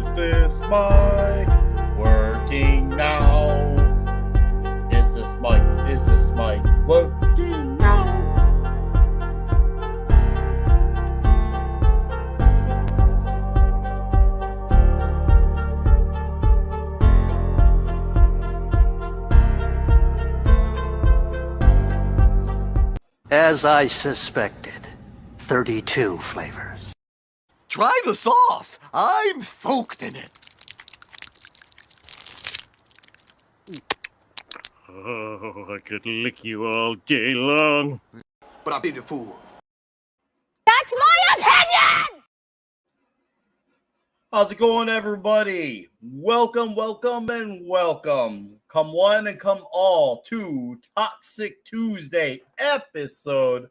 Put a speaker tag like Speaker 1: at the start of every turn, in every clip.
Speaker 1: Is this mic working now? Is this mic working now?
Speaker 2: As I suspected, 32 flavors.
Speaker 3: Try the sauce. I'm soaked in it.
Speaker 4: Oh, I could lick you all day long.
Speaker 3: But I've been a fool.
Speaker 5: That's my opinion!
Speaker 1: How's it going, everybody? Welcome, and welcome. Come one and come all to Toxic Tuesday, episode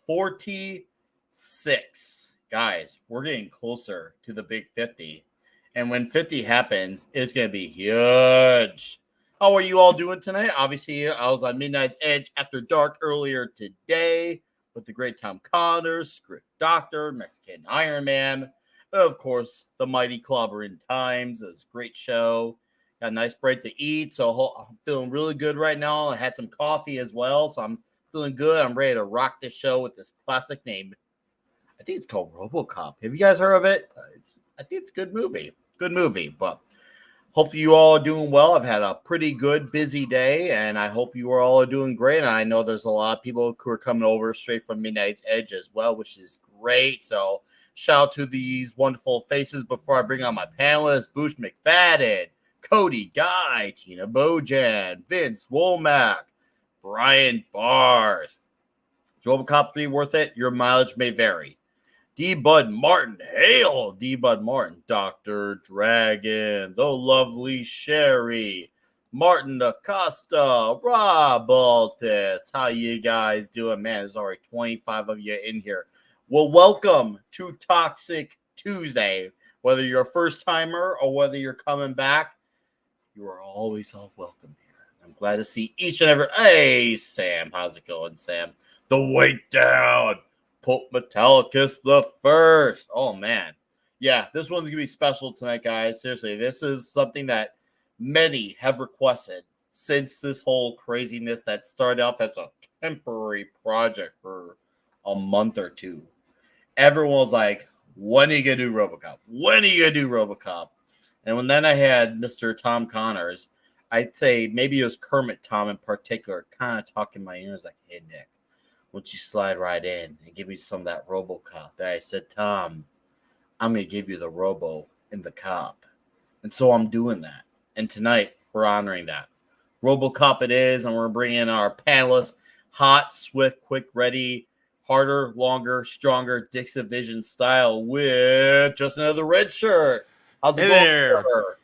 Speaker 1: 46. Guys, we're getting closer to the big 50. And when 50 happens, it's going to be huge. How are you all doing tonight? Obviously, I was on Midnight's Edge After Dark earlier today with the great Tom Connors, Script Doctor, Mexican Iron Man, and of course, the mighty CLOBBERIN Times. It was a great show. Got a nice break to eat, so I'm feeling really good right now. I had some coffee as well, so I'm feeling good. I'm ready to rock this show with this classic name. I think it's called Robocop. Have you guys heard of it? I think it's a good movie. But hopefully you all are doing well. I've had a pretty good, busy day, and I hope you all are doing great. And I know there's a lot of people who are coming over straight from Midnight's Edge as well, which is great. So shout out to these wonderful faces before I bring on my panelists: Boosh McFadden, Cody Guy, Tina Bojan, Vince Womack, Brian Barth. Is Robocop 3 worth it? Your mileage may vary. D. Bud Martin, hail D. Bud Martin, Dr. Dragon, the lovely Sherry, Martin Acosta, Rob Altus. How you guys doing? Man, there's already 25 of you in here. Well, welcome to Toxic Tuesday. Whether you're a first timer or whether you're coming back, you are always all welcome here. I'm glad to see each and every. Hey, Sam, how's it going, Sam? The weight down. Pope Metallicus the first. Oh, man. Yeah, this one's going to be special tonight, guys. Seriously, this is something that many have requested since this whole craziness that started off as a temporary project for a month or two. Everyone was like, when are you going to do Robocop? When are you going to do Robocop? And then I had Mr. Tom Connors, I'd say maybe it was Kermit Tom in particular, kind of talking in my ears like, hey, Nick, won't you slide right in and give me some of that Robocop? And I said, Tom, I'm going to give you the Robo and the Cop. And so I'm doing that. And tonight, we're honoring that. Robocop it is, and we're bringing in our panelists, hot, swift, quick, ready, harder, longer, stronger, Dixon Vision style with just another red shirt. How's it going,
Speaker 6: there?
Speaker 1: sir?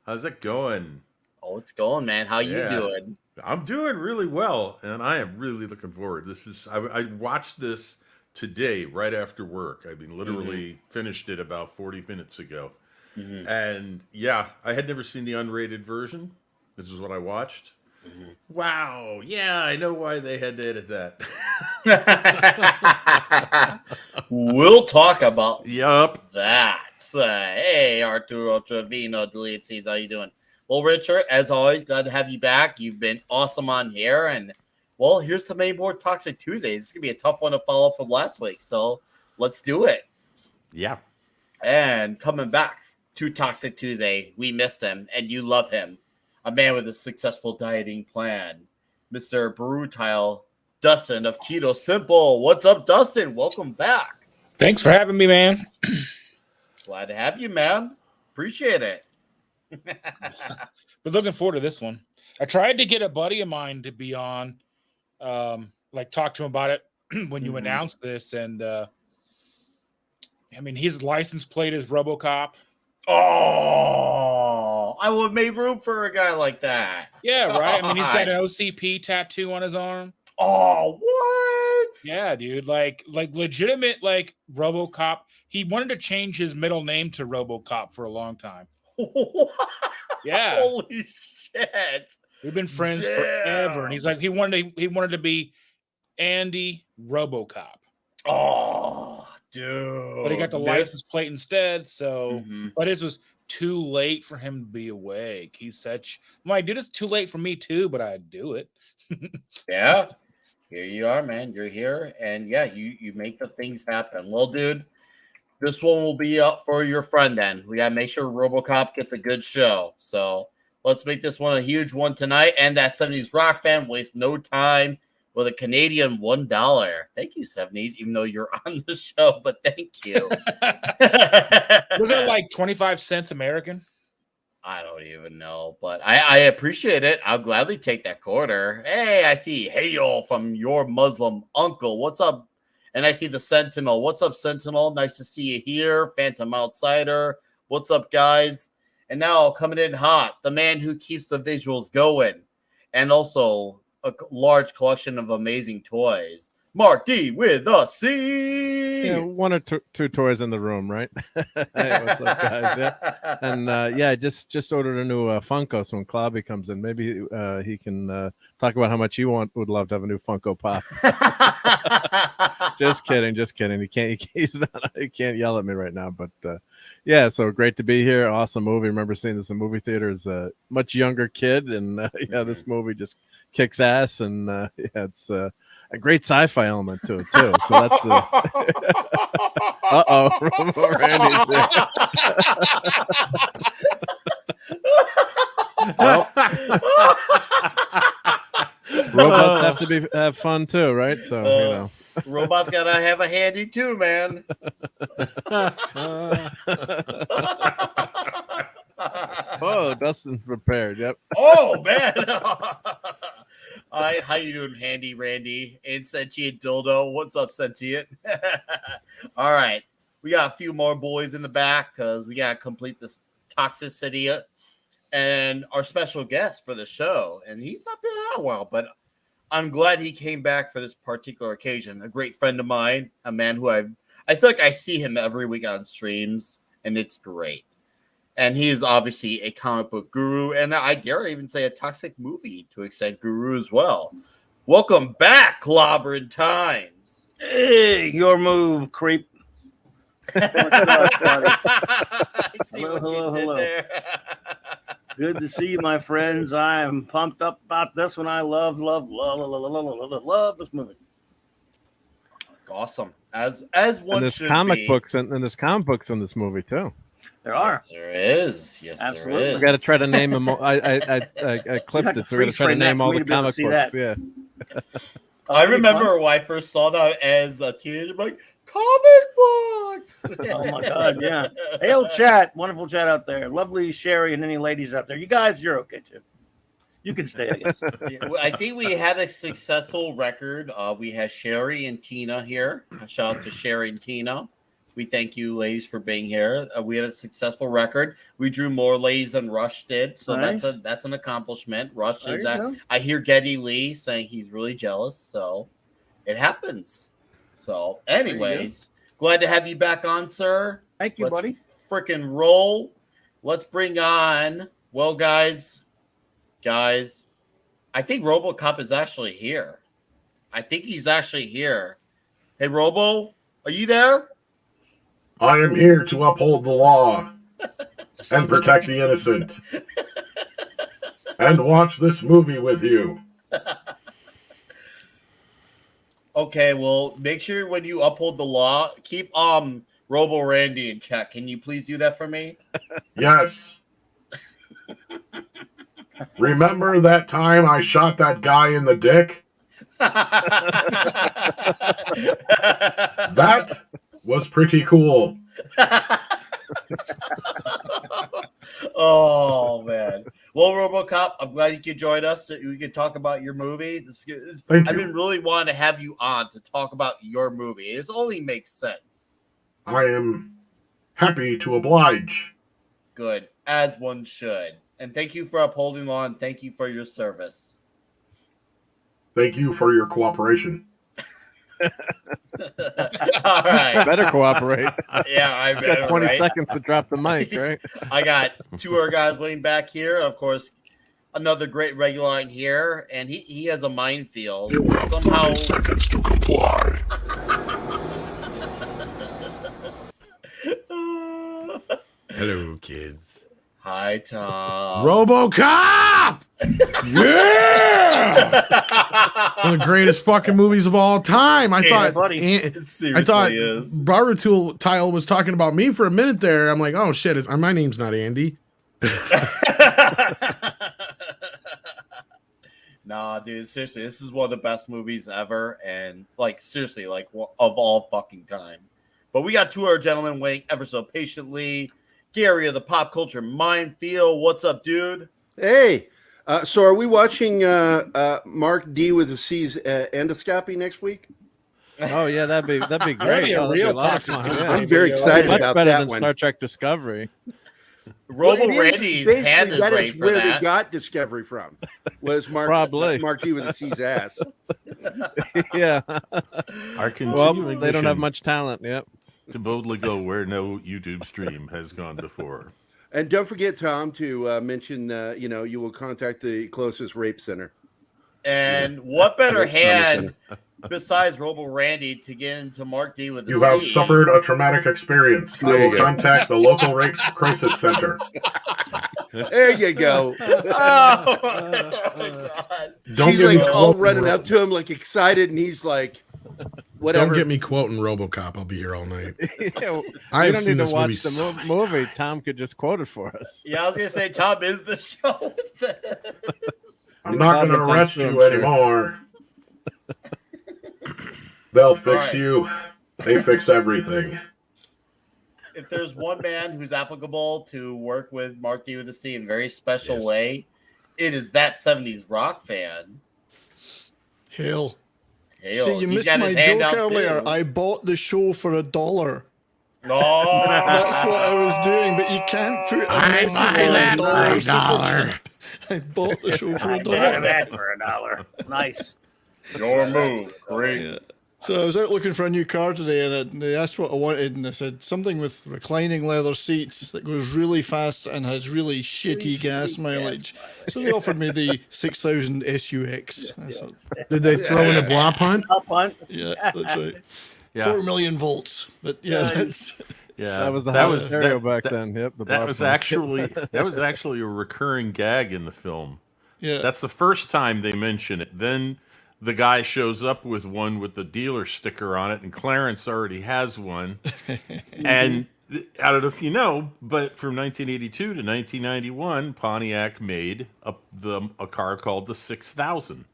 Speaker 6: How's it going?
Speaker 1: Oh, it's going, man. How you doing?
Speaker 6: I'm doing really well, and I am really looking forward. I watched this today right after work. I mean, literally finished it about 40 minutes ago. And yeah, I had never seen the unrated version. This is what I watched. Wow. Yeah, I know why they had to edit that.
Speaker 1: We'll talk about
Speaker 6: that.
Speaker 1: Hey, Arturo Trevino, Deleted Seeds. How you doing? Well, Richard, as always, glad to have you back. You've been awesome on here. And, well, here's the main board Toxic Tuesday. This is going to be a tough one to follow from last week. So let's do it.
Speaker 6: Yeah.
Speaker 1: And coming back to Toxic Tuesday, we missed him, and you love him. A man with a successful dieting plan. Mr. Brutile Dustin of Keto Simple. What's up, Dustin? Welcome back.
Speaker 7: Thanks for having me, man.
Speaker 1: Glad to have you, man. Appreciate it.
Speaker 7: But looking forward to this one. I tried to get a buddy of mine to be on, talk to him about it when you announced this. And, I mean, his license plate is Robocop.
Speaker 1: Oh, I would have made room for a guy like that.
Speaker 7: Yeah, right. I mean, he's got an OCP tattoo on his arm.
Speaker 1: Oh, what?
Speaker 7: Yeah, dude. Like legitimate, Robocop. He wanted to change his middle name to Robocop for a long time. Yeah.
Speaker 1: Holy shit.
Speaker 7: We've been friends forever. And he's like, he wanted to be Andy Robocop.
Speaker 1: Oh, Dude,
Speaker 7: but he got the license plate instead. So,
Speaker 1: Mhm.
Speaker 7: but it was too late for him to be awake. He's such. My dude, it's too late for me too, but I'd do it.
Speaker 1: Yeah, here you are, man. You're here, and yeah, you make the things happen. Well, dude, this one will be up for your friend. Then we gotta make sure RoboCop gets a good show. So let's make this one a huge one tonight. And that 70s rock fan waste no time with a Canadian $1. Thank you, 70s. Even though you're on the show, but thank you.
Speaker 7: Was it like 25 cents American?
Speaker 1: I don't even know, but I appreciate it. I'll gladly take that quarter. Hey, I see Hail from your Muslim uncle. What's up? And I see the Sentinel. What's up, Sentinel? Nice to see you here. Phantom Outsider. What's up, guys? And now coming in hot, the man who keeps the visuals going. And also a large collection of amazing toys. Mark D with a C.
Speaker 8: Yeah, one or two toys in the room, right? Hey, what's up, guys? Yeah, and yeah, I just ordered a new Funko. So when Clobby comes in, maybe he can talk about how much he would love to have a new Funko Pop. Just kidding. He can't yell at me right now. But yeah, so great to be here. Awesome movie. Remember seeing this in movie theater as a much younger kid, and yeah, this movie just kicks ass, and yeah, it's a great sci-fi element to it too. So that's the Randy's here. Well, robots have to have fun too, right? So you know,
Speaker 1: robots gotta have a handy too, man.
Speaker 8: Oh, Dustin's prepared. Yep.
Speaker 1: Oh man. Hi, how you doing, Handy Randy? And Sentient Dildo. What's up, Sentient? All right. We got a few more boys in the back because we got to complete this toxicity and our special guest for the show. And he's not been out a while, but I'm glad he came back for this particular occasion. A great friend of mine, a man who I feel like I see him every week on streams, and it's great. And he is obviously a comic book guru, and I dare even say a toxic movie to extent guru as well. Welcome back, Clobbering Times.
Speaker 9: Hey, your move, creep. What's up, buddy? Hello. Good to see you, my friends. I am pumped up about this one. I love this movie.
Speaker 1: Awesome. As one
Speaker 8: and there's
Speaker 1: should
Speaker 8: comic
Speaker 1: be.
Speaker 8: books and there's comic books in this movie too.
Speaker 9: There are.
Speaker 1: Yes, there is. Yes,
Speaker 9: absolutely.
Speaker 1: There is.
Speaker 8: We got to try to name them. I clipped it, so we're gonna try to name all the comic books. Yeah.
Speaker 1: I remember when I first saw that as a teenager, I'm like, comic books.
Speaker 9: Oh my god, yeah. Hail chat, wonderful chat out there. Lovely Sherry and any ladies out there. You guys, you're okay too. You can stay, I guess.
Speaker 1: I think we had a successful record. We had Sherry and Tina here. Shout out to Sherry and Tina. We thank you, ladies, for being here. We had a successful record. We drew more ladies than Rush did, so
Speaker 9: nice.
Speaker 1: that's an accomplishment. Rush
Speaker 9: there
Speaker 1: is that.
Speaker 9: Go.
Speaker 1: I hear Geddy Lee saying he's really jealous, so it happens. So, anyways, glad to have you back on, sir.
Speaker 9: Thank you, buddy.
Speaker 1: Freaking roll. Let's bring on. Well, guys, I think Robocop is actually here. I think he's actually here. Hey, Robo, are you there?
Speaker 10: I am here to uphold the law and protect the innocent and watch this movie with you.
Speaker 1: Okay, well, make sure when you uphold the law, keep Robo Randy in check. Can you please do that for me?
Speaker 10: Yes. Remember that time I shot that guy in the dick? That was pretty cool.
Speaker 1: Oh man! Well, RoboCop, I'm glad you could join us. We could talk about your movie.
Speaker 10: Thank
Speaker 1: I've
Speaker 10: you.
Speaker 1: been really wanting to have you on to talk about your movie. It only makes sense.
Speaker 10: I am happy to oblige.
Speaker 1: Good, as one should. And thank you for upholding law, and thank you for your service.
Speaker 10: Thank you for your cooperation.
Speaker 1: All right.
Speaker 8: Better cooperate.
Speaker 1: Yeah, I
Speaker 8: You
Speaker 1: better.
Speaker 8: got 20
Speaker 1: right?
Speaker 8: seconds to drop the mic, right?
Speaker 1: I got two other guys waiting back here. Of course, another great regular line here, and he has a minefield.
Speaker 10: You have
Speaker 1: Somehow
Speaker 10: 30 seconds to comply. Hello, kids.
Speaker 1: Hi, Tom.
Speaker 10: Robocop! Yeah! One of the greatest fucking movies of all time. I thought Barutul Tile was talking about me for a minute there. I'm like, oh shit, my name's not Andy.
Speaker 1: Nah, dude, seriously, this is one of the best movies ever, and like seriously, like of all fucking time. But we got two of our gentlemen waiting ever so patiently. Gary of the Pop Culture Minefield, what's up, dude?
Speaker 11: Hey, so are we watching Mark D with a C's endoscopy next week?
Speaker 8: Oh yeah, that'd be great.
Speaker 7: That'd be a
Speaker 8: Oh,
Speaker 7: real
Speaker 8: that'd be
Speaker 7: toxic.
Speaker 8: awesome.
Speaker 11: I'm very excited
Speaker 8: Much
Speaker 11: about
Speaker 8: better
Speaker 11: that
Speaker 8: than
Speaker 11: one.
Speaker 8: Star Trek Discovery.
Speaker 1: Robo
Speaker 11: Well, it is
Speaker 1: Randy's
Speaker 11: basically
Speaker 1: hand is
Speaker 11: that
Speaker 1: ready
Speaker 11: is
Speaker 1: for
Speaker 11: where
Speaker 1: that.
Speaker 11: they got Discovery from. Was Mark
Speaker 8: Probably.
Speaker 11: Mark D with a C's ass?
Speaker 8: Yeah.
Speaker 6: Our
Speaker 8: Well,
Speaker 6: continuing
Speaker 8: they don't have
Speaker 6: mission
Speaker 8: much talent. Yep.
Speaker 6: to boldly go where no YouTube stream has gone before.
Speaker 11: And don't forget, Tom, to mention you will contact the closest rape center.
Speaker 1: And what better
Speaker 11: Rape trauma
Speaker 1: hand
Speaker 11: center.
Speaker 1: besides Robo Randy to get into Mark D with a
Speaker 10: You have
Speaker 1: C?
Speaker 10: suffered a traumatic experience. I
Speaker 11: There you
Speaker 10: will
Speaker 11: go.
Speaker 10: contact the local rape crisis center.
Speaker 11: There you go.
Speaker 1: Oh, God.
Speaker 10: Don't
Speaker 11: She's
Speaker 10: get me
Speaker 11: like all
Speaker 10: quoting
Speaker 11: running up to him, like excited, and he's like, whatever.
Speaker 10: Don't get me quoting RoboCop. I'll be here all night.
Speaker 8: Yeah,
Speaker 10: I
Speaker 8: we
Speaker 10: have
Speaker 8: don't
Speaker 10: seen
Speaker 8: need
Speaker 10: this
Speaker 8: to watch
Speaker 10: movie
Speaker 8: the
Speaker 10: so many
Speaker 8: movie.
Speaker 10: times.
Speaker 8: Tom could just quote it for us.
Speaker 1: Yeah, I was gonna say Tom is the show. With this.
Speaker 10: I'm not going to
Speaker 8: Tom
Speaker 10: arrest
Speaker 8: Tom,
Speaker 10: you
Speaker 8: sure.
Speaker 10: anymore. They'll fix
Speaker 1: right.
Speaker 10: you. They fix everything.
Speaker 1: If there's one man who's applicable to work with Mark D with a C in a very special
Speaker 10: Yes.
Speaker 1: way, it is that 70s rock fan.
Speaker 12: Hell.
Speaker 1: Hail.
Speaker 12: See, you
Speaker 1: He's
Speaker 12: missed
Speaker 1: got
Speaker 12: my
Speaker 1: his hand
Speaker 12: joke
Speaker 1: out,
Speaker 12: earlier.
Speaker 1: too.
Speaker 12: I bought the show for $1.
Speaker 1: Oh,
Speaker 12: That's what I was doing, but you can't put a message on a dollar. signature. I bought the show for
Speaker 9: I bought
Speaker 12: $1.
Speaker 9: that for $1. Nice.
Speaker 1: Your move, great.
Speaker 12: Yeah. So I was out looking for a new car today, and they asked what I wanted, and I said something with reclining leather seats that goes really fast and has really shitty gas mileage. So they offered me the 6000 SUX. I said,
Speaker 10: Did they throw in a blop hunt?
Speaker 9: Up on.
Speaker 12: yeah, that's right.
Speaker 6: Yeah.
Speaker 12: 4 million volts. But yeah, that's
Speaker 6: Yeah,
Speaker 8: That was the hottest stereo back then. Yep. The
Speaker 6: That
Speaker 8: Bob
Speaker 6: was
Speaker 8: Marley.
Speaker 6: actually a recurring gag in the film.
Speaker 12: yeah.
Speaker 6: That's the first time they mention it. Then the guy shows up with one with the dealer sticker on it, and Clarence already has one. And I don't know if you know, but from 1982 to 1991, Pontiac made a car called the 6000.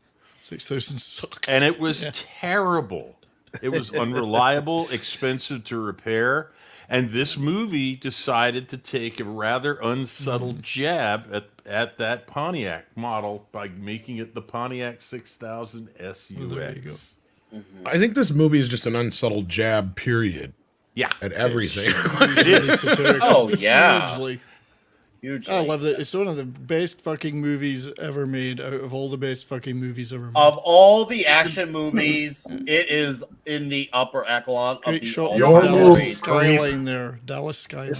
Speaker 12: 6000 sucks.
Speaker 6: And it was terrible. It was unreliable, expensive to repair. And this movie decided to take a rather unsubtle jab at that Pontiac model by making it the Pontiac 6000 SUX.
Speaker 12: there you go.
Speaker 10: I think this movie is just an unsubtle jab, period,
Speaker 6: Yeah.
Speaker 10: at everything.
Speaker 12: Hugely satirical.
Speaker 1: Oh, yeah.
Speaker 12: Hugely.
Speaker 1: Hugely.
Speaker 12: I love it. It's one of the best fucking movies ever made out of all the best fucking movies ever made.
Speaker 1: Of all the action movies, it is in the upper echelon of
Speaker 12: Great
Speaker 1: the
Speaker 12: shot.
Speaker 10: Your
Speaker 12: of Dallas
Speaker 10: move,
Speaker 12: skyline there. Dallas skyline.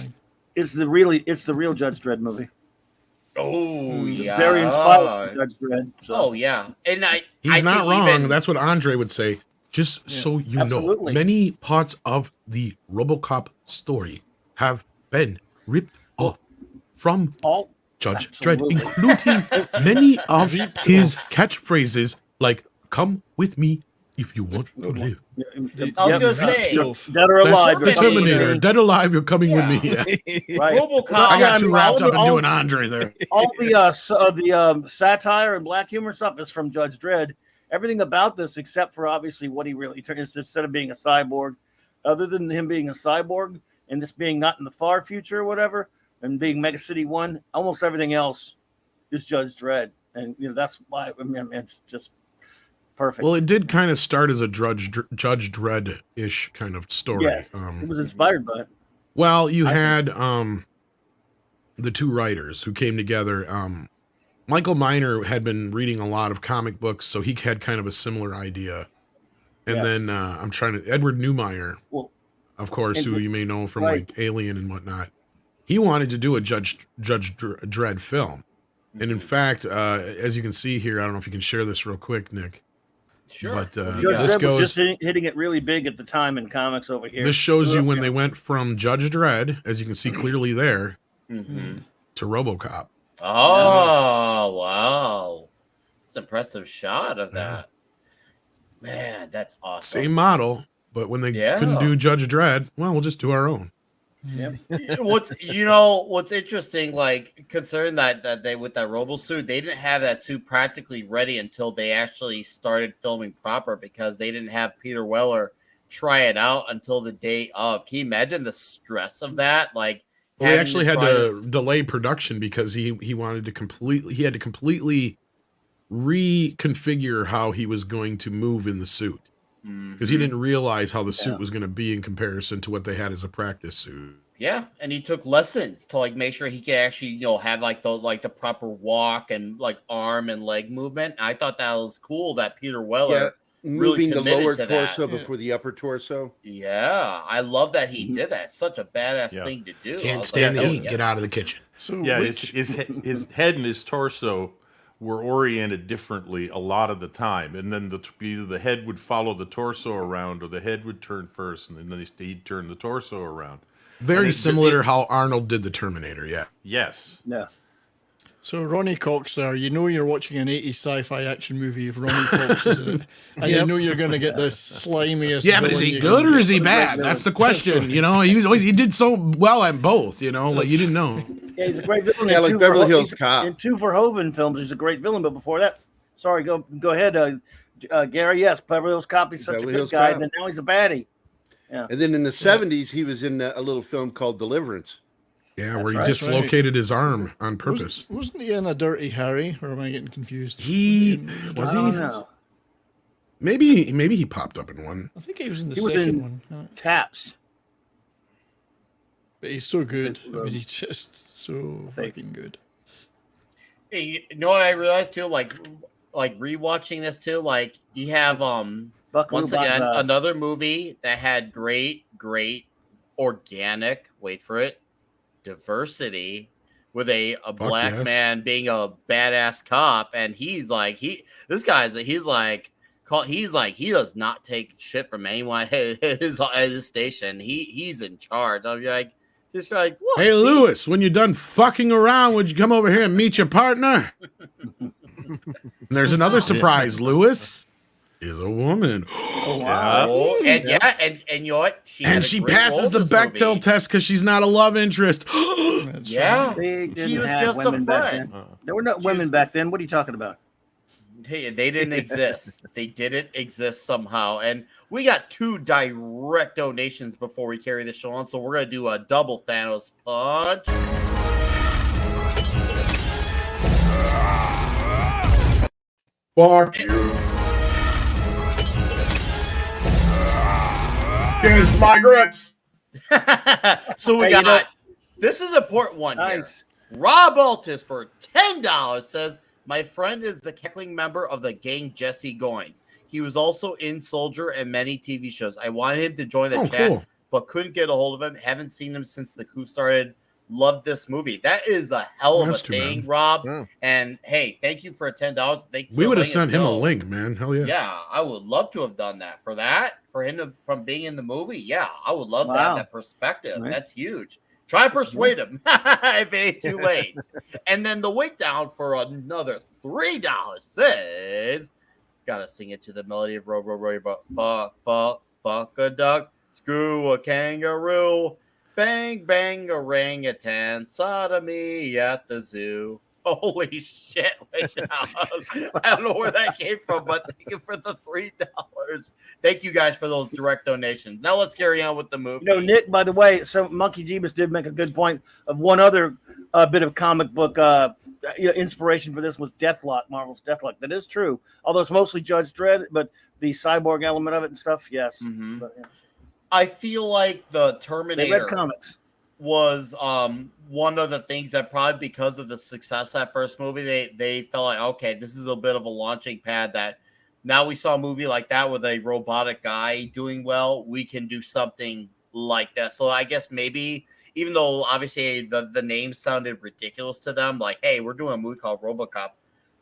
Speaker 9: It's the real Judge Dredd movie.
Speaker 1: Oh,
Speaker 9: It's
Speaker 1: yeah.
Speaker 9: very inspired by Judge Dredd. So.
Speaker 1: Oh, yeah. And
Speaker 10: He's
Speaker 1: I
Speaker 10: not
Speaker 1: think
Speaker 10: wrong.
Speaker 1: even-
Speaker 10: That's what Andre would say. Just so you
Speaker 9: Absolutely.
Speaker 10: know, many parts of the RoboCop story have been ripped off from
Speaker 9: all
Speaker 10: Judge
Speaker 9: absolutely.
Speaker 10: Dredd, including many of his catchphrases like "Come with me if you want to live."
Speaker 1: I was gonna say,
Speaker 9: Dead or alive.
Speaker 10: That's the
Speaker 9: you're coming
Speaker 10: Terminator,
Speaker 9: with me.
Speaker 10: dead or alive, you're coming with me.
Speaker 9: Right.
Speaker 1: RoboCop.
Speaker 10: I got too
Speaker 9: mean,
Speaker 10: wrapped
Speaker 9: all
Speaker 10: up
Speaker 9: the-
Speaker 10: in
Speaker 9: all-
Speaker 10: doing Andre there.
Speaker 9: All the satire and black humor stuff is from Judge Dredd. Everything about this, except for obviously what he really turned, is instead of being a cyborg, other than him being a cyborg and this being not in the far future or whatever, and being Mega City 1, almost everything else is Judge Dredd. And that's why it's just perfect.
Speaker 10: Well, it did kind of start as a Judge Dredd-ish kind of story.
Speaker 9: Yes, it was inspired by it.
Speaker 10: Well, you had the two writers who came together. Michael Miner had been reading a lot of comic books, so he had kind of a similar idea. And
Speaker 9: Yes.
Speaker 10: then Edward Neumeier,
Speaker 9: Well,
Speaker 10: of course,
Speaker 9: and
Speaker 10: who
Speaker 9: the-
Speaker 10: you may know from
Speaker 9: right.
Speaker 10: like Alien and whatnot. He wanted to do a Judge Dredd film. And in fact, as you can see here, I don't know if you can share this real quick, Nick.
Speaker 1: Sure.
Speaker 10: But
Speaker 9: Judge
Speaker 10: this
Speaker 9: Dredd was
Speaker 10: goes.
Speaker 9: just hitting it really big at the time in comics over here.
Speaker 10: This shows you when they went from Judge Dredd, as you can see clearly there,
Speaker 1: Mm-hmm.
Speaker 10: to RoboCop.
Speaker 1: Oh, wow. It's an impressive shot of that. Man, that's awesome.
Speaker 10: Same model, but when they couldn't do Judge Dredd, well, we'll just do our own.
Speaker 9: Yep.
Speaker 1: What's interesting, like considering that they with that robo suit, they didn't have that suit practically ready until they actually started filming proper because they didn't have Peter Weller try it out until the day of. Can you imagine the stress of that? Like,
Speaker 10: well, they actually had to delay production because he wanted to completely reconfigure how he was going to move in the suit. Because he didn't realize how the suit was going to be in comparison to what they had as a practice suit.
Speaker 1: Yeah, and he took lessons to like make sure he could actually, have like the proper walk and like arm and leg movement. And I thought that was cool that Peter Weller
Speaker 11: moving
Speaker 1: really
Speaker 11: the lower
Speaker 1: to
Speaker 11: torso
Speaker 1: that.
Speaker 11: before the upper torso.
Speaker 1: Yeah, I love that he did that. It's such a badass thing to do.
Speaker 10: Can't stand the heat. Get out of the kitchen.
Speaker 6: So his head and his torso were oriented differently a lot of the time, and then either the head would follow the torso around, or the head would turn first, and then he'd turn the torso around.
Speaker 10: Very similar to how Arnold did the Terminator. Yeah.
Speaker 6: Yes.
Speaker 9: Yeah.
Speaker 12: So Ronnie Cox there, you know you're watching an 80s sci-fi action movie if Ronnie Cox is in it. And you know you're going to get the slimiest.
Speaker 10: Yeah, but is he good or is he bad? That's the question. He did so well at both, like you didn't know.
Speaker 9: Yeah, he's a great villain.
Speaker 11: Yeah, like Beverly Hills Cop.
Speaker 9: In 2 Verhoeven films, he's a great villain. But before that, sorry, go ahead, Gary. Yes, Beverly Hills Cop. He's such
Speaker 11: Beverly
Speaker 9: a good
Speaker 11: Hills
Speaker 9: guy.
Speaker 11: Cop.
Speaker 9: And then now he's a baddie. Yeah.
Speaker 11: And then in the 70s, he was in a little film called Deliverance.
Speaker 10: Yeah, where he dislocated his arm on purpose.
Speaker 12: Wasn't he in a Dirty Harry? Or am I getting confused?
Speaker 10: Was he?
Speaker 9: No.
Speaker 10: Maybe he popped up in one.
Speaker 12: I think he was in the second one.
Speaker 9: Taps.
Speaker 12: But he's so good. I mean, he's just so fucking good.
Speaker 1: Hey, you know what I realized too? Like rewatching this too. Like you have once again another movie that had great organic. Wait for it. Diversity with a black man being a badass cop, and he does not take shit from anyone at his station. He's in charge. I'm like, this guy. Like,
Speaker 10: hey, Lewis, when you're done fucking around, would you come over here and meet your partner? And there's another surprise. Lewis is a woman.
Speaker 1: Oh, wow. And you know what? She
Speaker 10: passes the Bechdel test because she's not a love interest.
Speaker 1: Yeah.
Speaker 9: They
Speaker 1: She
Speaker 9: didn't
Speaker 1: was
Speaker 9: have
Speaker 1: just a
Speaker 9: women back
Speaker 1: friend.
Speaker 9: then. There were no women back then. What are you talking about?
Speaker 1: Hey, they didn't exist. They didn't exist somehow. And we got 2 direct donations before we carry the show on. So we're going to do a double Thanos punch.
Speaker 10: Fuck you. Kiss my grits.
Speaker 1: So we got this is an important one.
Speaker 9: Nice.
Speaker 1: Here. Rob Altus for $10 says, my friend is the cackling member of the gang Jesse Goins. He was also in Soldier and many TV shows. I wanted him to join the chat, but couldn't get a hold of him. Haven't seen him since the coup started. Loved this movie. That is a hell of a thing, Rob. Yeah. And hey, thank you for $10.
Speaker 10: We would have sent him a link, man. Hell yeah.
Speaker 1: Yeah, I would love to have done that for him from being in the movie. Yeah, I would love to have that perspective. Right. That's huge. Try to persuade him if it ain't too late. And then the wait down for another $3 says, gotta sing it to the melody of Robo, fuck a duck, screw a kangaroo, bang, bang, orangutan, sodomy at the zoo. Holy shit. Wait now. I don't know where that came from, but thank you for the $3. Thank you guys for those direct donations. Now let's carry on with the movie.
Speaker 9: Nick, by the way, so Monkey Jeebus did make a good point of one other bit of comic book inspiration for this was Deathlock, Marvel's Deathlock. That is true. Although it's mostly Judge Dredd, but the cyborg element of it and stuff, yes.
Speaker 1: Mm-hmm.
Speaker 9: But, yes.
Speaker 1: I feel like the Terminator
Speaker 9: they read comics.
Speaker 1: Was one of the things that probably because of the success of that first movie, they felt like, okay, this is a bit of a launching pad that now we saw a movie like that with a robotic guy doing well, we can do something like that. So I guess maybe, even though obviously the name sounded ridiculous to them, like, hey, we're doing a movie called Robocop,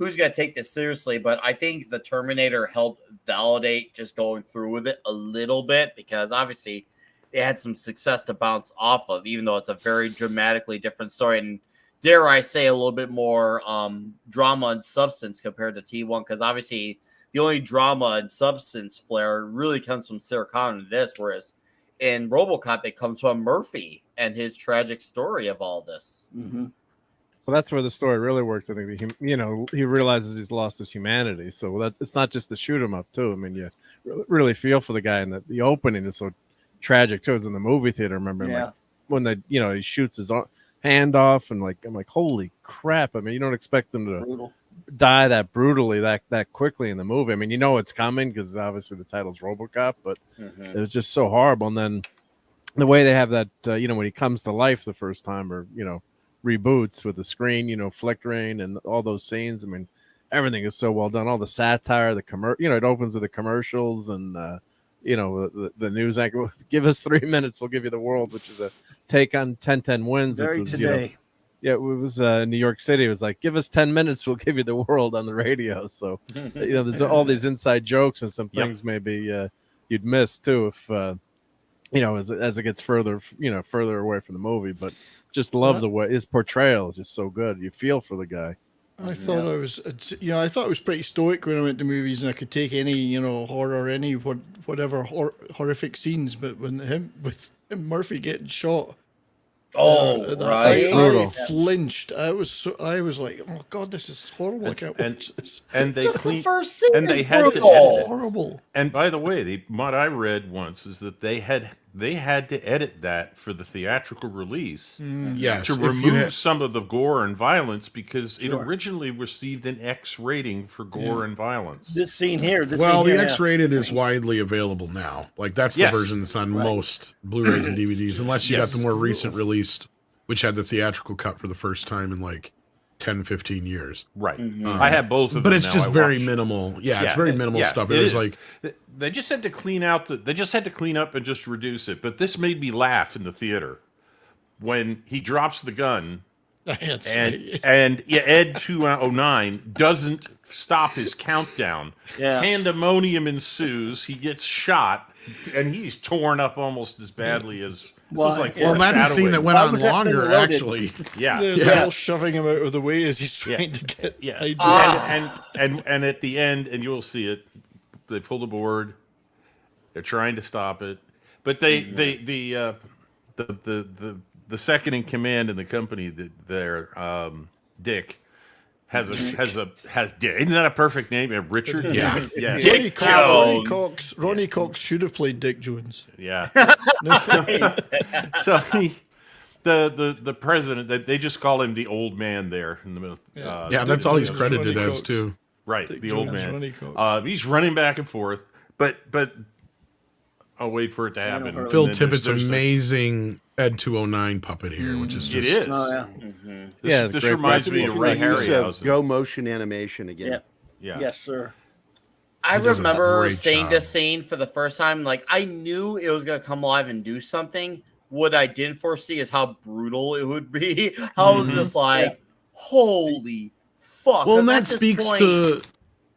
Speaker 1: who's going to take this seriously. But I think the Terminator helped validate just going through with it a little bit, because obviously they had some success to bounce off of, even though it's a very dramatically different story. And dare I say a little bit more drama and substance compared to T1, because obviously the only drama and substance flair really comes from Sarah Connor in this, whereas in Robocop it comes from Murphy and his tragic story of all this.
Speaker 9: Mm-hmm.
Speaker 8: So that's where the story really works. I think he realizes he's lost his humanity. So that it's not just to shoot him up too. I mean, you really feel for the guy, and the opening is so tragic too. It's in the movie theater. Remember, like, when he shoots his hand off, and I'm like, holy crap! I mean, you don't expect them to die that brutally, that quickly in the movie. I mean, it's coming because obviously the title's RoboCop, but it was just so horrible. And then the way they have that, when he comes to life the first time, or reboots with the screen, flickering and all those scenes. I mean, everything is so well done. All the satire, the it opens with the commercials and the news anchor. Give us 3 minutes, we'll give you the world, which is a take on 10-10 wins.
Speaker 9: Very
Speaker 8: which was,
Speaker 9: today.
Speaker 8: it was New York City. It was like, give us 10 minutes, we'll give you the world on the radio. So, there's all these inside jokes and some things maybe you'd miss too if, as it gets further away from the movie. But just love the way his portrayal is just so good. You feel for the guy.
Speaker 12: I thought I thought it was pretty stoic when I went to movies, and I could take any, horror, any whatever horrific scenes. But with Murphy getting shot, I flinched. I was like, oh god, this is horrible. I can't watch this.
Speaker 6: And they
Speaker 1: the first scene
Speaker 6: and they had
Speaker 1: brutal.
Speaker 6: to edit it.
Speaker 12: Horrible.
Speaker 6: And by the way, what I read once is that they had to edit that for the theatrical release.
Speaker 10: Yes,
Speaker 6: to remove some of the gore and violence, because it originally received an X rating for gore and violence.
Speaker 9: This scene here.
Speaker 10: The X-rated is widely available now. Like, that's the version that's on most Blu-rays and DVDs, unless you got the more recent release, which had the theatrical cut for the first time in like 10-15 years.
Speaker 6: Right. I have both of them.
Speaker 10: But it's
Speaker 6: now.
Speaker 10: just very minimal. Yeah, it's very minimal stuff. It was like
Speaker 6: they just had to clean out they just had to clean up and just reduce it. But this made me laugh in the theater when he drops the gun and Ed 209 doesn't stop his countdown. Pandemonium ensues. He gets shot, and he's torn up almost as badly as.
Speaker 10: That's the scene that went on longer, actually.
Speaker 12: They're all shoving him out of the way as he's trying to get.
Speaker 6: And at the end, and you'll see it, they pull the board. They're trying to stop it, but the second in command in the company, Dick. Has Dick. Isn't that a perfect name? Richard?
Speaker 10: Yeah.
Speaker 6: Dick Jones.
Speaker 12: Ronnie Cox should have played Dick Jones.
Speaker 6: Yeah. So the president, they just call him the old man there in the middle.
Speaker 10: That's all he's credited as
Speaker 12: Cox.
Speaker 10: too.
Speaker 6: Right,
Speaker 12: Dick
Speaker 6: the
Speaker 12: Jones,
Speaker 6: old man.
Speaker 12: Ronnie Cox.
Speaker 6: He's running back and forth, but I'll wait for it to happen.
Speaker 10: Phil Tippett's amazing Ed 209 puppet here, which is just...
Speaker 6: It is.
Speaker 9: Oh,
Speaker 6: This reminds me of Ray Harryhausen.
Speaker 11: Go motion animation again.
Speaker 6: Yeah.
Speaker 9: Yes, sir.
Speaker 1: I
Speaker 10: He does a
Speaker 1: remember
Speaker 10: great
Speaker 1: seeing
Speaker 10: job.
Speaker 1: this scene for the first time. Like, I knew it was going to come alive and do something. What I didn't foresee is how brutal it would be. I was just like, holy fuck.
Speaker 10: Well, and that
Speaker 1: At this
Speaker 10: speaks
Speaker 1: point-
Speaker 10: to...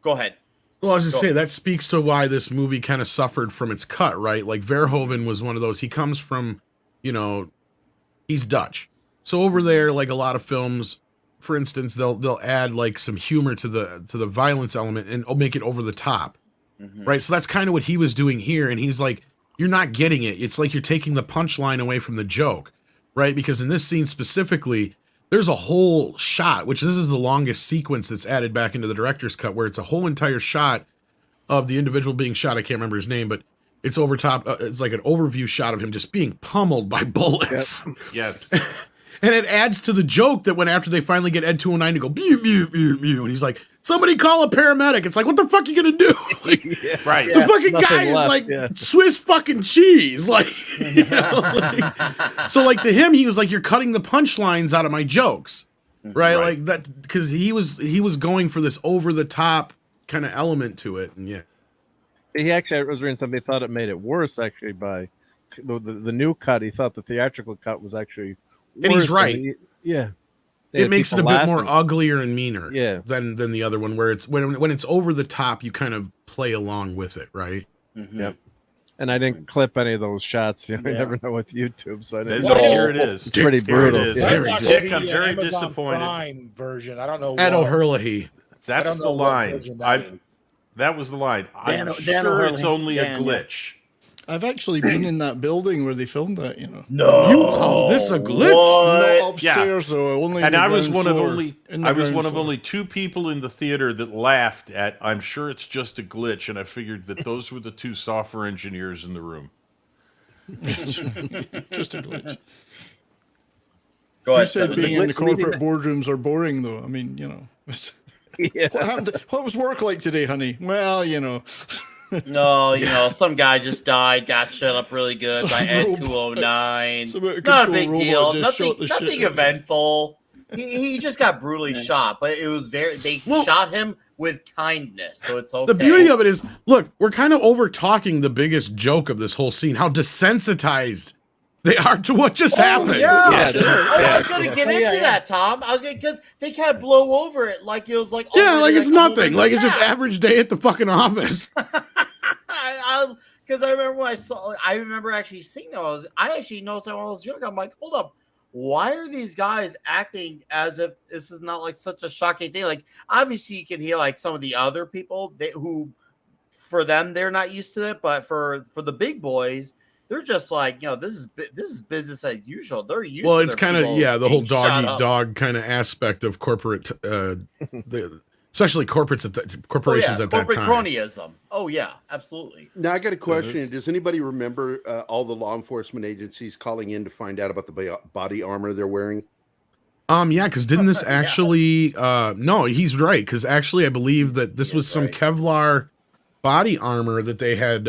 Speaker 1: Go ahead.
Speaker 10: Well, I was just saying, that speaks to why this movie kind of suffered from its cut, right? Like, Verhoeven was one of those. He comes from, he's Dutch. So over there, like a lot of films, for instance, they'll add like some humor to the violence element and make it over the top, right? So that's kind of what he was doing here, and he's like, you're not getting it. It's like you're taking the punchline away from the joke, right? Because in this scene specifically, there's a whole shot, which this is the longest sequence that's added back into the director's cut, where it's a whole entire shot of the individual being shot. I can't remember his name, but it's over top. It's like an overview shot of him just being pummeled by bullets.
Speaker 6: Yes.
Speaker 10: And it adds to the joke that when after they finally get Ed 209 to go, mew, mew, mew, mew, and he's like, somebody call a paramedic. It's like, what the fuck are you going to do? Like,
Speaker 6: Right.
Speaker 10: the fucking
Speaker 8: Nothing
Speaker 10: guy is
Speaker 8: left,
Speaker 10: like Swiss fucking cheese. Like, so like to him, he was like, you're cutting the punchlines out of my jokes. Right. Like that, because he was going for this over the top kind of element to it. And
Speaker 8: He actually, I was reading something, he thought it made it worse actually by the new cut. He thought the theatrical cut was actually worse.
Speaker 10: And he's right.
Speaker 8: Yeah.
Speaker 10: it makes it a
Speaker 8: people
Speaker 10: bit more
Speaker 8: laughing.
Speaker 10: uglier and meaner
Speaker 8: Yeah.
Speaker 10: than the other one, where it's when it's over the top, you kind of play along with it, right?
Speaker 8: Yep. And I didn't clip any of those shots. You
Speaker 9: Yeah.
Speaker 8: never know with YouTube, so I didn't.
Speaker 6: Here it is.
Speaker 8: It's pretty
Speaker 6: Here it
Speaker 8: brutal.
Speaker 6: is.
Speaker 8: Yeah.
Speaker 10: Very
Speaker 7: watched
Speaker 10: good.
Speaker 6: Dick, I'm
Speaker 7: the
Speaker 6: very
Speaker 7: Amazon
Speaker 6: disappointed.
Speaker 7: Prime version. I don't know.
Speaker 10: Ed
Speaker 7: why.
Speaker 10: O'Hurley.
Speaker 6: That's
Speaker 7: don't
Speaker 6: the
Speaker 7: know what
Speaker 6: line.
Speaker 7: version that is.
Speaker 6: That was the line. I'm
Speaker 9: Dan
Speaker 6: sure it's
Speaker 9: O'Hurley.
Speaker 6: only a
Speaker 9: Dan, yeah.
Speaker 6: glitch.
Speaker 12: I've actually been in that building where they filmed that, you know.
Speaker 1: No.
Speaker 10: You call this a glitch?
Speaker 12: Not upstairs though, only
Speaker 6: And
Speaker 12: the
Speaker 6: I was
Speaker 12: ground
Speaker 6: one of
Speaker 12: floor.
Speaker 6: only
Speaker 12: In the
Speaker 6: I was
Speaker 12: ground
Speaker 6: one of
Speaker 12: floor.
Speaker 6: only 2 people in the theater that laughed at I'm sure it's just a glitch, and I figured that those were the 2 software engineers in the room.
Speaker 12: Just a glitch.
Speaker 1: Go
Speaker 12: You
Speaker 1: ahead.
Speaker 12: said
Speaker 1: Seth.
Speaker 12: being in the
Speaker 9: glitch meaning
Speaker 12: corporate boardrooms are boring though. I mean, you know.
Speaker 8: Yeah.
Speaker 12: What happened? What was work like today, honey? Well, you know.
Speaker 1: No, you know, some guy just died, got shut up really good
Speaker 12: Some
Speaker 1: by Ed
Speaker 12: robot-
Speaker 1: 209.
Speaker 12: some out of
Speaker 1: Not a
Speaker 12: control
Speaker 1: big
Speaker 12: robot
Speaker 1: deal.
Speaker 12: just shot the
Speaker 1: Nothing
Speaker 12: shit out of him.
Speaker 1: eventful. He just got brutally shot, but it was they shot him with kindness, so it's okay.
Speaker 10: The beauty of it is, look, we're kind of over talking the biggest joke of this whole scene, how desensitized they are to what just happened.
Speaker 1: Yeah.
Speaker 8: Yeah,
Speaker 1: I was gonna get into that, Tom. I was gonna because they kind of blow over it like it was like
Speaker 10: Yeah,
Speaker 1: already,
Speaker 10: like it's
Speaker 1: a movie
Speaker 10: nothing.
Speaker 1: in
Speaker 10: Like
Speaker 1: the
Speaker 10: it's just
Speaker 1: past.
Speaker 10: average day at the fucking office.
Speaker 1: Because I remember when I remember actually seeing those. I actually noticed that when I was younger. I'm like, hold up, why are these guys acting as if this is not like such a shocking thing? Like, obviously, you can hear like some of the other people who, for them, they're not used to it, but for the big boys, they're just like, you know, this is business as usual. They're used.
Speaker 10: Well,
Speaker 1: to
Speaker 10: it's
Speaker 1: their
Speaker 10: kind of
Speaker 1: people
Speaker 10: the whole
Speaker 1: being shot
Speaker 10: dog eat
Speaker 1: up.
Speaker 10: dog kind of aspect of corporate, especially corporations at that
Speaker 1: corporate
Speaker 10: time.
Speaker 1: cronyism. Oh yeah, absolutely.
Speaker 11: Now I got a question.
Speaker 6: this-
Speaker 11: Does anybody remember all the law enforcement agencies calling in to find out about the body armor they're wearing?
Speaker 10: Yeah, because didn't this actually? No, he's right. Because actually, I believe that this was some
Speaker 1: right.
Speaker 10: Kevlar body armor that they had.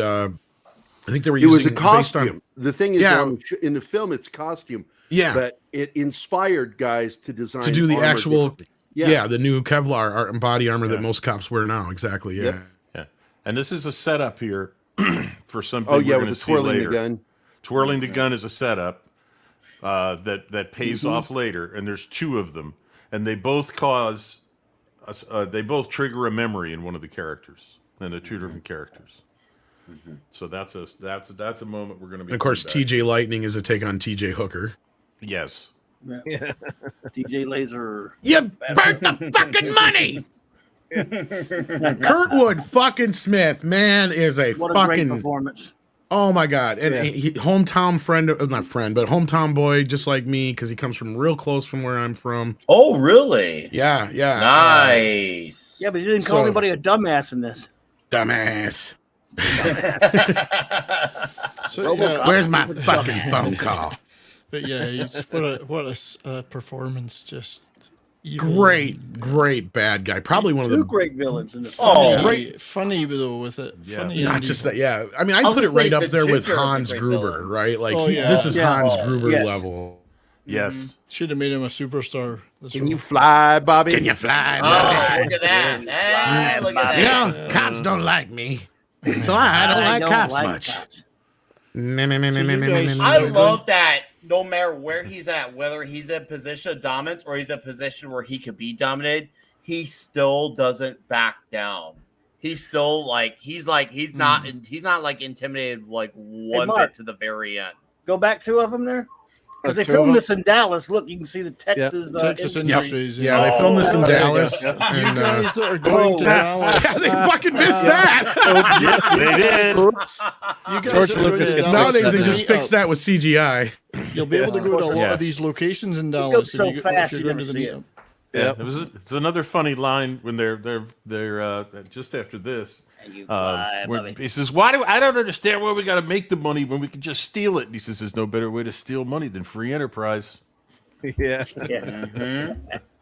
Speaker 10: I think they were
Speaker 11: It
Speaker 10: using
Speaker 11: was a
Speaker 10: based
Speaker 11: costume.
Speaker 10: on.
Speaker 11: The thing is,
Speaker 10: Yeah.
Speaker 11: in the film, it's costume.
Speaker 10: Yeah,
Speaker 11: But it inspired guys to design
Speaker 10: to do the
Speaker 11: armor
Speaker 10: actual.
Speaker 11: differently.
Speaker 10: Yeah. the new Kevlar body armor that
Speaker 6: Yeah.
Speaker 10: most cops wear now. Exactly. Yeah.
Speaker 11: Yep.
Speaker 6: Yeah. And this is a setup here for something
Speaker 11: Oh
Speaker 6: we're
Speaker 11: yeah,
Speaker 6: going
Speaker 11: with
Speaker 6: to
Speaker 11: the
Speaker 6: see
Speaker 11: twirling
Speaker 6: later.
Speaker 11: the gun.
Speaker 6: Twirling the gun is a setup that pays off later, and there's 2 of them, and they both they both trigger a memory in one of the characters, and the 2 different characters. So that's a moment we're going to be.
Speaker 10: And of course,
Speaker 6: coming back.
Speaker 10: TJ Lightning is a take on TJ Hooker.
Speaker 6: Yes.
Speaker 9: Yeah. DJ Laser.
Speaker 10: You burnt the fucking money. Kurtwood fucking Smith, man, is a
Speaker 9: What a great
Speaker 10: fucking.
Speaker 9: performance.
Speaker 10: Oh my god! And
Speaker 8: Yeah.
Speaker 10: he hometown friend, not friend, but hometown boy, just like me, because he comes from real close from where I'm from.
Speaker 1: Oh really?
Speaker 10: Yeah, yeah.
Speaker 1: Nice.
Speaker 9: Yeah, but you didn't call
Speaker 10: So-
Speaker 9: anybody a dumbass in this.
Speaker 10: Dumbass.
Speaker 12: So, yeah,
Speaker 10: Where's my fucking phone call?
Speaker 12: but yeah, what a performance! Just evil.
Speaker 10: Great bad guy. Probably one of
Speaker 9: 2
Speaker 10: the.
Speaker 9: great villains in the
Speaker 1: Oh,
Speaker 9: film.
Speaker 10: right.
Speaker 12: Funny though with it.
Speaker 6: Yeah.
Speaker 12: Funny
Speaker 10: Not
Speaker 12: and
Speaker 10: just
Speaker 12: evil.
Speaker 10: that, yeah. I mean, I
Speaker 1: I was
Speaker 10: put it
Speaker 1: gonna say
Speaker 10: right up
Speaker 1: the
Speaker 10: there with
Speaker 1: Ginger is a
Speaker 10: Hans
Speaker 1: great
Speaker 10: Gruber,
Speaker 1: villain.
Speaker 10: right? Like
Speaker 12: Oh, yeah.
Speaker 10: this is
Speaker 9: Yeah.
Speaker 10: Hans
Speaker 1: Oh,
Speaker 10: Gruber
Speaker 9: yes.
Speaker 10: level.
Speaker 6: Yes.
Speaker 12: Should have made him a superstar. That's
Speaker 11: Can
Speaker 12: wrong.
Speaker 11: you fly, Bobby?
Speaker 10: Can you fly?
Speaker 1: Oh, look at that. Hey, look at
Speaker 10: You
Speaker 1: that.
Speaker 10: know, cops don't like me, so I don't like cops much.
Speaker 9: cops.
Speaker 1: I love that no matter where he's at, whether he's in a position of dominance or he's in a position where he could be dominated, he still doesn't back down. He's still he's not like intimidated like one
Speaker 9: Mark.
Speaker 1: bit to the very end.
Speaker 9: Go back 2 of them there. Because they
Speaker 8: 2 of
Speaker 9: filmed
Speaker 8: them?
Speaker 9: this in Dallas. Look, you can see the Texas.
Speaker 12: Texas
Speaker 9: industry.
Speaker 12: Industries.
Speaker 10: Yeah, they filmed this in
Speaker 9: Oh,
Speaker 10: Dallas,
Speaker 12: You
Speaker 10: and
Speaker 12: guys that are going to Dallas.
Speaker 10: yeah, they fucking missed that.
Speaker 6: They did.
Speaker 12: You guys
Speaker 8: George
Speaker 12: that are going
Speaker 8: Lucas
Speaker 12: to
Speaker 8: gets
Speaker 12: Dallas
Speaker 10: Nowadays,
Speaker 12: at
Speaker 10: they
Speaker 12: the
Speaker 10: just
Speaker 12: meetup,
Speaker 10: fix that with CGI.
Speaker 12: You'll be able to go to a lot
Speaker 6: Yeah.
Speaker 12: of these locations in
Speaker 9: goes
Speaker 12: Dallas
Speaker 9: so
Speaker 12: if
Speaker 9: fast,
Speaker 12: you're
Speaker 9: you're
Speaker 12: going to
Speaker 9: gonna
Speaker 12: the
Speaker 9: see it.
Speaker 12: meetup.
Speaker 6: Yeah. It's another funny line when they're just after this.
Speaker 9: And you fly,
Speaker 6: Where
Speaker 9: Bobby.
Speaker 6: he says, "Why do I don't understand why we got to make the money when we can just steal it?" And he says, "There's no better way to steal money than free enterprise."
Speaker 8: Yeah.
Speaker 9: Yeah.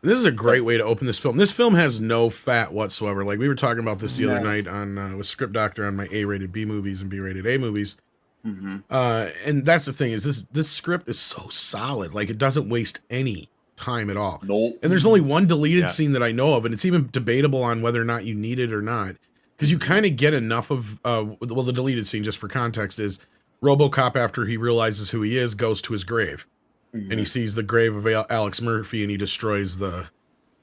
Speaker 10: This is a great way to open this film. This film has no fat whatsoever. Like we were talking about this the other night on with Script Doctor on my A-rated B movies and B-rated A movies. And that's the thing is this script is so solid. Like it doesn't waste any time at all.
Speaker 1: Nope.
Speaker 10: And there's only one deleted
Speaker 6: Yeah.
Speaker 10: scene that I know of, and it's even debatable on whether or not you need it or not. Because you kind of get enough of well, the deleted scene, just for context, is RoboCop after he realizes who he is goes to his grave. and he sees the grave of Alex Murphy, and he destroys the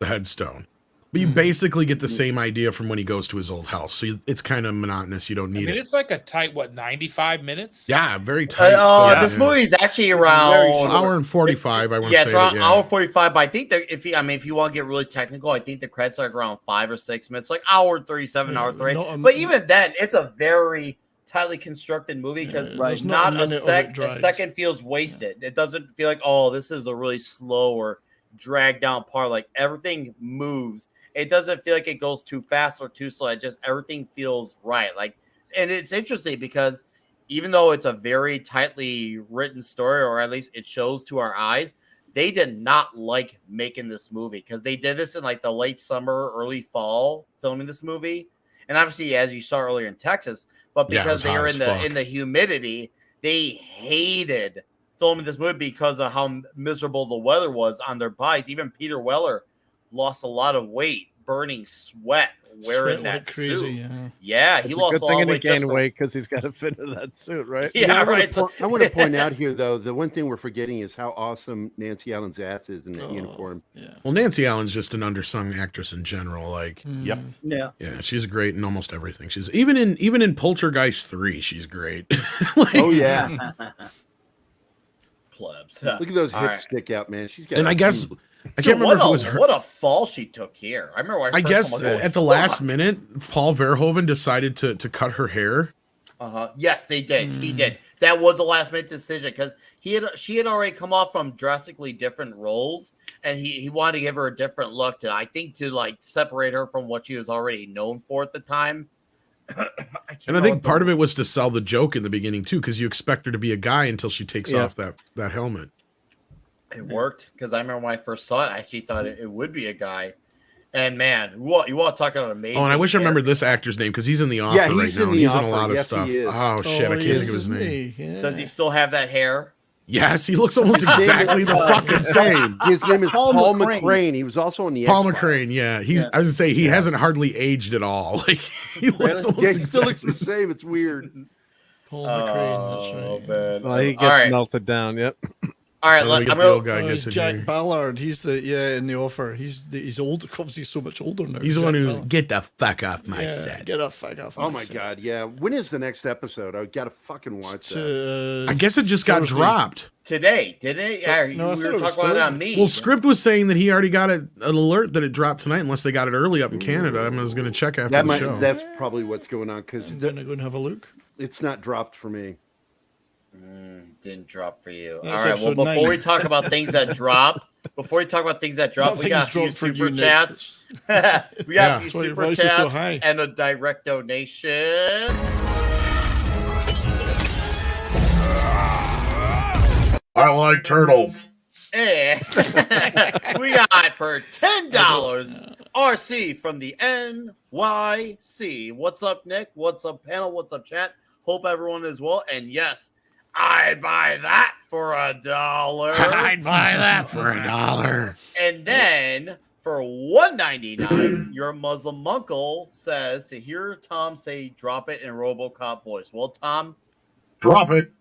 Speaker 10: headstone. But you basically get the same idea from when he goes to his old house. So it's kind of monotonous. You don't need it.
Speaker 7: It's like a tight, 95 minutes?
Speaker 10: Yeah, very tight.
Speaker 1: This movie is actually around
Speaker 10: an hour and 45. I want to say.
Speaker 1: It's around hour 45. But I think that if you want to get really technical, I think the credits are around 5 or 6 minutes, like hour 37, hour 3. But even then, it's a very tightly constructed movie because not a second feels wasted. It doesn't feel like, oh, this is a really slow or dragged down part. Like everything moves. It doesn't feel like it goes too fast or too slow. It just everything feels right. Like, and it's interesting because even though it's a very tightly written story, or at least it shows to our eyes, they did not like making this movie because they did this in like the late summer, early fall, filming this movie. And obviously, as you saw earlier in Texas, but because they were in the humidity, they hated filming this movie because of how miserable the weather was on their bikes. Even Peter Weller lost a lot of weight, burning sweat, wearing that
Speaker 12: crazy,
Speaker 1: suit. Yeah, he lost a lot of weight.
Speaker 8: Gain weight because he's got to fit into that suit, right?
Speaker 1: Yeah, right.
Speaker 11: I want to point out here, though, the one thing we're forgetting is how awesome Nancy Allen's ass is in that uniform.
Speaker 12: Yeah.
Speaker 10: Well, Nancy Allen's just an undersung actress in general. Like,
Speaker 9: yeah,
Speaker 10: she's great in almost everything. She's even in Poltergeist 3, she's great.
Speaker 11: Oh yeah.
Speaker 1: Plebs.
Speaker 11: Look at those hips stick out, man. She's got.
Speaker 10: And I guess. I can't remember if it was her.
Speaker 1: What a fall she took here. I remember.
Speaker 10: I guess at the last minute, Paul Verhoeven decided to cut her hair.
Speaker 1: Yes, they did. He did. That was a last minute decision because she had already come off from drastically different roles, and he wanted to give her a different look to like separate her from what she was already known for at the time.
Speaker 10: And I think part of it was to sell the joke in the beginning too, because you expect her to be a guy until she takes off that helmet.
Speaker 1: It worked because I remember when I first saw it, I actually thought it would be a guy. And man, you want to talk about amazing.
Speaker 10: Oh, and I wish I remembered this actor's name because he's in The Offer right now. He's in a lot of stuff. Oh shit, I can't think of his name.
Speaker 9: Yeah.
Speaker 1: Does he still have that hair?
Speaker 10: Yes, he looks almost exactly the fucking same.
Speaker 11: His name is Paul McCrane. He was also on the
Speaker 10: Paul McCrane. Yeah, I was gonna say he hasn't hardly aged at all. Like he looks almost
Speaker 11: he still looks the same. It's weird.
Speaker 12: Paul McCrane. That's right.
Speaker 1: Man.
Speaker 8: Well, he gets melted down. Yep.
Speaker 1: All right,
Speaker 12: he's Jack Ballard. He's in The Offer. He's old. Obviously, so much older now.
Speaker 10: He's the one who get the fuck off my set.
Speaker 12: Get the fuck off.
Speaker 11: Oh my god, yeah. When is the next episode? I gotta fucking watch that.
Speaker 10: I guess it just got dropped
Speaker 1: today, didn't it? Yeah, we were talking about it on me.
Speaker 10: Well, Script was saying that he already got an alert that it dropped tonight, unless they got it early up in Canada. I was going to check after the show.
Speaker 11: That's probably what's going on because
Speaker 12: I'm gonna go and have a look.
Speaker 11: It's not dropped for me.
Speaker 1: Didn't drop for you.
Speaker 12: That's
Speaker 1: all right. Well, before we talk about things that drop, we got a few super chats. We got a few super chats and a direct donation.
Speaker 10: I like turtles.
Speaker 1: And we got for $10 RC from the NYC. What's up, Nick? What's up, panel? What's up, chat? Hope everyone is well. And yes, I'd buy that for $1.
Speaker 10: I'd buy that for $1.
Speaker 1: And then for $1.99, your Muslim uncle says to hear Tom say drop it in Robocop voice. Well, Tom,
Speaker 10: drop it.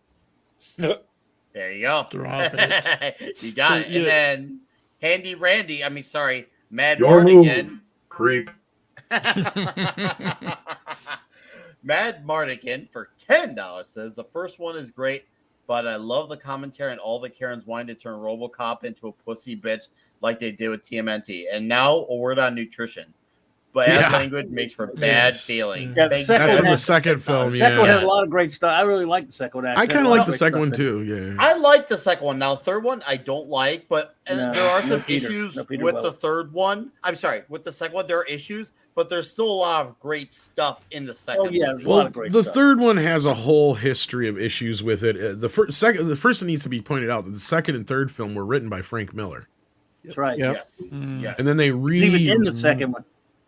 Speaker 1: There you go.
Speaker 12: Drop it.
Speaker 1: You got it. And then Mad
Speaker 10: Your
Speaker 1: Mardigan.
Speaker 10: Move, creep.
Speaker 1: Mad Mardigan for $10 says the first one is great, but I love the commentary and all the Karens wanting to turn Robocop into a pussy bitch like they did with TMNT. And now a word on nutrition. Bad language makes for bad feelings.
Speaker 9: Yeah,
Speaker 10: that's from the second film.
Speaker 9: The second one had a lot of great stuff. I really like the second one.
Speaker 10: I kind of like the second one too. Yeah,
Speaker 1: I like the second one. Now, the third one I don't like, but there are some issues with the third one. I'm sorry, with the second one there are issues, but there's still a lot of great stuff in the second.
Speaker 9: Oh yeah,
Speaker 1: one.
Speaker 9: there's a lot of great
Speaker 10: the
Speaker 9: stuff.
Speaker 10: third one has a whole history of issues with it. The first it needs to be pointed out that the second and third film were written by Frank Miller.
Speaker 9: That's right.
Speaker 8: Yep.
Speaker 1: Yes. Yes.
Speaker 10: And then they
Speaker 9: even in the second one.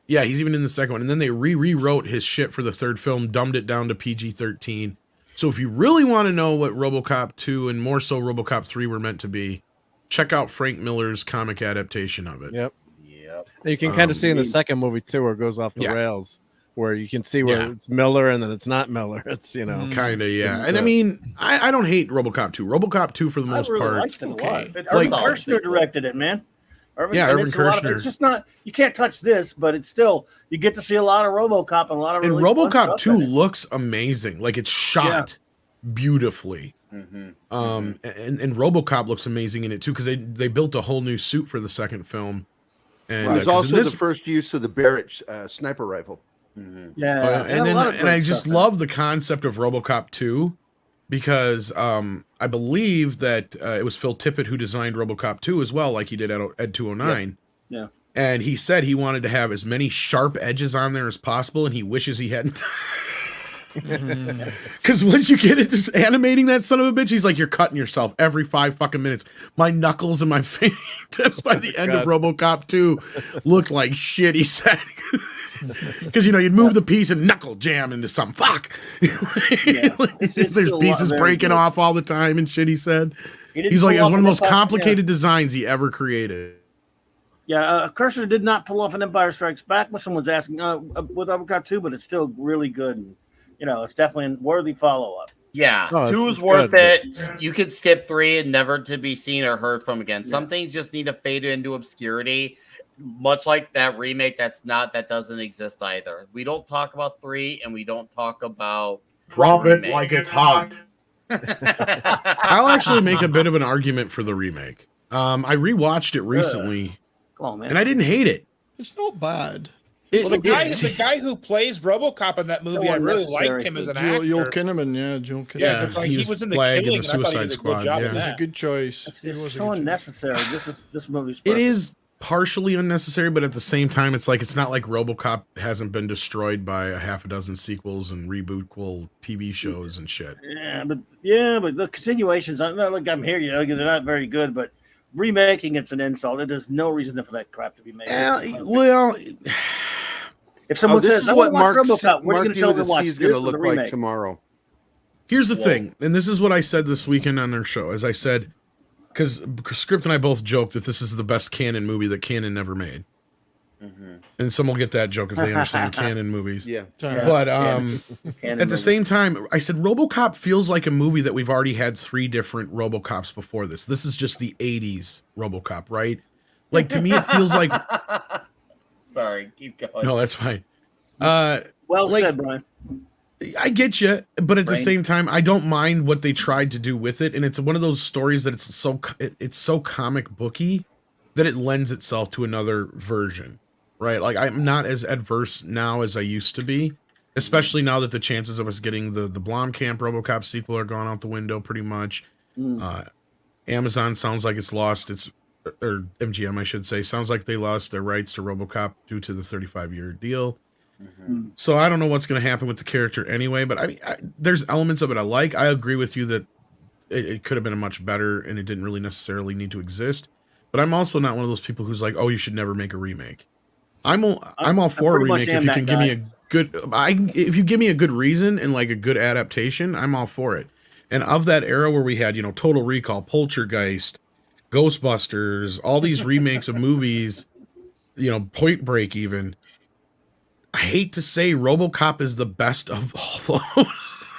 Speaker 10: Yeah, he's even in the second one. And then they rewrote his shit for the third film, dumbed it down to PG-13. So if you really want to know what RoboCop 2 and more so RoboCop 3 were meant to be, check out Frank Miller's comic adaptation of it.
Speaker 8: Yep. And you can kind of see in the second movie too where it goes off the rails. where you can see where it's Miller and then it's not Miller. It's
Speaker 10: kind of And I mean, I don't hate RoboCop 2. RoboCop 2 for the most part.
Speaker 9: Liked it a lot.
Speaker 1: It's
Speaker 9: Irvin
Speaker 1: like
Speaker 9: Kershner directed it, man.
Speaker 10: Irvin
Speaker 9: it's
Speaker 10: Kershner.
Speaker 9: It's just not. You can't touch this, but it's still. You get to see a lot of RoboCop and a lot of.
Speaker 10: And
Speaker 9: really
Speaker 10: RoboCop 2 looks amazing. Like it's shot beautifully.
Speaker 1: Mm-hmm.
Speaker 10: And RoboCop looks amazing in it too because they built a whole new suit for the second film. And
Speaker 11: it was also the first use of the Barrett sniper rifle.
Speaker 1: Mm-hmm.
Speaker 10: And I just love the concept of RoboCop 2 because I believe that it was Phil Tippett who designed RoboCop 2 as well, like he did Ed 209.
Speaker 9: Yeah.
Speaker 10: And he said he wanted to have as many sharp edges on there as possible, and he wishes he hadn't. Because once you get into animating that son of a bitch, he's like, you're cutting yourself every 5 fucking minutes. My knuckles and my fingertips by the end of RoboCop 2 looked like shit, he said. Because, you'd move the piece and knuckle jam into some fuck. There's pieces breaking off all the time and shit, he said. He's like, it was one of the most complicated designs he ever created.
Speaker 9: Yeah, Kershner did not pull off an Empire Strikes Back, but someone's asking with RoboCop 2, but it's still really good. And, it's definitely a worthy follow-up.
Speaker 1: Yeah,
Speaker 9: it's
Speaker 1: worth
Speaker 9: good.
Speaker 1: it. You could skip 3 and never to be seen or heard from again. Some things just need to fade into obscurity, much like that remake that doesn't exist either. We don't talk about 3 and we don't talk about
Speaker 10: Drop it
Speaker 1: remake.
Speaker 10: like it's hot. I'll actually make a bit of an argument for the remake. I rewatched it recently,
Speaker 9: Come on, man.
Speaker 10: and I didn't hate it.
Speaker 12: It's not bad.
Speaker 7: The guy who plays RoboCop in that movie, I really liked him as an actor.
Speaker 12: Joel Kinnaman, Joel Kinnaman.
Speaker 7: Yeah, because he was in the
Speaker 10: Flag
Speaker 7: Killing,
Speaker 10: in the
Speaker 7: and I thought he
Speaker 10: Suicide
Speaker 7: did a
Speaker 10: Squad.
Speaker 7: good job in
Speaker 12: It was a
Speaker 7: that.
Speaker 12: good choice.
Speaker 9: It's so unnecessary. This movie's
Speaker 10: It
Speaker 9: perfect.
Speaker 10: is partially unnecessary, but at the same time, it's not like RoboCop hasn't been destroyed by a half a dozen sequels and rebootquel TV shows and shit.
Speaker 9: Yeah, but the continuations. I'm here. They're not very good, but remaking it's an insult. There's no reason for that crap to be made.
Speaker 10: Well,
Speaker 9: if someone
Speaker 11: this
Speaker 9: says,
Speaker 11: is
Speaker 9: "I
Speaker 11: what
Speaker 9: want to watch
Speaker 11: Mark
Speaker 9: RoboCop," what are you going to tell them to watch?
Speaker 11: is going to
Speaker 9: This or the
Speaker 11: look like
Speaker 9: remake?
Speaker 11: tomorrow.
Speaker 10: here's the thing, and this is what I said this weekend on their show. As I said, because Script and I both joked that this is the best canon movie that canon never made. And some will get that joke if they understand canon movies.
Speaker 11: Yeah.
Speaker 10: But at the same time, I said RoboCop feels like a movie that we've already had 3 different RoboCops before this. This is just the 80s RoboCop, right? Like, to me, it feels like...
Speaker 1: Sorry, keep going.
Speaker 10: No, that's fine.
Speaker 9: Well said, Brian.
Speaker 10: I get you, but at the
Speaker 9: Right.
Speaker 10: same time, I don't mind what they tried to do with it, and it's one of those stories that it's so comic booky that it lends itself to another version, right? Like, I'm not as adverse now as I used to be, especially now that the chances of us getting the Blomkamp RoboCop sequel are gone out the window pretty much. Amazon sounds like it's lost or MGM, I should say, sounds like they lost their rights to RoboCop due to the 35-year deal. So I don't know what's going to happen with the character anyway, but I mean, there's elements of it I like. I agree with you that it could have been a much better and it didn't really necessarily need to exist. But I'm also not one of those people who's like, oh, you should never make a remake. I'm all for a remake if you can give me a good if you give me a good reason and like a good adaptation, I'm all for it. And of that era where we had, Total Recall, Poltergeist, Ghostbusters, all these remakes of movies, Point Break even, I hate to say RoboCop is the best of all those.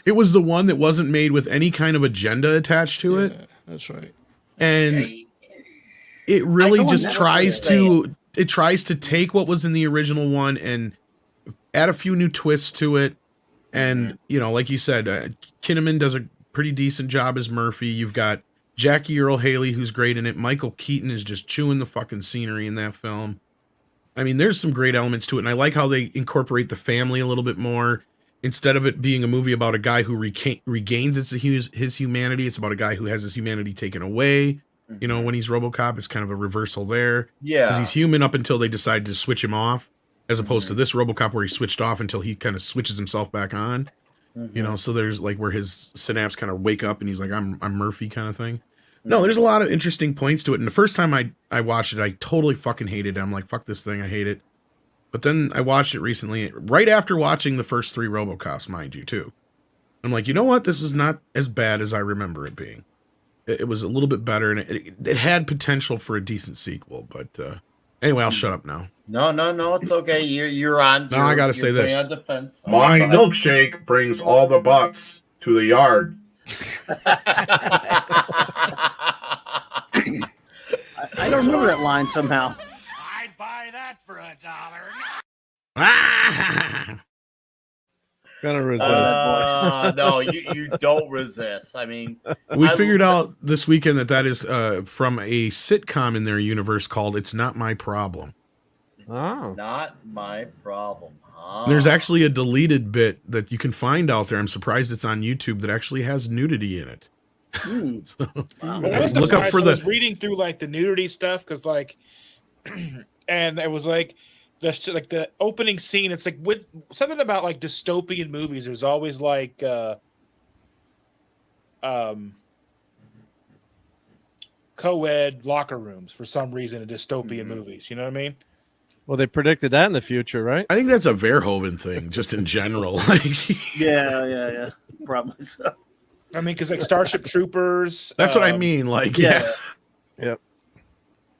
Speaker 10: It was the one that wasn't made with any kind of agenda attached to it.
Speaker 12: That's right.
Speaker 10: And it really just tries to take what was in the original one and add a few new twists to it. And, like you said, Kinnaman does a pretty decent job as Murphy. You've got Jackie Earle Haley, who's great in it. Michael Keaton is just chewing the fucking scenery in that film. I mean, there's some great elements to it, and I like how they incorporate the family a little bit more. Instead of it being a movie about a guy who regains his humanity, it's about a guy who has his humanity taken away. When he's RoboCop, it's kind of a reversal there.
Speaker 1: Yeah.
Speaker 10: Because he's human up until they decide to switch him off, as opposed to this RoboCop where he switched off until he kind of switches himself back on. So there's like where his synapse kind of wake up and he's like, I'm Murphy kind of thing. No, there's a lot of interesting points to it. And the first time I watched it, I totally fucking hated it. I'm like, fuck this thing. I hate it. But then I watched it recently, right after watching the first 3 RoboCops, mind you, too. I'm like, you know what? This was not as bad as I remember it being. It was a little bit better, and it had potential for a decent sequel. But Anyway, I'll shut up now.
Speaker 1: No, it's okay. You're on.
Speaker 10: No, I gotta say
Speaker 1: you're
Speaker 10: this.
Speaker 1: playing on defense.
Speaker 10: My milkshake brings all the butts to the yard.
Speaker 9: I don't remember that line somehow.
Speaker 2: I'd buy that for $1.
Speaker 8: Gonna resist.
Speaker 1: No, you don't resist. I mean,
Speaker 10: We figured out this weekend that is from a sitcom in their universe called "It's Not My Problem."
Speaker 8: Oh,
Speaker 1: not my problem. Huh?
Speaker 10: There's actually a deleted bit that you can find out there. I'm surprised it's on YouTube that actually has nudity in it. So,
Speaker 7: Look up for I was reading through like the nudity stuff because like, and it was like the opening scene. It's like with something about like dystopian movies. There's always like co-ed locker rooms for some reason in dystopian movies. You know what I mean?
Speaker 8: well, they predicted that in the future, right?
Speaker 10: I think that's a Verhoeven thing, just in general.
Speaker 9: Yeah, probably so.
Speaker 7: I mean, because like Starship Troopers.
Speaker 10: That's what I mean. Like,
Speaker 9: yeah.
Speaker 8: Yep.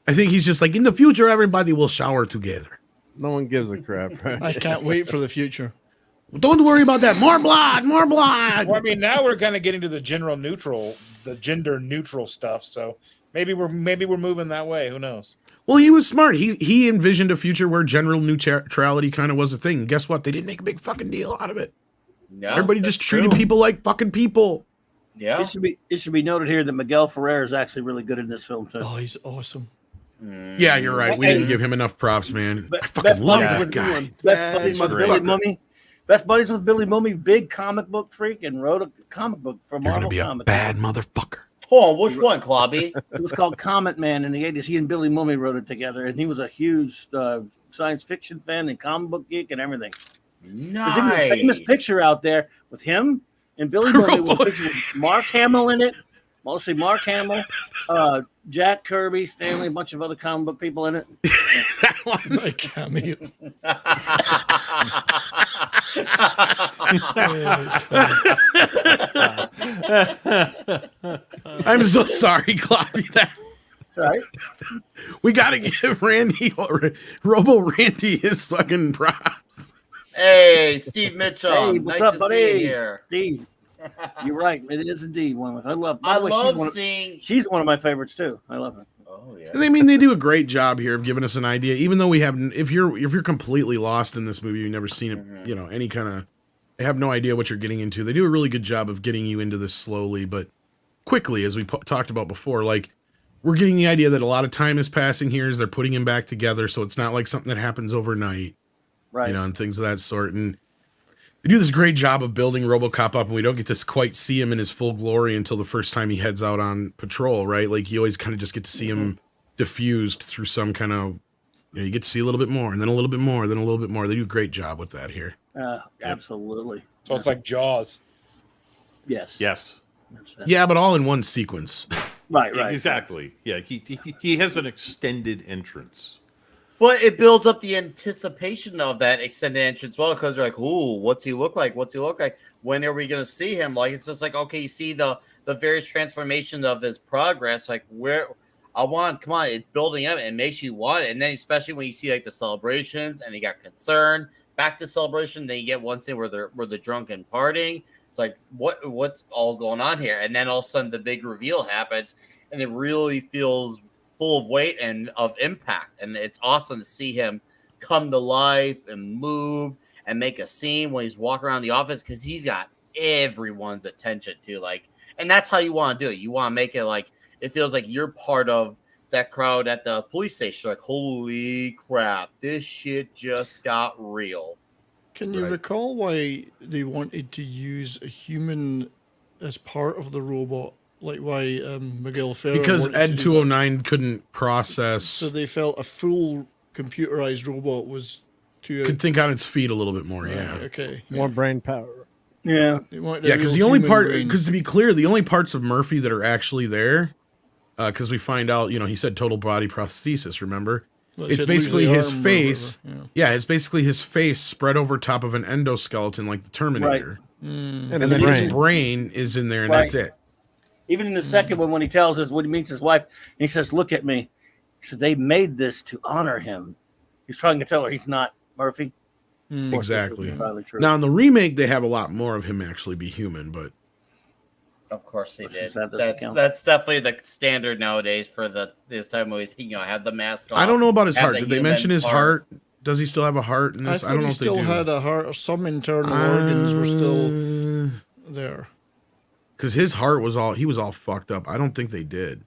Speaker 10: I think he's just like, in the future, everybody will shower together.
Speaker 8: No one gives a crap. Right?
Speaker 12: I can't wait for the future.
Speaker 10: Don't worry about that. More blood, more blood.
Speaker 7: Well, I mean, now we're kind of getting to the gender neutral stuff. So maybe we're moving that way. Who knows?
Speaker 10: Well, he was smart. He envisioned a future where general neutrality kind of was a thing. And guess what? They didn't make a big fucking deal out of it.
Speaker 1: No,
Speaker 10: everybody just treated people like fucking people.
Speaker 1: Yeah.
Speaker 9: It should be noted here that Miguel Ferrer is actually really good in this film too.
Speaker 12: Oh, he's awesome.
Speaker 10: Yeah, you're right. We didn't give him enough props, man. I fucking love that guy.
Speaker 9: Best buddies with Billy Mummy. Best buddies with Billy Mummy. Big comic book freak and wrote a comic book for Marvel Comics.
Speaker 10: You're gonna be a bad motherfucker.
Speaker 1: Hold on, which one, Clobby?
Speaker 9: It was called Comet Man in the 80s. He and Billy Mummy wrote it together, and he was a huge science fiction fan and comic book geek and everything.
Speaker 1: Nice.
Speaker 9: There's even a famous picture out there with him and Billy Mummy with a picture with Mark Hamill in it. Mostly Mark Hamill, Jack Kirby, Stanley, a bunch of other comic book people in it.
Speaker 12: My cameo.
Speaker 10: I'm so sorry, Cloppy.
Speaker 9: Right.
Speaker 10: We gotta give Robo Randy his fucking props.
Speaker 1: Hey, Steve Mitchell.
Speaker 9: Hey, what's
Speaker 1: nice
Speaker 9: up,
Speaker 1: to
Speaker 9: buddy?
Speaker 1: see you here.
Speaker 9: Steve. You're right. It is indeed one of my.
Speaker 1: I love seeing.
Speaker 9: She's one of my favorites too. I love her.
Speaker 1: Oh yeah.
Speaker 10: And I mean, they do a great job here of giving us an idea, even though we haven't. If you're completely lost in this movie, you've never seen it. You know, any kind of. I have no idea what you're getting into. They do a really good job of getting you into this slowly but quickly, as we talked about before. Like, we're getting the idea that a lot of time is passing here as they're putting him back together, so it's not like something that happens overnight,
Speaker 9: right?
Speaker 10: You know, and things of that sort. And they do this great job of building Robocop up, and we don't get to quite see him in his full glory until the first time he heads out on patrol, right? Like, you always kind of just get to see him diffused through some kind of, you know, you get to see a little bit more, and then a little bit more, then a little bit more. They do a great job with that here.
Speaker 9: Absolutely.
Speaker 7: So it's like Jaws.
Speaker 9: Yes.
Speaker 6: Yes.
Speaker 10: Yeah, but all in one sequence.
Speaker 9: Right.
Speaker 6: Exactly. Yeah, he has an extended entrance.
Speaker 1: But it builds up the anticipation of that extended entrance well, because they're like, ooh, what's he look like? What's he look like? When are we going to see him? Like, it's just like, okay, you see the various transformations of his progress. Like, come on, it's building up. It makes you want it. And then especially when you see like the celebrations and they got concern, back to celebration, then you get one scene where they're drunk and partying. It's like, what's all going on here? And then all of a sudden the big reveal happens and it really feels full of weight and of impact. And it's awesome to see him come to life and move and make a scene when he's walking around the office, because he's got everyone's attention too. Like, and that's how you want to do it. You want to make it like it feels like you're part of that crowd at the police station. Like, holy crap, this shit just got real.
Speaker 12: Can you recall why they wanted to use a human as part of the robot? Like why Miguel Ferrer?
Speaker 10: Because
Speaker 12: Ed
Speaker 10: Ed 209 couldn't process.
Speaker 12: So they felt a full computerized robot was too.
Speaker 10: Could think on its feet a little bit more. Yeah.
Speaker 12: Okay.
Speaker 8: More brain power.
Speaker 9: Yeah.
Speaker 10: Yeah, because the only part, because to be clear, the only parts of Murphy that are actually there, because we find out, you know, he said total body prosthesis. Remember?
Speaker 12: Well,
Speaker 10: it's basically his face. Yeah, it's basically his face spread over top of an endoskeleton like the Terminator.
Speaker 9: Right.
Speaker 10: And then his brain is in there, and that's it.
Speaker 9: Even in the second one, when he tells us when he meets his wife, and he says, "Look at me," So they made this to honor him. He's trying to tell her he's not Murphy. Of course, this
Speaker 10: Exactly.
Speaker 9: isn't entirely true.
Speaker 10: Now in the remake, they have a lot more of him actually be human, but
Speaker 1: Of course they
Speaker 9: Let's
Speaker 1: did.
Speaker 9: just have this account.
Speaker 1: That's definitely the standard nowadays for this type of movies. Have the mask on.
Speaker 10: I don't know about his
Speaker 1: have
Speaker 10: heart.
Speaker 1: the
Speaker 10: Did they
Speaker 1: human
Speaker 10: mention his
Speaker 1: part.
Speaker 10: heart? Does he still have a heart in
Speaker 12: I
Speaker 10: this?
Speaker 12: thought
Speaker 10: I don't know
Speaker 12: he
Speaker 10: if they
Speaker 12: still
Speaker 10: do.
Speaker 12: had a heart, or some internal organs were still there.
Speaker 10: Because his heart was all fucked up. I don't think they did.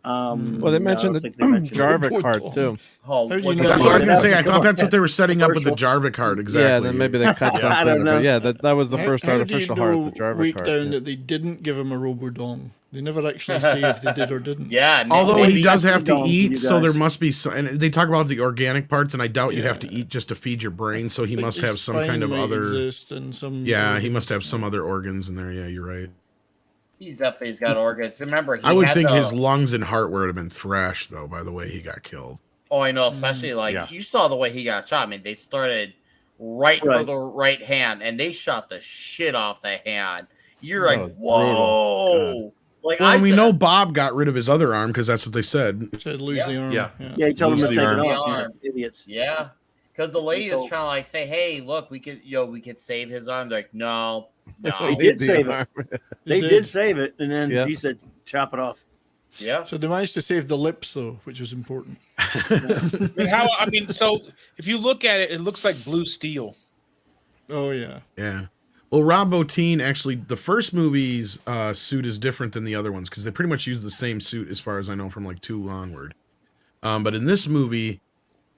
Speaker 8: Well, they mentioned the Jarvik heart too.
Speaker 1: Oh,
Speaker 12: How do you know
Speaker 10: That's what I was gonna say. I
Speaker 9: Come
Speaker 10: thought
Speaker 9: on.
Speaker 10: that's what they were setting up with the Jarvik heart. Exactly.
Speaker 8: Yeah, then maybe they cut something.
Speaker 9: I don't know.
Speaker 8: But yeah, that was the first
Speaker 12: How
Speaker 8: artificial
Speaker 12: do you know
Speaker 8: heart, the Jarvik
Speaker 12: week
Speaker 8: heart.
Speaker 12: down
Speaker 8: yeah.
Speaker 12: that they didn't give him a Robodong? They never actually say if they did or didn't.
Speaker 1: Yeah.
Speaker 10: Although
Speaker 1: maybe
Speaker 10: he does have to
Speaker 9: Dong for you
Speaker 10: eat, so
Speaker 9: guys.
Speaker 10: there must be some. And they talk about the organic parts, and I doubt you have to eat just to feed your brain. So he
Speaker 12: I think
Speaker 10: must
Speaker 12: his
Speaker 10: have some
Speaker 12: spine
Speaker 10: kind of
Speaker 12: might
Speaker 10: other.
Speaker 12: exist and some
Speaker 10: Yeah, he must have
Speaker 12: organs.
Speaker 10: some other organs in there. Yeah, you're right.
Speaker 1: he's definitely got organs. Remember, he
Speaker 10: I would
Speaker 1: had
Speaker 10: think
Speaker 1: the-
Speaker 10: his lungs and heart would have been thrashed, though, by the way he got killed.
Speaker 1: Oh, I know, especially you saw the way he got shot. I mean, they started right for
Speaker 9: Right.
Speaker 1: the right hand, and they shot the shit off the hand. You're
Speaker 8: That
Speaker 1: like,
Speaker 8: was
Speaker 1: whoa!
Speaker 8: brutal.
Speaker 1: Like
Speaker 10: Well,
Speaker 1: I
Speaker 10: and we
Speaker 1: said,
Speaker 10: know Bob got rid of his other arm because that's what they said.
Speaker 12: Said lose
Speaker 1: Yeah.
Speaker 12: the arm.
Speaker 6: Yeah.
Speaker 9: Yeah, he told him
Speaker 6: Lose
Speaker 9: to
Speaker 6: the
Speaker 9: take
Speaker 6: arm.
Speaker 9: it
Speaker 1: The
Speaker 9: off. Yeah,
Speaker 1: arm.
Speaker 9: idiots.
Speaker 1: yeah, because the lady is
Speaker 9: told-
Speaker 1: trying to like say, "Hey, look, we could save his arm." They're like, no,
Speaker 9: He
Speaker 1: no,
Speaker 9: did
Speaker 8: The
Speaker 9: save it.
Speaker 8: arm.
Speaker 9: They
Speaker 12: He
Speaker 9: did save it, and then
Speaker 8: Yeah.
Speaker 9: she said, "Chop it off."
Speaker 1: yeah.
Speaker 12: So they managed to save the lips though, which was important.
Speaker 7: I mean, so if you look at it, it looks like blue steel.
Speaker 12: Oh yeah.
Speaker 10: Yeah. Well, Rob Bottin, actually, the first movie's suit is different than the other ones because they pretty much use the same suit as far as I know from like 2 onward. But in this movie,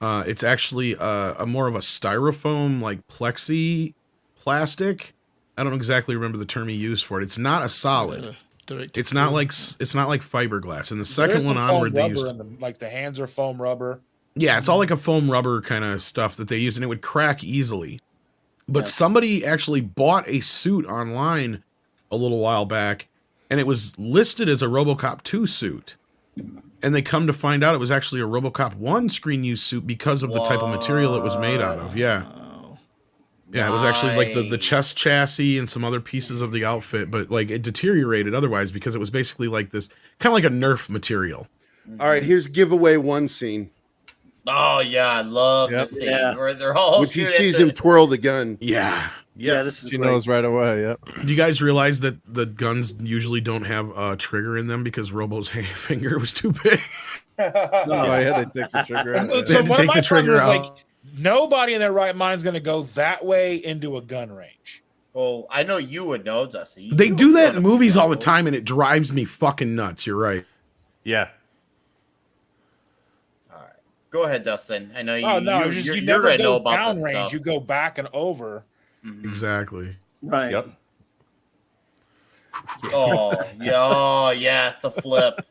Speaker 10: it's actually a more of a styrofoam, like plexi plastic. I don't exactly remember the term he used for it. It's not a solid. It's not like fiberglass. And the second
Speaker 7: There's
Speaker 10: one
Speaker 7: some foam
Speaker 10: onward, they
Speaker 7: rubber
Speaker 10: used.
Speaker 7: in the hands are foam rubber.
Speaker 10: Yeah, it's all like a foam rubber kind of stuff that they use, and it would crack easily. But somebody actually bought a suit online a little while back, and it was listed as a Robocop 2 suit. And they come to find out it was actually a Robocop 1 screen use suit because of the type of material it was made out of. Yeah. Yeah, it was actually like the chest chassis and some other pieces of the outfit, but like it deteriorated otherwise because it was basically like this kind of like a Nerf material.
Speaker 11: All right, here's giveaway 1 scene.
Speaker 1: Oh yeah, I love
Speaker 8: Yep.
Speaker 1: the scene
Speaker 9: Yeah.
Speaker 1: where they're all
Speaker 11: When she
Speaker 1: shooting
Speaker 11: sees
Speaker 1: at the-
Speaker 11: him twirl the gun.
Speaker 10: Yeah.
Speaker 9: Yeah,
Speaker 10: Yes.
Speaker 9: this is
Speaker 8: She
Speaker 9: great.
Speaker 8: knows right away. Yep.
Speaker 10: Do you guys realize that the guns usually don't have a trigger in them because Robo's finger was too big?
Speaker 8: Oh yeah, they take the trigger out.
Speaker 10: They
Speaker 7: So
Speaker 10: had to
Speaker 7: one of
Speaker 10: take
Speaker 7: my
Speaker 10: the trigger
Speaker 7: problems is,
Speaker 10: out.
Speaker 7: like, nobody in their right mind is going to go that way into a gun range.
Speaker 1: Well, I know you would know, Dusty.
Speaker 10: They do that in movies all the time, and it drives me fucking nuts. You're right.
Speaker 6: Yeah.
Speaker 1: All right, go ahead, Dustin. I know you.
Speaker 7: Oh no,
Speaker 1: you're
Speaker 7: you never
Speaker 1: gonna know
Speaker 7: go
Speaker 1: about
Speaker 7: down
Speaker 1: this
Speaker 7: range.
Speaker 1: stuff.
Speaker 7: You go back and over.
Speaker 10: Exactly.
Speaker 9: Right.
Speaker 6: Yep.
Speaker 1: Oh yeah, oh yeah, the flip.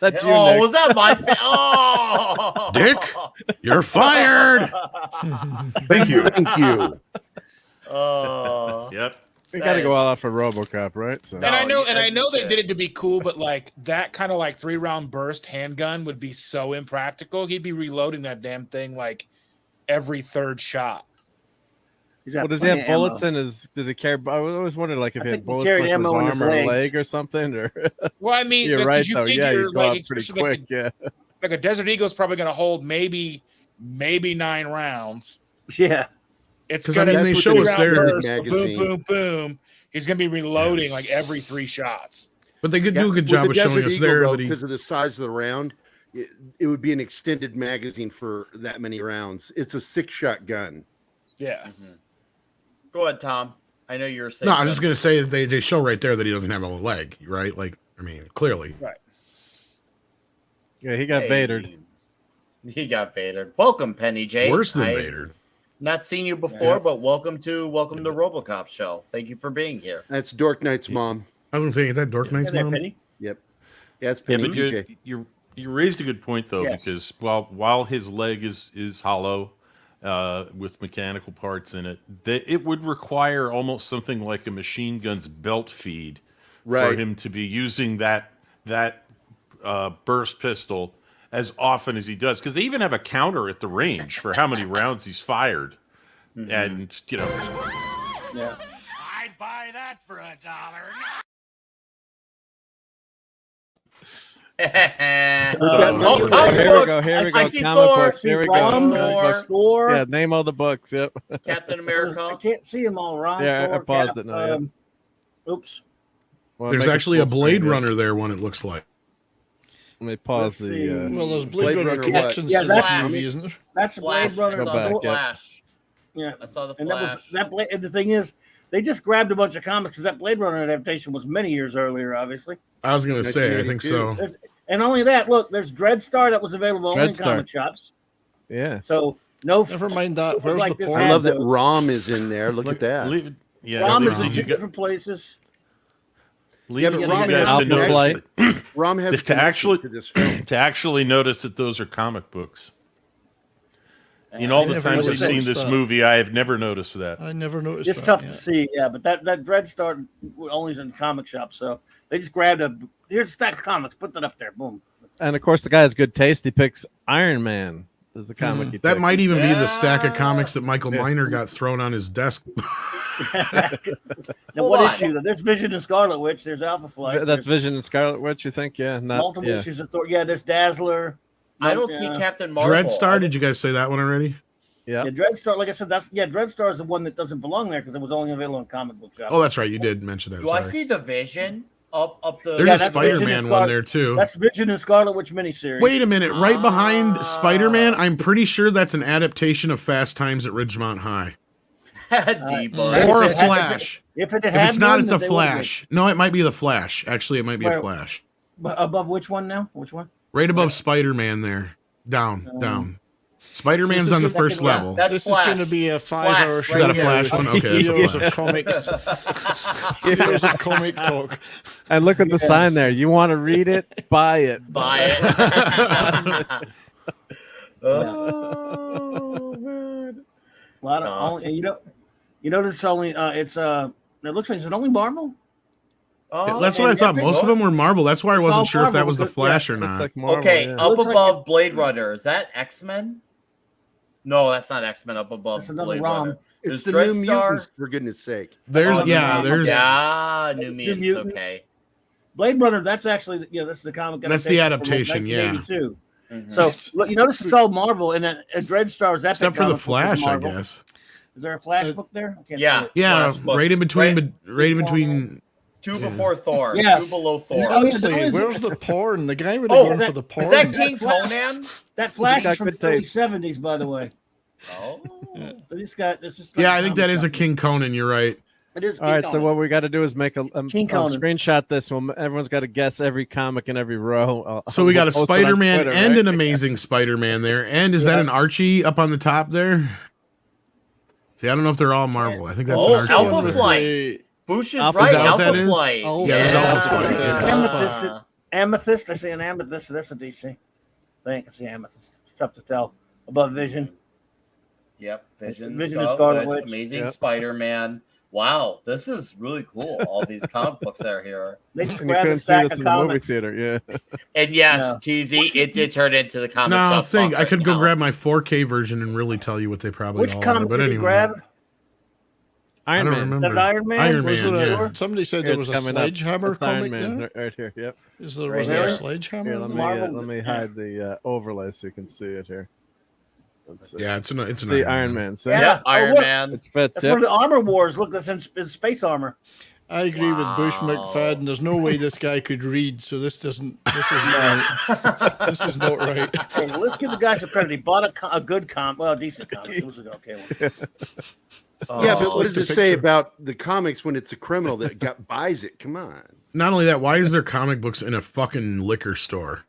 Speaker 8: That's you,
Speaker 1: Oh,
Speaker 8: Nick.
Speaker 1: was that my thing? Oh,
Speaker 10: Dick, you're fired. Thank you.
Speaker 11: Thank you.
Speaker 1: Oh,
Speaker 6: Yep.
Speaker 8: We got to go all out for RoboCop, right? So
Speaker 7: And I know,
Speaker 1: as you
Speaker 7: they
Speaker 1: said.
Speaker 7: did it to be cool, but like that kind of like 3-round burst handgun would be so impractical. He'd be reloading that damn thing like every third shot.
Speaker 9: He's got
Speaker 8: well, does he
Speaker 9: plenty
Speaker 8: have
Speaker 9: of ammo.
Speaker 8: bullets in his? Does he carry? I always wondered, like, if
Speaker 9: I
Speaker 8: he had
Speaker 9: think he
Speaker 8: bullets
Speaker 9: carried
Speaker 8: with his
Speaker 9: ammo in
Speaker 8: arm
Speaker 9: his
Speaker 8: or
Speaker 9: legs.
Speaker 8: leg or something. Or
Speaker 7: Well, I mean,
Speaker 8: you're
Speaker 7: 'cause
Speaker 8: right
Speaker 7: you
Speaker 8: though. Yeah,
Speaker 7: figure,
Speaker 8: you go
Speaker 7: like,
Speaker 8: out pretty
Speaker 7: especially
Speaker 8: quick. Yeah.
Speaker 7: Like a Desert Eagle is probably going to hold maybe 9 rounds.
Speaker 9: Yeah.
Speaker 7: It's
Speaker 10: 'Cause, I
Speaker 7: going
Speaker 10: mean,
Speaker 7: to
Speaker 10: they show us there-
Speaker 7: boom,
Speaker 11: magazine.
Speaker 7: boom, boom. He's going to be reloading like every 3 shots.
Speaker 10: But they could do a good job of showing us there that he.
Speaker 11: because of the size of the round. It would be an extended magazine for that many rounds. It's a 6-shot gun.
Speaker 7: Yeah.
Speaker 1: go ahead, Tom. I know you're saying.
Speaker 10: No, I was just gonna say that they show right there that he doesn't have a leg, right? Like, I mean, clearly.
Speaker 7: Right.
Speaker 8: Yeah, he got Vadered.
Speaker 1: He got Vadered. Welcome, Penny J.
Speaker 10: Worse than
Speaker 1: I-
Speaker 10: Vader.
Speaker 1: Not seen you before, but welcome to RoboCop show. Thank you for being here.
Speaker 11: That's Dork Knight's mom.
Speaker 10: I was gonna say, is that Dork Knight's
Speaker 9: Hey there,
Speaker 10: mom?
Speaker 9: Penny.
Speaker 11: Yep. Yeah, it's
Speaker 6: Yeah,
Speaker 11: Penny
Speaker 6: but
Speaker 11: PJ.
Speaker 6: you raised a good point though,
Speaker 9: Yes.
Speaker 6: because while his leg is hollow, with mechanical parts in it, it would require almost something like a machine gun's belt feed for
Speaker 11: Right.
Speaker 6: him to be using that burst pistol as often as he does, because they even have a counter at the range for how many rounds he's fired, and
Speaker 9: Yeah.
Speaker 2: I'd buy that for $1.
Speaker 1: Oh, comic
Speaker 8: Here we
Speaker 1: books.
Speaker 8: go. Here we
Speaker 1: I
Speaker 8: go.
Speaker 1: see
Speaker 8: Comic
Speaker 1: Thor.
Speaker 8: books. Here we
Speaker 1: I
Speaker 8: go.
Speaker 1: see
Speaker 8: Comic
Speaker 1: Thor.
Speaker 8: books.
Speaker 9: Thor.
Speaker 8: Yeah, name all the books. Yep.
Speaker 1: Captain
Speaker 9: I
Speaker 1: America.
Speaker 9: can't see them all. Ron,
Speaker 8: Yeah, I
Speaker 9: Thor,
Speaker 8: paused
Speaker 9: Cap,
Speaker 8: it now, yeah.
Speaker 9: Oops.
Speaker 8: Well,
Speaker 10: There's
Speaker 8: make it
Speaker 10: actually a
Speaker 8: full
Speaker 10: Blade
Speaker 8: screen, yeah.
Speaker 10: Runner there. One it looks like.
Speaker 8: Let me pause
Speaker 9: Let's
Speaker 8: the.
Speaker 9: see.
Speaker 12: Well, there's
Speaker 11: Blade
Speaker 12: Blade Runner
Speaker 11: Runner what?
Speaker 12: connections
Speaker 9: Yeah,
Speaker 12: to this
Speaker 9: that's-
Speaker 12: movie, isn't there?
Speaker 9: That's
Speaker 1: Flash.
Speaker 9: Blade Runner.
Speaker 1: I
Speaker 8: Go
Speaker 1: saw
Speaker 8: back,
Speaker 1: the
Speaker 8: yeah.
Speaker 1: Flash.
Speaker 9: Yeah.
Speaker 1: I saw the
Speaker 9: And that was
Speaker 1: Flash.
Speaker 9: that Blade. And the thing is, they just grabbed a bunch of comics because that Blade Runner adaptation was many years earlier, obviously.
Speaker 10: I was gonna say, I think so.
Speaker 9: And only that. Look, there's Dreadstar that was available only in
Speaker 8: Dreadstar.
Speaker 9: comic shops.
Speaker 8: Yeah.
Speaker 9: So no.
Speaker 12: Never mind that.
Speaker 9: supers
Speaker 12: Where's
Speaker 9: like
Speaker 12: the
Speaker 9: this
Speaker 12: porn?
Speaker 11: I
Speaker 9: had
Speaker 11: love that
Speaker 9: those.
Speaker 11: Rom is in there. Look at that.
Speaker 6: Yeah,
Speaker 9: Rom is in
Speaker 6: you
Speaker 9: two
Speaker 6: got-
Speaker 9: different places.
Speaker 6: leave
Speaker 11: Yeah,
Speaker 6: it
Speaker 11: but
Speaker 6: to
Speaker 11: Rom
Speaker 6: you guys
Speaker 11: has
Speaker 6: to notice
Speaker 8: Flight.
Speaker 6: that-
Speaker 11: Rom has
Speaker 6: to
Speaker 11: connection
Speaker 6: actually
Speaker 11: to this film.
Speaker 6: to actually notice that those are comic books. In all
Speaker 12: I
Speaker 6: the
Speaker 12: never
Speaker 6: times I've
Speaker 12: really
Speaker 6: seen
Speaker 12: noticed
Speaker 6: this
Speaker 12: that.
Speaker 6: movie, I have never noticed that.
Speaker 12: I never noticed
Speaker 9: It's
Speaker 12: that.
Speaker 9: tough
Speaker 12: yeah.
Speaker 9: to see, yeah. But that Dreadstar only is in comic shops, so they just grabbed here's a stack of comics, put that up there, boom.
Speaker 8: And of course, the guy has good taste. He picks Iron Man as the comic. He
Speaker 10: That
Speaker 8: picked.
Speaker 10: might even be the stack of comics that Michael Miner got thrown on his desk.
Speaker 9: Now, what issue? There's Vision and Scarlet Witch. There's Alpha Flight.
Speaker 8: That's
Speaker 9: There's
Speaker 8: Vision and Scarlet Witch. You think? Yeah. Not.
Speaker 9: multiple
Speaker 8: Yeah.
Speaker 9: issues of Thor. Yeah, there's Dazzler.
Speaker 1: I don't see Captain Marvel.
Speaker 10: Dreadstar. Did you guys say that one already?
Speaker 8: Yeah.
Speaker 9: Yeah, Dreadstar. Like I said, Dreadstar is the one that doesn't belong there because it was only available in comic book shops.
Speaker 10: Oh, that's right. You did mention that.
Speaker 1: Do I
Speaker 10: Sorry.
Speaker 1: see the Vision up the?
Speaker 10: There's
Speaker 9: Yeah,
Speaker 10: a
Speaker 9: that's Vision and
Speaker 10: Spider-Man one
Speaker 9: Scarlet-
Speaker 10: there too.
Speaker 9: That's Vision and Scarlet Witch miniseries.
Speaker 10: Wait a minute. Right behind Spider-Man, I'm pretty sure that's an adaptation of Fast Times at Ridgemont High.
Speaker 1: D-Bud.
Speaker 10: Or a
Speaker 9: If it had-
Speaker 10: Flash.
Speaker 9: If it
Speaker 10: If
Speaker 9: had
Speaker 10: it's not,
Speaker 9: one,
Speaker 10: it's a
Speaker 9: then they would've
Speaker 10: Flash. No, it might be the Flash. Actually, it might be a
Speaker 9: Where-
Speaker 10: Flash.
Speaker 9: been. Above which one now? Which one?
Speaker 10: Right above Spider-Man there. Down, down. Spider-Man's
Speaker 12: So
Speaker 10: on the
Speaker 12: this is
Speaker 10: first
Speaker 1: yeah,
Speaker 10: level.
Speaker 1: that's
Speaker 12: This
Speaker 1: Flash.
Speaker 12: is going to be a 5-hour
Speaker 1: Flash,
Speaker 12: show.
Speaker 10: Is that a
Speaker 1: right
Speaker 10: Flash
Speaker 1: here.
Speaker 10: one? Okay, it's a
Speaker 12: Years of
Speaker 10: Flash.
Speaker 12: comics. Years of comic talk.
Speaker 8: And look at the sign there. You want to read it? Buy it.
Speaker 1: Buy it. Oh man.
Speaker 9: A lot of only, you notice only it's it looks like, is it only Marvel?
Speaker 1: Oh,
Speaker 10: That's what I thought. Most of them were Marvel. That's why I
Speaker 9: It's
Speaker 10: wasn't
Speaker 9: all
Speaker 10: sure if that
Speaker 9: Marvel,
Speaker 10: was the
Speaker 9: but-
Speaker 10: Flash or
Speaker 8: Looks
Speaker 10: not.
Speaker 8: like Marvel,
Speaker 1: Okay,
Speaker 8: yeah.
Speaker 1: up
Speaker 9: Looks like
Speaker 1: above Blade Runner. Is that X-Men? No, that's not X-Men. Up above
Speaker 9: That's another
Speaker 1: Blade
Speaker 9: ROM.
Speaker 1: Runner.
Speaker 11: It's
Speaker 1: There's
Speaker 11: the New
Speaker 1: Dreadstar.
Speaker 11: Mutants, for goodness sake.
Speaker 10: There's
Speaker 1: Oh,
Speaker 10: yeah,
Speaker 1: New
Speaker 10: there's
Speaker 1: yeah, New
Speaker 9: New
Speaker 1: Mutants.
Speaker 9: Mutants.
Speaker 1: Okay.
Speaker 9: Blade Runner. That's actually that's the comic.
Speaker 10: That's the
Speaker 9: adaptation from
Speaker 10: adaptation, yeah.
Speaker 9: 1982.
Speaker 1: Mhm.
Speaker 9: So look, you notice it's all Marvel, and then Dreadstar's Epic
Speaker 10: except for the
Speaker 9: Comics, which is
Speaker 10: Flash, I
Speaker 9: Marvel.
Speaker 10: guess.
Speaker 9: Is there a Flash book there? I can't
Speaker 1: Yeah.
Speaker 9: see it.
Speaker 10: Yeah,
Speaker 1: Flash book.
Speaker 10: right in between,
Speaker 1: Right.
Speaker 10: right in between.
Speaker 1: Two before Thor.
Speaker 9: Yeah.
Speaker 1: Two below Thor.
Speaker 9: Oh,
Speaker 12: Honestly,
Speaker 9: yeah,
Speaker 12: where's the porn? The guy would have
Speaker 1: Oh,
Speaker 12: gone
Speaker 9: that-
Speaker 12: for the porn.
Speaker 1: Is that King Conan?
Speaker 9: That Flash
Speaker 8: got
Speaker 9: is from
Speaker 8: good
Speaker 9: the early
Speaker 8: taste.
Speaker 9: 70s, by the way.
Speaker 1: Oh.
Speaker 9: So this is
Speaker 10: Yeah, I think that is a King Conan. You're right.
Speaker 9: It is.
Speaker 8: All right, so what we got to do is make a
Speaker 9: King
Speaker 8: I'll
Speaker 9: Conan.
Speaker 8: screenshot this. Everyone's got to guess every comic in every row.
Speaker 10: So we got a
Speaker 8: We'll post it on
Speaker 10: Spider-Man
Speaker 8: Twitter,
Speaker 10: and
Speaker 8: right?
Speaker 10: an Amazing Spider-Man there. And is that an Archie up on the top there? See, I don't know if they're all Marvel. I think that's
Speaker 1: Oh,
Speaker 10: an Archie.
Speaker 1: Alpha
Speaker 12: With
Speaker 1: Flight.
Speaker 12: the
Speaker 1: Bush is
Speaker 8: Alpha-
Speaker 1: right.
Speaker 10: Is that what
Speaker 1: Alpha
Speaker 10: that is?
Speaker 1: Flight.
Speaker 12: Alpha
Speaker 10: Yeah, there's Alpha Flight.
Speaker 9: Amethyst.
Speaker 1: Yeah.
Speaker 9: Amethyst. I see an amethyst. So that's a DC. I think I see amethyst. It's tough to tell. Above Vision.
Speaker 1: Yep. Vision.
Speaker 9: Vision is
Speaker 1: Scarlet
Speaker 9: Scarlet
Speaker 1: Witch,
Speaker 9: Witch.
Speaker 1: Amazing
Speaker 8: Yep.
Speaker 1: Spider-Man. Wow, this is really cool. All these comic books that are here.
Speaker 9: They just
Speaker 8: And you
Speaker 9: grabbed a
Speaker 8: couldn't see
Speaker 9: stack
Speaker 8: this
Speaker 9: of
Speaker 8: in the movie
Speaker 9: comics.
Speaker 8: theater. Yeah.
Speaker 1: And yes,
Speaker 9: No.
Speaker 1: TZ, it did turn into the comic
Speaker 10: No,
Speaker 1: shop.
Speaker 10: think
Speaker 1: talk
Speaker 10: I could
Speaker 1: right
Speaker 10: go
Speaker 1: now.
Speaker 10: grab my 4K version and really tell you what they probably
Speaker 9: Which
Speaker 10: all are.
Speaker 9: comic
Speaker 10: But
Speaker 9: did
Speaker 10: anyway,
Speaker 9: you grab?
Speaker 10: I
Speaker 8: Iron
Speaker 10: don't
Speaker 8: Man.
Speaker 9: Is
Speaker 10: remember.
Speaker 9: that Iron Man?
Speaker 10: Iron
Speaker 12: Was
Speaker 10: Man,
Speaker 12: there
Speaker 10: yeah.
Speaker 12: somebody said
Speaker 8: Here,
Speaker 12: there was
Speaker 8: it's
Speaker 12: a
Speaker 8: coming up.
Speaker 12: sledgehammer
Speaker 8: That's Iron
Speaker 12: comic
Speaker 8: Man
Speaker 12: there?
Speaker 8: right here. Yep.
Speaker 12: Is there
Speaker 1: Right
Speaker 12: was there a
Speaker 1: here.
Speaker 12: sledgehammer?
Speaker 8: Here,
Speaker 12: in there?
Speaker 9: Marvel-
Speaker 8: let me hide the overlay so you can see it here. Let's see.
Speaker 10: Yeah, it's an
Speaker 8: See Iron Man. See?
Speaker 9: Yeah.
Speaker 1: Yeah,
Speaker 9: Oh,
Speaker 1: Iron
Speaker 9: look.
Speaker 1: Man.
Speaker 8: It fits.
Speaker 9: That's
Speaker 8: Yep.
Speaker 9: one of the Armor Wars. Look, that's in space armor.
Speaker 12: I agree with Bush
Speaker 1: Wow.
Speaker 12: McFadden. There's no way this guy could read, so this isn't right. This is not right.
Speaker 9: Hey, well, let's give the guy some credit. He bought a good well, a decent comic. It was an okay one.
Speaker 11: Yeah,
Speaker 1: Oh.
Speaker 11: but what
Speaker 12: like
Speaker 11: does
Speaker 12: the
Speaker 11: it say
Speaker 12: picture.
Speaker 11: about the comics when it's a criminal that buys it? Come on.
Speaker 10: Not only that, why is there comic books in a fucking liquor store?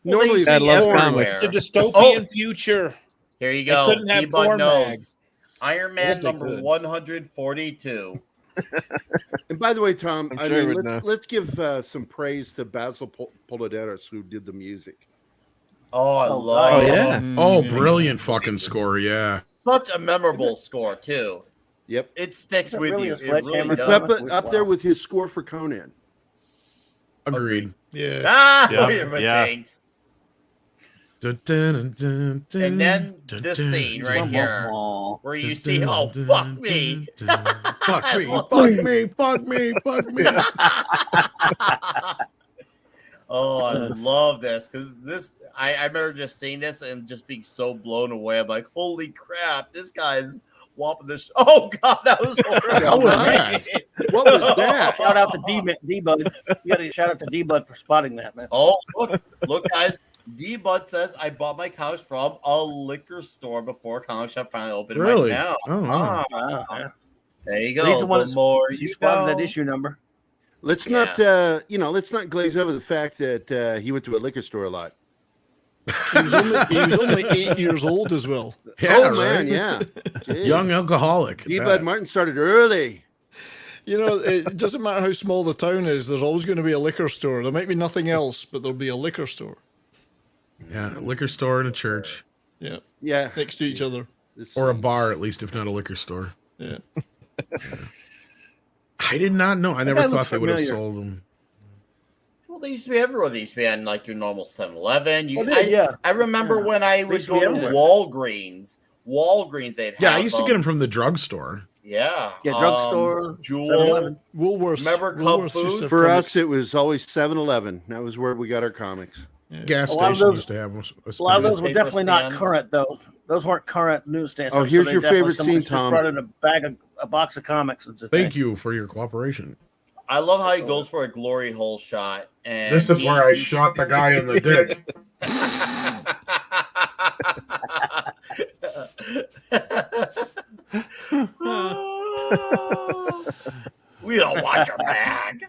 Speaker 11: Normally,
Speaker 8: Dad loves
Speaker 1: everywhere.
Speaker 8: comics.
Speaker 7: It's a dystopian future.
Speaker 1: Here you
Speaker 7: They
Speaker 1: go.
Speaker 7: couldn't have
Speaker 1: Ebud
Speaker 7: porn
Speaker 1: knows.
Speaker 7: mags.
Speaker 1: Iron
Speaker 7: I
Speaker 1: Man
Speaker 7: wish they
Speaker 1: number
Speaker 7: could.
Speaker 1: 142.
Speaker 11: And by the way, Tom,
Speaker 8: I'm
Speaker 11: I
Speaker 8: sure he
Speaker 11: mean,
Speaker 8: would know.
Speaker 11: let's give some praise to Basil Polidares, who did the music.
Speaker 1: Oh, I
Speaker 9: Oh,
Speaker 1: love
Speaker 8: Oh
Speaker 1: it.
Speaker 8: yeah.
Speaker 10: Oh, brilliant fucking score. Yeah.
Speaker 1: Such a memorable score, too.
Speaker 11: Yep.
Speaker 1: It sticks
Speaker 9: Is it
Speaker 1: with
Speaker 9: really
Speaker 1: you.
Speaker 9: a
Speaker 1: It really
Speaker 9: sledgehammer?
Speaker 11: It's
Speaker 1: does.
Speaker 11: up there with his score for Conan.
Speaker 10: Agreed.
Speaker 12: Yes.
Speaker 1: Ah,
Speaker 6: Yeah,
Speaker 1: look at my
Speaker 6: yeah.
Speaker 1: tanks.
Speaker 10: And
Speaker 1: And then this scene right here, where you see, oh, fuck me.
Speaker 10: Fuck me, fuck me, fuck me, fuck me.
Speaker 1: Oh, I love this because I remember just seeing this and just being so blown away. I'm like, holy crap, this guy's whopping this. Oh God, that was horrible.
Speaker 11: What was that? What was that?
Speaker 9: Shout out to D-Bud. You got to shout out to D-Bud for spotting that, man.
Speaker 1: Oh, look, guys. D-Bud says I bought my comics from a liquor store before comic shop finally opened.
Speaker 10: Really?
Speaker 1: Right now.
Speaker 10: Oh, wow.
Speaker 9: Wow.
Speaker 1: There you go.
Speaker 9: He's the one
Speaker 1: The more
Speaker 9: you
Speaker 1: you
Speaker 9: spotted
Speaker 1: know.
Speaker 9: that issue number.
Speaker 11: Let's not, let's not glaze over the fact that he went to a liquor store a lot.
Speaker 12: He was only 8 years old as well.
Speaker 10: Yeah,
Speaker 11: Oh man,
Speaker 10: right?
Speaker 11: yeah. Jeez.
Speaker 10: Young alcoholic. at
Speaker 11: D-Bud
Speaker 10: that.
Speaker 11: Martin started early.
Speaker 12: You know, it doesn't matter how small the town is. There's always going to be a liquor store. There might be nothing else, but there'll be a liquor store.
Speaker 10: Yeah, a liquor store and a church.
Speaker 12: Yeah,
Speaker 11: Yeah.
Speaker 12: next to each other.
Speaker 10: Or a bar, at least, if not a liquor store.
Speaker 12: Yeah.
Speaker 10: I did not know. I
Speaker 9: That
Speaker 10: never
Speaker 9: guy
Speaker 10: thought
Speaker 9: looks
Speaker 10: they would have
Speaker 9: familiar.
Speaker 10: sold them.
Speaker 1: Well, they used to be everywhere. They used to be on like your normal 7-Eleven.
Speaker 9: Oh, yeah.
Speaker 1: I remember when I would
Speaker 9: used to
Speaker 1: go
Speaker 9: be
Speaker 1: to
Speaker 9: everywhere.
Speaker 1: Walgreens. They'd
Speaker 10: Yeah, I
Speaker 1: have
Speaker 10: used to get them from the drugstore.
Speaker 1: Yeah.
Speaker 9: Yeah, drugstore,
Speaker 1: Jewel.
Speaker 9: 7-Eleven.
Speaker 12: Woolworths.
Speaker 1: Remember Cub
Speaker 12: Woolworths used
Speaker 1: Foods?
Speaker 12: to have
Speaker 11: For
Speaker 12: comics.
Speaker 11: us, it was always 7-Eleven. That was where we got our comics.
Speaker 10: Gas
Speaker 9: A lot of
Speaker 10: station
Speaker 9: those-
Speaker 10: used to have them.
Speaker 9: A lot of those were
Speaker 1: Paper
Speaker 9: definitely not
Speaker 1: stands.
Speaker 9: current, though. Those weren't current newsstands.
Speaker 11: Oh, here's
Speaker 9: they
Speaker 11: your
Speaker 9: definitely-
Speaker 11: favorite
Speaker 9: someone's
Speaker 11: scene,
Speaker 9: just
Speaker 11: Tom.
Speaker 9: brought in a box of comics. It's a
Speaker 10: Thank
Speaker 9: thing.
Speaker 10: you for your cooperation.
Speaker 1: I love how he goes for a glory hole shot. And
Speaker 10: This is
Speaker 1: he-
Speaker 10: where I
Speaker 1: he-
Speaker 10: shot the guy in the dick.
Speaker 1: We don't want your bag.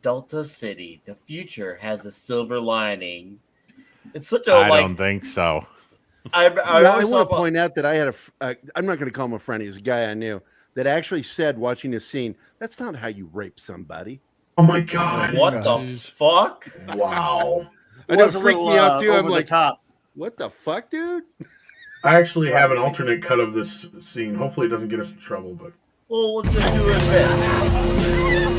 Speaker 1: Delta City, the future has a silver lining. It's such a
Speaker 4: I don't think so.
Speaker 1: I
Speaker 11: Well, I
Speaker 1: always
Speaker 11: want
Speaker 1: thought
Speaker 11: to point out that I had I'm not going to call him a friend. He was a guy I knew that actually said, watching this scene, that's not how you rape somebody.
Speaker 10: Oh my god.
Speaker 1: what the
Speaker 12: Jeez.
Speaker 1: fuck?
Speaker 10: Wow.
Speaker 11: I know, it
Speaker 9: Was a
Speaker 11: freaked
Speaker 9: little,
Speaker 11: me out too.
Speaker 9: over
Speaker 11: I'm
Speaker 9: the
Speaker 11: like,
Speaker 9: top.
Speaker 11: what the fuck, dude?
Speaker 10: I actually have an alternate cut of this scene. Hopefully it doesn't get us in trouble, but
Speaker 1: Well, let's just do it fast.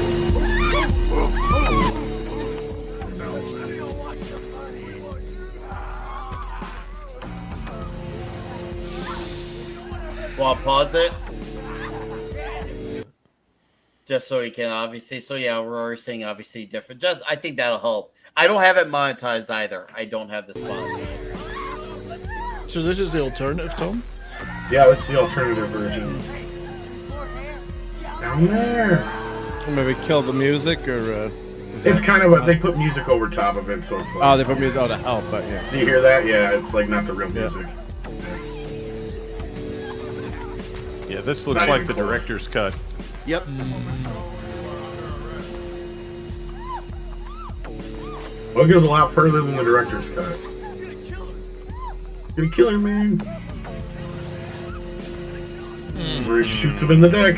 Speaker 1: Well, I'll pause it. Just so he can obviously. So yeah, we're already saying obviously different. Just I think that'll help. I don't have it monetized either. I don't have this monetized.
Speaker 12: So this is the alternative, Tom?
Speaker 10: yeah, that's the alternative version. Down there.
Speaker 8: Maybe kill the music or.
Speaker 10: It's kind of they put music over top of it, so it's like.
Speaker 8: Oh, they put music. Oh, to help, but yeah.
Speaker 10: Do you hear that? Yeah, it's like not the real music.
Speaker 4: Yeah, this looks
Speaker 10: Not
Speaker 4: like
Speaker 10: even
Speaker 4: the
Speaker 10: close.
Speaker 4: director's cut.
Speaker 11: Yep.
Speaker 10: Well, it goes a lot further than the director's cut. Gonna kill her, man. Where he shoots him in the dick.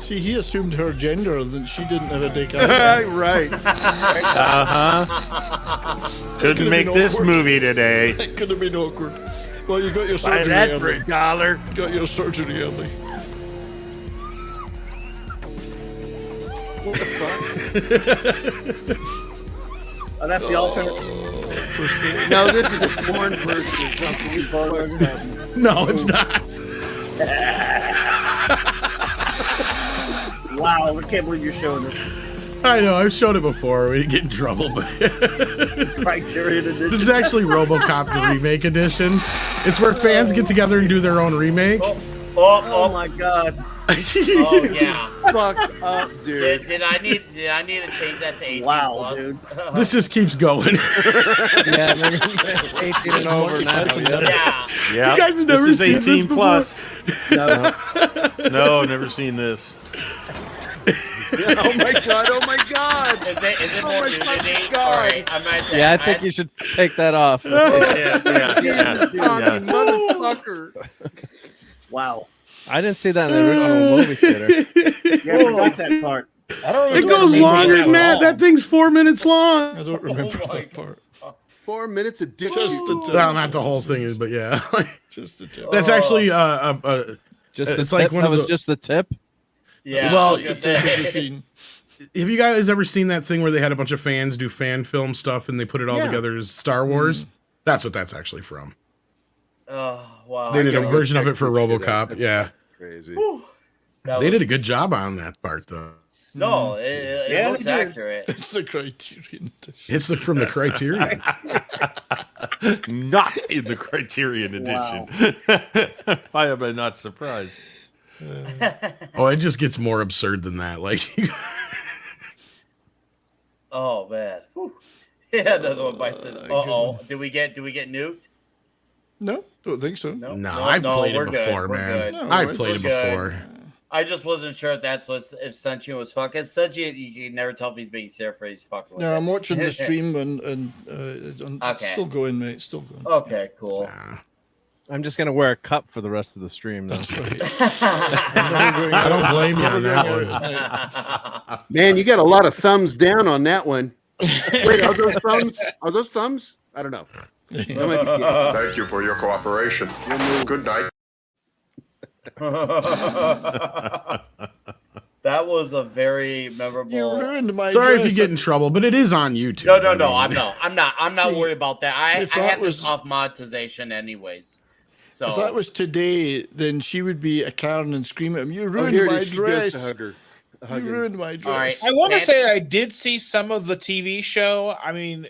Speaker 12: See, he assumed her gender, that she didn't have a dick either.
Speaker 11: Right.
Speaker 4: Couldn't
Speaker 12: Could've
Speaker 4: make
Speaker 12: been
Speaker 4: this
Speaker 12: awkward.
Speaker 4: movie today.
Speaker 12: It could have been awkward. Well, you got your
Speaker 4: Buy
Speaker 12: surgery
Speaker 4: that for
Speaker 12: early.
Speaker 4: $1.
Speaker 12: Got your surgery early.
Speaker 11: What the fuck?
Speaker 9: Oh, that's the alternate.
Speaker 11: No, this is a porn version of something.
Speaker 10: No, it's not.
Speaker 9: Wow, I can't believe you're showing this.
Speaker 10: I know, I've shown it before. We didn't get in trouble, but
Speaker 9: Criterion edition.
Speaker 10: this is actually Robocop the remake edition. It's where fans get together and do their own remake.
Speaker 9: Oh my god.
Speaker 1: Oh yeah.
Speaker 11: Fuck up, dude.
Speaker 1: Did I need to change that to 18
Speaker 9: Wow,
Speaker 1: plus?
Speaker 9: dude.
Speaker 10: This just keeps going.
Speaker 8: Yeah, maybe 18 and over now. Yeah.
Speaker 1: Yeah.
Speaker 4: Yeah,
Speaker 10: You guys have never
Speaker 4: this is
Speaker 10: seen
Speaker 4: 18
Speaker 10: this before?
Speaker 4: plus.
Speaker 9: No.
Speaker 4: No, never seen this.
Speaker 11: Oh my god, oh my god.
Speaker 1: Is it
Speaker 11: Oh
Speaker 1: more
Speaker 11: my
Speaker 1: nudity?
Speaker 11: fucking God.
Speaker 1: Sorry, I'm not saying-
Speaker 8: Yeah, I think you should take that off.
Speaker 4: Yeah.
Speaker 11: Tommy, motherfucker.
Speaker 9: Wow.
Speaker 8: I didn't see that in the original movie theater.
Speaker 9: Yeah, I forgot that part.
Speaker 7: I don't
Speaker 10: It goes longer than that. That thing's 4 minutes long.
Speaker 12: I don't remember
Speaker 1: Oh my
Speaker 12: that part.
Speaker 11: 4 minutes of dick.
Speaker 12: Just the tip.
Speaker 10: Well, not the whole thing, but yeah.
Speaker 12: Just the tip.
Speaker 10: That's actually
Speaker 8: Just
Speaker 10: It's
Speaker 8: the
Speaker 10: like
Speaker 8: tip?
Speaker 10: one
Speaker 8: that
Speaker 10: of
Speaker 8: was
Speaker 10: the-
Speaker 8: just the tip.
Speaker 1: Yeah.
Speaker 10: Well,
Speaker 1: I was
Speaker 12: Just
Speaker 1: gonna
Speaker 12: the tip of the
Speaker 1: say.
Speaker 12: scene.
Speaker 10: Have you guys ever seen that thing where they had a bunch of fans do fan film stuff and they put it all
Speaker 11: Yeah.
Speaker 10: together as Star Wars? That's what that's actually from.
Speaker 1: Oh wow.
Speaker 10: They did a
Speaker 11: gotta
Speaker 10: version of it for
Speaker 11: check this shit
Speaker 10: RoboCop.
Speaker 11: out.
Speaker 10: Yeah.
Speaker 11: Crazy.
Speaker 10: They did a good job on that part, though.
Speaker 1: No, it
Speaker 9: Yeah,
Speaker 1: looks
Speaker 9: they did.
Speaker 1: accurate.
Speaker 12: It's the Criterion edition.
Speaker 10: It's from the Criterion.
Speaker 6: Not in the Criterion edition. Why am I not surprised?
Speaker 10: Oh, it just gets more absurd than that. Like,
Speaker 1: Oh man. Whew. Yeah, another one bites it. Uh-oh. Did we get nuked?
Speaker 12: No, don't think so.
Speaker 1: No,
Speaker 10: no, I've played
Speaker 1: we're
Speaker 10: it
Speaker 1: good,
Speaker 10: before,
Speaker 1: we're
Speaker 10: man.
Speaker 1: good.
Speaker 10: I've
Speaker 1: We're
Speaker 10: played it
Speaker 1: good.
Speaker 10: before.
Speaker 1: I just wasn't sure if that's what if Sentient was fucking. Because Sentient, you can never tell if he's being serious or he's fucking with
Speaker 12: No,
Speaker 1: it.
Speaker 12: I'm watching the stream and
Speaker 1: Okay.
Speaker 12: it's still going, mate. Still going.
Speaker 1: Okay, cool.
Speaker 8: I'm just gonna wear a cup for the rest of the stream. Though.
Speaker 12: That's right.
Speaker 10: I don't blame you on that one.
Speaker 11: Man, you got a lot of thumbs down on that one. Wait, are those thumbs? Are those thumbs? I don't know.
Speaker 13: Thank you for your cooperation. Good night.
Speaker 1: That was a very memorable.
Speaker 12: You ruined my
Speaker 10: Sorry if
Speaker 12: dress.
Speaker 10: you get in trouble, but it is on YouTube.
Speaker 1: No,
Speaker 10: I mean,
Speaker 1: I'm not
Speaker 12: See,
Speaker 1: worried about that. I
Speaker 12: if
Speaker 1: have
Speaker 12: that
Speaker 1: this
Speaker 12: was-
Speaker 1: off monetization anyways. So
Speaker 12: If that was today, then she would be a Karen and scream at him. You ruined
Speaker 11: here it
Speaker 12: my
Speaker 11: is. She goes to
Speaker 12: dress.
Speaker 11: hug her.
Speaker 12: You
Speaker 11: Hug him.
Speaker 12: ruined my dress.
Speaker 1: right.
Speaker 7: I want to
Speaker 1: And-
Speaker 7: say I did see some of the TV show. I mean,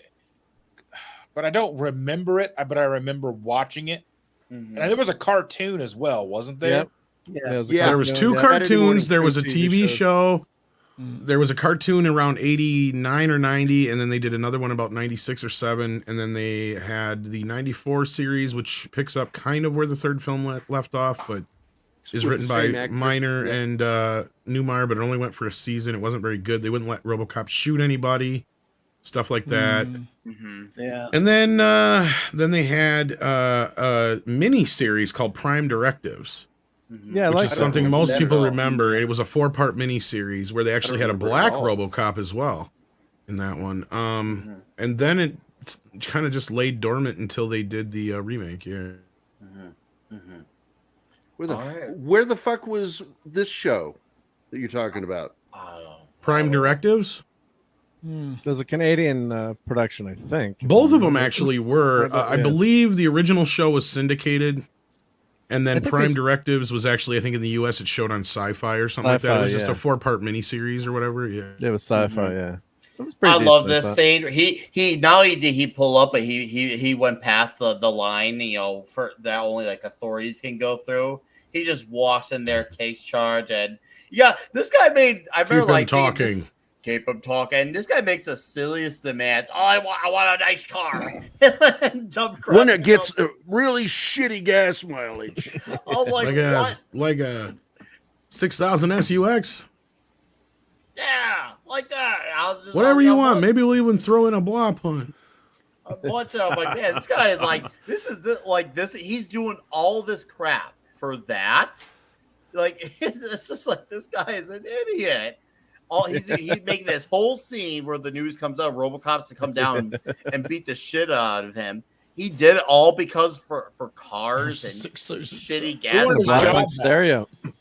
Speaker 7: but I don't remember it. But I remember watching it.
Speaker 1: Mhm.
Speaker 7: And there was a cartoon as well, wasn't there?
Speaker 8: Yep.
Speaker 11: Yeah.
Speaker 10: there was two
Speaker 8: yeah.
Speaker 10: cartoons. There was a
Speaker 8: Saturday
Speaker 10: TV
Speaker 8: morning TV
Speaker 10: show. There was a cartoon around 89 or 90, and then they did another one about 96 or 7, and then they had the 94 series, which picks up kind of where the third film left off, but is
Speaker 11: With
Speaker 10: written
Speaker 11: the
Speaker 10: by
Speaker 11: same actor.
Speaker 10: Miner
Speaker 11: Yeah.
Speaker 10: and Newmeyer, but it only went for a season. It wasn't very good. They wouldn't let Robocop shoot anybody, stuff like that.
Speaker 1: Mhm.
Speaker 9: Yeah.
Speaker 10: And then they had a mini series called Prime Directives,
Speaker 8: Yeah, I
Speaker 10: which
Speaker 8: like
Speaker 10: is
Speaker 8: that.
Speaker 10: something
Speaker 11: remember
Speaker 10: most
Speaker 11: that at
Speaker 10: people
Speaker 11: all.
Speaker 10: remember. It was a 4-part mini series where they actually had a
Speaker 11: remember it
Speaker 10: black
Speaker 11: at all.
Speaker 10: RoboCop as well in that one. And then it kind of just laid dormant until they did the remake. Yeah.
Speaker 11: Where the fuck was this show that you're talking about?
Speaker 1: I don't know.
Speaker 10: Prime Directives.
Speaker 8: There's a Canadian production, I think.
Speaker 10: Both of them actually were. I
Speaker 8: Yeah.
Speaker 10: believe the original show was syndicated, and then
Speaker 8: I think
Speaker 10: Prime
Speaker 8: they-
Speaker 10: Directives was actually, I think in the U.S. it showed on Sci-Fi or something like that. It was
Speaker 8: Sci-Fi,
Speaker 10: just a
Speaker 8: yeah.
Speaker 10: 4-part miniseries or whatever. Yeah.
Speaker 8: It was sci-fi.
Speaker 1: Mhm.
Speaker 8: Yeah. It was pretty
Speaker 1: I love
Speaker 8: decent,
Speaker 1: this
Speaker 8: thought.
Speaker 1: scene. He not only did he pull up, but he went past the line, for that only like authorities can go through. He just walks in there, takes charge, and yeah, this guy made. I
Speaker 10: Keep
Speaker 1: remember
Speaker 10: him
Speaker 1: like thinking
Speaker 10: talking.
Speaker 1: keep him talking. This guy makes the silliest demands. Oh, I want a nice car. Dumb crap.
Speaker 11: One that gets really shitty gas mileage.
Speaker 1: I was like, what?
Speaker 10: Like a 6000 SUX.
Speaker 1: Yeah, like that. I was just
Speaker 10: Whatever
Speaker 1: like,
Speaker 10: you
Speaker 1: I'm
Speaker 10: want.
Speaker 1: like,
Speaker 10: Maybe we'll even throw in a blow punt.
Speaker 1: a bunch of like, man, this guy is like, this is like this. He's doing all this crap for that. Like, it's just like this guy is an idiot. He's making this whole scene where the news comes out, RoboCop's to come down and beat the shit out of him. He did it all because for cars and
Speaker 12: 6,000
Speaker 1: shitty gas.
Speaker 7: Doing his
Speaker 8: Black
Speaker 7: job.
Speaker 8: light stereo. Well,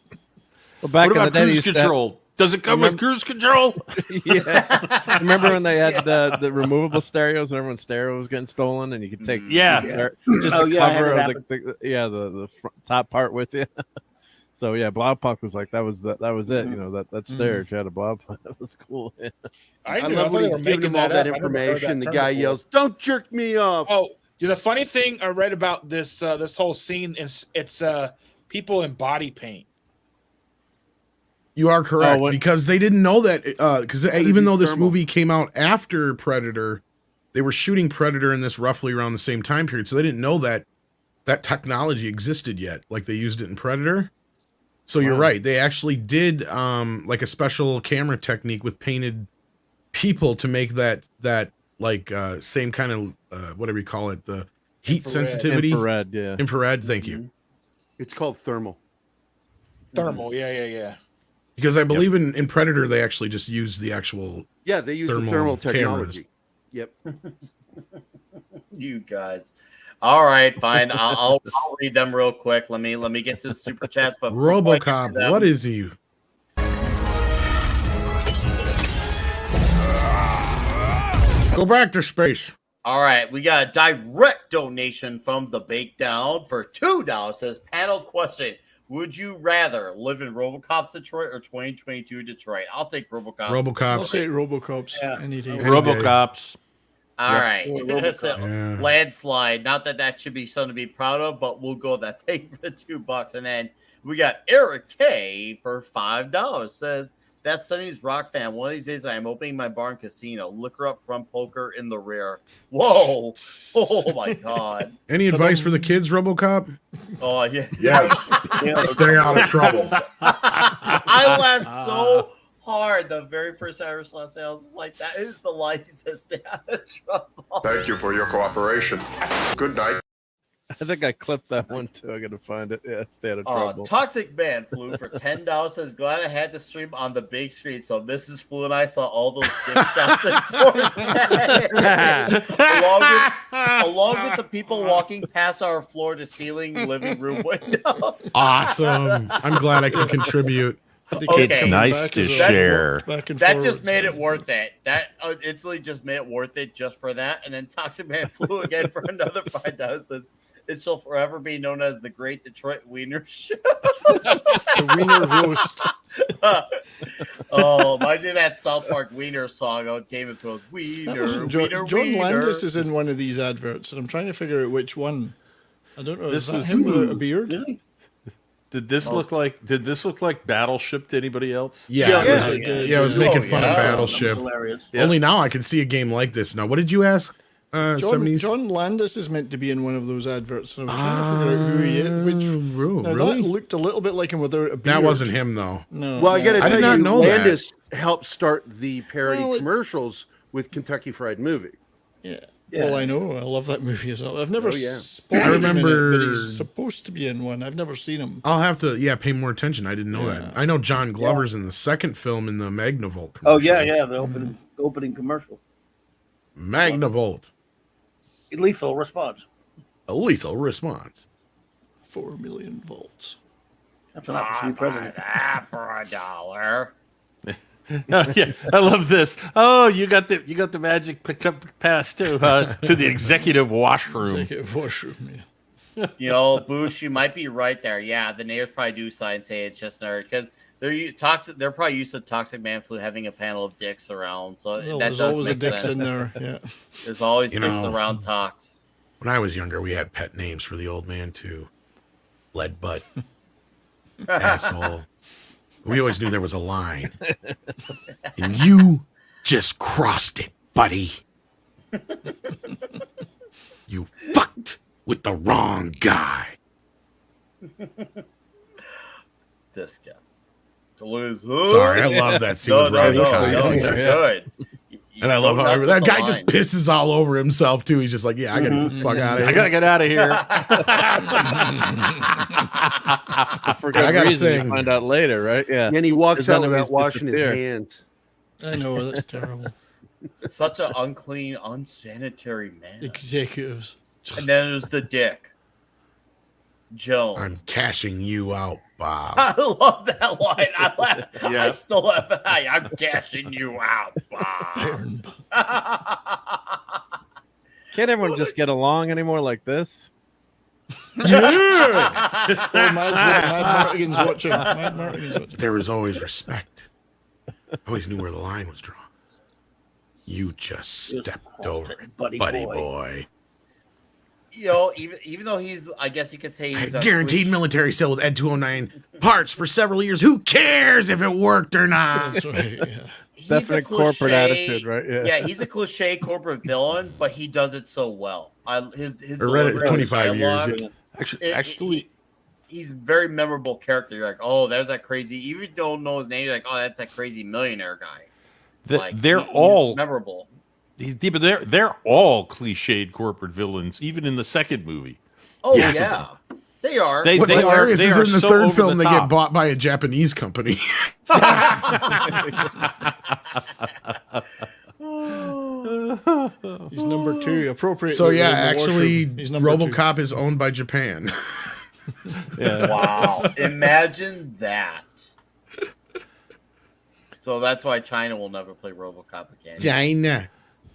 Speaker 8: back
Speaker 6: What
Speaker 8: in the
Speaker 6: about
Speaker 8: day, they
Speaker 6: cruise
Speaker 8: used to have-
Speaker 6: control? Does it come with cruise control?
Speaker 8: yeah. Remember when they had the removable stereos and everyone's stereo was getting stolen and you could take
Speaker 6: Yeah.
Speaker 8: just
Speaker 9: Oh,
Speaker 8: the
Speaker 9: yeah, I had
Speaker 8: cover
Speaker 9: it
Speaker 8: of the top part with you. So yeah, Blaupunkt was like that was it. You know that stereo. If you had a Blaupunkt, that was cool.
Speaker 9: I
Speaker 7: knew-
Speaker 11: love
Speaker 7: thought
Speaker 11: when
Speaker 7: they
Speaker 11: he's
Speaker 7: were
Speaker 11: giving
Speaker 7: making
Speaker 11: him all that
Speaker 7: up. I never heard
Speaker 11: information. The
Speaker 7: term
Speaker 11: guy
Speaker 7: before.
Speaker 11: yells, "Don't jerk me off!"
Speaker 7: Oh, the funny thing I read about this this whole scene is it's people in body paint.
Speaker 10: You are correct
Speaker 8: when-
Speaker 10: because they didn't know that because even though this
Speaker 11: thermal.
Speaker 10: movie came out after Predator, they were shooting Predator in this roughly around the same time period, so they didn't know that technology existed yet, like they used it in Predator. So you're right; they actually did like a special camera technique with painted people to make that like same kind of whatever you call it, the heat sensitivity,
Speaker 8: Infrared, yeah.
Speaker 10: infrared. Thank you.
Speaker 11: It's called thermal.
Speaker 7: Thermal, yeah.
Speaker 10: Because I believe in Predator they actually just used the actual
Speaker 11: Yeah, they use the
Speaker 10: Thermal
Speaker 11: thermal
Speaker 10: cameras.
Speaker 11: technology. Yep.
Speaker 1: You guys. All right, fine. I'll read them real quick. Let me get to the super chats. But before I get to
Speaker 10: RoboCop.
Speaker 1: them-
Speaker 10: What is he? Go back to space.
Speaker 1: All right, we got a direct donation from the Bake Down for $2. Says panel question: Would you rather live in RoboCop's Detroit or 2022 Detroit? I'll take RoboCop.
Speaker 12: I'll take RoboCops any day.
Speaker 14: RoboCops.
Speaker 1: All right.
Speaker 10: Yeah.
Speaker 1: Landslide. Not that that should be something to be proud of, but we'll go with that thing for the $2. And then we got Eric K for $5. Says, that's Sonny's rock fan. One of these days I am opening my bar and casino. Liquor up front, poker in the rear. Whoa. Oh my God.
Speaker 10: Any advice for the kids, RoboCop?
Speaker 1: Oh yeah.
Speaker 10: Yes. Stay out of trouble.
Speaker 1: I laughed so hard the very first time I ever saw sales. It's like, that is the light. He says, stay out of trouble.
Speaker 13: Thank you for your cooperation. Good night.
Speaker 8: I think I clipped that one too. I gotta find it. Yeah, stay out of trouble.
Speaker 1: Toxic Man flew for $10. Says, glad I had the stream on the big screen, so Mrs. Flu and I saw all those dick shots in 4K. along with the people walking past our floor to ceiling living room windows.
Speaker 10: Awesome. I'm glad I could contribute.
Speaker 14: It's nice to share.
Speaker 1: That just made it worth it. That instantly just made it worth it just for that. And then Toxic Man flew again for another $5. Says, it shall forever be known as the Great Detroit Wiener Show.
Speaker 12: The Wiener Roast.
Speaker 1: Oh, imagine that South Park Wiener song. I gave it to us. Wiener,
Speaker 12: John Landis is in one of these adverts, and I'm trying to figure out which one. I don't know.
Speaker 14: This
Speaker 12: Is that
Speaker 14: was-
Speaker 12: him with a beard?
Speaker 14: Did this look like Battleship to anybody else?
Speaker 10: Yeah, I was making fun of Battleship.
Speaker 9: Hilarious.
Speaker 10: Only now I can see a game like this. Now, what did you ask? 70s?
Speaker 12: John Landis is meant to be in one of those adverts, and I was trying to figure out who he is. Now
Speaker 10: really?
Speaker 12: that looked a little bit like him without a beard.
Speaker 10: That wasn't him, though.
Speaker 12: No.
Speaker 11: Well, I got to
Speaker 10: I
Speaker 11: tell
Speaker 10: did not
Speaker 11: you,
Speaker 10: know
Speaker 11: Landis helped start the parody
Speaker 12: Well,
Speaker 11: commercials with Kentucky Fried Movie.
Speaker 12: Yeah. Well, I know. I love that movie as well. I've never
Speaker 11: Oh, yeah.
Speaker 12: spotted
Speaker 10: I remember-
Speaker 12: him in it, but he's supposed to be in one. I've never seen him.
Speaker 10: I'll have to, pay more attention. I didn't know that. I know John Glover's in the second film in the Magnavolt commercial.
Speaker 9: Oh yeah, the opening commercial.
Speaker 10: Magnavolt.
Speaker 9: Lethal response.
Speaker 10: A lethal response.
Speaker 12: 4 million volts.
Speaker 9: That's an opportunity president.
Speaker 1: For $1.
Speaker 14: Yeah, I love this. Oh, you got the magic pickup pass to the executive washroom.
Speaker 12: Executive washroom, yeah.
Speaker 1: You know, Boosh, you might be right there. Yeah, the neighbors probably do sign and say it's just nerd because they're probably used to Toxic Man Flu having a panel of dicks around. So
Speaker 12: Well,
Speaker 1: that
Speaker 12: there's
Speaker 1: does
Speaker 12: always a
Speaker 1: make
Speaker 12: dicks
Speaker 1: sense.
Speaker 12: in there. Yeah.
Speaker 1: There's always
Speaker 10: You
Speaker 1: dicks
Speaker 10: know,
Speaker 1: around Tox.
Speaker 10: When I was younger, we had pet names for the old man, too. Lead butt. Asshole. We always knew there was a line. And you just crossed it, buddy. You fucked with the wrong guy.
Speaker 1: This guy.
Speaker 10: Sorry, I love that scene with Rodney Cox.
Speaker 1: You're good.
Speaker 10: And I love how that guy just pisses all over himself, too. He's just like, yeah, I gotta get the fuck out of here.
Speaker 14: I gotta get out of here.
Speaker 8: For good
Speaker 10: I gotta
Speaker 8: reason, you
Speaker 10: sing.
Speaker 8: find out later, right? Yeah.
Speaker 11: And he walks
Speaker 8: His
Speaker 11: out
Speaker 8: enemies
Speaker 11: without washing his
Speaker 8: disappear.
Speaker 11: hands.
Speaker 12: I know, that's terrible.
Speaker 1: Such an unclean, unsanitary man.
Speaker 12: Executives.
Speaker 1: And then there's the dick. Joe.
Speaker 10: I'm cashing you out, Bob.
Speaker 1: I love that line. I
Speaker 14: Yeah.
Speaker 1: still have that. I'm cashing you out, Bob.
Speaker 8: Can't everyone just get along anymore like this?
Speaker 12: Yeah! Oh, Mad Martigan's watching. Mad Martigan's watching.
Speaker 10: There was always respect. I always knew where the line was drawn. You just stepped over it, buddy boy.
Speaker 1: You know, even though he's, I guess you could say
Speaker 10: I
Speaker 1: he's
Speaker 10: had
Speaker 1: a
Speaker 10: guaranteed military sale with Ed 209 parts for several years. Who cares if it worked or not?
Speaker 12: That's right, yeah.
Speaker 1: he's
Speaker 8: Definite
Speaker 1: a
Speaker 8: corporate
Speaker 1: cliche-
Speaker 8: attitude, right? Yeah.
Speaker 1: Yeah, he's a cliche corporate villain, but he does it so well. His
Speaker 10: I read it
Speaker 1: delivery,
Speaker 10: 25
Speaker 1: his
Speaker 10: years.
Speaker 1: dialogue,
Speaker 14: Actually,
Speaker 1: he's a very memorable character. You're like, oh, there's that crazy. Even if you don't know his name, you're like, oh, that's that crazy millionaire guy. Like,
Speaker 14: they're
Speaker 1: he's
Speaker 14: all
Speaker 1: memorable.
Speaker 14: He's deep. They're all cliched corporate villains, even in the second movie.
Speaker 1: Oh
Speaker 10: Yes.
Speaker 1: yeah, they are.
Speaker 10: What's
Speaker 14: they
Speaker 10: hilarious
Speaker 14: are
Speaker 10: is in the
Speaker 14: so
Speaker 10: third
Speaker 14: over
Speaker 10: film
Speaker 14: the
Speaker 10: they get
Speaker 14: top.
Speaker 10: bought by a Japanese company.
Speaker 12: He's number 2. Appropriate.
Speaker 10: So yeah, actually,
Speaker 12: He's number 2.
Speaker 10: RoboCop is owned by Japan.
Speaker 14: Yeah.
Speaker 1: Wow, imagine that. So that's why China will never play RoboCop again.
Speaker 10: China.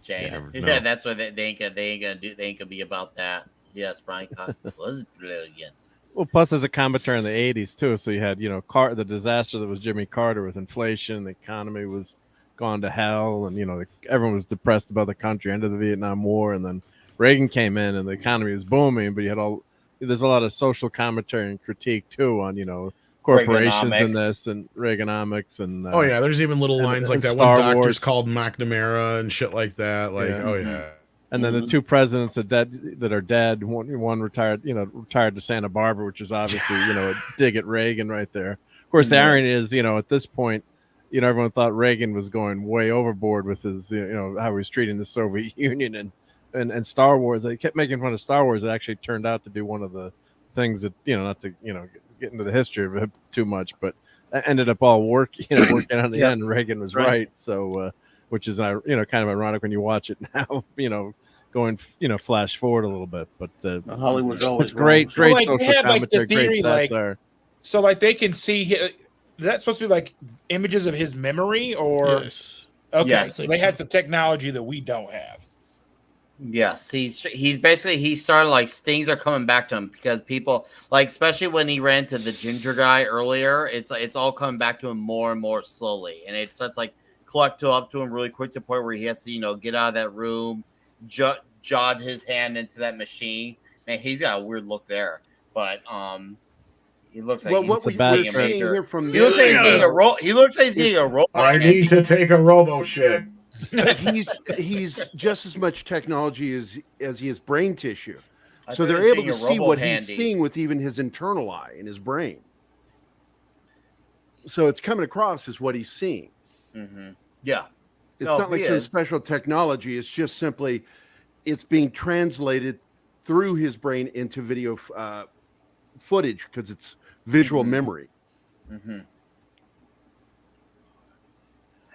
Speaker 1: China.
Speaker 14: Yeah, no.
Speaker 1: Yeah, that's why they ain't gonna be about that. Yes, Brian Cox was brilliant.
Speaker 8: Well, plus there's a commentary in the '80s too. So you had, you know, the disaster that was Jimmy Carter with inflation, the economy was gone to hell, and you know, everyone was depressed about the country, end of the Vietnam War, and then Reagan came in, and the economy was booming. But you had there's a lot of social commentary and critique too on, you know, corporations in this and Reaganomics and
Speaker 10: oh yeah, there's even little lines like that.
Speaker 8: Star
Speaker 10: One doctor's
Speaker 8: Wars.
Speaker 10: called McNamara and shit like that. Like, oh yeah.
Speaker 8: And then the two presidents that are dead. One retired, you know, retired to Santa Barbara, which is obviously, you know, a dig at Reagan right there. Of course, the irony is, you know, at this point, you know, everyone thought Reagan was going way overboard with his, you know, how he was treating the Soviet Union and Star Wars. They kept making fun of Star Wars. It actually turned out to be one of the things that, you know, not to, you know, get into the history of it too much, but ended up all working out in the end. Reagan was right. So, which is, you know, kind of ironic when you watch it now, you know, going, you know, flash forward a little bit, but
Speaker 9: Hollywood's always
Speaker 8: it's great
Speaker 7: Well,
Speaker 8: social
Speaker 7: they had,
Speaker 8: commentary,
Speaker 7: the theory,
Speaker 8: great satire.
Speaker 7: So like they can see, is that supposed to be like images of his memory or?
Speaker 12: Yes.
Speaker 7: Okay,
Speaker 1: Yes.
Speaker 7: so they had some technology that we don't have.
Speaker 1: Yes, he's basically, he started like things are coming back to him because people like, especially when he ran to the ginger guy earlier, it's all coming back to him more and more slowly, and it starts like collect up to him really quick to the point where he has to, you know, get out of that room, jot his hand into that machine. Man, he's got a weird look there, but he looks like
Speaker 11: What
Speaker 1: he's
Speaker 11: we're
Speaker 1: being a
Speaker 11: seeing
Speaker 1: major.
Speaker 11: here from
Speaker 1: He looks like he's getting a roll. He looks like he's getting a roll.
Speaker 10: I need to take a robo shit.
Speaker 11: he's just as much technology as he is brain tissue.
Speaker 1: I
Speaker 11: So
Speaker 1: thought
Speaker 11: they're
Speaker 1: he was
Speaker 11: able
Speaker 1: being
Speaker 11: to
Speaker 1: a
Speaker 11: see
Speaker 1: robo
Speaker 11: what
Speaker 1: handy.
Speaker 11: he's seeing with even his internal eye in his brain. So it's coming across as what he's seeing.
Speaker 1: Mm-hmm. Yeah.
Speaker 11: It's
Speaker 1: No,
Speaker 11: not like
Speaker 1: he
Speaker 11: some
Speaker 1: is.
Speaker 11: special technology. It's just simply it's being translated through his brain into video footage because it's visual memory.
Speaker 1: Mm-hmm.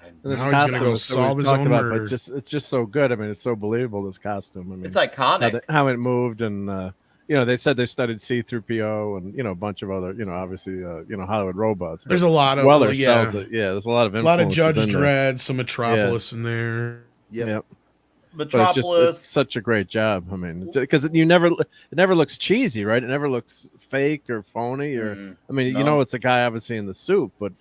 Speaker 8: And this
Speaker 10: Now he's gonna
Speaker 8: costume
Speaker 10: go
Speaker 8: is so
Speaker 10: solve
Speaker 8: we've
Speaker 10: his
Speaker 8: talked
Speaker 10: own
Speaker 8: about,
Speaker 10: murder.
Speaker 8: but it's just so good. I mean, it's so believable, this costume. I mean,
Speaker 1: It's iconic.
Speaker 8: how it moved, and you know, they said they studied C-3PO and, you know, a bunch of other, you know, obviously, you know, Hollywood robots.
Speaker 10: There's a lot of
Speaker 8: Weller sells it. Yeah, there's a lot of
Speaker 10: Judge
Speaker 8: in there.
Speaker 10: Dredd, some Metropolis in there.
Speaker 8: Yep.
Speaker 1: Metropolis.
Speaker 8: But it's such a great job. I mean, because it never looks cheesy, right? It never looks fake or phony, or I mean, you know, it's a guy obviously in the suit, but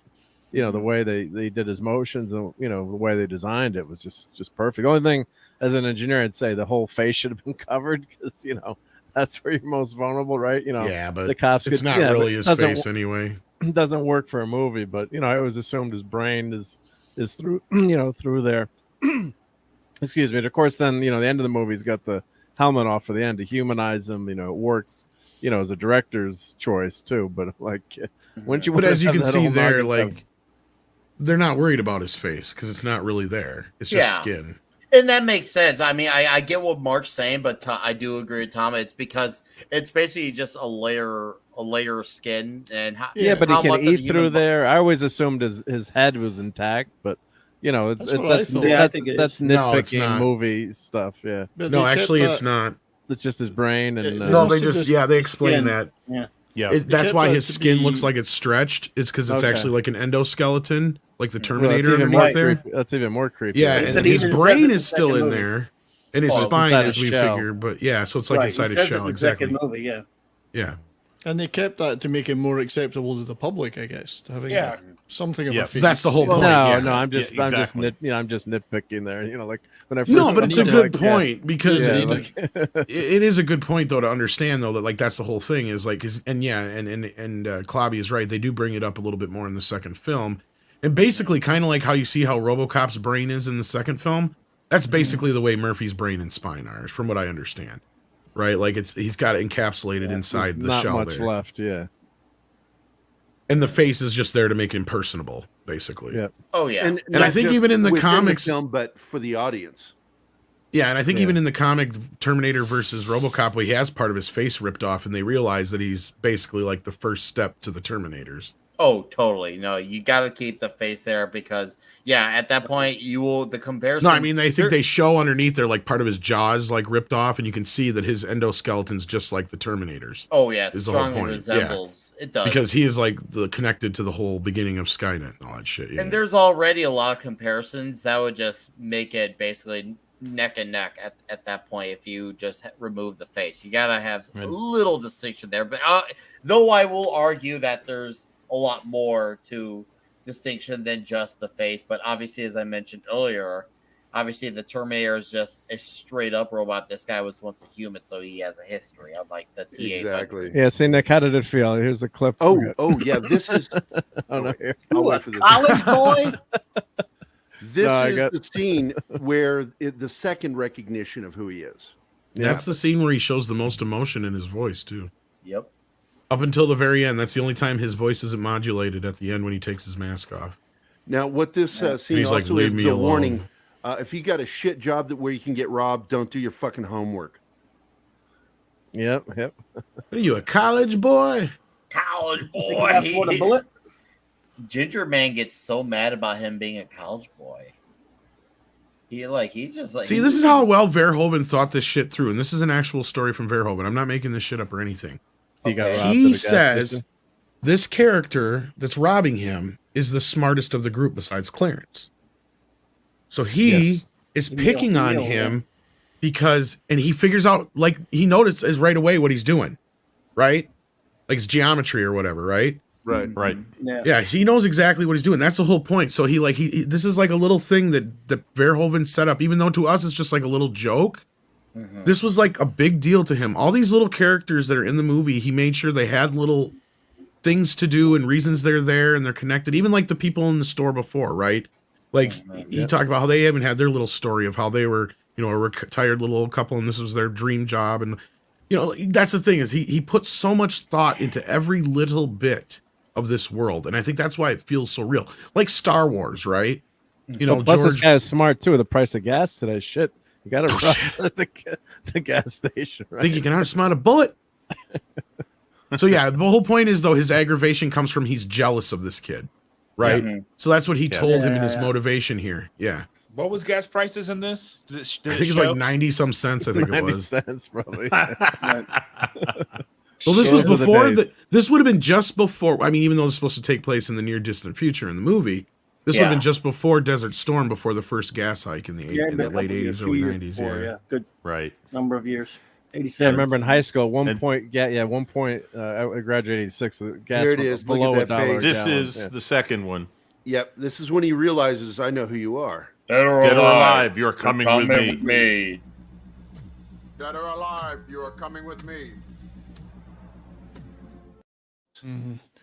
Speaker 8: you know, the way they did his motions and, you know, the way they designed it was just perfect. The only thing, as an engineer, I'd say the whole face should have been covered because, you know, that's where you're most vulnerable, right? You know,
Speaker 10: Yeah, but
Speaker 8: the cops
Speaker 10: it's not
Speaker 8: but
Speaker 10: really
Speaker 8: it
Speaker 10: his
Speaker 8: doesn't
Speaker 10: face anyway.
Speaker 8: It doesn't work for a movie, but you know, I always assumed his brain is through, you know, through there. Excuse me. And of course, then, you know, the end of the movie, he's got the helmet off for the end to humanize him. You know, it works, you know, as a director's choice too. But like, wouldn't you?
Speaker 10: But as you can see there,
Speaker 8: like,
Speaker 10: like, they're not worried about his face because it's not really there. It's just skin.
Speaker 1: And that makes sense. I mean, I get what Mark's saying, but I do agree with Tom. It's because it's basically just a layer of skin, and how,
Speaker 8: but
Speaker 1: how
Speaker 8: he
Speaker 1: much
Speaker 8: can
Speaker 1: of the
Speaker 8: eat
Speaker 1: human
Speaker 8: through there. I always assumed his head was intact, but you know, that's nitpicking movie stuff. Yeah,
Speaker 10: No, actually, it's not.
Speaker 8: It's just his brain, and
Speaker 10: No, they just they explain
Speaker 9: skin.
Speaker 10: that.
Speaker 9: Yeah.
Speaker 10: That's why his skin
Speaker 12: be-
Speaker 10: looks like it's stretched. Is because it's
Speaker 8: Okay.
Speaker 10: actually like an endoskeleton, like the
Speaker 8: Well, that's
Speaker 10: Terminator
Speaker 8: even more
Speaker 10: underneath there.
Speaker 8: creepy. That's even more creepy.
Speaker 10: Yeah,
Speaker 9: He
Speaker 10: and
Speaker 9: said
Speaker 10: his
Speaker 9: even
Speaker 10: brain
Speaker 9: said it
Speaker 10: is still
Speaker 9: in the
Speaker 10: in
Speaker 9: second
Speaker 10: there, and his
Speaker 8: Oh, it's
Speaker 10: spine,
Speaker 8: inside
Speaker 10: as
Speaker 8: a
Speaker 10: we
Speaker 8: shell.
Speaker 10: figure. But yeah, so it's like
Speaker 9: Right,
Speaker 10: inside
Speaker 9: he
Speaker 10: his
Speaker 9: says it in
Speaker 10: shell.
Speaker 9: the
Speaker 10: Exactly.
Speaker 9: second movie,
Speaker 10: Yeah.
Speaker 12: And they kept that to make it more acceptable to the public, I guess. To having something of a face.
Speaker 10: That's the whole point.
Speaker 8: No,
Speaker 10: yeah.
Speaker 8: no, I'm just
Speaker 14: exactly.
Speaker 8: I'm just nitpicking there. You know, like when I first
Speaker 10: No, but it's a
Speaker 8: started,
Speaker 10: good
Speaker 8: like, yeah.
Speaker 10: point because
Speaker 8: Yeah,
Speaker 10: it,
Speaker 8: like-
Speaker 10: it is a good point though to understand though that like that's the whole thing is like and Clobby is right. They do bring it up a little bit more in the second film, and basically kind of like how you see how RoboCop's brain is in the second film. That's basically the way Murphy's brain and spine are, from what I understand. Right, like he's got it encapsulated inside the
Speaker 8: not
Speaker 10: shell
Speaker 8: much
Speaker 10: there,
Speaker 8: left. Yeah,
Speaker 10: and the face is just there to make him personable, basically.
Speaker 8: yeah.
Speaker 1: Oh yeah.
Speaker 10: And I
Speaker 11: not
Speaker 10: think
Speaker 11: just
Speaker 10: even in the
Speaker 11: within
Speaker 10: comics-
Speaker 11: film, but for the audience.
Speaker 10: Yeah, and I think
Speaker 8: Yeah.
Speaker 10: even in the comic Terminator versus RoboCop, where he has part of his face ripped off, and they realize that he's basically like the first step to the Terminators.
Speaker 1: Oh, totally. No, you got to keep the face there because, at that point, the comparison.
Speaker 10: No, I mean, I think they show underneath there, like part of his jaw is like ripped off, and you can see that his endoskeleton's just like the Terminators.
Speaker 1: Oh, yeah. It
Speaker 10: is the whole
Speaker 1: strongly
Speaker 10: point.
Speaker 1: resembles. It does.
Speaker 10: Because he is like connected to the whole beginning of Skynet and all that shit. Yeah.
Speaker 1: And there's already a lot of comparisons that would just make it basically neck and neck at that point if you just remove the face. You gotta have a little distinction there. But though I will argue that there's a lot more to distinction than just the face. But obviously, as I mentioned earlier, obviously the Terminator is just a straight up robot. This guy was once a human, so he has a history, unlike the T-800.
Speaker 11: Exactly.
Speaker 8: Yeah, see, Nick, how did it feel? Here's a clip.
Speaker 11: Oh, yeah, this is
Speaker 8: here.
Speaker 11: I'll wait for this.
Speaker 9: College boy.
Speaker 11: This is the scene where the second recognition of who he is.
Speaker 10: Yeah. That's the scene where he shows the most emotion in his voice too.
Speaker 1: Yep.
Speaker 10: Up until the very end, that's the only time his voice isn't modulated at the end when he takes his mask off.
Speaker 11: Now, what this scene
Speaker 10: he's
Speaker 11: also
Speaker 10: like,
Speaker 11: is
Speaker 10: "Leave me
Speaker 11: a
Speaker 10: alone."
Speaker 11: warning. If you got a shit job where you can get robbed, don't do your fucking homework.
Speaker 8: Yep.
Speaker 10: Are you a college boy?
Speaker 1: College boy.
Speaker 9: That's what a bullet.
Speaker 1: Ginger Man gets so mad about him being a college boy. He's just like.
Speaker 10: See, this is how well Verhoeven thought this shit through, and this is an actual story from Verhoeven. I'm not making this shit up or anything. He says this character that's robbing him is the smartest of the group besides Clarence. So he is picking on him because, and he figures out, like, he notices right away what he's doing, right? Like it's geometry or whatever, right?
Speaker 6: Right.
Speaker 11: Yeah,
Speaker 10: he knows exactly what he's doing. That's the whole point. So he this is like a little thing that Verhoeven set up, even though to us it's just like a little joke.
Speaker 1: Mm-hmm.
Speaker 10: This was like a big deal to him. All these little characters that are in the movie, he made sure they had little things to do and reasons they're there and they're connected. Even like the people in the store before, right? Like he talked about how they even had their little story of how they were, a retired little old couple and this was their dream job. And, that's the thing is he put so much thought into every little bit of this world. And I think that's why it feels so real. Like Star Wars, right?
Speaker 8: Plus this guy is smart too. The price of gas today, shit. You got to run the gas station, right?
Speaker 10: Think you can outsmart a bullet? So yeah, the whole point is though his aggravation comes from he's jealous of this kid, right?
Speaker 1: Yeah.
Speaker 10: So that's what he told him in his motivation here. Yeah.
Speaker 7: What was gas prices in this? Did
Speaker 10: I think it's like 90 some cents. I think it
Speaker 8: 90
Speaker 10: was.
Speaker 8: cents probably.
Speaker 10: Well, this was before this would have been just before. I mean, even though it's supposed to take place in the near distant future in the movie, this would have been just before Desert Storm, before the first gas hike in the late 80s, early 90s.
Speaker 9: Yeah, good.
Speaker 14: Right.
Speaker 9: Number of years.
Speaker 8: I
Speaker 9: 87.
Speaker 8: remember in high school, one point. I graduated 86. The gas
Speaker 11: Here it
Speaker 8: was
Speaker 11: is. Look
Speaker 8: below
Speaker 11: at that
Speaker 8: $1 a
Speaker 11: face.
Speaker 14: This
Speaker 8: gallon.
Speaker 14: is the second one.
Speaker 11: Yep, this is when he realizes I know who you are.
Speaker 1: Dead or
Speaker 14: alive, you're coming with me.
Speaker 13: Dead or alive, you are coming with me.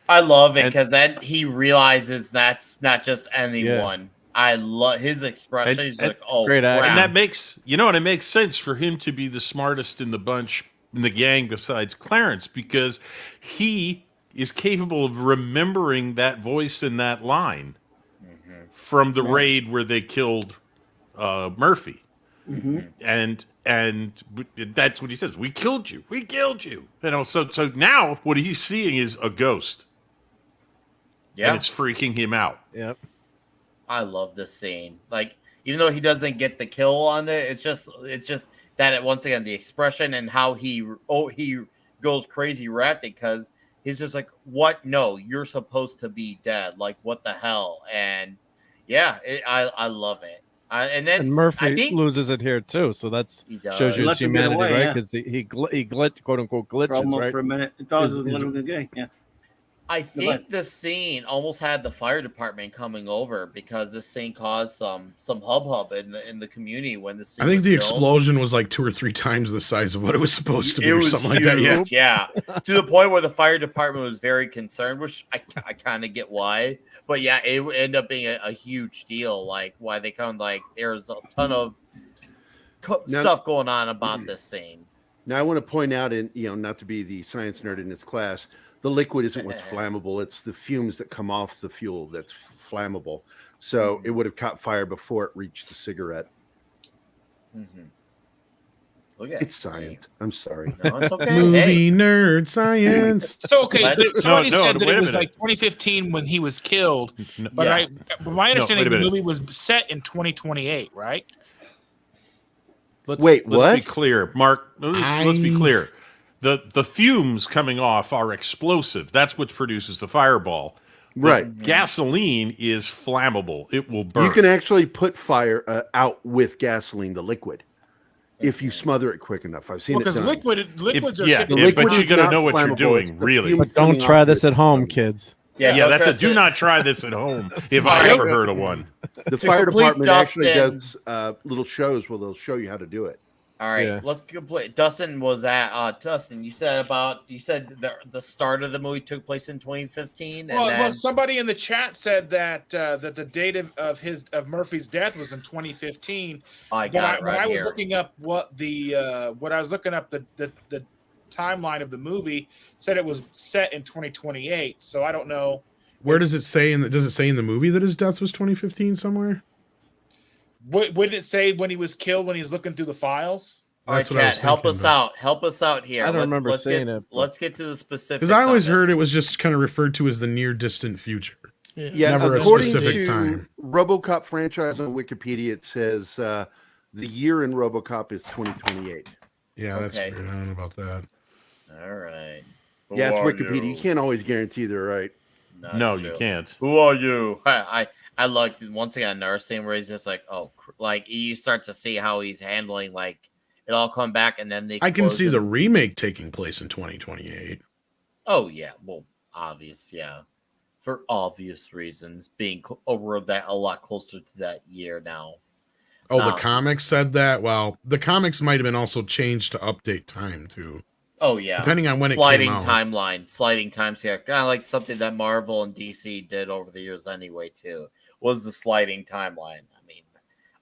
Speaker 1: I love it because then he realizes that's not just anyone. I love his expression. He's like, "Oh,
Speaker 8: great acting.
Speaker 14: And that makes it makes sense for him to be the smartest in the bunch in the gang besides Clarence because he is capable of remembering that voice and that line from the raid where they killed Murphy. And that's what he says. We killed you. So now what he's seeing is a ghost.
Speaker 1: yeah."
Speaker 14: And it's freaking him out.
Speaker 8: Yep.
Speaker 1: I love this scene. Like, even though he doesn't get the kill on it, it's just that once again the expression and how he goes crazy rapping because he's just like, "What? No, you're supposed to be dead. Like, what the hell?" And yeah, I love it. And then
Speaker 8: Murphy loses it here too, so that's shows you his humanity, right? Because he glitch, quote unquote, glitches
Speaker 9: almost
Speaker 8: right
Speaker 9: for a minute. It thought it was a little game. Yeah.
Speaker 1: I think this scene almost had the fire department coming over because this scene caused some hubbub in the community when the scene
Speaker 10: I think
Speaker 1: was
Speaker 10: the
Speaker 1: filmed.
Speaker 10: explosion was like 2 or 3 times the size of what it was supposed to be,
Speaker 1: It
Speaker 10: or
Speaker 1: was
Speaker 10: something like that.
Speaker 1: huge, yeah, to the point where the fire department was very concerned, which I kind of get why. But yeah, it would end up being a huge deal. Like why they come like there's a ton of stuff going on about this scene.
Speaker 11: Now I want to point out, not to be the science nerd in this class, the liquid isn't what's flammable. It's the fumes that come off the fuel that's flammable. So it would have caught fire before it reached the cigarette. It's science. I'm sorry.
Speaker 1: No, it's okay.
Speaker 10: Movie nerd science.
Speaker 7: Okay, so somebody said that
Speaker 14: wait
Speaker 7: it
Speaker 14: a
Speaker 7: was
Speaker 14: minute.
Speaker 7: like 2015 when he was killed, but
Speaker 1: Yeah.
Speaker 7: but my understanding
Speaker 14: wait a
Speaker 7: the
Speaker 14: minute.
Speaker 7: movie was set in 2028, right?
Speaker 14: Let's
Speaker 11: Wait,
Speaker 14: be
Speaker 11: what?
Speaker 14: clear, Mark. Let's be clear. The fumes coming off are explosive. That's what produces the fireball. But
Speaker 11: Right.
Speaker 14: gasoline is flammable. It will burn.
Speaker 11: You can actually put fire out with gasoline, the liquid, if you smother it quick enough. I've seen it
Speaker 7: Because
Speaker 11: done.
Speaker 7: liquids are
Speaker 14: yeah,
Speaker 7: typically
Speaker 14: but you got to
Speaker 11: not
Speaker 14: know what you're
Speaker 11: flammable.
Speaker 14: doing,
Speaker 11: It's the
Speaker 14: really.
Speaker 11: fume
Speaker 8: But don't
Speaker 11: coming
Speaker 8: try
Speaker 11: off
Speaker 8: this
Speaker 11: it.
Speaker 8: at home, kids.
Speaker 14: Yeah,
Speaker 1: don't
Speaker 14: that's a
Speaker 1: trust
Speaker 14: do
Speaker 1: it.
Speaker 14: not try this at home if I ever heard of one.
Speaker 11: The fire
Speaker 1: complete
Speaker 11: department actually
Speaker 1: Dustin-
Speaker 11: does little shows where they'll show you how to do it.
Speaker 1: All right,
Speaker 8: Yeah.
Speaker 1: let's complete. Dustin was at Dustin. You said the start of the movie took place in 2015, and
Speaker 7: Well,
Speaker 1: then
Speaker 7: somebody in the chat said that that the date of Murphy's death was in 2015.
Speaker 1: I got it
Speaker 7: when
Speaker 1: right
Speaker 7: I was
Speaker 1: here.
Speaker 7: looking up the timeline of the movie, said it was set in 2028. So I don't know.
Speaker 10: Where does it say does it say in the movie that his death was 2015 somewhere?
Speaker 7: Wouldn't it say when he was killed when he's looking through the files?
Speaker 1: All right,
Speaker 10: That's what I was
Speaker 1: Chad, help
Speaker 10: thinking,
Speaker 1: us
Speaker 10: though.
Speaker 1: out. Help us out here.
Speaker 8: I don't remember seeing
Speaker 1: get,
Speaker 8: it, but-
Speaker 1: Let's get to the specifics.
Speaker 10: Because I always
Speaker 1: on
Speaker 10: heard
Speaker 1: this.
Speaker 10: it was just kind of referred to as the near distant future.
Speaker 11: Yeah,
Speaker 10: Never a
Speaker 11: according
Speaker 10: specific
Speaker 11: to
Speaker 10: time.
Speaker 11: RoboCop franchise on Wikipedia, it says the year in RoboCop is 2028.
Speaker 10: Yeah, that's
Speaker 1: Okay.
Speaker 10: weird. I don't know about that.
Speaker 1: All right.
Speaker 11: Yeah, it's
Speaker 1: Who are
Speaker 11: Wikipedia. You
Speaker 1: you?
Speaker 11: can't always guarantee they're right.
Speaker 14: No,
Speaker 1: it's
Speaker 14: you
Speaker 1: true.
Speaker 14: can't.
Speaker 1: Who are you? I liked once again another scene where he's just like, like you start to see how he's handling like it all come back, and then the
Speaker 10: I can see the
Speaker 1: explosion.
Speaker 10: remake taking place in 2028.
Speaker 1: Oh yeah, well, obvious, yeah, for obvious reasons, being over that a lot closer to that year now.
Speaker 10: Oh, the comics said that. Well, the comics might have been also changed to update time too.
Speaker 1: Oh yeah,
Speaker 10: Depending on when it
Speaker 1: sliding
Speaker 10: came out.
Speaker 1: timeline, sliding timescale, kind of like something that Marvel and DC did over the years anyway. Too was the sliding timeline. I mean,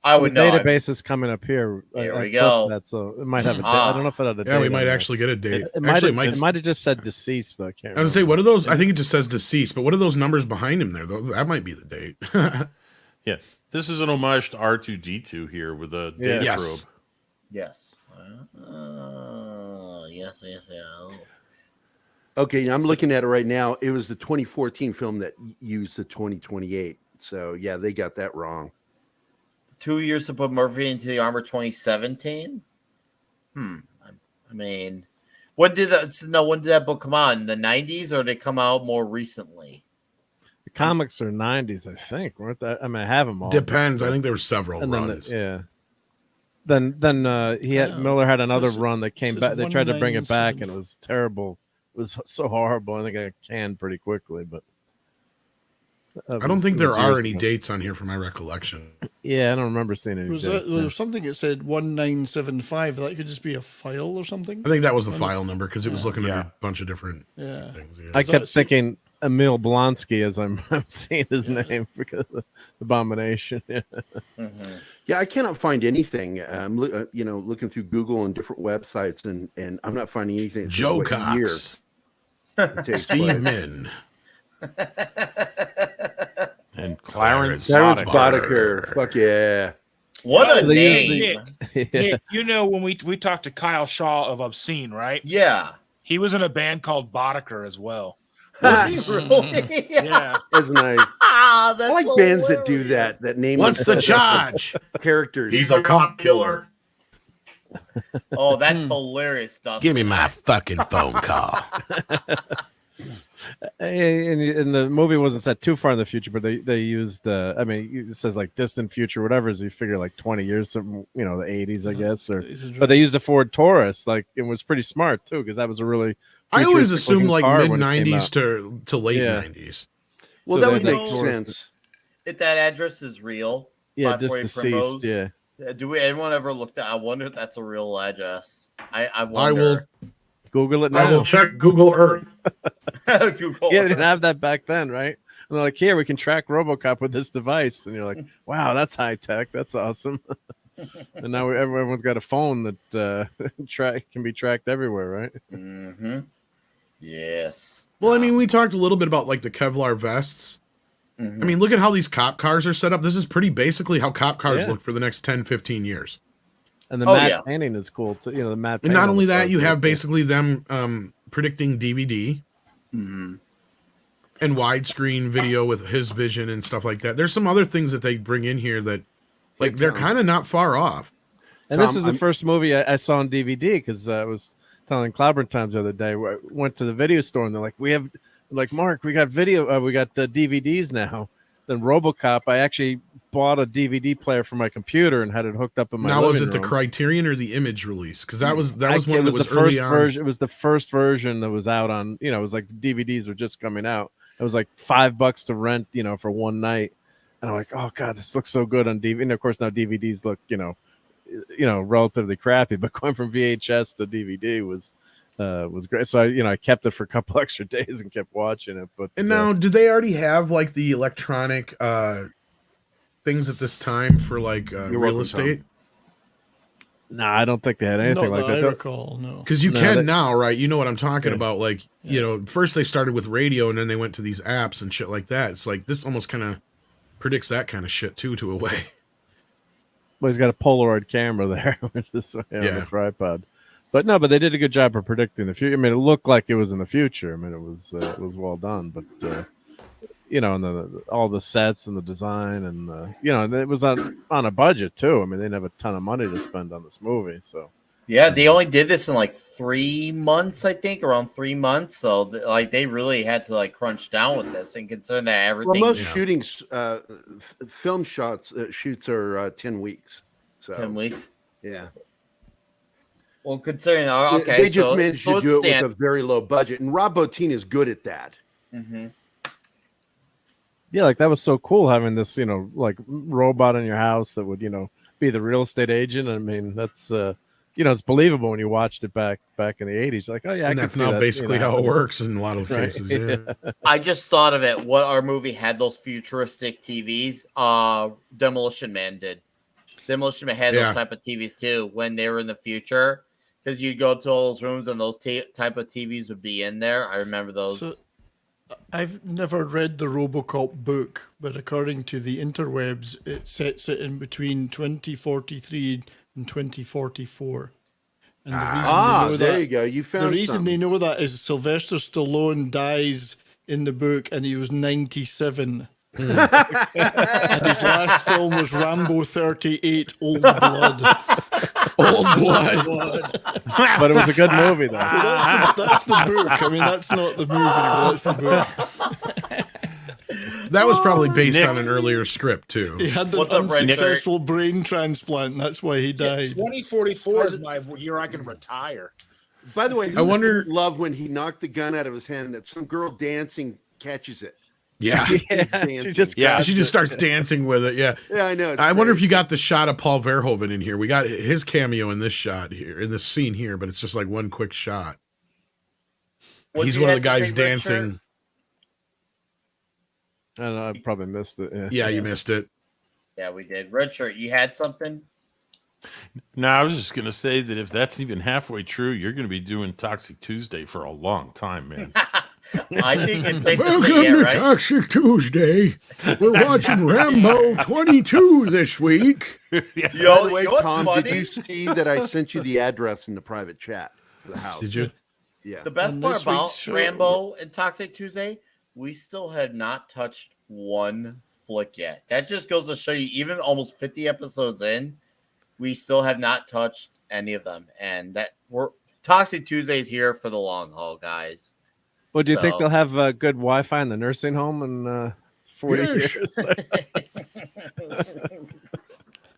Speaker 1: I would
Speaker 8: the
Speaker 1: know.
Speaker 8: database is coming up here.
Speaker 1: Here
Speaker 8: I
Speaker 1: we
Speaker 8: clicked
Speaker 1: go.
Speaker 8: That, so it might have a date. I don't know if it had a date.
Speaker 10: Yeah, we
Speaker 8: on
Speaker 10: might
Speaker 8: there.
Speaker 10: actually get a date.
Speaker 8: It
Speaker 10: Actually,
Speaker 8: might have just said deceased though. I can't
Speaker 10: I would say,
Speaker 8: remember.
Speaker 10: what are those? I think it just says deceased, but what are those numbers behind him there? That might be the date.
Speaker 14: Yeah, this is an homage to R2D2 here with a
Speaker 8: Yeah.
Speaker 14: data
Speaker 10: Yes.
Speaker 14: probe.
Speaker 1: Yes. Yes.
Speaker 11: Okay, I'm looking at it right now. It was the 2014 film that used the 2028. So yeah, they got that wrong.
Speaker 1: 2 years to put Murphy into the armor. 2017. I mean, when did that book come out? In the 90s, or did it come out more recently?
Speaker 8: The comics are 90s, I think, weren't they? I mean, I have them all.
Speaker 10: Depends. I think there were several
Speaker 8: And then
Speaker 10: runs.
Speaker 8: Then he had Miller had another
Speaker 12: This-
Speaker 8: run that came
Speaker 12: this
Speaker 8: back.
Speaker 12: is
Speaker 8: They tried to bring it back, and
Speaker 12: 1970.
Speaker 8: it was terrible. It was so horrible. I think I canned pretty quickly, but
Speaker 10: I don't think there are any dates on here from my recollection.
Speaker 8: Yeah, I don't remember seeing any
Speaker 12: Was
Speaker 8: dates.
Speaker 12: there was something that said 1975? That could just be a file or something.
Speaker 10: I think that was the file number because it was looking at
Speaker 14: Yeah.
Speaker 10: a bunch of different
Speaker 12: Yeah.
Speaker 10: things.
Speaker 8: I
Speaker 12: Is
Speaker 8: kept
Speaker 12: that-
Speaker 8: thinking Emil Blonsky as I'm seeing his name because of Abomination. Yeah.
Speaker 11: Yeah, I cannot find anything. I'm looking through Google and different websites, and I'm not finding anything. that says
Speaker 10: Joe
Speaker 11: what year
Speaker 10: Cox,
Speaker 11: it takes
Speaker 10: Steve
Speaker 11: place.
Speaker 10: Min,
Speaker 14: And Clarence
Speaker 11: Terrence
Speaker 14: Boddicker.
Speaker 11: Boddicker. Fuck yeah.
Speaker 1: What a
Speaker 8: They
Speaker 1: name!
Speaker 7: Nick, Nick, you know when we talked to Kyle Shaw of Obscene, right?
Speaker 1: Yeah.
Speaker 7: He was in a band called Boddicker as well.
Speaker 1: Really?
Speaker 7: Yeah.
Speaker 11: That's nice.
Speaker 1: Ah,
Speaker 11: I
Speaker 1: that's
Speaker 11: like bands that do
Speaker 1: hilarious.
Speaker 11: that name.
Speaker 10: what's the charge?
Speaker 11: Characters.
Speaker 10: He's a cop killer.
Speaker 1: Oh, that's hilarious stuff.
Speaker 10: Give me my fucking phone call.
Speaker 8: And the movie wasn't set too far in the future, but they used I mean, it says like distant future, whatever. So you figure like 20 years, some the 80s, I guess, or but they used a Ford Taurus. Like it was pretty smart too, because that was a really.
Speaker 10: I always
Speaker 8: futuristic
Speaker 10: assumed
Speaker 8: looking
Speaker 10: like
Speaker 8: car
Speaker 10: mid
Speaker 8: when it came
Speaker 10: 90s
Speaker 8: out.
Speaker 10: to late
Speaker 8: Yeah.
Speaker 10: 90s.
Speaker 11: Well,
Speaker 8: So
Speaker 11: that
Speaker 8: they
Speaker 11: would
Speaker 8: had
Speaker 11: make
Speaker 8: Taurus.
Speaker 11: sense.
Speaker 1: If that address is real,
Speaker 8: Yeah,
Speaker 1: 540
Speaker 8: just
Speaker 1: Primrose,
Speaker 8: deceased. Yeah,
Speaker 1: Do anyone ever looked at? I wonder if that's a real address. I wonder.
Speaker 10: I will.
Speaker 8: Google it now.
Speaker 10: I will check Google Earth.
Speaker 1: Google.
Speaker 8: Yeah, they didn't have that back then, right? And they're like, here, we can track RoboCop with this device. And you're like, wow, that's high tech. That's awesome. And now everyone's got a phone that can be tracked everywhere, right?
Speaker 1: Mm-hmm. Yes.
Speaker 10: Well, I mean, we talked a little bit about like the Kevlar vests.
Speaker 1: Mhm.
Speaker 10: I mean, look at how these cop cars are set up. This is pretty basically how cop cars
Speaker 8: Yeah.
Speaker 10: look for the next 10, 15 years.
Speaker 8: And the
Speaker 1: Oh,
Speaker 8: matte
Speaker 1: yeah.
Speaker 8: painting is cool too. The matte.
Speaker 10: And
Speaker 8: paint
Speaker 10: not
Speaker 8: on
Speaker 10: only
Speaker 8: the
Speaker 10: that,
Speaker 8: cars
Speaker 10: you
Speaker 8: is
Speaker 10: have
Speaker 8: cool.
Speaker 10: basically them predicting DVD
Speaker 1: Mm-hmm.
Speaker 10: and widescreen video with his vision and stuff like that. There's some other things that they bring in here that, like, they're kind of not far off.
Speaker 8: And this
Speaker 11: Tom,
Speaker 8: was the
Speaker 11: I'm-
Speaker 8: first movie I saw on DVD because I was telling Clobberin Times the other day where I went to the video store and they're like, we have Like, Mark, we got video, we got the DVDs now. Then Robocop, I actually bought a DVD player for my computer and had it hooked up in my
Speaker 10: Now,
Speaker 8: living
Speaker 10: was it the
Speaker 8: room.
Speaker 10: Criterion or the Image release? Because that was one that was
Speaker 8: the
Speaker 10: early
Speaker 8: first
Speaker 10: on.
Speaker 8: version. It was the first version that was out on. You know, it was like the DVDs were just coming out. It was like $5 to rent, you know, for one night. And I'm like, oh god, this looks so good on DVD. And of course, now DVDs look, you know, relatively crappy. But going from VHS to DVD was great. So I kept it for a couple extra days and kept watching it. But
Speaker 10: And now, do they already have like the electronic things at this time for like real estate?
Speaker 8: No, I don't think they had anything like that.
Speaker 12: I recall, no.
Speaker 10: Because you can now, right? You know what I'm talking about. Like, first they started with radio and then they went to these apps and shit like that. It's like this almost kind of predicts that kind of shit too, to a way.
Speaker 8: Well, he's got a Polaroid camera there, which is on the tripod. But they did a good job of predicting the future. I mean, it looked like it was in the future. I mean, it was well done. But and all the sets and the design and it was on a budget too. I mean, they didn't have a ton of money to spend on this movie. So
Speaker 1: yeah, they only did this in like 3 months, I think, around 3 months. So like they really had to like crunch down with this and consider that everything.
Speaker 11: Well, most shootings, film shoots are 10 weeks. So
Speaker 1: 10 weeks.
Speaker 11: Yeah.
Speaker 1: Well, considering okay,
Speaker 11: they just managed to do it with a very low budget, and Rob Bottin is good at that.
Speaker 1: Mm-hmm.
Speaker 8: Yeah, like that was so cool having this, like robot in your house that would, be the real estate agent. I mean, that's it's believable when you watched it back in the 80s. Like, oh yeah,
Speaker 10: and that's now basically how it works in a lot of cases. Yeah.
Speaker 1: I just thought of it. What our movie had those futuristic TVs. Demolition Man did. Demolition Man had those type of TVs too when they were in the future, because you'd go to all those rooms and those type of TVs would be in there. I remember those.
Speaker 12: So, I've never read the Robocop book, but according to the interwebs, it sets it in between 2043 and 2044. And the reason
Speaker 11: there you go. You found
Speaker 12: the reason
Speaker 11: something.
Speaker 12: they know that is Sylvester Stallone dies in the book, and he was 97. And his last film was Rambo 38, Old Blood.
Speaker 10: Old Blood.
Speaker 8: But it was a good movie, though.
Speaker 12: So that's the book. I mean, that's not the movie, but that's the book.
Speaker 10: That was probably based on an earlier script, too.
Speaker 12: He had an unsuccessful brain transplant, and that's why he died.
Speaker 7: 2044 is my year I can retire.
Speaker 11: By the way,
Speaker 10: I wonder.
Speaker 11: Love when he knocked the gun out of his hand that some girl dancing catches it.
Speaker 10: Yeah,
Speaker 8: she just
Speaker 10: starts dancing with it. Yeah,
Speaker 11: I know.
Speaker 10: I wonder if you got the shot of Paul Verhoeven in here. We got his cameo in this shot here, in this scene here, but it's just like one quick shot. He's one of the guys dancing.
Speaker 8: I don't know, I probably missed it.
Speaker 10: Yeah, you missed it.
Speaker 1: Yeah, we did. Red Shirt, you had something?
Speaker 14: No, I was just going to say that if that's even halfway true, you're going to be doing Toxic Tuesday for a long time, man.
Speaker 1: I think it's safe to
Speaker 10: Welcome
Speaker 1: say it,
Speaker 10: to
Speaker 1: right?
Speaker 10: Toxic Tuesday. We're watching Rambo 22 this week.
Speaker 11: By the way, Tom, did you see that I sent you the address in the private chat for the house?
Speaker 10: Did you?
Speaker 11: Yeah.
Speaker 1: The best part about Rambo and Toxic Tuesday, we still have not touched one flick yet. That just goes to show you, even almost 50 episodes in, we still have not touched any of them. And that Toxic Tuesday is here for the long haul, guys.
Speaker 8: Well, do you think they'll have good Wi-Fi in the nursing home in 40 years?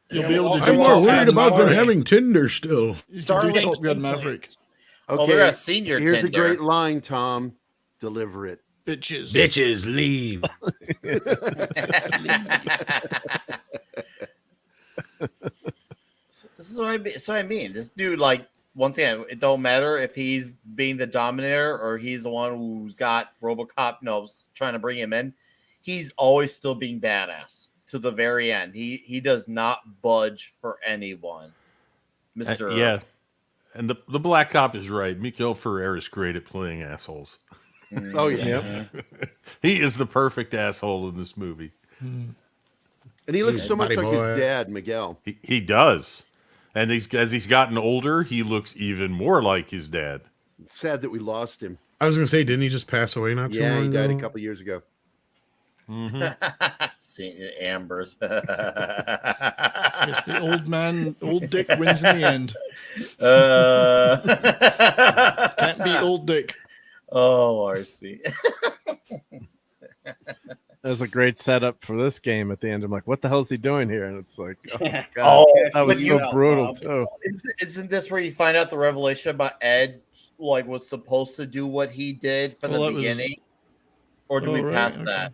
Speaker 12: You'll be able to do
Speaker 10: I'm more worried about them having Tinder still.
Speaker 12: You can do Top Gun Maverick.
Speaker 1: Oh, they're a senior
Speaker 11: Here's
Speaker 1: Tinder.
Speaker 11: a great line, Tom. Deliver it.
Speaker 12: Bitches.
Speaker 10: Bitches, leave.
Speaker 1: This is what I mean. This dude, like, once again, it don't matter if he's being the dominator or he's the one who's got Robocop trying to bring him in. He's always still being badass to the very end. He does not budge for anyone. Mr.
Speaker 14: Yeah. And the Black Cop is right. Miguel Ferrer is great at playing assholes.
Speaker 11: Oh, yeah.
Speaker 14: He is the perfect asshole in this movie.
Speaker 11: And he looks so much like his dad, Miguel.
Speaker 14: He does. And as he's gotten older, he looks even more like his dad.
Speaker 11: It's sad that we lost him.
Speaker 10: I was going to say, didn't he just pass away not too long ago?
Speaker 11: Yeah, he died a couple years ago.
Speaker 1: Seeing Amber's.
Speaker 12: It's the old Dick wins in the end. Can't beat old Dick.
Speaker 1: Oh, RC.
Speaker 8: That's a great setup for this game. At the end, I'm like, "What the hell is he doing here?" And it's like, "Oh my god,
Speaker 1: Oh,
Speaker 8: that was
Speaker 1: but
Speaker 8: so
Speaker 1: you-
Speaker 8: brutal too."
Speaker 1: Isn't this where you find out the revelation about Ed, like, was supposed to do what he did from
Speaker 12: Well,
Speaker 1: the
Speaker 12: that was-
Speaker 1: beginning? Or do
Speaker 12: Oh,
Speaker 1: we
Speaker 12: right,
Speaker 1: pass
Speaker 12: okay.
Speaker 1: that?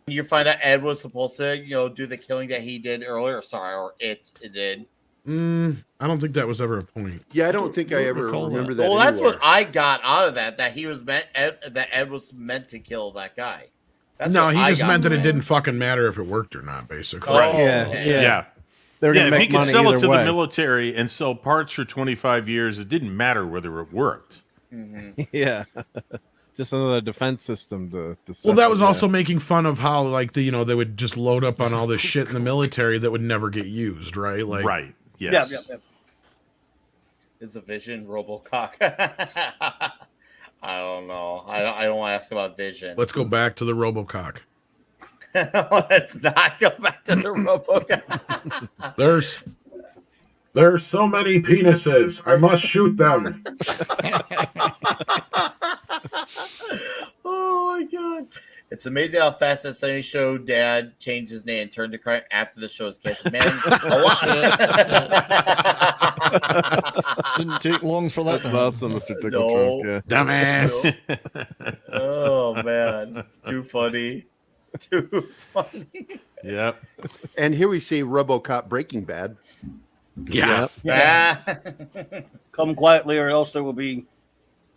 Speaker 1: You find out Ed was supposed to, do the killing that he did earlier. Sorry, or it did.
Speaker 10: I don't think that was ever a point.
Speaker 11: Yeah, I don't think I ever
Speaker 12: recall
Speaker 11: remember
Speaker 12: that.
Speaker 11: that.
Speaker 1: Well, that's
Speaker 11: anywhere.
Speaker 1: what I got out of that he was meant that Ed was meant to kill that guy. That's
Speaker 10: No,
Speaker 1: what
Speaker 10: he
Speaker 1: I
Speaker 10: just
Speaker 1: got
Speaker 10: meant that
Speaker 1: from
Speaker 10: it didn't fucking matter if it worked or not, basically.
Speaker 1: Oh,
Speaker 8: Yeah,
Speaker 1: okay.
Speaker 14: Yeah.
Speaker 8: They were
Speaker 14: Yeah,
Speaker 8: gonna
Speaker 14: if he
Speaker 8: make
Speaker 14: could
Speaker 8: money
Speaker 14: sell it
Speaker 8: either
Speaker 14: to
Speaker 8: way.
Speaker 14: the military and sell parts for 25 years, it didn't matter whether it worked.
Speaker 8: Yeah, just another defense system to.
Speaker 10: Well, that was
Speaker 8: yeah.
Speaker 10: also making fun of how, like, they would just load up on all this shit in the military that would never get used, right? Like,
Speaker 14: Right. Yes.
Speaker 9: Yeah.
Speaker 1: Is a Vision Robocop? I don't know. I don't want to ask about Vision.
Speaker 10: let's go back to the Robocock.
Speaker 1: Let's not go back to the Robocop.
Speaker 10: There's so many penises. I must shoot them.
Speaker 1: Oh my god. It's amazing how fast that Sunny Show dad changed his name and turned to crime after the show's canceled. Man, a lot.
Speaker 12: Didn't take long for that.
Speaker 8: That's awesome, Mr. Tickle
Speaker 1: No.
Speaker 8: Trunk.
Speaker 10: Dumbass.
Speaker 1: Oh man. Too funny. Too funny.
Speaker 14: Yep.
Speaker 11: And here we see RoboCop Breaking Bad.
Speaker 10: Yeah.
Speaker 9: Come quietly, or else there will be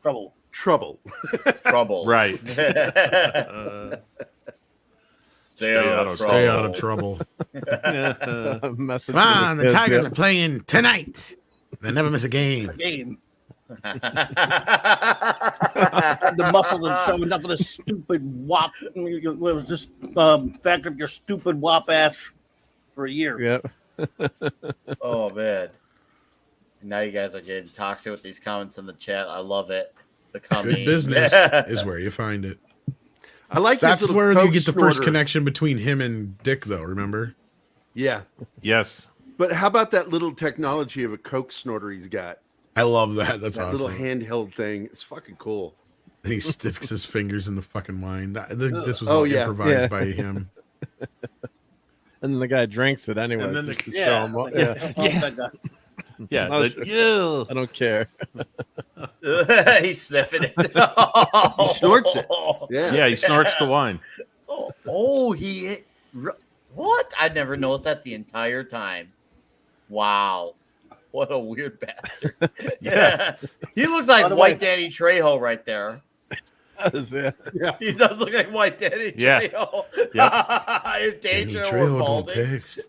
Speaker 9: trouble.
Speaker 11: Trouble.
Speaker 1: Trouble.
Speaker 14: Right.
Speaker 1: Stay out of trouble.
Speaker 10: Stay out of trouble.
Speaker 8: Message
Speaker 10: Come
Speaker 8: to
Speaker 10: on, the
Speaker 8: kids,
Speaker 10: Tigers
Speaker 8: yep.
Speaker 10: are playing tonight. They never miss a game.
Speaker 9: Game. The muscle is showing up with a stupid wop. It was just backed up your stupid wop ass for a year.
Speaker 8: Yep.
Speaker 1: Oh man. Now you guys are getting toxic with these comments in the chat. I love it. The comedy.
Speaker 10: Good business is where you find it.
Speaker 11: I like
Speaker 10: That's
Speaker 11: his little
Speaker 10: where you
Speaker 11: Coke
Speaker 10: get the first
Speaker 11: snorter.
Speaker 10: connection between him and Dick, though. Remember?
Speaker 11: Yeah.
Speaker 14: Yes.
Speaker 11: But how about that little technology of a Coke snorter he's got?
Speaker 10: I love that. That's
Speaker 11: That
Speaker 10: awesome.
Speaker 11: little handheld thing. It's fucking cool.
Speaker 10: And he sticks his fingers in the fucking wine. This was
Speaker 11: Oh,
Speaker 10: all
Speaker 11: yeah.
Speaker 10: improvised
Speaker 8: Yeah.
Speaker 10: by him.
Speaker 8: And then the guy drinks it anyway.
Speaker 14: And then
Speaker 8: just
Speaker 14: the-
Speaker 8: to show him what, yeah.
Speaker 14: Yeah.
Speaker 8: I
Speaker 14: Yeah.
Speaker 8: don't care.
Speaker 1: He's sniffing it.
Speaker 11: He snorts it. Yeah.
Speaker 14: Yeah, he snorts the wine.
Speaker 1: What? I never noticed that the entire time. Wow. What a weird bastard.
Speaker 14: Yeah.
Speaker 1: He looks like
Speaker 9: By the
Speaker 1: White
Speaker 9: way-
Speaker 1: Danny Trejo right there.
Speaker 8: Yeah.
Speaker 1: He does look like White Danny
Speaker 14: Yeah.
Speaker 1: Trejo. If
Speaker 10: Danny
Speaker 1: Trejo were
Speaker 10: Trejo don't
Speaker 1: balding.
Speaker 10: text.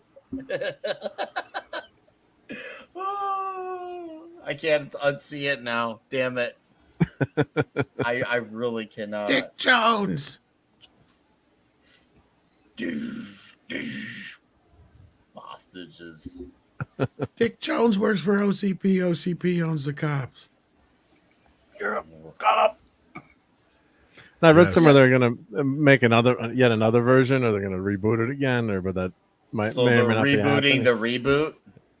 Speaker 1: Oh, I can't unsee it now. Damn it. I really cannot.
Speaker 10: Dick Jones.
Speaker 1: Hostages.
Speaker 10: Dick Jones works for OCP. OCP owns the cops.
Speaker 8: I read
Speaker 10: Yes.
Speaker 8: somewhere they're gonna make yet another version, or they're gonna reboot it again, or but that might
Speaker 1: So
Speaker 8: may
Speaker 1: they're
Speaker 8: or may not be
Speaker 1: rebooting
Speaker 8: happening.
Speaker 1: the reboot.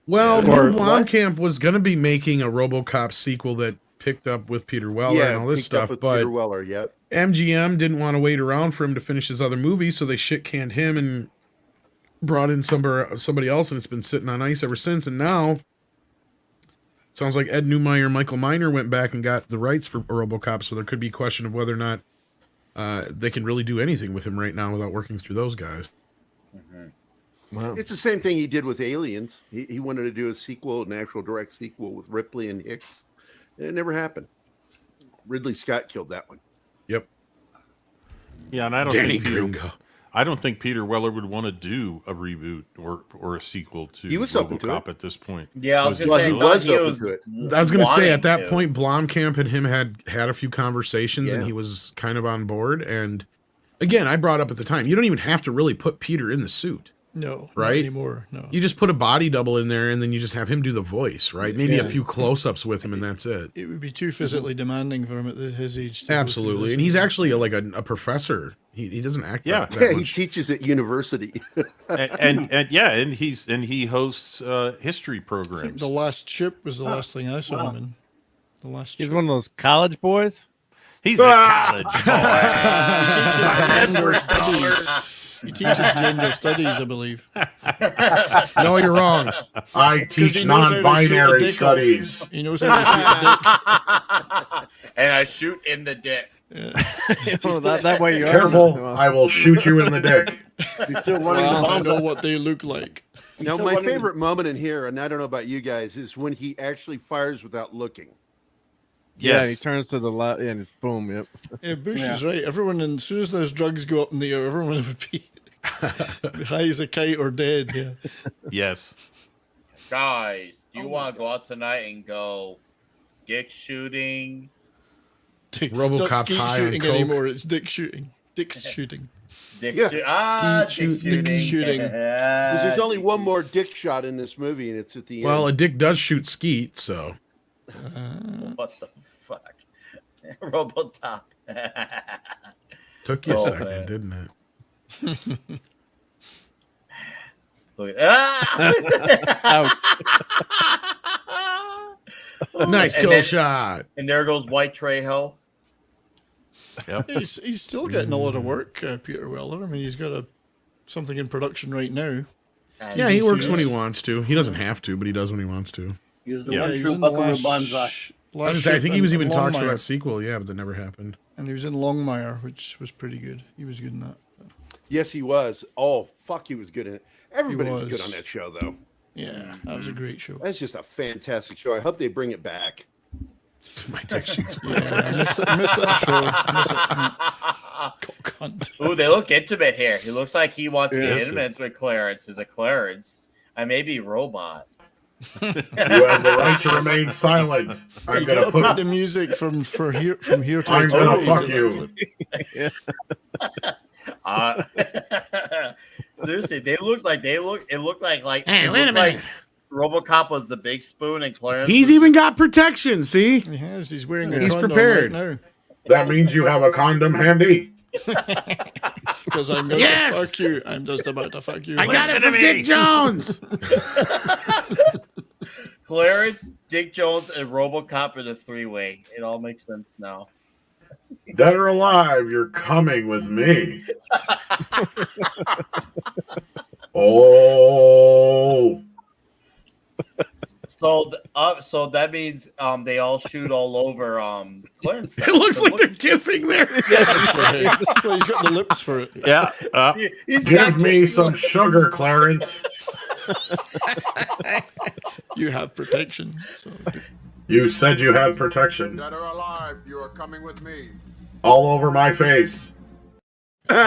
Speaker 10: Well,
Speaker 8: Yeah. Or
Speaker 10: Neil Blomkamp was going to be making a RoboCop sequel that picked up with Peter Weller and all this
Speaker 11: picked up
Speaker 10: stuff,
Speaker 11: with
Speaker 10: but
Speaker 11: Peter Weller, yep.
Speaker 10: MGM didn't want to wait around for him to finish his other movies, so they shit canned him and brought in somebody else, and it's been sitting on ice ever since. And now, sounds like Ed Neumeier and Michael Miner went back and got the rights for RoboCop, so there could be a question of whether or not they can really do anything with him right now without working through those guys.
Speaker 8: Wow.
Speaker 11: It's the same thing he did with Aliens. He wanted to do a sequel, an actual direct sequel with Ripley and Hicks. And it never happened. Ridley Scott killed that one.
Speaker 10: Yep.
Speaker 14: Yeah, and I don't
Speaker 10: Danny
Speaker 14: think Peter,
Speaker 10: Gringo.
Speaker 14: I don't think Peter Weller would want to do a reboot or a sequel to
Speaker 11: He was open to
Speaker 14: RoboCop
Speaker 11: it.
Speaker 14: at this point.
Speaker 1: Yeah, I was
Speaker 14: Was
Speaker 1: going to
Speaker 14: he-
Speaker 1: say,
Speaker 11: he was
Speaker 1: he
Speaker 11: open
Speaker 1: was
Speaker 11: to it.
Speaker 10: I was going to say at that
Speaker 1: wanting to.
Speaker 10: point, Blomkamp and him had a few conversations, and
Speaker 11: Yeah.
Speaker 10: he was kind of on board. And again, I brought up at the time, you don't even have to really put Peter in the suit.
Speaker 12: No,
Speaker 10: Right?
Speaker 12: not anymore. No.
Speaker 10: You just put a body double in there, and then you just have him do the voice, right? Maybe a few close-ups with him, and that's it.
Speaker 12: It would be too physically demanding for him at his age. To go through
Speaker 10: Absolutely,
Speaker 12: this.
Speaker 10: and he's actually a professor. He doesn't act
Speaker 14: Yeah.
Speaker 10: that
Speaker 11: Yeah, he
Speaker 10: much.
Speaker 11: teaches at university.
Speaker 14: and he hosts history
Speaker 12: I think
Speaker 14: programs.
Speaker 12: the last ship was the last thing I saw him in. The last
Speaker 8: He's
Speaker 12: ship.
Speaker 8: one of those college boys.
Speaker 14: He's a college boy.
Speaker 12: He teaches gender studies, I believe.
Speaker 10: No, you're wrong. I
Speaker 12: 'Cause
Speaker 10: teach
Speaker 12: he knows how to shoot a
Speaker 10: non-binary
Speaker 12: dick
Speaker 10: studies.
Speaker 12: off. He knows how to shoot a dick.
Speaker 1: And I shoot in the dick.
Speaker 8: that way you are.
Speaker 10: Careful, I will shoot you in the dick.
Speaker 11: He's still running
Speaker 12: Well,
Speaker 11: the
Speaker 12: I
Speaker 11: bombs.
Speaker 12: know what they look like.
Speaker 11: Now, my favorite moment in here, and I don't know about you guys, is when he actually fires without looking.
Speaker 8: Yeah, he turns to the left, and it's boom. Yep.
Speaker 12: Yeah, Bush is right. Everyone, as soon as those drugs go up in the air, everyone would be high as a kite or dead. Yeah.
Speaker 14: Yes.
Speaker 1: Guys, do you want to go out tonight and go dick shooting?
Speaker 10: RoboCop's
Speaker 12: Not skeet
Speaker 10: high on
Speaker 12: shooting
Speaker 10: coke.
Speaker 12: anymore. It's dick shooting. Dick's shooting.
Speaker 1: Dick
Speaker 11: Yeah.
Speaker 1: shoot. Ah, dick
Speaker 10: Skeet
Speaker 1: shooting.
Speaker 12: Dick shooting.
Speaker 11: Because there's only one more dick shot in this movie, and it's at the
Speaker 10: Well, a
Speaker 11: end.
Speaker 10: dick does shoot skeet, so.
Speaker 1: What the fuck? Robotop.
Speaker 10: Took you a
Speaker 1: Oh,
Speaker 10: second,
Speaker 1: man.
Speaker 10: didn't it?
Speaker 1: Look at
Speaker 10: Nice
Speaker 1: And
Speaker 10: kill
Speaker 1: then-
Speaker 10: shot.
Speaker 1: And there goes White Trejo.
Speaker 14: Yep.
Speaker 12: He's still getting a lot of work, Peter Weller. I mean, he's got something in production right now.
Speaker 10: Yeah, he works when he wants to. He doesn't have to, but he does when he wants to.
Speaker 9: He was the
Speaker 14: Yeah.
Speaker 9: one
Speaker 12: he was
Speaker 9: true
Speaker 12: in the
Speaker 9: Buckaroo
Speaker 12: last,
Speaker 9: Banzai.
Speaker 10: I was
Speaker 12: last
Speaker 10: gonna say, I
Speaker 12: ship
Speaker 10: think he was
Speaker 12: in
Speaker 10: even talked for
Speaker 12: Longmire.
Speaker 10: that sequel, yeah, but that never happened.
Speaker 12: And he was in Longmire, which was pretty good. He was good in that.
Speaker 11: Yes, he was. Oh, fuck, he was good in it. Everybody was
Speaker 12: was.
Speaker 11: good on that show, though.
Speaker 12: Yeah, that was a great show.
Speaker 11: That's just a fantastic show. I hope they bring it back.
Speaker 10: My dick shoots.
Speaker 12: Yeah, I miss that show. I miss it. Cunt.
Speaker 1: Ooh, they look intimate here. He looks like he wants to get
Speaker 14: Yes.
Speaker 1: intimate with Clarence. Is a Clarence? I may be robot.
Speaker 10: You have the right to remain silent. I'm
Speaker 12: You
Speaker 10: gonna
Speaker 12: gotta put
Speaker 10: put.
Speaker 12: the music from here to
Speaker 10: I'm gonna
Speaker 12: eternity
Speaker 10: fuck
Speaker 12: to that
Speaker 10: you.
Speaker 12: clip.
Speaker 1: Seriously, it looked like
Speaker 10: Hey,
Speaker 1: it
Speaker 10: wait a
Speaker 1: looked like
Speaker 10: minute.
Speaker 1: RoboCop was the big spoon and Clarence.
Speaker 10: He's
Speaker 1: was
Speaker 10: even got protection, see?
Speaker 12: He has. He's wearing a
Speaker 10: He's
Speaker 12: condom
Speaker 10: prepared.
Speaker 12: right now.
Speaker 10: That means you have a condom handy.
Speaker 12: Because I'm going to fuck you. I'm just about to fuck you.
Speaker 10: I got it from Dick Jones.
Speaker 1: Clarence, Dick Jones, and RoboCop in a three-way. It all makes sense now.
Speaker 10: Dead or alive, you're coming with me. Oh.
Speaker 1: So that means they all shoot all over Clarence.
Speaker 10: It looks like they're kissing there.
Speaker 12: Yeah, that's right. Well, he's got the lips for it.
Speaker 14: Yeah.
Speaker 10: Give me some sugar, Clarence.
Speaker 12: You have protection. So.
Speaker 10: You said you had protection.
Speaker 13: Dead or alive, you are coming with me.
Speaker 10: All over my face. We're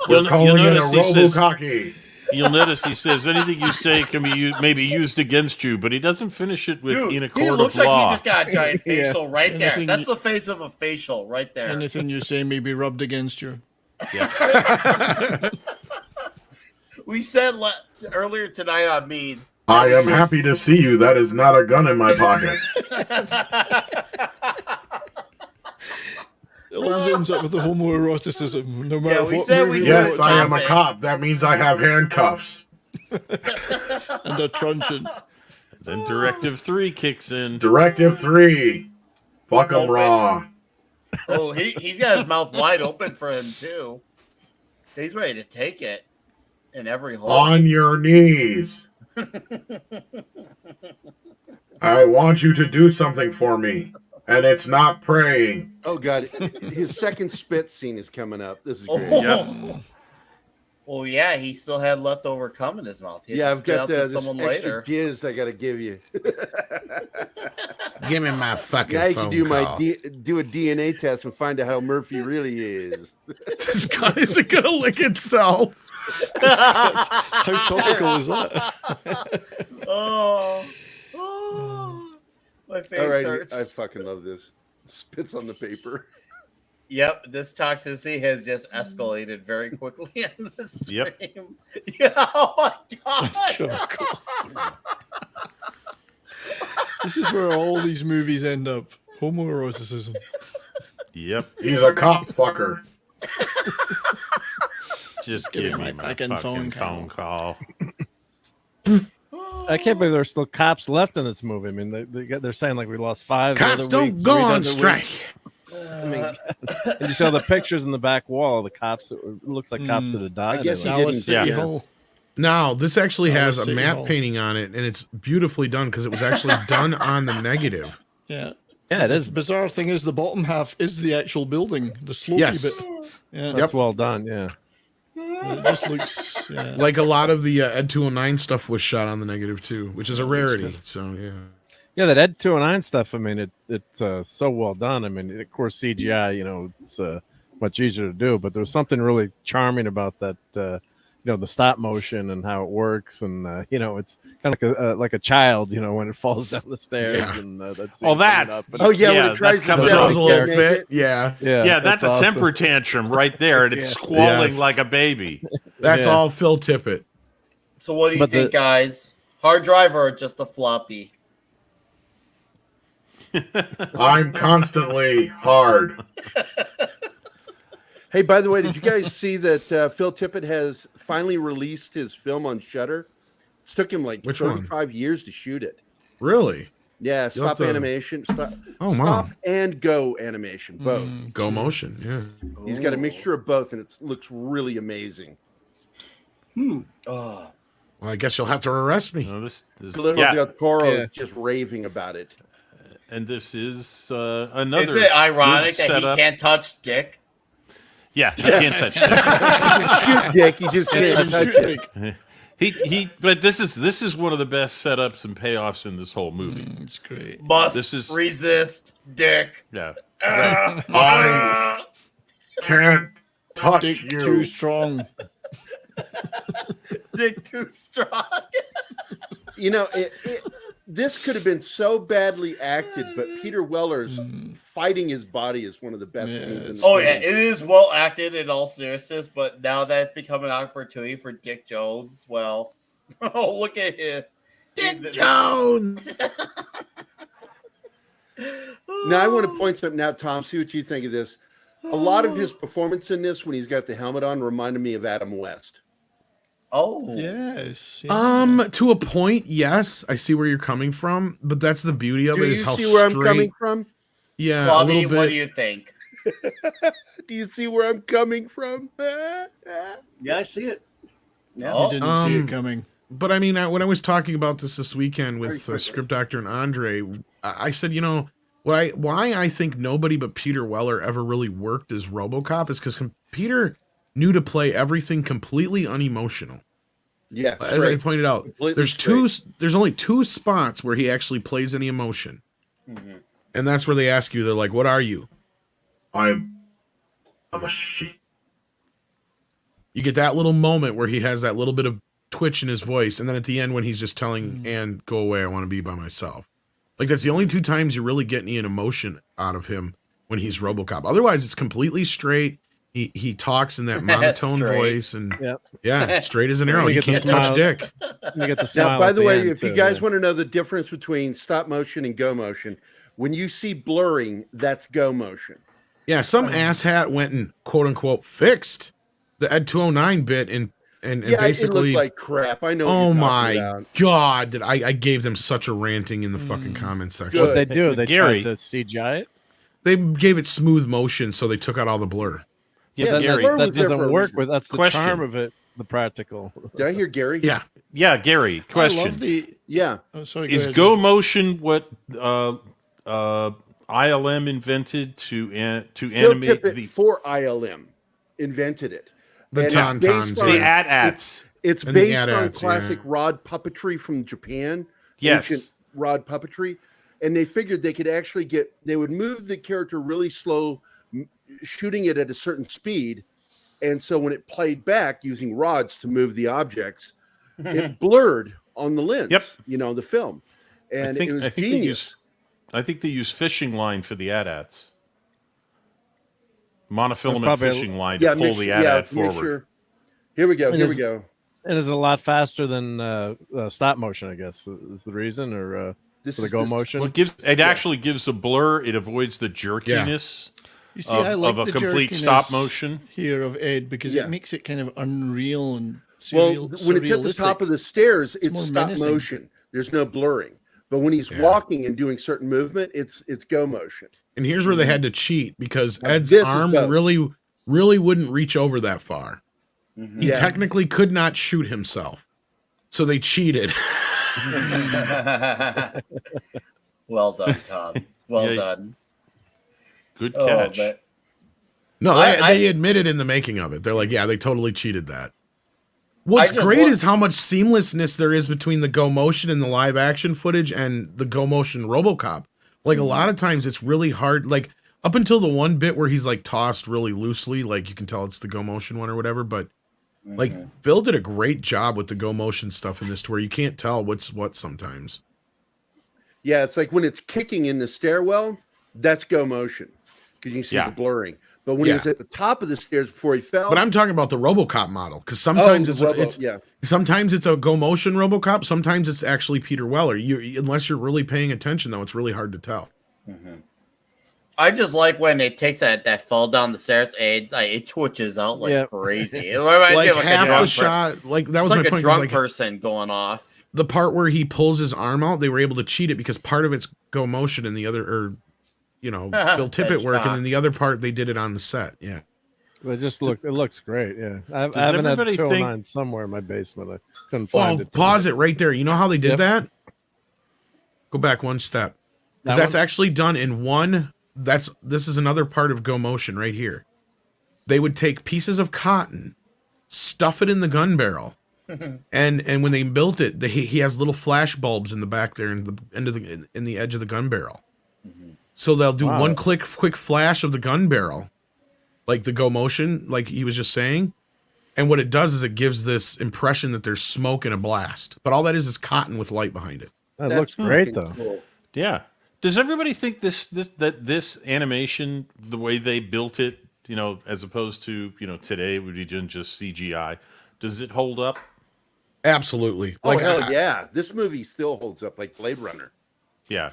Speaker 14: You'll
Speaker 10: calling it a
Speaker 14: notice he says-
Speaker 10: robo-cocky.
Speaker 14: You'll notice he says anything you say can be maybe used against you, but he doesn't finish it with
Speaker 1: Dude,
Speaker 14: in a
Speaker 1: he
Speaker 14: court
Speaker 1: looks
Speaker 14: of
Speaker 1: like
Speaker 14: law.
Speaker 1: he just got a giant facial right there.
Speaker 12: Anything
Speaker 1: That's
Speaker 12: you-
Speaker 1: the face of a facial right there.
Speaker 12: Anything you say may be rubbed against you.
Speaker 1: We said earlier tonight on Mead.
Speaker 10: I am happy to see you. That is not a gun in my pocket.
Speaker 12: It always ends up with the homoeroticism, no matter
Speaker 1: we
Speaker 12: what
Speaker 1: said
Speaker 12: movie.
Speaker 1: we-
Speaker 10: Yes,
Speaker 1: Yes,
Speaker 10: I am a cop. That means I have handcuffs.
Speaker 12: And a truncheon.
Speaker 14: Then Directive 3 kicks in.
Speaker 10: Directive 3. Fuck 'em raw.
Speaker 1: Oh, he's got his mouth wide open for him too. He's ready to take it in every hole.
Speaker 10: On your knees. I want you to do something for me. And it's not praying.
Speaker 11: Oh, God. His second spit scene is coming up. This is great.
Speaker 1: Oh. Well, yeah, he still had leftover cum in his mouth. He had
Speaker 11: Yeah,
Speaker 1: to
Speaker 11: I've
Speaker 1: spit
Speaker 11: got
Speaker 1: out to
Speaker 11: this
Speaker 1: someone
Speaker 11: extra
Speaker 1: later.
Speaker 11: jizz I got to give you.
Speaker 10: Give me my fucking
Speaker 11: Now you can
Speaker 10: phone
Speaker 11: do
Speaker 10: call.
Speaker 11: do a DNA test and find out how Murphy really is.
Speaker 10: This gun isn't going to lick itself.
Speaker 12: How topical is that?
Speaker 1: Oh, my face
Speaker 11: All right,
Speaker 1: hurts.
Speaker 11: I fucking love this. Spits on the paper.
Speaker 1: Yep, this toxicity has just escalated very quickly in the stream.
Speaker 14: Yep.
Speaker 1: Yeah, oh my god.
Speaker 12: This is where all these movies end up. Homoeroticism.
Speaker 14: Yep.
Speaker 10: He's a cop fucker.
Speaker 14: Just
Speaker 12: Give me
Speaker 14: give
Speaker 12: my
Speaker 14: me my
Speaker 12: fucking
Speaker 14: fucking
Speaker 12: phone
Speaker 14: phone call.
Speaker 8: I can't believe there's still cops left in this movie. I mean, they're saying like we lost 5. the
Speaker 10: Cops
Speaker 8: other
Speaker 10: don't
Speaker 8: week,
Speaker 10: go
Speaker 8: 3 the
Speaker 10: on
Speaker 8: other week.
Speaker 10: strike.
Speaker 8: I mean, and you saw the pictures in the back wall of the cops. It looks like cops that had died.
Speaker 11: I guess
Speaker 8: in
Speaker 11: he
Speaker 8: it.
Speaker 12: Dallas City
Speaker 11: didn't.
Speaker 12: Hall.
Speaker 10: Now, this actually has a
Speaker 12: City
Speaker 10: matte
Speaker 12: Hall.
Speaker 10: painting on it, and it's beautifully done because it was actually done on the negative.
Speaker 12: Yeah.
Speaker 8: Yeah, it is.
Speaker 12: The bizarre thing is the bottom half is the actual building, the slopey
Speaker 10: Yes.
Speaker 12: bit. Yeah.
Speaker 8: That's well done. Yeah.
Speaker 12: It just looks
Speaker 10: Like a lot of the Ed 209 stuff was shot on the negative too, which is a rarity. So yeah.
Speaker 8: Yeah, that Ed 209 stuff. I mean, it's so well done. I mean, of course, CGI. It's much easier to do, but there's something really charming about that. The stop motion and how it works, and it's kind of like a child. When it falls down the stairs,
Speaker 10: Yeah.
Speaker 8: and that's
Speaker 14: Oh, that's
Speaker 11: when it tries to
Speaker 14: comes
Speaker 11: get
Speaker 14: out.
Speaker 10: Throws a little fit. Yeah.
Speaker 14: Yeah, that's a
Speaker 8: awesome.
Speaker 14: temper tantrum right there, and it's squalling
Speaker 10: Yes.
Speaker 14: like a baby.
Speaker 10: That's
Speaker 8: Yeah.
Speaker 10: all Phil Tippett.
Speaker 1: So what do you
Speaker 8: But
Speaker 1: think, guys? Hard drive or just a floppy?
Speaker 10: I'm constantly hard.
Speaker 11: Hey, by the way, did you guys see that Phil Tippett has finally released his film on Shudder? It took him like
Speaker 10: Which one?
Speaker 11: 35 years to shoot it.
Speaker 10: Really?
Speaker 11: Yeah,
Speaker 10: You'll
Speaker 11: stop
Speaker 10: have to-
Speaker 11: animation, stop
Speaker 10: wow.
Speaker 11: and go animation, both.
Speaker 10: Go motion. Yeah.
Speaker 11: He's got a mixture of both, and it looks really amazing.
Speaker 10: Well, I guess you'll have to arrest me.
Speaker 14: No, this
Speaker 11: Little Del Toro is just raving about it.
Speaker 14: and this is another.
Speaker 1: Is it ironic
Speaker 14: good
Speaker 1: that he
Speaker 14: setup.
Speaker 1: can't touch dick?
Speaker 14: Yeah, he can't touch this.
Speaker 11: Shoot Dick, you just can't touch it.
Speaker 14: But this is one of the best setups and payoffs in this whole movie.
Speaker 12: It's great.
Speaker 1: Must
Speaker 14: This is-
Speaker 1: resist dick.
Speaker 14: Yeah.
Speaker 10: I can't touch
Speaker 12: Dick
Speaker 10: you.
Speaker 12: too strong.
Speaker 1: Dick too strong.
Speaker 11: This could have been so badly acted, but Peter Weller's fighting his body is one of the best things in the
Speaker 1: Oh
Speaker 11: film.
Speaker 1: yeah, it is well acted in all seriousness, but now that it's become an opportunity for Dick Jones, well, oh look at him,
Speaker 10: Dick Jones.
Speaker 11: Now I want to point something out, Tom. See what you think of this. A lot of his performance in this, when he's got the helmet on, reminded me of Adam West.
Speaker 1: Oh
Speaker 12: Yes.
Speaker 10: To a point, yes. I see where you're coming from, but that's the beauty of
Speaker 11: Do
Speaker 10: it
Speaker 11: you
Speaker 10: is how
Speaker 11: see where
Speaker 10: straight.
Speaker 11: I'm coming from?
Speaker 10: Yeah,
Speaker 1: Bobby,
Speaker 10: a little bit.
Speaker 1: what do you think?
Speaker 11: Do you see where I'm coming from?
Speaker 9: Yeah, I see it.
Speaker 12: You didn't see it coming.
Speaker 10: But I mean, when I was talking about this weekend with Script Doctor and Andre, I said, why I think nobody but Peter Weller ever really worked as RoboCop is because Peter knew to play everything completely unemotional.
Speaker 11: Yeah,
Speaker 10: as I pointed out,
Speaker 11: Completely
Speaker 10: there's only two spots where he actually plays any emotion, and that's where they ask you, they're like, "What are you?" I'm a sheep. You get that little moment where he has that little bit of twitch in his voice, and then at the end when he's just telling Anne, "Go away, I want to be by myself." Like that's the only two times you really get any emotion out of him when he's RoboCop. Otherwise, it's completely straight. He talks in that monotone
Speaker 1: Straight.
Speaker 10: voice, and yeah, straight as an arrow.
Speaker 8: You
Speaker 10: You
Speaker 8: get the
Speaker 10: can't touch
Speaker 8: smile.
Speaker 10: dick.
Speaker 8: You get the smile.
Speaker 11: Now, by
Speaker 8: at
Speaker 11: the way,
Speaker 8: end,
Speaker 11: if you
Speaker 8: too,
Speaker 11: guys
Speaker 8: yeah.
Speaker 11: want to know the difference between stop motion and go motion, when you see blurring, that's go motion.
Speaker 10: Yeah, some asshat went and quote unquote fixed the Ed 209 bit and
Speaker 11: Yeah,
Speaker 10: basically
Speaker 11: it looked like crap. I know. What
Speaker 10: oh
Speaker 11: you're talking
Speaker 10: my
Speaker 11: about.
Speaker 10: god, that I gave them such a ranting in the fucking comment section.
Speaker 8: What they do? They
Speaker 14: Gary.
Speaker 8: tried to CGI it.
Speaker 10: They gave it smooth motion, so they took out all the blur.
Speaker 14: Yeah,
Speaker 8: That-
Speaker 14: Gary.
Speaker 8: that,
Speaker 11: was there for
Speaker 8: doesn't
Speaker 11: a
Speaker 8: work
Speaker 11: reason.
Speaker 8: with. That's the
Speaker 14: Question.
Speaker 8: charm of it. The practical.
Speaker 11: Did I hear Gary?
Speaker 10: Yeah,
Speaker 14: Yeah, Gary.
Speaker 12: I
Speaker 14: Question:
Speaker 12: love the.
Speaker 11: Yeah.
Speaker 12: Oh, sorry.
Speaker 14: Is
Speaker 12: ahead,
Speaker 14: go
Speaker 12: Joseph.
Speaker 14: motion what ILM invented to
Speaker 11: Phil
Speaker 14: animate
Speaker 11: Tippett
Speaker 14: the
Speaker 11: for ILM invented it.
Speaker 10: the
Speaker 11: And it's
Speaker 10: tauntauns.
Speaker 11: based on-
Speaker 14: the AT-ATs?
Speaker 11: It's
Speaker 10: And the
Speaker 11: based on
Speaker 10: AT-ATs,
Speaker 11: classic
Speaker 10: yeah.
Speaker 11: rod puppetry from Japan.
Speaker 14: Yes.
Speaker 11: Ancient rod puppetry. And they figured they could actually they would move the character really slow, shooting it at a certain speed. And so when it played back using rods to move the objects, it blurred on the lens,
Speaker 14: Yep.
Speaker 11: the film. And it was genius.
Speaker 14: I think they use fishing line for the AT-ATs. Monofilament
Speaker 8: probably a-
Speaker 14: fishing line
Speaker 11: Yeah,
Speaker 14: to pull
Speaker 11: make
Speaker 14: the
Speaker 11: sure-
Speaker 14: AT-AT
Speaker 11: make
Speaker 14: forward.
Speaker 11: sure- Here we go.
Speaker 8: And
Speaker 11: Here we
Speaker 8: is-
Speaker 11: go.
Speaker 8: And it's a lot faster than stop motion. I guess is the reason, or
Speaker 11: This
Speaker 8: for the
Speaker 11: is
Speaker 8: go
Speaker 11: this-
Speaker 8: motion.
Speaker 14: Well, it actually gives a blur. It avoids the jerkiness
Speaker 12: You see,
Speaker 14: of,
Speaker 12: I like
Speaker 14: of a
Speaker 12: the
Speaker 14: complete
Speaker 12: jerkiness
Speaker 14: stop motion.
Speaker 12: here of Ed because
Speaker 11: Yeah.
Speaker 12: it makes it kind of unreal and
Speaker 11: Well,
Speaker 12: surreal.
Speaker 11: when it's at the top of the stairs, it's
Speaker 12: more
Speaker 11: stop
Speaker 12: menacing.
Speaker 11: motion. There's no blurring. But when he's walking and doing certain movement, it's go motion.
Speaker 10: And here's where they had to cheat because
Speaker 11: Now,
Speaker 10: Ed's
Speaker 11: this is
Speaker 10: arm
Speaker 11: both.
Speaker 10: really wouldn't reach over that far. He
Speaker 11: Yeah.
Speaker 10: technically could not shoot himself. So they cheated.
Speaker 1: Well done, Tom. Well
Speaker 14: Yeah.
Speaker 1: done.
Speaker 14: Good
Speaker 1: Oh,
Speaker 14: catch.
Speaker 1: but
Speaker 10: No,
Speaker 1: I-
Speaker 10: they admitted in the making of it. They're like, yeah, they totally cheated that. What's
Speaker 1: I just
Speaker 10: great
Speaker 1: lo-
Speaker 10: is how much seamlessness there is between the Go Motion and the live action footage and the Go Motion Robocop. Like a lot of times it's really hard. Like up until the one bit where he's like tossed really loosely, like you can tell it's the Go Motion one or whatever. But like Phil did a great job with the Go Motion stuff in this to where you can't tell what's what sometimes.
Speaker 11: Yeah, it's like when it's kicking in the stairwell, that's Go Motion because you can see
Speaker 14: Yeah.
Speaker 11: the blurring. But when he
Speaker 10: Yeah.
Speaker 11: was at the top of the stairs before he fell,
Speaker 10: But I'm talking about the Robocop model because sometimes
Speaker 11: the
Speaker 10: it's
Speaker 11: yeah.
Speaker 10: sometimes it's a Go Motion Robocop, sometimes it's actually Peter Weller. You unless you're really paying attention though, it's really hard to tell.
Speaker 1: I just like when it takes that fall down the stairs, it twitches out like
Speaker 8: Yeah.
Speaker 1: crazy. It reminds me
Speaker 10: Like
Speaker 1: of, a
Speaker 10: half
Speaker 1: drunk
Speaker 10: the shot, like that was
Speaker 1: it's
Speaker 10: my
Speaker 1: like a
Speaker 10: point. 'cause,
Speaker 1: drunk
Speaker 10: like,
Speaker 1: person going off.
Speaker 10: the part where he pulls his arm out, they were able to cheat it because part of it's Go Motion and the other, or Bill Tippett
Speaker 1: That's
Speaker 10: work, and
Speaker 1: cock.
Speaker 10: then the other part they did it on the set. Yeah.
Speaker 8: It looks great. Yeah, I
Speaker 14: Does
Speaker 8: haven't had
Speaker 14: everybody
Speaker 8: 209 somewhere in my basement. I couldn't find
Speaker 10: Oh,
Speaker 8: it.
Speaker 10: pause it right there. You know how they did
Speaker 8: Yep.
Speaker 10: that? Go back one step. Because
Speaker 8: That
Speaker 10: that's
Speaker 8: one?
Speaker 10: actually done in one. This is another part of Go Motion right here. They would take pieces of cotton, stuff it in the gun barrel, and when they built it, he has little flash bulbs in the back there in the end of in the edge of the gun barrel. So they'll do
Speaker 8: Wow.
Speaker 10: one quick flash of the gun barrel, like the Go Motion, like he was just saying. And what it does is it gives this impression that there's smoke and a blast. But all that is cotton with light behind it.
Speaker 8: That looks great though.
Speaker 11: Cool.
Speaker 14: Yeah. Does everybody think this animation, the way they built it, as opposed to today, it would be just CGI? Does it hold up?
Speaker 10: Absolutely.
Speaker 11: Oh hell yeah! This movie still holds up like Blade Runner.
Speaker 14: Yeah.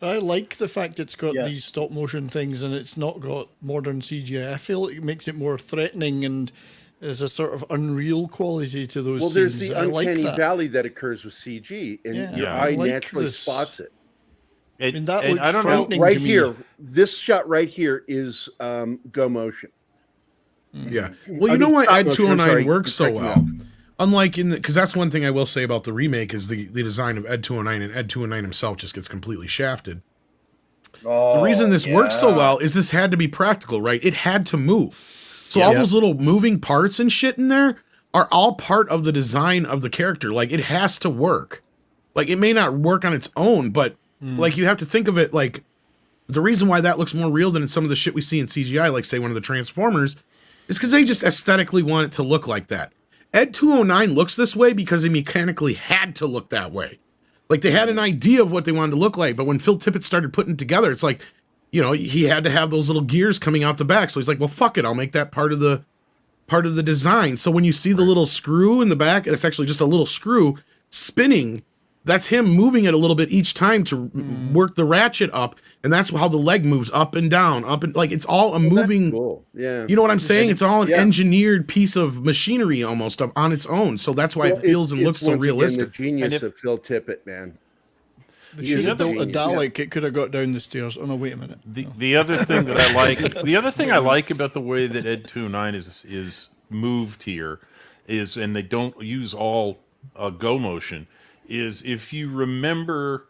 Speaker 12: I like the fact it's got
Speaker 9: Yes.
Speaker 12: these stop motion things and it's not got modern CGI. I feel it makes it more threatening and there's a sort of unreal quality to those
Speaker 11: Well, there's
Speaker 12: scenes.
Speaker 11: the
Speaker 12: I like
Speaker 11: uncanny
Speaker 12: that.
Speaker 11: valley that occurs with CG, and
Speaker 12: Yeah,
Speaker 11: your
Speaker 14: Yeah.
Speaker 11: eye
Speaker 12: I like
Speaker 11: naturally
Speaker 12: this.
Speaker 11: spots it.
Speaker 12: I mean, that
Speaker 14: and
Speaker 12: looks
Speaker 14: I don't know.
Speaker 12: frightening
Speaker 11: Right
Speaker 12: to me.
Speaker 11: here, this shot right here is Go Motion.
Speaker 10: Yeah. Well,
Speaker 11: I
Speaker 10: you know
Speaker 11: mean,
Speaker 10: why
Speaker 11: stop
Speaker 10: Ed
Speaker 11: motion,
Speaker 10: 209
Speaker 11: sorry,
Speaker 10: works so
Speaker 11: correct me
Speaker 10: well? Unlike because that's one thing I will say about the remake is the design of Ed 209, and Ed 209 himself just gets completely shafted.
Speaker 1: Oh,
Speaker 10: The reason this works so
Speaker 1: yeah.
Speaker 10: well is this had to be practical, right? It had to move. So
Speaker 14: Yeah.
Speaker 10: all those little moving parts and shit in there are all part of the design of the character. Like it has to work. Like it may not work on its own, but like you have to think of it like the reason why that looks more real than some of the shit we see in CGI, like say one of the Transformers, is because they just aesthetically want it to look like that. Ed 209 looks this way because he mechanically had to look that way. Like they had an idea of what they wanted to look like, but when Phil Tippett started putting it together, it's like, he had to have those little gears coming out the back. So he's like, well, fuck it, I'll make that part of the design. So when you see the little screw in the back, it's actually just a little screw spinning. That's him moving it a little bit each time to work the ratchet up, and that's how the leg moves up and down, up and like it's all a moving.
Speaker 11: Cool. Yeah.
Speaker 10: You know what I'm saying? It's all an
Speaker 11: Yeah.
Speaker 10: engineered piece of machinery almost on its own. So that's why
Speaker 11: Well,
Speaker 10: it feels and
Speaker 11: it's
Speaker 10: looks so
Speaker 11: once again
Speaker 10: realistic.
Speaker 11: the genius
Speaker 14: And
Speaker 11: of Phil Tippett, man.
Speaker 12: They
Speaker 11: He
Speaker 12: should
Speaker 11: is
Speaker 12: have
Speaker 11: a
Speaker 12: built a
Speaker 11: genius.
Speaker 12: Dalek. It could have got down the stairs. Oh no, wait a minute.
Speaker 14: The other thing that I like, the other thing I like about the way that Ed 209 is moved here is, and they don't use all Go Motion, is if you remember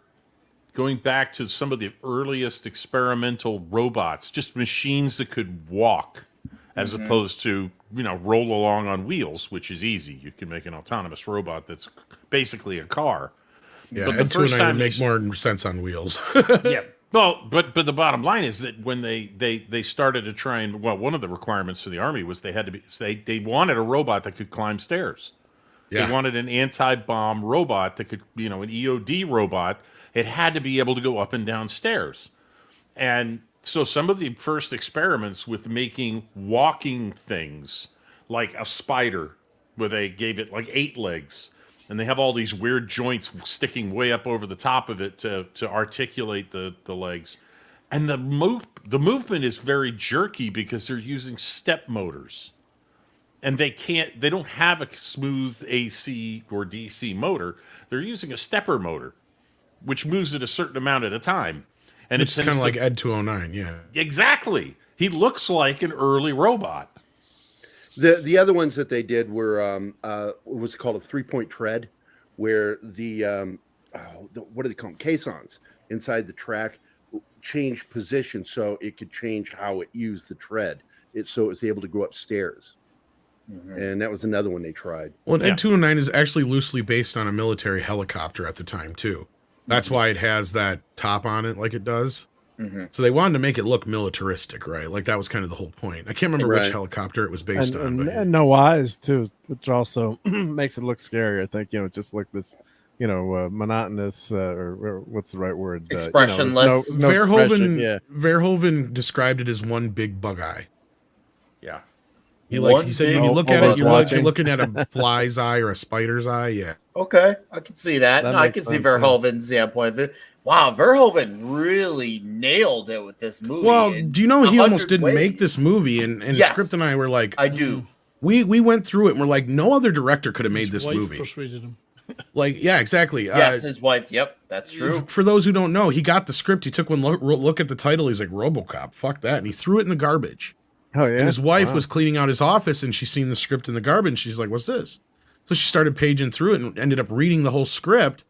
Speaker 14: going back to some of the earliest experimental robots, just machines that could walk, as opposed to roll along on wheels, which is easy. You can make an autonomous robot that's basically a car.
Speaker 10: Yeah,
Speaker 14: But the
Speaker 10: Ed
Speaker 14: first
Speaker 10: 209
Speaker 14: time
Speaker 10: would make
Speaker 14: they-
Speaker 10: more sense on wheels.
Speaker 14: Yeah. Well, but the bottom line is that when they started to try and one of the requirements for the Army was they had to be they wanted a robot that could climb stairs.
Speaker 10: Yeah.
Speaker 14: They wanted an anti-bomb robot that could an EOD robot. It had to be able to go up and down stairs. And so some of the first experiments with making walking things like a spider, where they gave it like 8 legs, and they have all these weird joints sticking way up over the top of it to articulate the legs. And the movement is very jerky because they're using step motors. And they don't have a smooth AC or DC motor. They're using a stepper motor, which moves at a certain amount at a time. And
Speaker 10: It's kind of like Ed 209, yeah.
Speaker 14: Exactly. He looks like an early robot.
Speaker 11: The other ones that they did were what was it called, a 3-point tread, where the what do they call them, caissons inside the track changed position so it could change how it used the tread. So it was able to go upstairs. And that was another one they tried.
Speaker 10: Well, Ed 209 is actually loosely based on a military helicopter at the time too. That's why it has that top on it like it does. So they wanted to make it look militaristic, right? Like that was kind of the whole point. I can't remember which helicopter it was based on.
Speaker 8: And no eyes too, which also makes it look scary. I think just like this, monotonous or what's the right word?
Speaker 1: Expressionless.
Speaker 8: No
Speaker 10: Verhoeven,
Speaker 8: expression, yeah.
Speaker 10: Verhoeven described it as one big bug eye.
Speaker 14: Yeah.
Speaker 10: He said when you look at it, you're looking at a fly's eye or a spider's eye. Yeah.
Speaker 1: Okay, I can see that. No, I can see Verhoeven's point of view. Wow, Verhoeven really nailed it with this movie.
Speaker 10: Well, do you know he almost didn't make this movie, and
Speaker 1: Yes.
Speaker 10: Script and I were like,
Speaker 1: I do.
Speaker 10: We went through it and we're like, no other director could have made this
Speaker 12: Wife
Speaker 10: movie.
Speaker 12: persuaded him.
Speaker 10: Like, yeah, exactly.
Speaker 1: Yes, his wife. Yep, that's true.
Speaker 10: For those who don't know, he got the script. He took one look at the title. He's like, Robocop, fuck that, and he threw it in the garbage.
Speaker 8: Oh yeah.
Speaker 10: And his wife was cleaning out his office, and she seen the script in the garbage. She's like, "What's this?" So she started paging through it and ended up reading the whole script.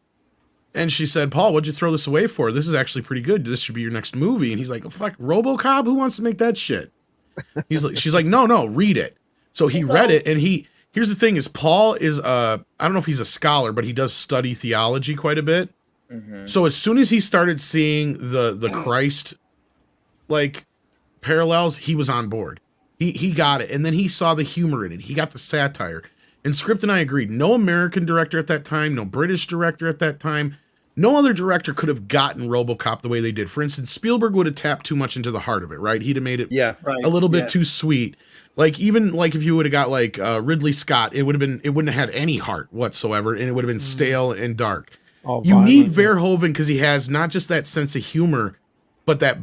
Speaker 10: And she said, "Paul, what'd you throw this away for? This is actually pretty good. This should be your next movie." And he's like, oh, "Fuck, RoboCop? Who wants to make that shit?" She's like, "No, read it." So he read it, and here's the thing: is Paul is I don't know if he's a scholar, but he does study theology quite a bit. So as soon as he started seeing the Christ parallels, he was on board. He got it, and then he saw the humor in it. He got the satire. And Script and I agreed. No American director at that time, no British director at that time, no other director could have gotten RoboCop the way they did. For instance, Spielberg would have tapped too much into the heart of it, right? He'd have made it a little bit too sweet. Like even like if you would have got like Ridley Scott, it wouldn't have had any heart whatsoever, and it would have been stale and dark. You need Verhoeven because he has not just that sense of humor, but that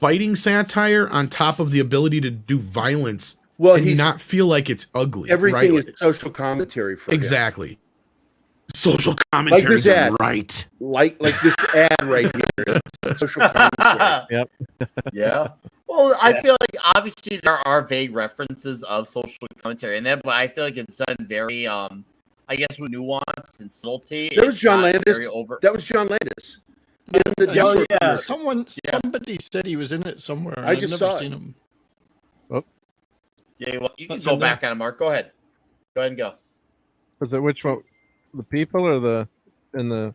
Speaker 10: biting satire on top of the ability to do violence.
Speaker 11: Well,
Speaker 10: and not feel like it's ugly.
Speaker 11: Everything
Speaker 10: right?
Speaker 11: is social commentary for him.
Speaker 10: Exactly. Social commentary,
Speaker 11: like this ad,
Speaker 10: right?
Speaker 11: Like this ad right here. Social commentary.
Speaker 8: Yep.
Speaker 1: Yeah. Well, I feel like obviously there are vague references of social commentary in that, but I feel like it's done very, I guess, with nuance and subtlety.
Speaker 11: There was John Landis. That was John Landis.
Speaker 12: Somebody said he was in it somewhere.
Speaker 11: I just
Speaker 12: I've never
Speaker 11: saw
Speaker 12: seen
Speaker 11: it.
Speaker 12: him.
Speaker 8: Oh.
Speaker 1: Yeah, well, you can go back on it, Mark. Go ahead. Go ahead and go.
Speaker 8: Was it which one? The people or in the?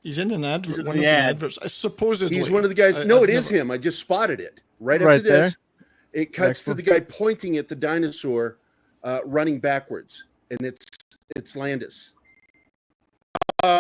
Speaker 12: He's in an advert. One of the
Speaker 11: ad.
Speaker 12: adverts. Supposedly,
Speaker 11: He's one of the guys. No, it is him. I just spotted it right after this.
Speaker 8: There?
Speaker 11: It cuts to the guy pointing at the dinosaur, running backwards, and it's Landis.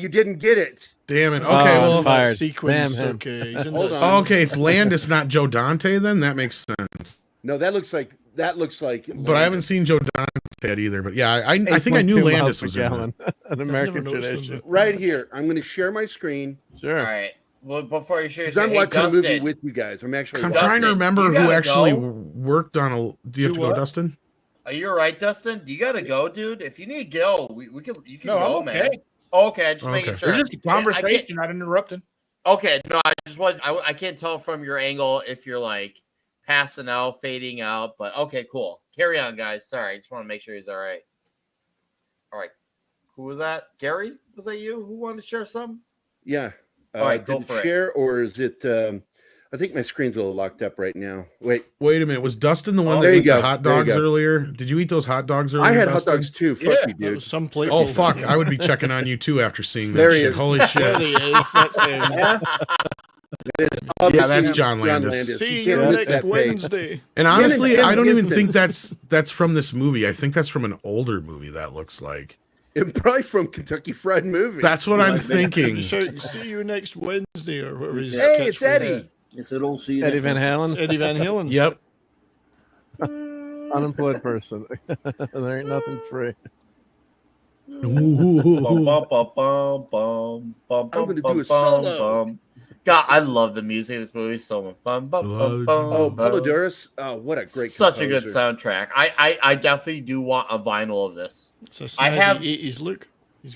Speaker 11: You didn't get it.
Speaker 10: Damn it. Okay, well,
Speaker 8: fired.
Speaker 12: Sequence.
Speaker 8: Damn him.
Speaker 12: Okay, he's in
Speaker 11: Hold
Speaker 12: that
Speaker 11: on.
Speaker 10: okay, it's Landis, not Joe Dante. Then that makes sense.
Speaker 11: No, that looks like.
Speaker 10: But I haven't seen Joe Dante yet either. But yeah, I think I knew Landis was in it.
Speaker 8: An American tradition.
Speaker 11: Right here, I'm going to share my screen.
Speaker 8: Sure.
Speaker 1: All right. Well, before you share,
Speaker 11: Because I'm watching a movie with you guys. I'm actually.
Speaker 10: I'm trying to remember who actually worked on a. Do you have to go, Dustin?
Speaker 1: Are you all right, Dustin? You got to go, dude. If you need to go, we can. You can
Speaker 7: No,
Speaker 1: go,
Speaker 7: I'm okay.
Speaker 1: man. Okay, just making sure.
Speaker 7: It's just a conversation, not interrupting.
Speaker 1: Okay, no, I just want. I can't tell from your angle if you're like passing out, fading out, but okay, cool. Carry on, guys. Sorry, I just want to make sure he's all right. All right. Who was that? Gary? Was that you who wanted to share some?
Speaker 11: Yeah.
Speaker 1: All right, go
Speaker 11: did
Speaker 1: for it.
Speaker 11: share, or is it? I think my screen's a little locked up right now. Wait
Speaker 10: a minute. Was Dustin the one
Speaker 11: there
Speaker 10: that
Speaker 11: you
Speaker 10: ate
Speaker 11: go.
Speaker 10: the hot
Speaker 11: There you
Speaker 10: dogs
Speaker 11: go.
Speaker 10: earlier? Did you eat those hot dogs earlier?
Speaker 11: I had
Speaker 10: Dustin?
Speaker 11: hot dogs too. Fuck you, dude.
Speaker 12: Some plate.
Speaker 10: Oh fuck! I would be checking on you too after seeing that
Speaker 11: There he
Speaker 10: shit.
Speaker 11: is.
Speaker 10: Holy shit!
Speaker 12: There he is. That's him.
Speaker 10: Yeah, that's John Landis.
Speaker 12: See
Speaker 11: You
Speaker 12: you
Speaker 11: can't miss
Speaker 12: next
Speaker 11: that page.
Speaker 12: Wednesday.
Speaker 10: And honestly, I don't even
Speaker 11: Instant.
Speaker 10: think that's from this movie. I think that's from an older movie. That looks like.
Speaker 11: And probably from Kentucky Fried Movie.
Speaker 10: That's what I'm thinking.
Speaker 12: Shout, see you next Wednesday or whatever his
Speaker 11: Hey, it's
Speaker 12: catchphrase
Speaker 11: Eddie.
Speaker 12: is.
Speaker 9: It's an old see.
Speaker 8: Eddie Van Halen.
Speaker 12: It's Eddie Van Halen.
Speaker 10: Yep.
Speaker 8: Unemployed person. There ain't nothing free.
Speaker 1: I'm
Speaker 11: gonna do a solo.
Speaker 1: God, I love the music of this movie so much.
Speaker 11: Oh, Polydorus. Oh, what a great
Speaker 1: Such a good
Speaker 11: composer.
Speaker 1: soundtrack. I definitely do want a vinyl of this.
Speaker 12: It's a
Speaker 1: I
Speaker 12: snazzy
Speaker 1: have-
Speaker 12: 80s look.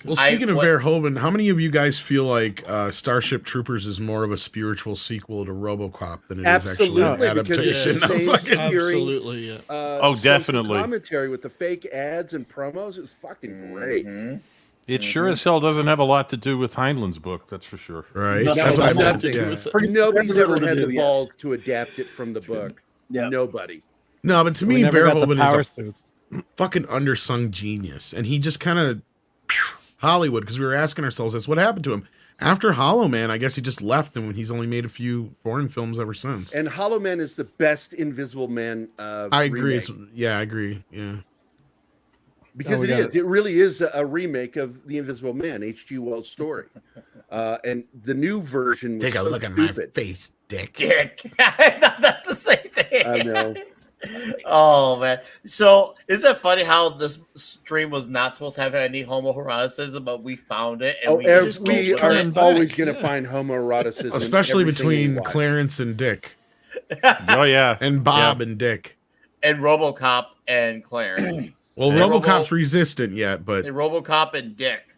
Speaker 10: Well, speaking of Verhoeven, how many of you guys feel like Starship Troopers is more of a spiritual sequel to RoboCop than it is actually an adaptation?
Speaker 12: Absolutely, yeah.
Speaker 14: Oh, definitely.
Speaker 11: Commentary with the fake ads and promos is fucking great.
Speaker 14: It sure as hell doesn't have a lot to do with Heinlein's book, that's for sure.
Speaker 10: Right.
Speaker 11: That's
Speaker 10: what I
Speaker 11: meant. Nobody's ever had the balls to adapt it from the book. Yeah. Nobody.
Speaker 10: No, but to me, Verhoeven is a fucking undersung genius. And he just kind of Hollywood, because we were asking ourselves this, what happened to him? After Hollow Man, I guess he just left, and he's only made a few foreign films ever since.
Speaker 11: And Hollow Man is the best Invisible Man
Speaker 10: I agree. I agree. Yeah.
Speaker 11: Because it really is a remake of The Invisible Man, H.G. Wells' story. And the new version was
Speaker 10: Take a look at my face, Dick.
Speaker 1: I thought that's the same thing.
Speaker 11: I know.
Speaker 1: Oh man! So is it funny how this stream was not supposed to have any homoeroticism, but we found it, and we
Speaker 11: are always going to find homoeroticism,
Speaker 10: especially between Clarence and Dick.
Speaker 14: Oh yeah,
Speaker 10: and Bob and Dick,
Speaker 1: and RoboCop and Clarence.
Speaker 10: Well, RoboCop's resistant yet, but
Speaker 1: RoboCop and Dick.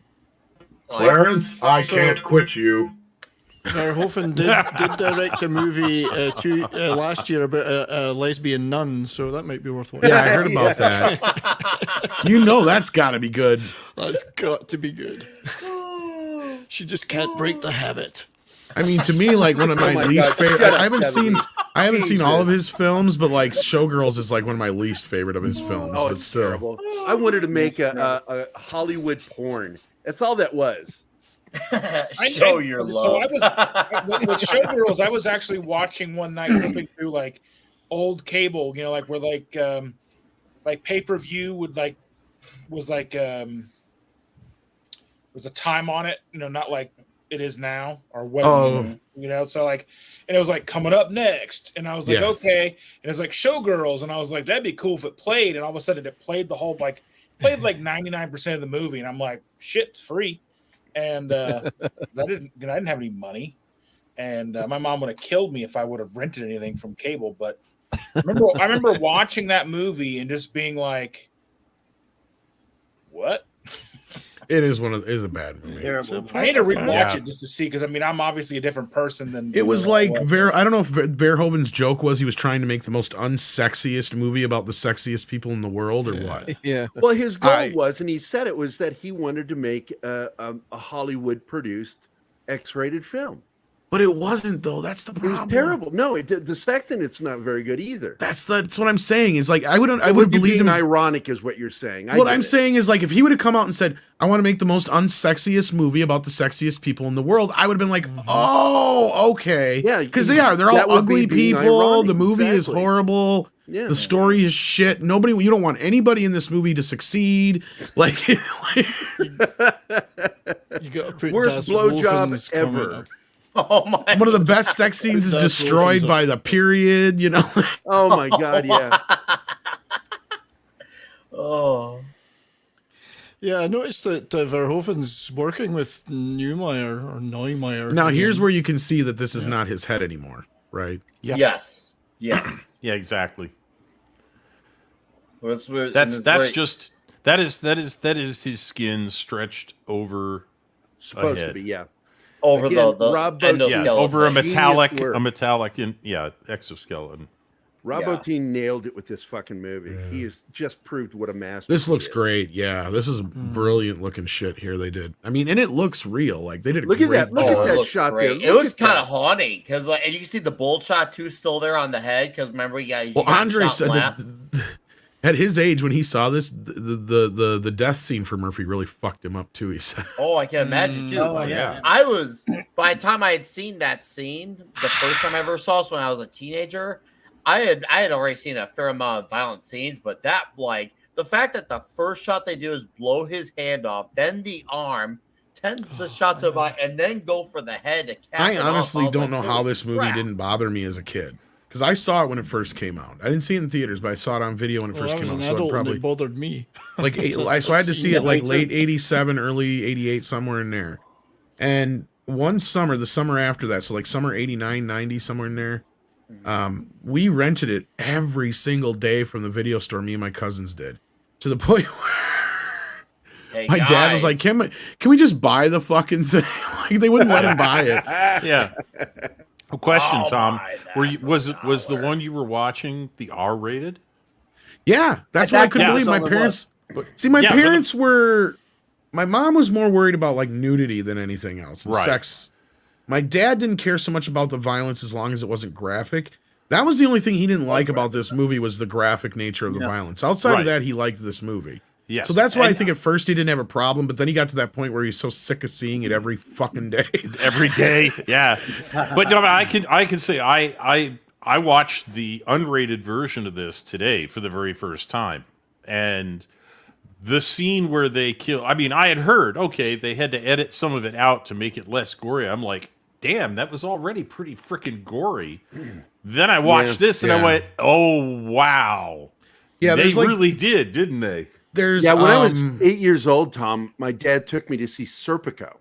Speaker 10: Clarence, I can't quit you.
Speaker 12: Verhoeven did direct a movie last year about a lesbian nun, so that might be worthwhile.
Speaker 10: Yeah, I heard about that. You know that's got to be good.
Speaker 12: That's got to be good. She just can't break the habit.
Speaker 10: I mean, to me, like one of my least favorite. I haven't seen all of his films, but like Showgirls is like one of my least favorite of his films.
Speaker 11: Oh,
Speaker 10: but
Speaker 11: it's
Speaker 10: still,
Speaker 11: terrible. I wanted to make a Hollywood porn. That's all that was.
Speaker 1: Show your love.
Speaker 7: So with Showgirls, I was actually watching one night, flipping through like old cable, like where like pay-per-view was a time on it, not like it is now or what. So like, and it was like coming up next, and I was like, okay, and it's like Showgirls, and I was like, that'd be cool if it played, and all of a sudden it played the whole played like 99% of the movie, and I'm like, shit, it's free. And I didn't have any money, and my mom would have killed me if I would have rented anything from cable. But I remember watching that movie and just being like, "What?"
Speaker 10: It is a bad movie.
Speaker 7: I need to rewatch it just to see, because I'm obviously a different person than
Speaker 10: it was. Like I don't know if Verhoeven's joke was he was trying to make the most unsexiest movie about the sexiest people in the world, or what?
Speaker 8: Yeah.
Speaker 11: Well, his goal was, and he said it was, that he wanted to make a Hollywood produced X-rated film.
Speaker 10: But it wasn't, though. That's the problem.
Speaker 11: It was terrible. No, the sex in it's not very good either.
Speaker 10: That's what I'm saying. Is like I would believe him.
Speaker 11: Ironic is what you're saying.
Speaker 10: What I'm saying is, like, if he would have come out and said, "I want to make the most unsexiest movie about the sexiest people in the world," I would have been like, "Oh, okay."
Speaker 11: Yeah,
Speaker 10: because they're all ugly people. Ironic, the movie is horrible. Yeah. The story is shit. You don't want anybody in this movie to succeed. Like,
Speaker 12: you got
Speaker 11: worst blowjob ever.
Speaker 1: Oh my!
Speaker 10: One of the best sex scenes is destroyed by the period.
Speaker 11: Oh my god! Yeah.
Speaker 1: Oh.
Speaker 12: Yeah, I noticed that Verhoeven's working with Neumeier.
Speaker 10: Now, here's where you can see that this is not his head anymore, right?
Speaker 1: Yeah. Yes.
Speaker 14: Yeah, exactly.
Speaker 1: That
Speaker 14: is his skin stretched over
Speaker 11: supposed
Speaker 14: a head.
Speaker 11: To be, yeah.
Speaker 1: Over
Speaker 11: Again,
Speaker 14: over a metallic exoskeleton.
Speaker 11: Rob Bottin nailed it with this fucking movie. Yeah. He has just proved what a master.
Speaker 10: This looks great. Yeah, this is brilliant looking shit here. They did. I mean, and it looks real. Like they did.
Speaker 11: Look at that shot there.
Speaker 1: It was kind of haunting because, and you can see the bolt shot too still there on the head. Because remember,
Speaker 10: Andre said that at his age, when he saw this, the death scene for Murphy really fucked him up too. He said,
Speaker 1: "Oh, I can imagine too."
Speaker 14: Oh, yeah.
Speaker 1: I was, by the time I had seen that scene, the first time I ever saw it was when I was a teenager. I had already seen a fair amount of violent scenes, but that, like, the fact that the first shot they do is blow his hand off, then the arm, 10 shots of eye, and then go for the head to catch
Speaker 10: I honestly don't know how this movie didn't bother me as a kid. Because I saw it when it first came out. I didn't see it in theaters, but I saw it on video when it first came out.
Speaker 12: So it bothered me.
Speaker 10: Like, so I had to see it like late 87, early 88, somewhere in there. And one summer, the summer after that, so like summer 89, 90, somewhere in there, we rented it every single day from the video store. Me and my cousins did, to the point
Speaker 1: Hey,
Speaker 10: My dad was like, "Can we just buy the fucking thing?" Like they wouldn't let him buy it.
Speaker 14: Yeah. A question,
Speaker 1: I'll
Speaker 14: Tom.
Speaker 1: buy that
Speaker 14: Were you
Speaker 1: for
Speaker 14: was the
Speaker 1: $1.
Speaker 14: one you were watching the R rated?
Speaker 10: Yeah, that's what I couldn't believe. My parents. See, my parents were. My mom was more worried about like nudity than anything else, and
Speaker 14: Right.
Speaker 10: sex. My dad didn't care so much about the violence as long as it wasn't graphic. That was the only thing he didn't like about this movie was the graphic nature of the violence. Outside of that, he liked this movie.
Speaker 14: Yes.
Speaker 10: So that's why I think at first he didn't have a problem, but then he got to that point where he's so sick of seeing it every fucking day.
Speaker 14: Every day, yeah. But no, I can say I watched the unrated version of this today for the very first time, and the scene where they kill. I mean, I had heard they had to edit some of it out to make it less gory. I'm like, damn, that was already pretty freaking gory. Then I watched this and I went, oh wow,
Speaker 11: Yeah,
Speaker 14: they
Speaker 11: there's like-
Speaker 14: really did, didn't they?
Speaker 10: There's
Speaker 11: when I was 8 years old, Tom, my dad took me to see Serpico,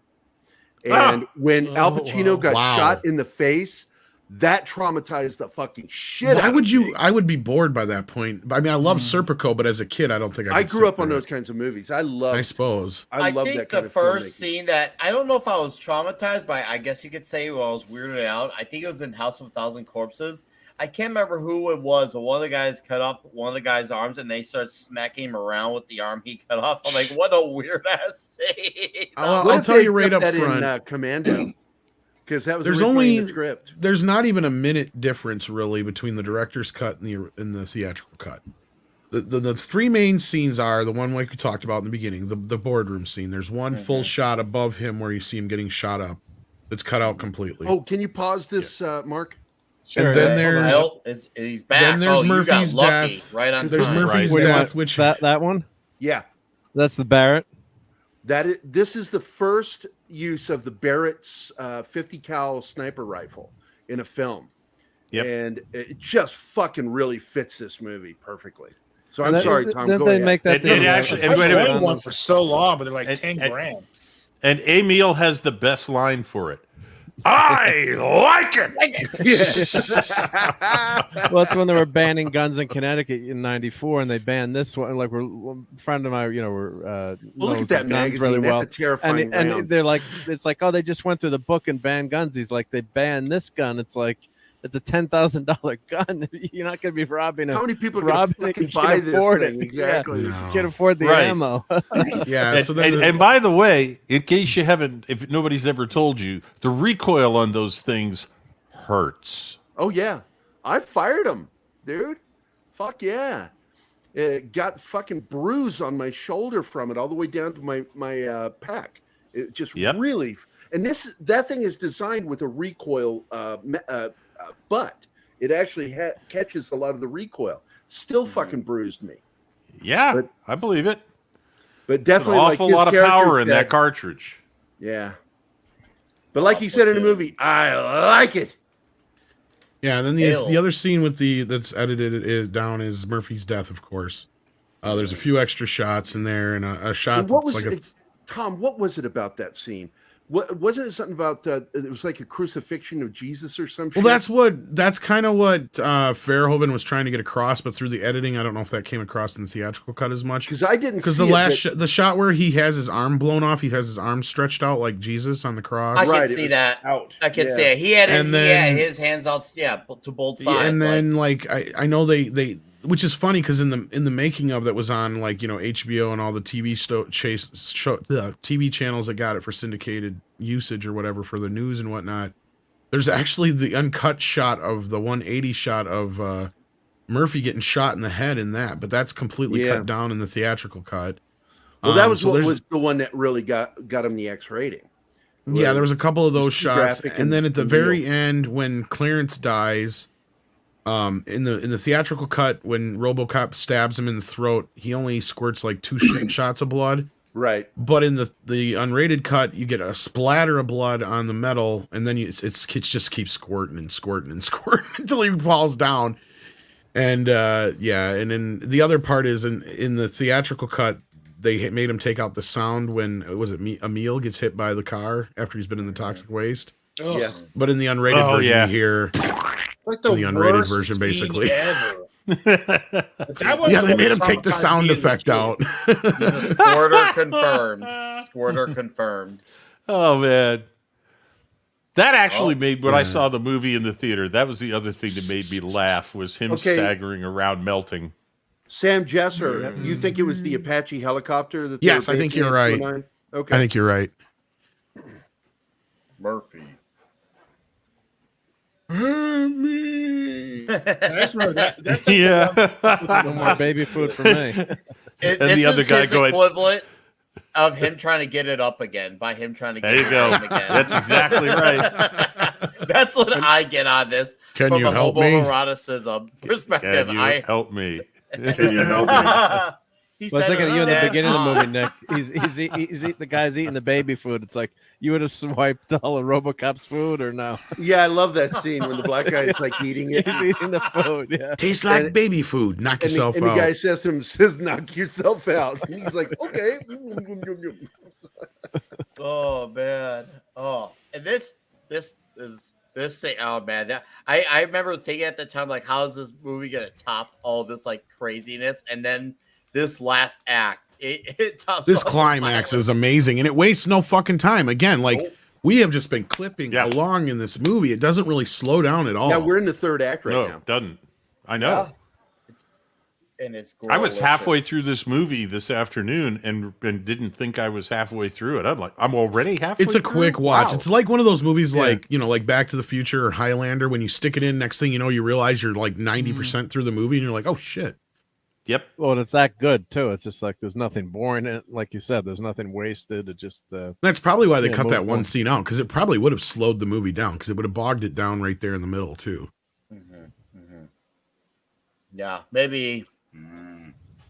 Speaker 11: and when Al Pacino got shot in the face, that traumatized the fucking shit
Speaker 10: Why
Speaker 11: out
Speaker 10: would
Speaker 11: of
Speaker 10: you?
Speaker 11: me.
Speaker 10: I would be bored by that point. I mean, I love Serpico, but as a kid, I don't think
Speaker 11: I
Speaker 10: could
Speaker 11: grew
Speaker 10: sit
Speaker 11: up on
Speaker 10: through
Speaker 11: those
Speaker 10: it.
Speaker 11: kinds of movies. I love.
Speaker 10: I suppose.
Speaker 11: I love
Speaker 1: think
Speaker 11: that kind
Speaker 1: the
Speaker 11: of
Speaker 1: first
Speaker 11: filmmaking.
Speaker 1: scene that I don't know if I was traumatized, but I guess you could say I was weirded out. I think it was in House of a Thousand Corpses. I can't remember who it was, but one of the guys cut off one of the guy's arms, and they start smacking him around with the arm he cut off. I'm like, what a weird ass scene.
Speaker 10: I'll tell you right up
Speaker 11: that
Speaker 10: front.
Speaker 11: in Commando, because that was
Speaker 10: There's
Speaker 11: originally in
Speaker 10: only
Speaker 11: the script.
Speaker 10: there's not even a minute difference really between the director's cut and the theatrical cut. The three main scenes are the one like we talked about in the beginning, the boardroom scene. There's one full shot above him where you see him getting shot up. It's cut out completely.
Speaker 11: Oh, can you pause this, Mark?
Speaker 10: Sure. And then there's
Speaker 1: he's back.
Speaker 10: Then there's
Speaker 1: You got
Speaker 10: Murphy's
Speaker 1: lucky,
Speaker 10: death.
Speaker 1: right on
Speaker 10: There's
Speaker 1: time.
Speaker 10: Murphy's
Speaker 8: Wait,
Speaker 10: death,
Speaker 8: what?
Speaker 10: which
Speaker 8: that one?
Speaker 11: Yeah,
Speaker 8: that's the Barrett.
Speaker 11: This is the first use of the Barrett's 50 cal sniper rifle in a film.
Speaker 14: Yep.
Speaker 11: And it just fucking really fits this movie perfectly. So I'm
Speaker 8: And that-
Speaker 11: sorry, Tom.
Speaker 8: didn't
Speaker 11: Go
Speaker 8: they
Speaker 11: ahead.
Speaker 8: make that
Speaker 14: It actually, and wait a minute.
Speaker 7: one for so long, but they're like 10 grand.
Speaker 14: And Emil has the best line for it. I like it.
Speaker 8: Well, that's when they were banning guns in Connecticut in '94, and they banned this one. Like, we're a friend of mine,
Speaker 11: Well, look
Speaker 8: knows
Speaker 11: at that
Speaker 8: guns
Speaker 11: magazine.
Speaker 8: really
Speaker 11: That's
Speaker 8: well.
Speaker 11: a terrifying
Speaker 8: and
Speaker 11: round.
Speaker 8: they're like, it's like, oh, they just went through the book and banned guns. He's like, they banned this gun. It's like, it's a $10,000 gun. You're not going to be robbing it.
Speaker 11: How many people are gonna fucking buy this thing? Exactly.
Speaker 8: Yeah, you can't afford the
Speaker 14: Right.
Speaker 8: ammo.
Speaker 10: yeah.
Speaker 14: And,
Speaker 10: So then
Speaker 14: and by the way, in case you haven't, if nobody's ever told you, the recoil on those things hurts.
Speaker 11: Oh yeah, I fired him, dude. Fuck yeah. It got fucking bruise on my shoulder from it all the way down to my pack. It just really, and that thing is designed with a recoil butt. It actually catches a lot of the recoil. Still fucking bruised me.
Speaker 14: Yeah, I believe it.
Speaker 11: But definitely
Speaker 14: an
Speaker 11: like
Speaker 14: awful
Speaker 11: his
Speaker 14: lot of power
Speaker 11: character's
Speaker 14: in that
Speaker 11: dead.
Speaker 14: cartridge.
Speaker 11: Yeah. But like he said in the movie, I like it.
Speaker 10: Yeah, and then the other scene with that's edited down is Murphy's death, of course. There's a few extra shots in there, and a shot
Speaker 11: And what
Speaker 10: that's
Speaker 11: was
Speaker 10: like
Speaker 11: it, Tom? What was it about that scene? Wasn't it something about it was like a crucifixion of Jesus or something?
Speaker 10: Well, that's kind of what Verhoeven was trying to get across, but through the editing, I don't know if that came across in the theatrical cut as much.
Speaker 11: Because I didn't.
Speaker 10: Because the the shot where he has his arm blown off, he has his arm stretched out like Jesus on the cross.
Speaker 1: I can see that. I can see it. He had his hands out, to both sides.
Speaker 10: And then I know they which is funny because in the making of that was on HBO and all the TV TV channels that got it for syndicated usage or whatever for the news and whatnot. There's actually the uncut shot of the 180 shot of Murphy getting shot in the head in that, but that's completely cut down in the theatrical cut.
Speaker 11: Well, that was what was the one that really got him the X rating.
Speaker 10: Yeah, there was a couple of those shots, and then at the very
Speaker 11: real.
Speaker 10: end when Clarence dies. In the theatrical cut, when Robocop stabs him in the throat, he only squirts like 2 shots of blood.
Speaker 11: Right.
Speaker 10: But in the unrated cut, you get a splatter of blood on the metal, and then it just keeps squirting and squirting and squirting until he falls down. And and then the other part is in the theatrical cut, they made him take out the sound when Emil gets hit by the car after he's been in the toxic waste.
Speaker 7: Oh.
Speaker 11: Yeah.
Speaker 10: But in the unrated version, you hear.
Speaker 7: Like the
Speaker 10: the unrated
Speaker 7: worst
Speaker 10: version,
Speaker 7: scene
Speaker 10: basically.
Speaker 7: ever.
Speaker 10: Yeah, they made him take the sound effect out.
Speaker 1: He's a squirter confirmed. Squirter confirmed.
Speaker 14: Oh man. That actually made when I saw the movie in the theater, that was the other thing that made me laugh was him staggering around melting.
Speaker 11: Sam Jesser, you think it was the Apache helicopter? That
Speaker 10: yes, I think you're right.
Speaker 11: Okay,
Speaker 10: I think you're right.
Speaker 1: Murphy.
Speaker 7: That's
Speaker 8: No more baby food for me.
Speaker 1: And
Speaker 14: the other guy going,
Speaker 1: equivalent of him trying to get it up again by him trying to get
Speaker 14: there you go.
Speaker 1: Again.
Speaker 14: That's exactly right.
Speaker 1: That's what I get on this.
Speaker 10: Can
Speaker 1: from
Speaker 10: you
Speaker 1: a
Speaker 10: help me?
Speaker 1: homoeroticism perspective.
Speaker 14: Can you help me?
Speaker 10: Can you help me?
Speaker 1: He
Speaker 8: Well, it's
Speaker 1: said
Speaker 8: like
Speaker 1: it
Speaker 8: you in the
Speaker 1: again.
Speaker 8: beginning of the movie, Nick. He's eating the guy's eating the baby food. It's like you would have swiped all of Robocop's food or no?
Speaker 11: Yeah, I love that scene when the black guy is like eating it.
Speaker 8: He's eating the food. Yeah,
Speaker 10: Tastes like baby food. Knock yourself
Speaker 11: and
Speaker 10: out.
Speaker 11: the guy says to him, "Knock yourself out." And he's like, "Okay."
Speaker 1: Oh man. Oh, and this thing. Oh man, that I remember thinking at the time, like, how is this movie gonna top all this like craziness? And then this last act, it tops.
Speaker 10: This
Speaker 1: all the
Speaker 10: climax
Speaker 1: violence.
Speaker 10: is amazing, and it wastes no fucking time. Again, like we have just been clipping along in this movie. It doesn't really slow down at all.
Speaker 11: Yeah, we're in the third act right
Speaker 14: No,
Speaker 11: now.
Speaker 14: it doesn't. I know.
Speaker 1: And it's
Speaker 14: I was halfway
Speaker 1: delicious.
Speaker 14: through this movie this afternoon and didn't think I was halfway through it. I'm like, I'm already halfway
Speaker 10: It's a
Speaker 14: through?
Speaker 10: quick watch.
Speaker 14: Wow.
Speaker 10: It's like one of those movies,
Speaker 14: Yeah.
Speaker 10: like like Back to the Future or Highlander. When you stick it in, next thing you know, you realize you're like 90% through the movie, and you're like, oh shit.
Speaker 14: Yep.
Speaker 8: well, and it's that good too. It's just like there's nothing boring in it. Like you said, there's nothing wasted. It just
Speaker 10: That's probably why they
Speaker 8: Yeah,
Speaker 10: cut that
Speaker 8: moves
Speaker 10: one
Speaker 8: on.
Speaker 10: scene out, because it probably would have slowed the movie down, because it would have bogged it down right there in the middle too.
Speaker 1: Yeah, maybe.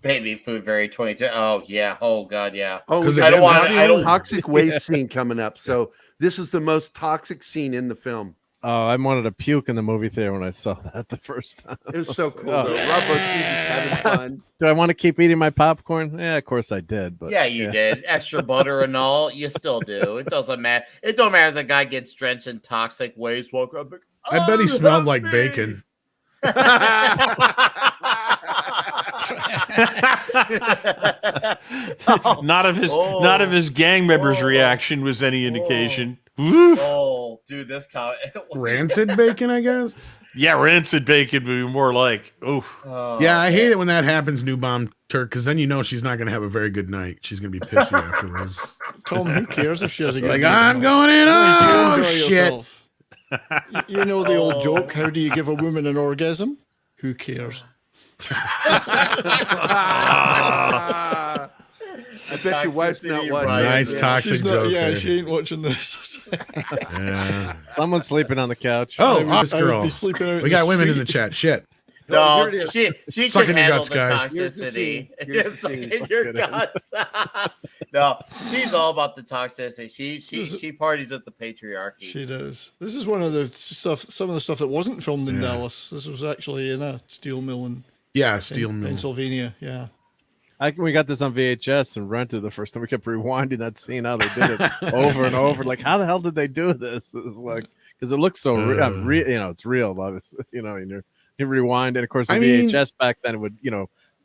Speaker 1: Baby food very 22. Oh yeah. Oh god, yeah.
Speaker 11: Oh,
Speaker 10: Because
Speaker 11: we
Speaker 1: I
Speaker 11: got
Speaker 1: don't want.
Speaker 10: that's the
Speaker 1: I don't.
Speaker 11: toxic waste scene coming up. So this is the most toxic scene in the film.
Speaker 8: oh, I wanted to puke in the movie theater when I saw that the first time.
Speaker 11: It was so cool.
Speaker 8: Oh.
Speaker 11: Though. Rubber having fun.
Speaker 8: Do I want to keep eating my popcorn? Yeah, of course I did. But
Speaker 1: Yeah, you did. Extra butter and all. You still do. It doesn't matter. It don't matter if the guy gets drenched in toxic waste. Woke up.
Speaker 10: I bet he smelled like bacon.
Speaker 14: Not of his gang members' reaction was any indication. Woof.
Speaker 1: Oh, dude, this comment.
Speaker 10: Rancid bacon, I guess.
Speaker 14: Yeah, rancid bacon would be more like, oof.
Speaker 10: Yeah, I hate it when that happens, New Bomb Turk, because then you know she's not going to have a very good night. She's going to be pissy afterwards.
Speaker 12: Tom, who cares if she has a good
Speaker 10: Like,
Speaker 12: night?
Speaker 10: I'm going in.
Speaker 12: As long as you
Speaker 10: Oh,
Speaker 12: enjoy
Speaker 10: shit.
Speaker 12: yourself. You know the old joke, how do you give a woman an orgasm? Who cares?
Speaker 11: I bet your wife's not watching.
Speaker 10: Nice toxic
Speaker 12: She's not,
Speaker 10: joke.
Speaker 12: yeah,
Speaker 10: there.
Speaker 12: she ain't watching this.
Speaker 10: Yeah.
Speaker 8: someone's sleeping on the couch.
Speaker 10: Oh,
Speaker 12: I would-
Speaker 10: this
Speaker 12: I would
Speaker 10: girl.
Speaker 12: be sleeping out
Speaker 10: We
Speaker 12: in
Speaker 10: got
Speaker 12: the
Speaker 10: women in
Speaker 12: street.
Speaker 10: the chat. Shit.
Speaker 1: No,
Speaker 11: here it is.
Speaker 1: she
Speaker 10: Sucking
Speaker 1: can
Speaker 10: your
Speaker 1: handle
Speaker 10: guts,
Speaker 1: the
Speaker 10: guys.
Speaker 11: Here's the
Speaker 1: toxicity.
Speaker 11: scene. Here's the
Speaker 1: Sucking
Speaker 11: scene.
Speaker 1: your guts. No, she's all about the toxicity. She parties with the patriarchy.
Speaker 12: She does. This is one of the stuff, some of the stuff that wasn't filmed in Dallas. This was actually in a steel mill in
Speaker 10: Yeah, steel mill.
Speaker 12: Pennsylvania. Yeah.
Speaker 8: We got this on VHS and rented the first time. We kept rewinding that scene. How they did it over and over. Like, how the hell did they do this? It was like because it looks so real. You know, it's real. But it's, you know, and you rewind, and of course the VHS back then would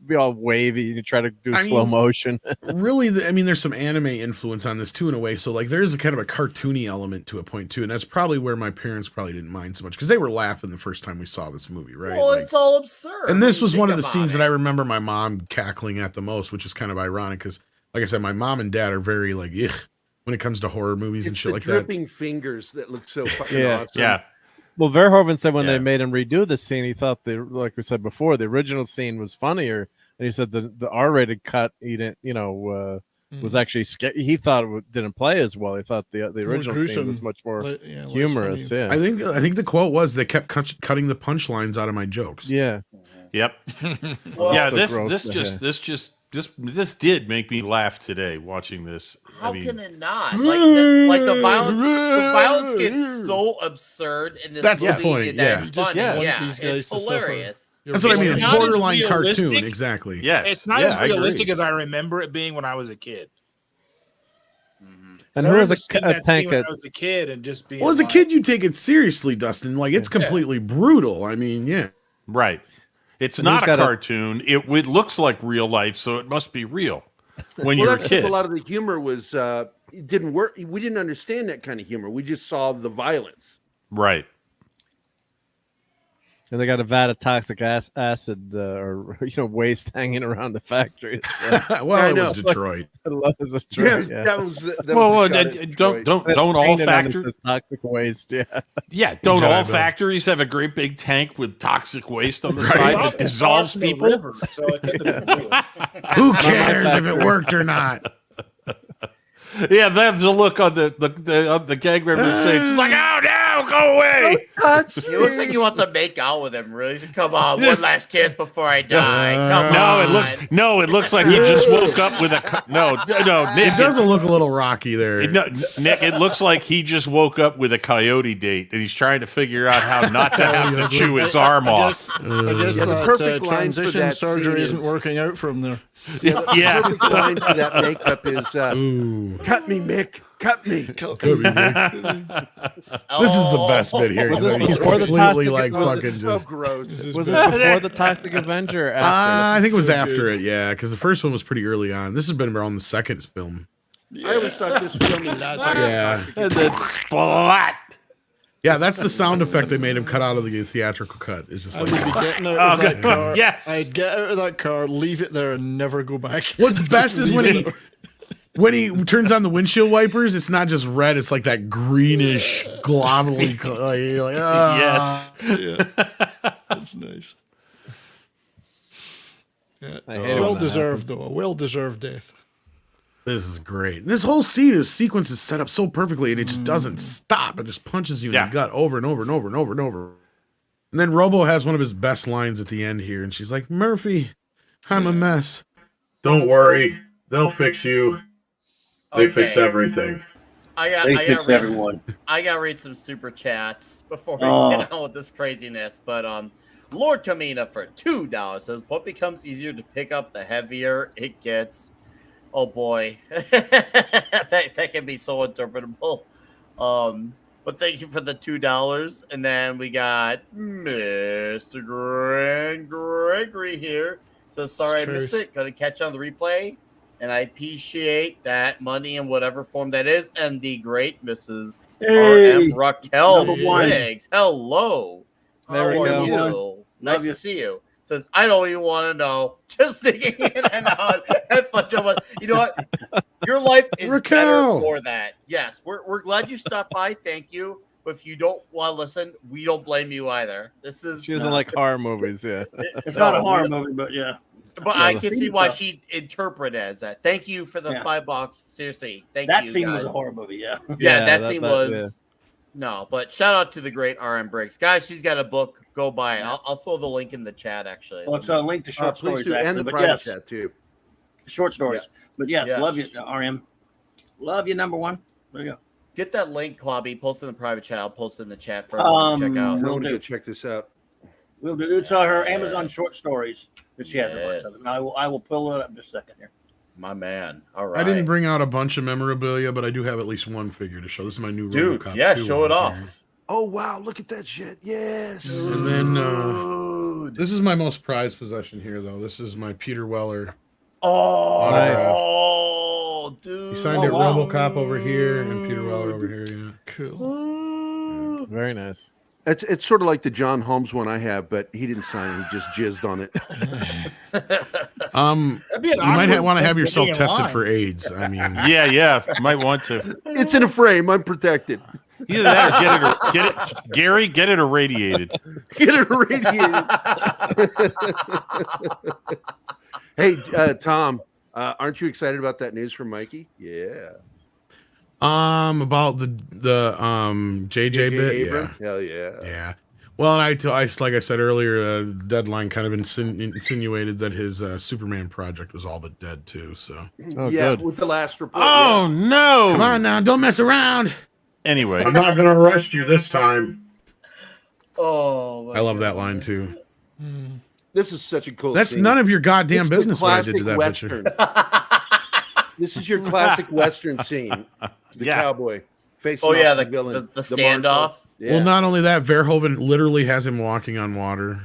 Speaker 8: be all wavy. You could try to do slow motion.
Speaker 10: Really, there's some anime influence on this too, in a way. So like, there is a kind of a cartoony element to a point too, and that's probably where my parents probably didn't mind so much because they were laughing the first time we saw this movie, right?
Speaker 1: Well,
Speaker 10: Like,
Speaker 1: it's all absurd.
Speaker 10: and this was
Speaker 1: Think
Speaker 10: one of the
Speaker 1: about
Speaker 10: scenes
Speaker 1: it.
Speaker 10: that I remember my mom cackling at the most, which is kind of ironic because, like I said, my mom and dad are very like, ugh, when it comes to horror movies and
Speaker 11: It's
Speaker 10: shit
Speaker 11: the
Speaker 10: like that.
Speaker 11: dripping fingers that look so fucking
Speaker 8: Yeah.
Speaker 11: awesome.
Speaker 14: Yeah.
Speaker 8: Well, Verhoeven said when they made him redo this scene, he thought like we said before, the original scene was funnier, and he said the R-rated cut, he didn't, was actually scary. He thought it didn't play as well. He thought the original scene was much more
Speaker 12: less
Speaker 8: humorous.
Speaker 12: funny.
Speaker 8: Yeah,
Speaker 10: I think the quote was they kept cutting the punchlines out of my jokes.
Speaker 8: yeah.
Speaker 14: Yep.
Speaker 1: Well,
Speaker 14: Yeah,
Speaker 8: so gross,
Speaker 14: this did make me laugh today watching this.
Speaker 1: How can it not? Like the violence gets so absurd in this
Speaker 10: That's the
Speaker 1: movie
Speaker 10: point,
Speaker 1: that
Speaker 10: yeah.
Speaker 1: it's
Speaker 10: You
Speaker 12: just
Speaker 1: funny.
Speaker 12: want
Speaker 1: Yeah,
Speaker 12: these guys
Speaker 1: it's
Speaker 12: to suffer.
Speaker 1: hilarious.
Speaker 10: That's what I mean. It's
Speaker 7: not as
Speaker 10: borderline
Speaker 7: realistic.
Speaker 10: cartoon, exactly.
Speaker 14: Yes.
Speaker 7: It's not
Speaker 14: yeah,
Speaker 7: as
Speaker 14: I agree.
Speaker 7: realistic as I remember it being when I was a kid.
Speaker 8: And
Speaker 7: I
Speaker 8: there was
Speaker 7: remember
Speaker 8: a
Speaker 7: seeing that scene
Speaker 8: tank
Speaker 7: when
Speaker 8: at
Speaker 7: I was a kid and just being
Speaker 10: Well, as a
Speaker 7: like,
Speaker 10: kid, you take it seriously, Dustin. Like, it's completely brutal. I mean, yeah.
Speaker 14: Right. It's
Speaker 8: And
Speaker 14: not
Speaker 8: who's
Speaker 14: a
Speaker 8: got a-
Speaker 14: cartoon. It looks like real life, so it must be real when you're a
Speaker 11: that's because
Speaker 14: kid.
Speaker 11: a lot of the humor was it didn't work. We didn't understand that kind of humor. We just saw the violence.
Speaker 14: Right.
Speaker 8: And they got a vat of toxic acid or waste hanging around the factory.
Speaker 10: Well, it was Detroit.
Speaker 8: I love it was Detroit.
Speaker 11: Yes,
Speaker 8: Yeah.
Speaker 11: that was. That
Speaker 14: Well,
Speaker 11: was a shot at Detroit.
Speaker 14: don't
Speaker 8: It's
Speaker 14: all
Speaker 8: painted on it
Speaker 14: factories?
Speaker 8: says toxic waste. Yeah.
Speaker 14: Yeah, don't
Speaker 10: Jedi
Speaker 14: all
Speaker 10: Bill.
Speaker 14: factories have a great big tank with toxic waste on the
Speaker 10: Right.
Speaker 14: side that dissolves people?
Speaker 7: So it couldn't have been real.
Speaker 10: Who cares if it worked or not?
Speaker 14: Yeah, that's the look on the gang member's face. It's like, oh no, go away.
Speaker 1: He looks like he wants to make out with him. Really? Come on, one last kiss before I die. Come on.
Speaker 14: It looks like he just woke up with a no, Nick.
Speaker 10: It doesn't look a little rocky there.
Speaker 14: Nick, it looks like he just woke up with a coyote date and he's trying to figure out how not to have to chew his arm off.
Speaker 12: I guess
Speaker 11: Yeah, the
Speaker 12: that
Speaker 11: perfect lines for
Speaker 12: transition
Speaker 11: that
Speaker 12: surgery
Speaker 11: scene
Speaker 12: isn't
Speaker 11: is-
Speaker 12: working out from there.
Speaker 11: The
Speaker 14: Yeah.
Speaker 11: perfect line for that makeup is "Cut me, Mick. Cut me."
Speaker 10: Could be, Nick. This is the best bit here.
Speaker 8: Was this
Speaker 10: He's
Speaker 8: before the
Speaker 10: completely
Speaker 8: toxic-
Speaker 10: like
Speaker 8: was it
Speaker 10: fucking
Speaker 11: So
Speaker 10: just.
Speaker 11: gross.
Speaker 8: Was this before the Toxic Avenger? Or after?
Speaker 10: I think it was after it, yeah, because the first one was pretty early on. This has been around the second film.
Speaker 11: I always thought this film was
Speaker 10: Yeah.
Speaker 14: And then splat.
Speaker 10: Yeah, that's the sound effect they made him cut out of the theatrical cut. It's just
Speaker 12: I
Speaker 10: like
Speaker 12: would be getting out of that car.
Speaker 14: Yes.
Speaker 12: I'd get out of that car, leave it there, and never go back.
Speaker 10: what's best
Speaker 12: Just
Speaker 10: is when
Speaker 12: leave
Speaker 10: he
Speaker 12: it there.
Speaker 10: when he turns on the windshield wipers. It's not just red; it's like that greenish, globuly. Like, you're like, ah.
Speaker 14: Yes.
Speaker 12: Yeah, that's nice. Yeah.
Speaker 8: I hate it when
Speaker 12: Well
Speaker 8: that
Speaker 12: deserved though. A well deserved death.
Speaker 10: This is great. This whole sequence is set up so perfectly, and it just doesn't stop. It just punches you in the gut over and over and over and over and over. And then Robo has one of his best lines at the end here, and she's like, "Murphy, I'm a mess. Don't worry, they'll fix you. They fix
Speaker 1: Okay.
Speaker 10: everything."
Speaker 1: I got to read some super chats before we get on with this craziness. But Lord Kamina for $2 says, "What becomes easier to pick up the heavier it gets?" Oh boy, that can be so interpretable. But thank you for the $2. And then we got Mr. Gregory here. Says, "Sorry I missed it. Gonna catch on the replay. And I appreciate that money in whatever form that is." And the great Mrs. R.M. Raquel Briggs. Hello.
Speaker 8: There we
Speaker 1: How are
Speaker 8: go.
Speaker 1: you? Nice to see you. Says, "I don't even want to know." Just thinking in and out. Have fun, Joe. You know what? Your life is
Speaker 10: Raquel.
Speaker 1: better for that. Yes, we're glad you stopped by. Thank you. But if you don't want to listen, we don't blame you either. This is
Speaker 8: She doesn't like horror movies. Yeah.
Speaker 9: It's not a horror movie, but yeah.
Speaker 1: But I can see why she'd interpret it as that. Thank you for the $5. Seriously, thank you.
Speaker 9: That scene was
Speaker 1: guys.
Speaker 9: a horror movie, yeah.
Speaker 1: Yeah, that scene was. No, but shout out to the great RM Briggs, guys. She's got a book. Go buy it. I'll throw the link in the chat. Actually,
Speaker 9: Well, it's a link to short
Speaker 11: Please
Speaker 9: stories,
Speaker 11: do,
Speaker 9: actually.
Speaker 11: and the
Speaker 9: But
Speaker 11: private
Speaker 9: yes,
Speaker 11: chat too.
Speaker 9: short stories.
Speaker 11: Yeah.
Speaker 9: But yes,
Speaker 1: Yes.
Speaker 9: love you, RM. Love you, number one. There you go.
Speaker 1: get that link, Clobby. Post it in the private chat. I'll post it in the chat for everyone to check out.
Speaker 11: I want to go check this out.
Speaker 9: We'll do. It's her Amazon short stories that she has.
Speaker 1: Yes.
Speaker 9: And I will pull it up just a second here.
Speaker 1: My man. All right.
Speaker 10: I didn't bring out a bunch of memorabilia, but I do have at least one figure to show. This is my new
Speaker 1: Dude,
Speaker 10: Robocop
Speaker 1: yeah,
Speaker 10: 2
Speaker 1: show it
Speaker 10: on
Speaker 1: off.
Speaker 10: here.
Speaker 11: Oh wow, look at that shit. Yes.
Speaker 10: And then this is my most prized possession here, though. This is my Peter Weller.
Speaker 1: Oh, dude.
Speaker 10: He signed it Robocop over here and Peter Weller over here. Yeah.
Speaker 12: Cool.
Speaker 8: Very nice.
Speaker 11: It's sort of like the John Holmes one I have, but he didn't sign it. He just jizzed on it.
Speaker 10: You might want to have yourself tested for AIDS. I mean,
Speaker 14: yeah, might want to.
Speaker 11: It's in a frame, unprotected.
Speaker 14: Either that or get it, Gary, get it irradiated.
Speaker 11: Get it irradiated. Hey, Tom, aren't you excited about that news from Mikey? Yeah.
Speaker 10: about the JJ bit.
Speaker 11: Abram?
Speaker 10: Yeah.
Speaker 11: Hell yeah.
Speaker 10: Yeah. Well, and I like I said earlier, Deadline kind of insinuated that his Superman project was all but dead too. So
Speaker 11: with the last report.
Speaker 14: Oh no!
Speaker 10: Come on now, don't mess around.
Speaker 14: Anyway,
Speaker 10: I'm not gonna arrest you this time.
Speaker 1: Oh,
Speaker 10: I love that line too.
Speaker 11: This is such a cool.
Speaker 10: That's
Speaker 11: scene.
Speaker 10: none of your goddamn
Speaker 11: It's the
Speaker 10: business what I did to that
Speaker 11: classic
Speaker 10: picture.
Speaker 11: Western. This is your classic Western scene. The cowboy facing off the villain.
Speaker 1: the
Speaker 11: Marco.
Speaker 1: standoff.
Speaker 11: Yeah.
Speaker 10: Well, not only that, Verhoeven literally has him walking on water.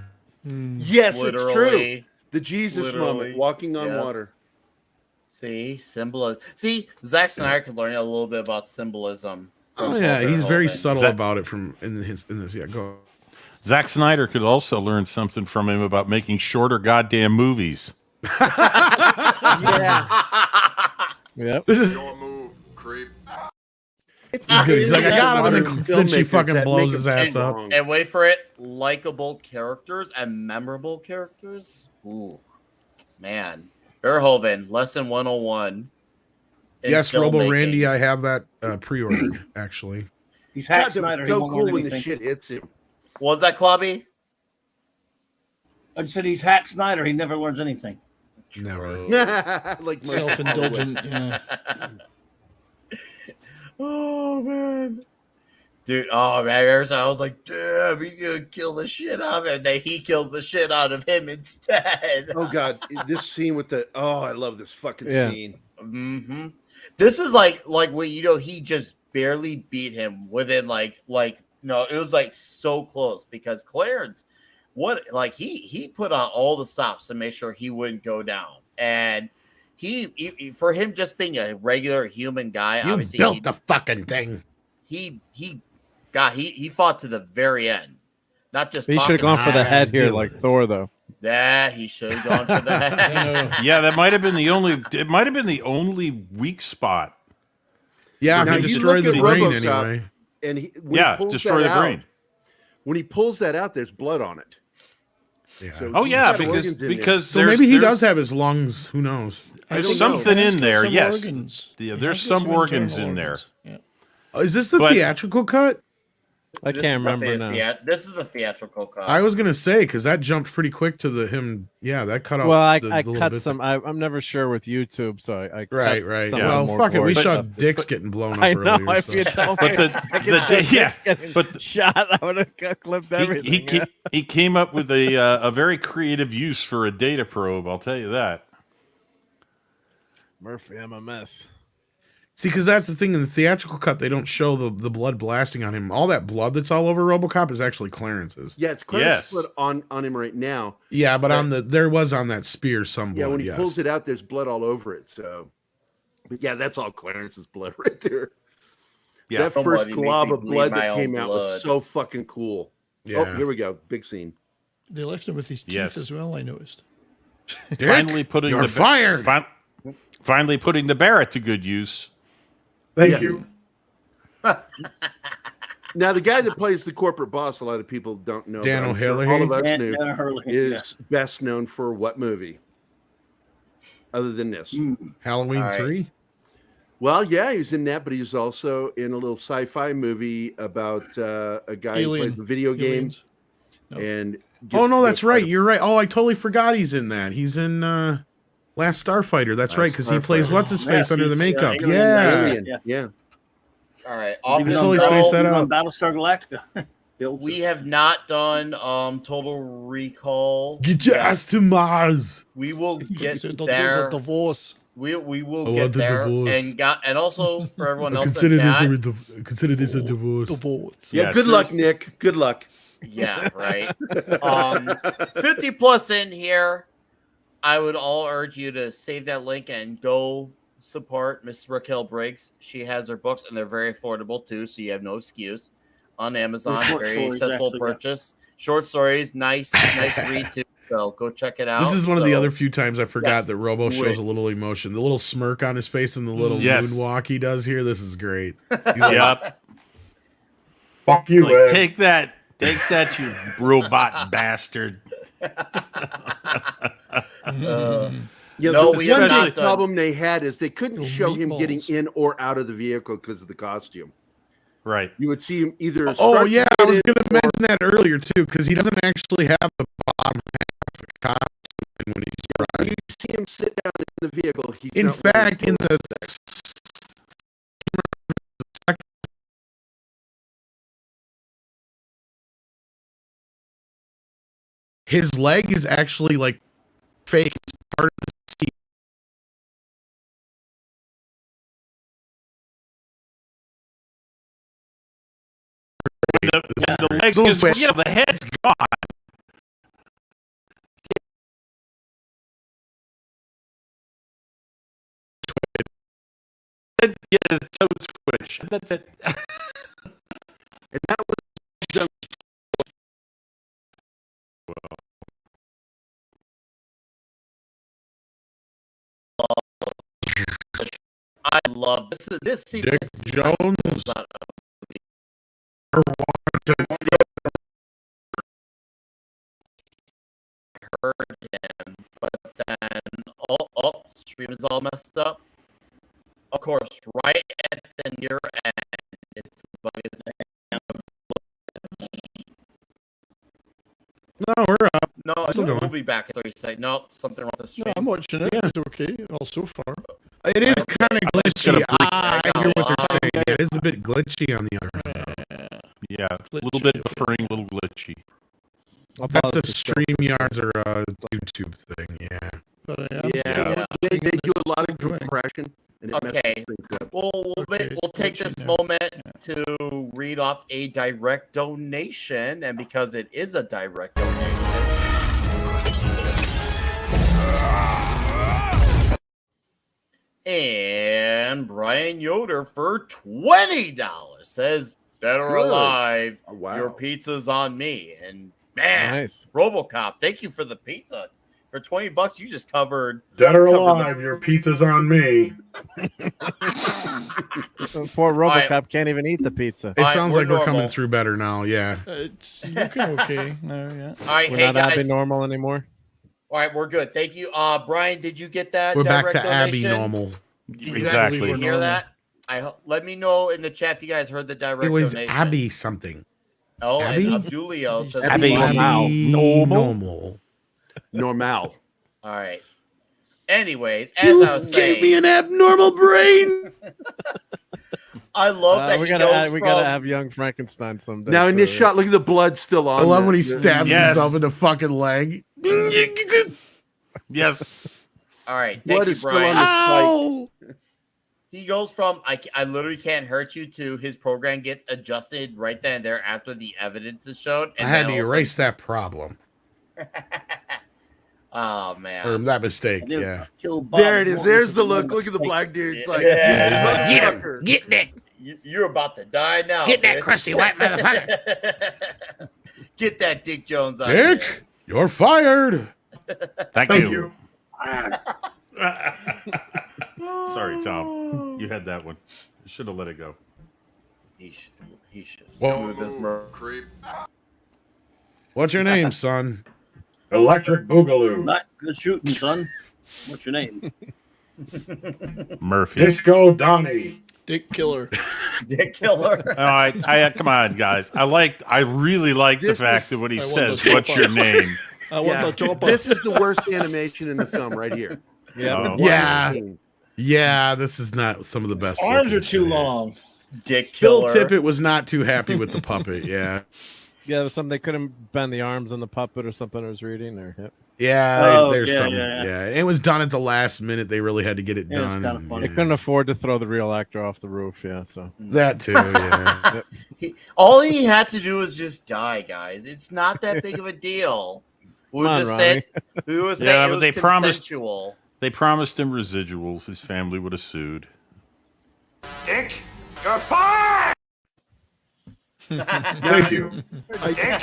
Speaker 11: Yes, it's true.
Speaker 1: Literally.
Speaker 11: The Jesus
Speaker 1: Literally,
Speaker 11: moment, walking on
Speaker 1: yes.
Speaker 11: water.
Speaker 1: See, symbolism. See, Zack Snyder could learn a little bit about symbolism.
Speaker 10: Oh
Speaker 1: from
Speaker 10: yeah,
Speaker 1: Paul
Speaker 10: he's very
Speaker 1: Verhoeven.
Speaker 10: subtle about it from in this. Yeah, go.
Speaker 14: Zack Snyder could also learn something from him about making shorter goddamn movies.
Speaker 11: Yeah.
Speaker 8: Yep.
Speaker 10: This is.
Speaker 13: Your move, creep.
Speaker 11: It's
Speaker 10: He's like, I got him, and
Speaker 11: modern
Speaker 10: then she
Speaker 11: filmmakers
Speaker 10: fucking
Speaker 11: that
Speaker 10: blows
Speaker 11: make
Speaker 10: his
Speaker 11: them
Speaker 10: ass up.
Speaker 11: wrong.
Speaker 1: And wait for it, likable characters and memorable characters. Ooh, man. Verhoeven, lesson 101. in
Speaker 10: Yes, Robo
Speaker 1: filmmaking.
Speaker 10: Randy, I have that pre-ordered actually.
Speaker 9: He's Hack
Speaker 11: God,
Speaker 9: Snyder. He
Speaker 11: so
Speaker 9: won't
Speaker 11: cool
Speaker 9: learn
Speaker 11: when the
Speaker 9: anything.
Speaker 11: shit hits him.
Speaker 1: Was that Clubby?
Speaker 9: I said he's Hack Snyder. He never learns anything.
Speaker 10: Never.
Speaker 11: Like
Speaker 12: Self-indulgent, yeah.
Speaker 1: Oh man, dude. Oh man, every time I was like, damn, he's gonna kill the shit out of him. Then he kills the shit out of him instead.
Speaker 11: Oh god, this scene with the I love this fucking
Speaker 8: Yeah.
Speaker 11: scene.
Speaker 1: Mm-hmm. This is like when he just barely beat him within it was like so close because Clarence, he put on all the stops to make sure he wouldn't go down, and he for him just being a regular human guy,
Speaker 10: You
Speaker 1: obviously
Speaker 10: built the fucking thing.
Speaker 1: he fought to the very end, not just.
Speaker 8: He should have gone for the head here, like Thor, though.
Speaker 1: Yeah, he should have gone for the head.
Speaker 14: Yeah, that might have been the only. It might have been the only weak spot.
Speaker 10: Yeah,
Speaker 11: Now,
Speaker 10: he
Speaker 11: you
Speaker 10: destroyed
Speaker 11: look
Speaker 10: the
Speaker 11: at
Speaker 10: brain
Speaker 11: RoboCop,
Speaker 10: anyway.
Speaker 11: And
Speaker 14: Yeah, destroy the brain.
Speaker 11: When he pulls that out, there's blood on it.
Speaker 10: Yeah.
Speaker 11: So
Speaker 14: Oh
Speaker 11: he's
Speaker 14: yeah,
Speaker 11: got organs in
Speaker 14: because
Speaker 10: So
Speaker 14: there's-
Speaker 10: maybe he
Speaker 14: there's-
Speaker 10: does have his lungs. Who knows?
Speaker 11: I don't
Speaker 14: There's
Speaker 11: know.
Speaker 14: something
Speaker 12: He's
Speaker 14: in
Speaker 12: got
Speaker 14: there.
Speaker 12: some
Speaker 14: Yes,
Speaker 12: organs.
Speaker 14: yeah,
Speaker 12: He
Speaker 14: there's
Speaker 12: has got
Speaker 14: some organs
Speaker 12: internal
Speaker 14: in there.
Speaker 12: organs. Yeah.
Speaker 10: Is this the
Speaker 14: But-
Speaker 10: theatrical cut?
Speaker 8: I can't remember now.
Speaker 1: This is the theatrical cut.
Speaker 10: I was gonna say because that jumped pretty quick to the him. Yeah, that cut off.
Speaker 8: Well, I
Speaker 10: the little
Speaker 8: cut
Speaker 10: bit
Speaker 8: some. I'm never sure with YouTube, so I
Speaker 10: Right,
Speaker 8: cut
Speaker 10: right.
Speaker 8: some
Speaker 10: Well,
Speaker 8: more
Speaker 10: fuck it. We
Speaker 8: gory
Speaker 10: saw
Speaker 8: stuff.
Speaker 10: dicks getting blown up
Speaker 8: I know.
Speaker 10: earlier.
Speaker 8: If you
Speaker 10: so.
Speaker 8: told
Speaker 14: But
Speaker 8: me
Speaker 14: the
Speaker 8: I could see
Speaker 14: yeah,
Speaker 8: dicks getting
Speaker 14: but
Speaker 8: shot, I would have clipped everything.
Speaker 14: he came up with a very creative use for a data probe. I'll tell you that.
Speaker 8: Murphy, I'm a mess.
Speaker 10: See, because that's the thing in the theatrical cut, they don't show the blood blasting on him. All that blood that's all over RoboCop is actually Clarence's.
Speaker 11: Yeah, it's Clarence blood on him right now.
Speaker 10: Yeah, but there was on that spear some blood.
Speaker 11: Yeah, when he
Speaker 10: yes.
Speaker 11: pulls it out, there's blood all over it. So, but yeah, that's all Clarence's blood right there.
Speaker 14: Yeah,
Speaker 11: that first
Speaker 1: Somebody
Speaker 11: glob
Speaker 1: makes
Speaker 11: of
Speaker 1: me bleed
Speaker 11: blood
Speaker 1: my
Speaker 11: that
Speaker 1: own
Speaker 11: came out
Speaker 1: blood.
Speaker 11: was so fucking cool.
Speaker 10: Yeah.
Speaker 11: Oh, here we go. Big scene.
Speaker 12: They left him with his teeth
Speaker 14: Yes.
Speaker 12: as well, I noticed.
Speaker 10: Dick,
Speaker 14: Finally putting
Speaker 10: you're
Speaker 14: the
Speaker 10: fired.
Speaker 14: Finally putting the Barrett to good use.
Speaker 10: Thank you.
Speaker 11: Now, the guy that plays the corporate boss, a lot of people don't know.
Speaker 10: Dan
Speaker 11: but I'm sure
Speaker 10: O'Halloran?
Speaker 11: all of us
Speaker 9: Dan
Speaker 11: knew,
Speaker 9: O'Halloran,
Speaker 11: is best known for what movie? Other than this.
Speaker 10: Halloween
Speaker 1: All right.
Speaker 10: 3?
Speaker 11: Well, yeah, he's in that, but he's also in a little sci-fi movie about a guy
Speaker 12: Alien.
Speaker 11: who plays the video games.
Speaker 12: No.
Speaker 11: And
Speaker 10: Oh, no,
Speaker 11: gets
Speaker 10: that's right. You're right. Oh, I totally forgot he's in that. He's in Last Starfighter. That's right, because he plays
Speaker 11: Starfighter.
Speaker 10: what's-his-face under the
Speaker 9: he's,
Speaker 10: makeup.
Speaker 9: Alien,
Speaker 10: yeah.
Speaker 11: Alien. Yeah.
Speaker 1: All right.
Speaker 9: He
Speaker 1: Off
Speaker 9: was
Speaker 1: the
Speaker 10: totally
Speaker 1: note,
Speaker 10: spaced that
Speaker 9: on
Speaker 10: out.
Speaker 9: Battlestar Galactica. The old
Speaker 1: we
Speaker 9: system.
Speaker 1: have not done Total Recall.
Speaker 10: Get your ass to Mars.
Speaker 1: We will get
Speaker 12: So there's
Speaker 1: there.
Speaker 12: a divorce.
Speaker 1: We will
Speaker 10: I
Speaker 1: get
Speaker 10: want a
Speaker 1: there,
Speaker 10: divorce.
Speaker 1: and also for everyone else
Speaker 10: Consider
Speaker 1: in
Speaker 10: this
Speaker 1: chat,
Speaker 10: consider this a divorce.
Speaker 12: Divorce.
Speaker 11: Yeah,
Speaker 14: Yes.
Speaker 11: good luck, Nick. Good luck.
Speaker 1: yeah, right. 50 plus in here. I would all urge you to save that link and go support Miss Raquel Briggs. She has her books, and they're very affordable too, so you have no excuse. On Amazon,
Speaker 9: They're short
Speaker 1: very
Speaker 9: stories,
Speaker 1: accessible
Speaker 9: actually, yeah.
Speaker 1: purchase. Short stories, nice read too. So go check it out.
Speaker 10: This is one of the
Speaker 1: So-
Speaker 10: other few times I forgot
Speaker 1: Yes.
Speaker 10: that Robo
Speaker 1: Wait.
Speaker 10: shows a little emotion. The little smirk on his face and the little
Speaker 14: Yes.
Speaker 10: moonwalk he does here. This is great. He's like,
Speaker 14: Yep.
Speaker 10: fuck you,
Speaker 14: Like,
Speaker 10: Ed.
Speaker 14: take that, you robot bastard.
Speaker 11: Yeah,
Speaker 1: No,
Speaker 11: the
Speaker 1: we have
Speaker 11: one
Speaker 1: not
Speaker 11: big
Speaker 1: done-
Speaker 11: problem they had is they couldn't
Speaker 12: The
Speaker 11: show him getting
Speaker 12: meatballs.
Speaker 11: in or out of the vehicle because of the costume.
Speaker 14: Right.
Speaker 11: You would see him either.
Speaker 10: Oh
Speaker 11: start to
Speaker 10: yeah,
Speaker 11: get
Speaker 10: I was
Speaker 11: in
Speaker 10: going to
Speaker 11: or-
Speaker 10: mention that earlier too, because he doesn't actually have the bottom half of the costume when he's
Speaker 11: You
Speaker 10: driving.
Speaker 11: see him sit down in the vehicle. He's
Speaker 10: In
Speaker 11: not wearing
Speaker 10: fact, in
Speaker 11: full-
Speaker 10: the his leg is actually like fake. It's part of the seat.
Speaker 14: The leg
Speaker 10: Little
Speaker 14: is
Speaker 10: twist.
Speaker 14: the head's gone. Yeah, toad switch. That's it.
Speaker 11: And that was done.
Speaker 1: I love this scene.
Speaker 10: Dick Jones.
Speaker 1: Heard him, but then stream is all messed up. Of course, right at the near end, it's
Speaker 10: No, we're up.
Speaker 1: no,
Speaker 10: Still going.
Speaker 1: we'll be back at 30 seconds. No, something wrong with the stream.
Speaker 12: No, I'm watching it. It's okay. All so far.
Speaker 10: It is kind of glitchy. I
Speaker 1: got
Speaker 10: hear what
Speaker 1: a
Speaker 10: you're
Speaker 1: lot.
Speaker 10: saying. It is a bit glitchy on the other hand.
Speaker 14: Yeah, a little bit buffering, a little glitchy.
Speaker 10: That's a StreamYards or a YouTube thing, yeah.
Speaker 12: But I am
Speaker 11: Yeah, they do a lot of compression. And it
Speaker 1: Okay,
Speaker 11: messes things up.
Speaker 1: we'll take this moment to read off a direct donation, and because it is a direct donation, and Brian Yoder for $20 says, "Dead or
Speaker 11: Good.
Speaker 1: alive,
Speaker 11: Oh, wow.
Speaker 1: your pizza's on me." And man,
Speaker 8: Nice.
Speaker 1: Robocop, thank you for the pizza. For $20, you just covered.
Speaker 10: Dead or
Speaker 1: covered
Speaker 10: alive, your pizza's on me.
Speaker 8: Poor
Speaker 1: right.
Speaker 8: Robocop can't even eat the pizza.
Speaker 10: It sounds like we're
Speaker 1: normal.
Speaker 10: coming through better now, yeah.
Speaker 12: It's looking okay now, yeah.
Speaker 1: All right,
Speaker 8: We're
Speaker 1: hey
Speaker 8: not
Speaker 1: guys.
Speaker 8: Abby normal anymore.
Speaker 1: All right, we're good. Thank you. Brian, did you get that?
Speaker 10: We're back
Speaker 1: direct
Speaker 10: to Abby
Speaker 1: donation?
Speaker 10: normal.
Speaker 1: Did you
Speaker 14: Exactly.
Speaker 1: actually hear that? Let me know in the chat if you guys heard the direct
Speaker 10: It was
Speaker 1: donation.
Speaker 10: Abby something.
Speaker 1: Oh,
Speaker 10: Abby?
Speaker 1: and Abdulio says
Speaker 14: Abby
Speaker 10: normal.
Speaker 11: Normal.
Speaker 1: All right. Anyways, as I was saying,
Speaker 10: an abnormal brain.
Speaker 1: I love that
Speaker 8: we
Speaker 1: he
Speaker 8: gotta
Speaker 1: goes
Speaker 8: add, we
Speaker 1: from,
Speaker 8: gotta have young Frankenstein someday.
Speaker 11: Now in this
Speaker 8: too.
Speaker 11: shot, look at the blood still on.
Speaker 10: I love
Speaker 11: the-
Speaker 10: when he
Speaker 11: the-
Speaker 10: stabs
Speaker 14: Yes.
Speaker 10: himself in the fucking leg.
Speaker 14: Yes.
Speaker 1: All right,
Speaker 11: Blood
Speaker 1: thank you,
Speaker 11: is still
Speaker 1: Brian.
Speaker 11: on the spike.
Speaker 10: Ow!
Speaker 1: He goes from I literally can't hurt you to his program gets adjusted right then and there after the evidence is shown.
Speaker 10: I had to erase that problem.
Speaker 1: Oh man.
Speaker 10: Or that mistake,
Speaker 9: Dude,
Speaker 10: yeah.
Speaker 9: kill Bob
Speaker 11: There it is.
Speaker 9: Morton
Speaker 11: There's
Speaker 9: for
Speaker 11: the
Speaker 9: one
Speaker 11: look. Look at the
Speaker 9: mistake.
Speaker 11: black dude. It's like,
Speaker 1: Yeah.
Speaker 11: get
Speaker 1: Get
Speaker 11: Get that.
Speaker 1: You're about to die now.
Speaker 2: Get that
Speaker 1: bitch.
Speaker 2: crusty white motherfucker.
Speaker 1: Get that Dick Jones on
Speaker 10: Dick, you're fired.
Speaker 14: Thank
Speaker 10: Thank
Speaker 14: you.
Speaker 10: you.
Speaker 14: Sorry, Tom. You had that one. You should have let it go.
Speaker 1: He should
Speaker 10: Whoa.
Speaker 1: smooth as murder.
Speaker 13: Creep.
Speaker 10: What's your name, son? Electric Boogaloo.
Speaker 9: Not good shooting, son. What's your name?
Speaker 14: Murphy.
Speaker 10: Disco Donnie.
Speaker 12: Dick Killer.
Speaker 1: Dick Killer.
Speaker 14: All right, come on, guys. I really like the
Speaker 11: This
Speaker 14: fact
Speaker 11: is-
Speaker 14: that when he
Speaker 12: I want
Speaker 14: says,
Speaker 12: the
Speaker 14: "What's
Speaker 12: top
Speaker 14: your
Speaker 12: up."
Speaker 14: name?"
Speaker 12: I want
Speaker 11: Yeah.
Speaker 12: the top
Speaker 11: This is the worst animation in the film right here.
Speaker 8: Yeah.
Speaker 10: Yeah. Yeah, this is not some of the best.
Speaker 7: Arms
Speaker 10: looking
Speaker 7: are too
Speaker 10: shit.
Speaker 7: long.
Speaker 1: Dick
Speaker 10: Bill
Speaker 1: Killer.
Speaker 10: Tippett was not too happy with the puppet, yeah.
Speaker 8: Yeah, there was something they couldn't bend the arms on the puppet or something I was reading or yep.
Speaker 10: Yeah,
Speaker 9: Oh,
Speaker 10: there's
Speaker 9: yeah,
Speaker 10: some.
Speaker 9: yeah,
Speaker 10: Yeah, it was done at the last minute. They really had to get it
Speaker 9: Yeah, it's
Speaker 10: done.
Speaker 9: kinda funny.
Speaker 8: They couldn't afford to throw the real actor off the roof, yeah, so
Speaker 10: That too, yeah.
Speaker 1: All he had to do was just die, guys. It's not that big of a deal. We
Speaker 8: Come on,
Speaker 1: just saying,
Speaker 8: Ronnie.
Speaker 1: we were saying
Speaker 14: Yeah,
Speaker 1: it
Speaker 14: but
Speaker 1: was
Speaker 14: they promised-
Speaker 1: consensual.
Speaker 14: They promised him residuals. His family would have sued.
Speaker 2: Dick, you're fired!
Speaker 10: Thank you.
Speaker 2: Dick,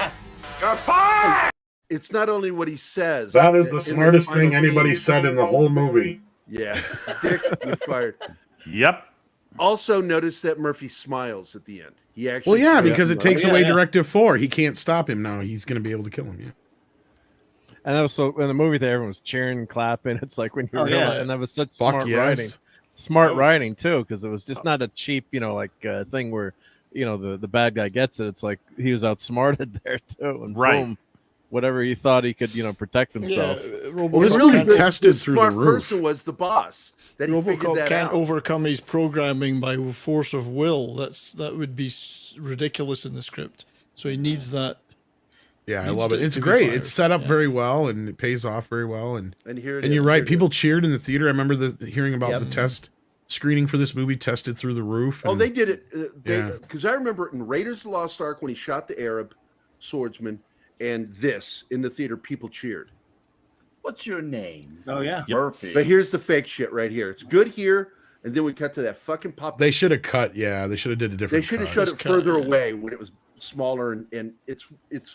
Speaker 2: you're fired!
Speaker 11: It's not only what he says.
Speaker 10: That is
Speaker 11: in
Speaker 10: the
Speaker 11: this
Speaker 10: smartest
Speaker 11: final
Speaker 10: thing anybody
Speaker 11: scene.
Speaker 10: said in the whole movie.
Speaker 11: Yeah. Dick, you're fired.
Speaker 14: Yep.
Speaker 11: Also, notice that Murphy smiles at the end. He actually.
Speaker 10: Well, yeah,
Speaker 11: smiles.
Speaker 10: because it takes
Speaker 9: yeah,
Speaker 10: away
Speaker 9: yeah.
Speaker 10: Directive 4. He can't stop him now. He's going to be able to kill him. Yeah.
Speaker 8: and that was so in the movie there everyone was cheering, clapping. It's like when you
Speaker 9: Oh,
Speaker 8: realize
Speaker 9: yeah.
Speaker 8: and that was such
Speaker 10: Fuck
Speaker 8: smart
Speaker 10: yes.
Speaker 8: writing. Smart writing too, because it was just not a cheap, thing where the bad guy gets it. It's like he was outsmarted there too, and
Speaker 14: Right.
Speaker 8: boom, whatever he thought he could, protect himself.
Speaker 10: Well, this
Speaker 12: Robocop
Speaker 10: movie
Speaker 12: can't-
Speaker 10: tested through the
Speaker 11: Smart
Speaker 10: roof.
Speaker 11: person was the boss. That he figured
Speaker 12: Robocop
Speaker 11: that
Speaker 12: can't
Speaker 11: out.
Speaker 12: overcome his programming by force of will. That would be ridiculous in the script. So he needs that.
Speaker 10: Yeah, I
Speaker 12: Needs
Speaker 10: love it.
Speaker 12: to
Speaker 10: It's
Speaker 12: be
Speaker 10: great.
Speaker 12: fired.
Speaker 10: It's set up
Speaker 12: Yeah.
Speaker 10: very well, and it pays off very well. And
Speaker 11: And here it
Speaker 10: and
Speaker 11: is.
Speaker 10: you're right.
Speaker 11: Here it
Speaker 10: People
Speaker 11: is.
Speaker 10: cheered in the theater. I remember hearing about
Speaker 11: Yep.
Speaker 10: the test screening for this movie tested through the roof.
Speaker 11: Oh,
Speaker 10: and-
Speaker 11: they did it.
Speaker 10: Yeah.
Speaker 11: Because I remember in Raiders of the Lost Ark when he shot the Arab swordsman, and this in the theater, people cheered.
Speaker 1: What's your name?
Speaker 9: Oh yeah.
Speaker 1: Murphy.
Speaker 11: But here's the fake shit right here. It's good here. and then we cut to that fucking puppet.
Speaker 10: They should have cut. Yeah, they should have did a different.
Speaker 11: They should have
Speaker 10: cut.
Speaker 11: showed it further away when it was smaller, and it's.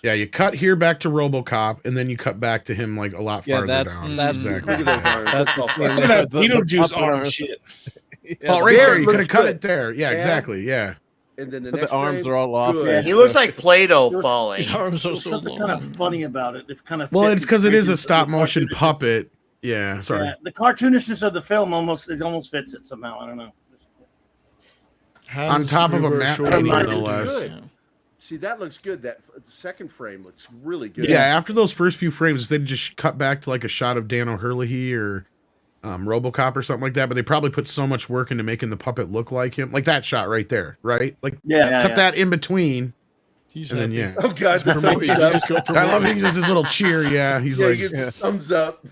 Speaker 10: Yeah, you cut here back to RoboCop, and then you cut back to him like a lot farther down.
Speaker 8: That's
Speaker 10: exactly.
Speaker 8: That's the scene.
Speaker 7: That Beetlejuice
Speaker 8: puppet
Speaker 7: arm
Speaker 8: arm.
Speaker 7: shit.
Speaker 10: Oh, right there, you could have cut
Speaker 11: good.
Speaker 10: it there. Yeah, exactly. Yeah.
Speaker 11: And then the
Speaker 8: But
Speaker 11: next
Speaker 8: the arms
Speaker 11: frame,
Speaker 8: are all off.
Speaker 11: good.
Speaker 1: He looks like Play-Doh falling.
Speaker 12: His arms are
Speaker 9: There's
Speaker 12: so
Speaker 9: something
Speaker 12: long.
Speaker 9: kind of funny about it. It's kind of
Speaker 10: Well,
Speaker 9: fit
Speaker 10: it's because it is a
Speaker 9: with
Speaker 10: stop
Speaker 9: the
Speaker 10: motion
Speaker 9: cartoonishness.
Speaker 10: puppet. Yeah, sorry.
Speaker 9: Yeah, the cartoonishness of the film almost fits it somehow. I don't know.
Speaker 10: On top of a map painting, no less.
Speaker 11: Good. See, that looks good. That second frame looks really good.
Speaker 10: Yeah, after those first few frames, they just cut back to like a shot of Dan O'Hurley or RoboCop or something like that. But they probably put so much work into making the puppet look like him, like that shot right there, right? Like, cut that in between.
Speaker 12: He's
Speaker 10: and then
Speaker 12: happy.
Speaker 11: Oh God, the
Speaker 12: Promoted.
Speaker 11: thumbs
Speaker 12: He
Speaker 11: up.
Speaker 12: just got
Speaker 10: I love
Speaker 12: promoted.
Speaker 10: he does his little cheer. Yeah, he's
Speaker 11: Yeah,
Speaker 10: like,
Speaker 11: he gets thumbs up.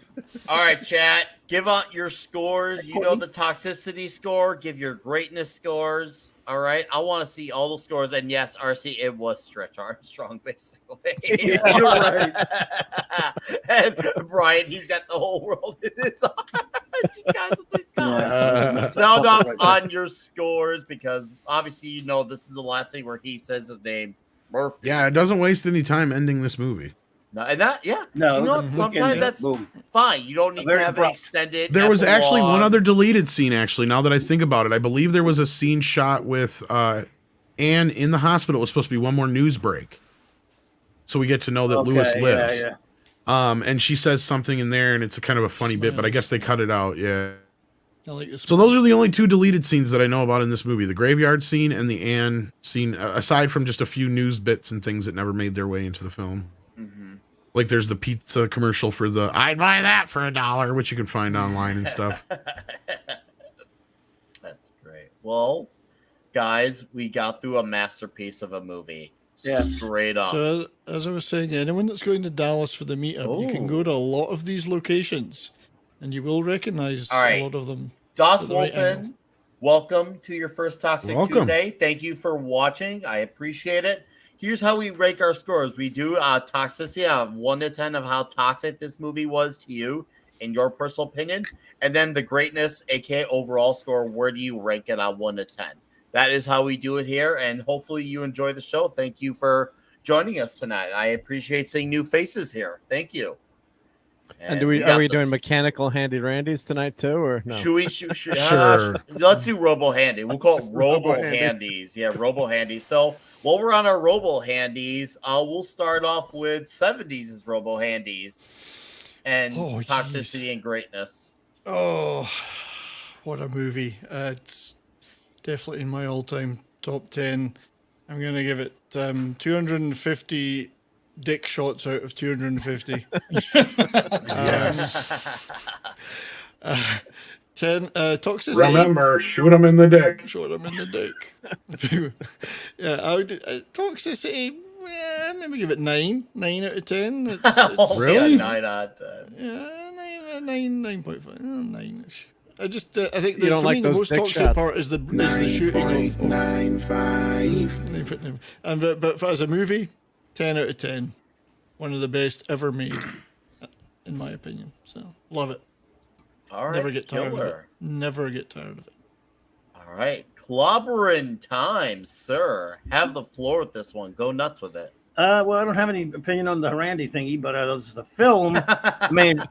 Speaker 1: All right, chat. Give out your scores. You know the toxicity score. Give your greatness scores. All right. I want to see all the scores. And yes, RC, it was Stretch Armstrong, basically.
Speaker 11: You're right.
Speaker 1: And Brian, he's got the whole world in his arms. You guys, please come. Sound off on your scores because obviously you know this is the last thing where he says his name. Murphy.
Speaker 10: yeah, it doesn't waste any time ending this movie.
Speaker 1: No, and that, yeah.
Speaker 9: No,
Speaker 1: you know what?
Speaker 9: bookend,
Speaker 1: Sometimes
Speaker 9: yeah.
Speaker 1: that's
Speaker 9: Boom.
Speaker 1: fine. You don't need to
Speaker 9: Very
Speaker 1: have an
Speaker 9: abrupt.
Speaker 1: extended.
Speaker 10: There was actually one
Speaker 1: epilogue.
Speaker 10: other deleted scene, actually, now that I think about it. I believe there was a scene shot with Anne in the hospital. It was supposed to be one more news break. So we get to know that Lewis lives.
Speaker 9: Yeah.
Speaker 10: And she says something in there, and it's a kind of a funny bit, but I guess they cut it out, yeah.
Speaker 12: I like this.
Speaker 10: So those are the only two deleted scenes that I know about in this movie. The graveyard scene and the Anne scene, aside from just a few news bits and things that never made their way into the film.
Speaker 1: Mm-hmm.
Speaker 10: Like there's the pizza commercial for the I'd buy that for $1, which you can find online and stuff.
Speaker 1: That's great. Well, guys, we got through a masterpiece of a movie.
Speaker 9: Yeah.
Speaker 1: Straight up.
Speaker 12: So as I was saying, anyone that's going to Dallas for the meetup, you can go to a lot of these locations, and you will recognize
Speaker 1: All right.
Speaker 12: a lot of them.
Speaker 1: Das
Speaker 12: at the right
Speaker 1: Wolfen,
Speaker 12: angle.
Speaker 1: welcome to your first Toxic
Speaker 10: Welcome.
Speaker 1: Tuesday. Thank you for watching. I appreciate it. Here's how we rank our scores. We do toxicity out of 1 to 10 of how toxic this movie was to you, in your personal opinion. And then the greatness, aka overall score, where do you rank it on 1 to 10? That is how we do it here. And hopefully you enjoy the show. Thank you for joining us tonight. I appreciate seeing new faces here. Thank you.
Speaker 8: And
Speaker 1: we
Speaker 8: are
Speaker 1: got
Speaker 8: we
Speaker 1: the
Speaker 8: doing mechanical handy randies tonight too, or no?
Speaker 1: Should we?
Speaker 10: Sure.
Speaker 1: Let's do Robo Handy. We'll call it Robo
Speaker 8: Robo-handy.
Speaker 1: Handies. Yeah, Robo Handies. So while we're on our Robo Handies, we'll start off with 70s as Robo Handies and
Speaker 12: Oh,
Speaker 1: toxicity and greatness.
Speaker 12: Oh, what a movie! It's definitely in my all-time top 10. I'm going to give it 250 dick shots out of 250.
Speaker 10: Yes.
Speaker 12: 10 toxicity.
Speaker 10: Remember, shoot him in the dick.
Speaker 12: Shot him in the dick. Yeah, I would toxicity. Yeah, maybe give it 9 out of 10. It's
Speaker 10: Really?
Speaker 1: Yeah, 9 out of 10.
Speaker 12: yeah, 9.5, 9ish. I just I think
Speaker 8: You don't
Speaker 12: for
Speaker 8: like
Speaker 12: me the
Speaker 8: those
Speaker 12: most
Speaker 8: dick
Speaker 12: toxic
Speaker 8: shots.
Speaker 12: part is the shooting of 9.5. And but as a movie, 10 out of 10. One of the best ever made, in my opinion. So love it.
Speaker 1: All right.
Speaker 12: Never get tired of it.
Speaker 1: killer.
Speaker 12: Never get tired of it.
Speaker 1: All right. Clobbering time, sir. Have the floor with this one. Go nuts with it.
Speaker 9: Well, I don't have any opinion on the Randy thingy, but the film. I mean,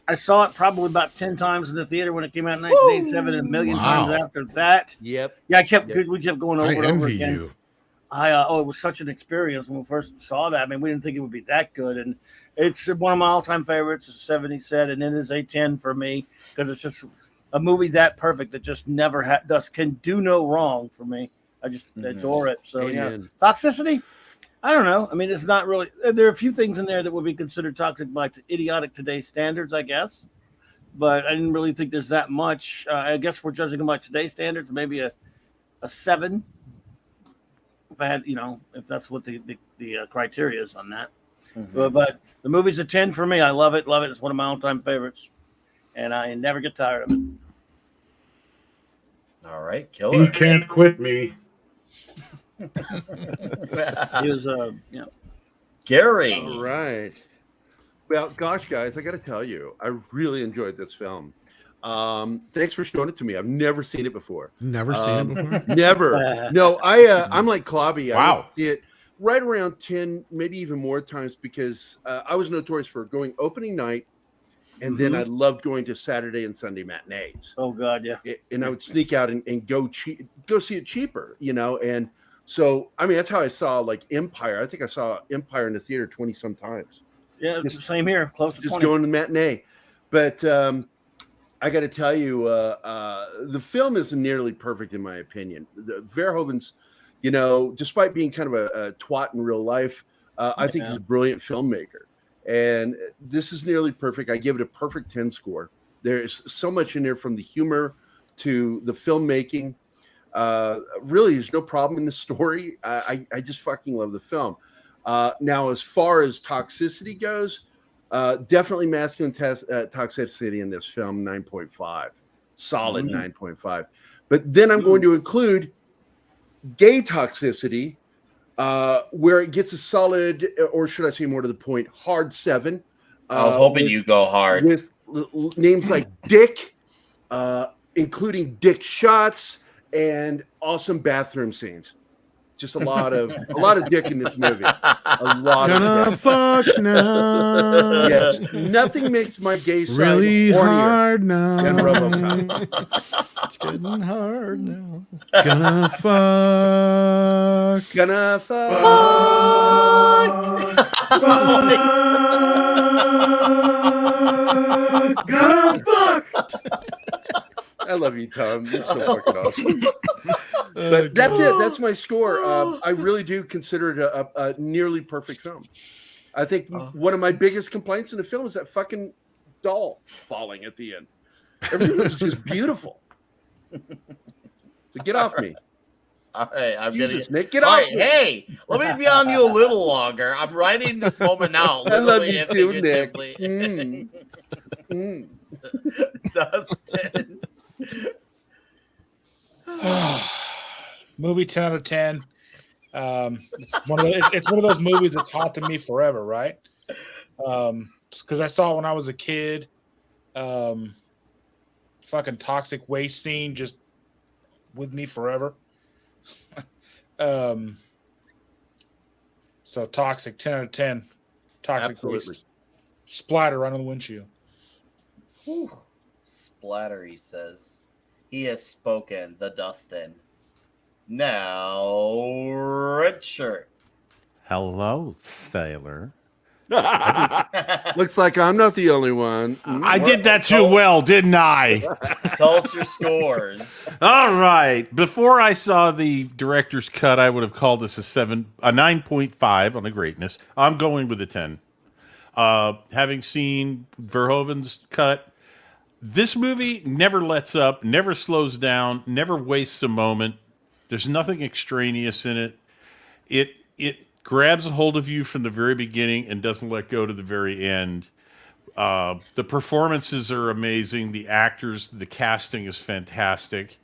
Speaker 9: I saw it probably about 10 times in the theater when it came out in 1987, and a million
Speaker 10: Wow.
Speaker 9: times after that.
Speaker 11: Yep.
Speaker 9: Yeah, we kept going over
Speaker 10: I
Speaker 9: and over
Speaker 10: envy
Speaker 9: again.
Speaker 10: you.
Speaker 9: It was such an experience when we first saw that. I mean, we didn't think it would be that good, and it's one of my all-time favorites. It's a 70 set, and it is a 10 for me because it's just a movie that perfect that just never can do no wrong for me. I just adore it. So
Speaker 11: Amen.
Speaker 9: yeah, toxicity. I don't know. I mean, it's not really. There are a few things in there that would be considered toxic by idiotic today's standards, I guess. But I didn't really think there's that much. I guess we're judging them by today's standards, maybe a 7. If I had, if that's what the criteria is on that. But the movie's a 10 for me. I love it. Love it. It's one of my all-time favorites, and I never get tired of it.
Speaker 1: All right. Killer.
Speaker 10: He can't quit me.
Speaker 9: He was,
Speaker 1: Gary.
Speaker 11: All right. Well, gosh, guys, I got to tell you, I really enjoyed this film. Thanks for showing it to me. I've never seen it before.
Speaker 10: Never seen it before?
Speaker 11: Never. No, I'm like Clobby. I
Speaker 14: Wow.
Speaker 11: see it right around 10, maybe even more times, because I was notorious for going opening night, and then I loved going to Saturday and Sunday matinees.
Speaker 9: Oh God, yeah.
Speaker 11: And I would sneak out and go see it cheaper, and so I mean that's how I saw like Empire. I think I saw Empire in the theater 20 some times.
Speaker 9: Yeah, it's the same here. Close to
Speaker 11: Just
Speaker 9: 20.
Speaker 11: going to the matinee. But I got to tell you, the film isn't nearly perfect in my opinion. Verhoeven's, despite being kind of a twat in real life, I think he's a brilliant filmmaker. And this is nearly perfect. I give it a perfect 10 score. There's so much in there, from the humor to the filmmaking. Really, there's no problem in the story. I just fucking love the film. Now, as far as toxicity goes, definitely masculine toxicity in this film, 9.5. Solid 9.5. But then I'm going to include gay toxicity, where it gets a solid, or should I say more to the point, hard 7.
Speaker 1: I was hoping you go hard.
Speaker 11: With names like Dick, including dick shots and awesome bathroom scenes. Just a lot of dick in this movie. A lot
Speaker 10: Gonna
Speaker 11: of
Speaker 10: fuck now.
Speaker 11: Yes, nothing makes my gay side
Speaker 10: Really
Speaker 11: hornier
Speaker 10: hard now.
Speaker 11: than Robocop.
Speaker 12: It's getting hard now.
Speaker 10: Gonna fuck.
Speaker 11: Gonna fuck.
Speaker 10: Gonna fuck.
Speaker 11: I love you, Tom. You're so fucking awesome. But that's it. That's my score. I really do consider it a nearly perfect film. I think one of my biggest complaints in the film is that fucking doll falling at the end. Everything was just beautiful. So get off me.
Speaker 1: All right, I'm
Speaker 11: Jesus,
Speaker 1: gonna
Speaker 11: Nick, get
Speaker 1: All
Speaker 11: off
Speaker 1: right,
Speaker 11: me.
Speaker 1: Hey, let me be on you a little longer. I'm writing this moment out.
Speaker 11: I love
Speaker 1: literally
Speaker 11: you
Speaker 1: and
Speaker 11: too, Nick.
Speaker 1: figuratively. Dustin.
Speaker 7: Movie 10 out of 10. It's one of those movies that's haunted me forever, right? Because I saw it when I was a kid. Fucking toxic waste scene just with me forever. So toxic, 10 out of 10. Toxic
Speaker 11: Absolutely.
Speaker 7: waste. Splatter right on the windshield.
Speaker 1: Whew. Splatter, he says. He has spoken, the Dustin. Now, red shirt.
Speaker 14: Hello, sailor.
Speaker 11: Looks like I'm not the only one.
Speaker 14: I did that too well, didn't I?
Speaker 1: Tell us your scores.
Speaker 14: All right. Before I saw the director's cut, I would have called this a 9.5 on the greatness. I'm going with a 10. Having seen Verhoeven's cut, this movie never lets up, never slows down, never wastes a moment. There's nothing extraneous in it. It grabs a hold of you from the very beginning and doesn't let go to the very end. The performances are amazing. The actors, the casting is fantastic.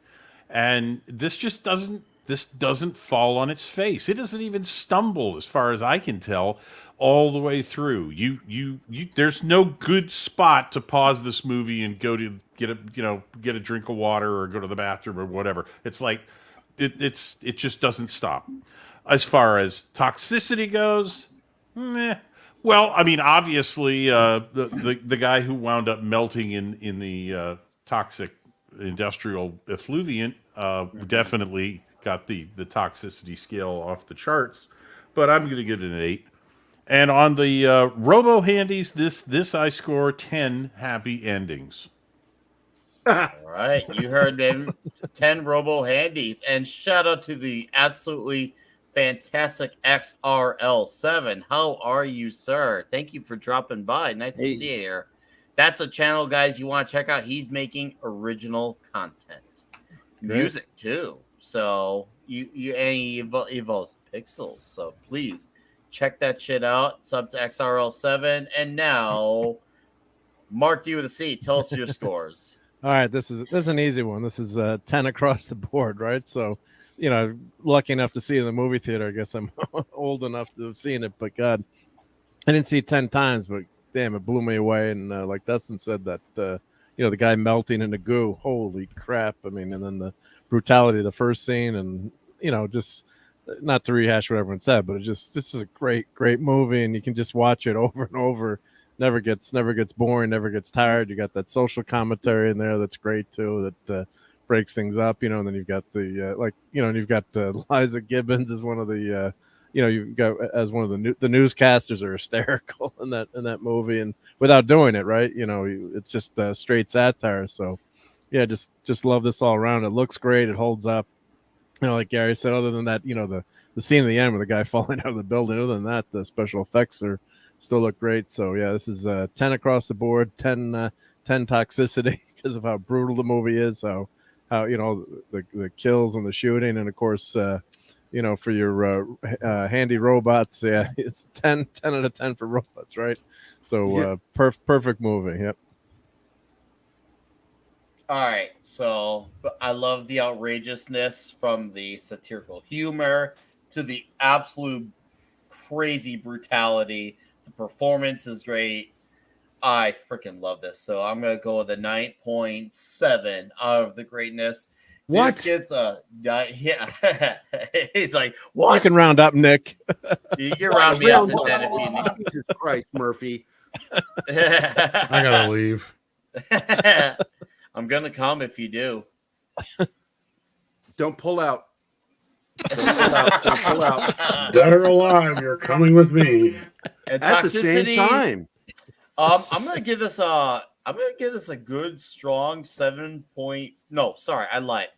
Speaker 14: And this just doesn't fall on its face. It doesn't even stumble, as far as I can tell, all the way through. You there's no good spot to pause this movie and go to get a drink of water or go to the bathroom or whatever. It's like it just doesn't stop. As far as toxicity goes, meh. Well, I mean, obviously, the guy who wound up melting in the toxic industrial effluviant definitely got the toxicity scale off the charts. But I'm going to give it an 8. And on the Robo Handies, this I score 10 happy endings.
Speaker 1: All right, you heard him. 10 Robo Handies. And shout out to the absolutely fantastic XRL7. How are you, sir? Thank you for dropping by. Nice to see you here. That's a channel, guys, you want to check out. He's making original content.
Speaker 11: Great.
Speaker 1: Music, too. So, he evolves pixels. So, please check that shit out. Sub to XRL7. And now, Mark D with a C. Tell us your scores.
Speaker 8: All right, this is an easy one. This is 10 across the board, right? So, lucky enough to see it in the movie theater. I guess I'm old enough to have seen it, but God, I didn't see it 10 times, but damn, it blew me away. And like Dustin said, that you know, the guy melting in the goo. Holy crap! I mean, and then the brutality of the first scene, and you know, just not to rehash what everyone said, but this is a great movie, and you can just watch it over and over. Never gets boring, never gets tired. You got that social commentary in there that's great too. That breaks things up, you know. And then you've got the and you've got Liza Gibbons as one of the you've got as one of the newscasters are hysterical in that movie, and without doing it right, you know, it's just straight satire. So yeah, just love this all around. It looks great, it holds up, you know, like Gary said. Other than that, you know, the scene at the end with the guy falling out of the building, other than that, the special effects still look great. So yeah, this is 10 across the board, 10 toxicity because of how brutal the movie is, how you know, the kills and the shooting, and of course you know, for your handy robots, yeah, it's 10 out of 10 for robots, right? So perfect movie. Yep.
Speaker 1: All right, so I love the outrageousness, from the satirical humor to the absolute crazy brutality. The performance is great. I freaking love this. So I'm gonna go with a 9.7 out of the greatness.
Speaker 10: What?
Speaker 1: This gets a yeah. He's like, what?
Speaker 8: You can round up, Nick.
Speaker 1: You can round me up to 10 if you need.
Speaker 11: Jesus Christ, Murphy.
Speaker 10: I gotta leave.
Speaker 1: I'm gonna come if you do.
Speaker 11: Don't pull out. Don't pull out.
Speaker 10: Dead or alive, you're coming with me.
Speaker 1: And
Speaker 11: At the same time.
Speaker 1: I'm gonna give this a good strong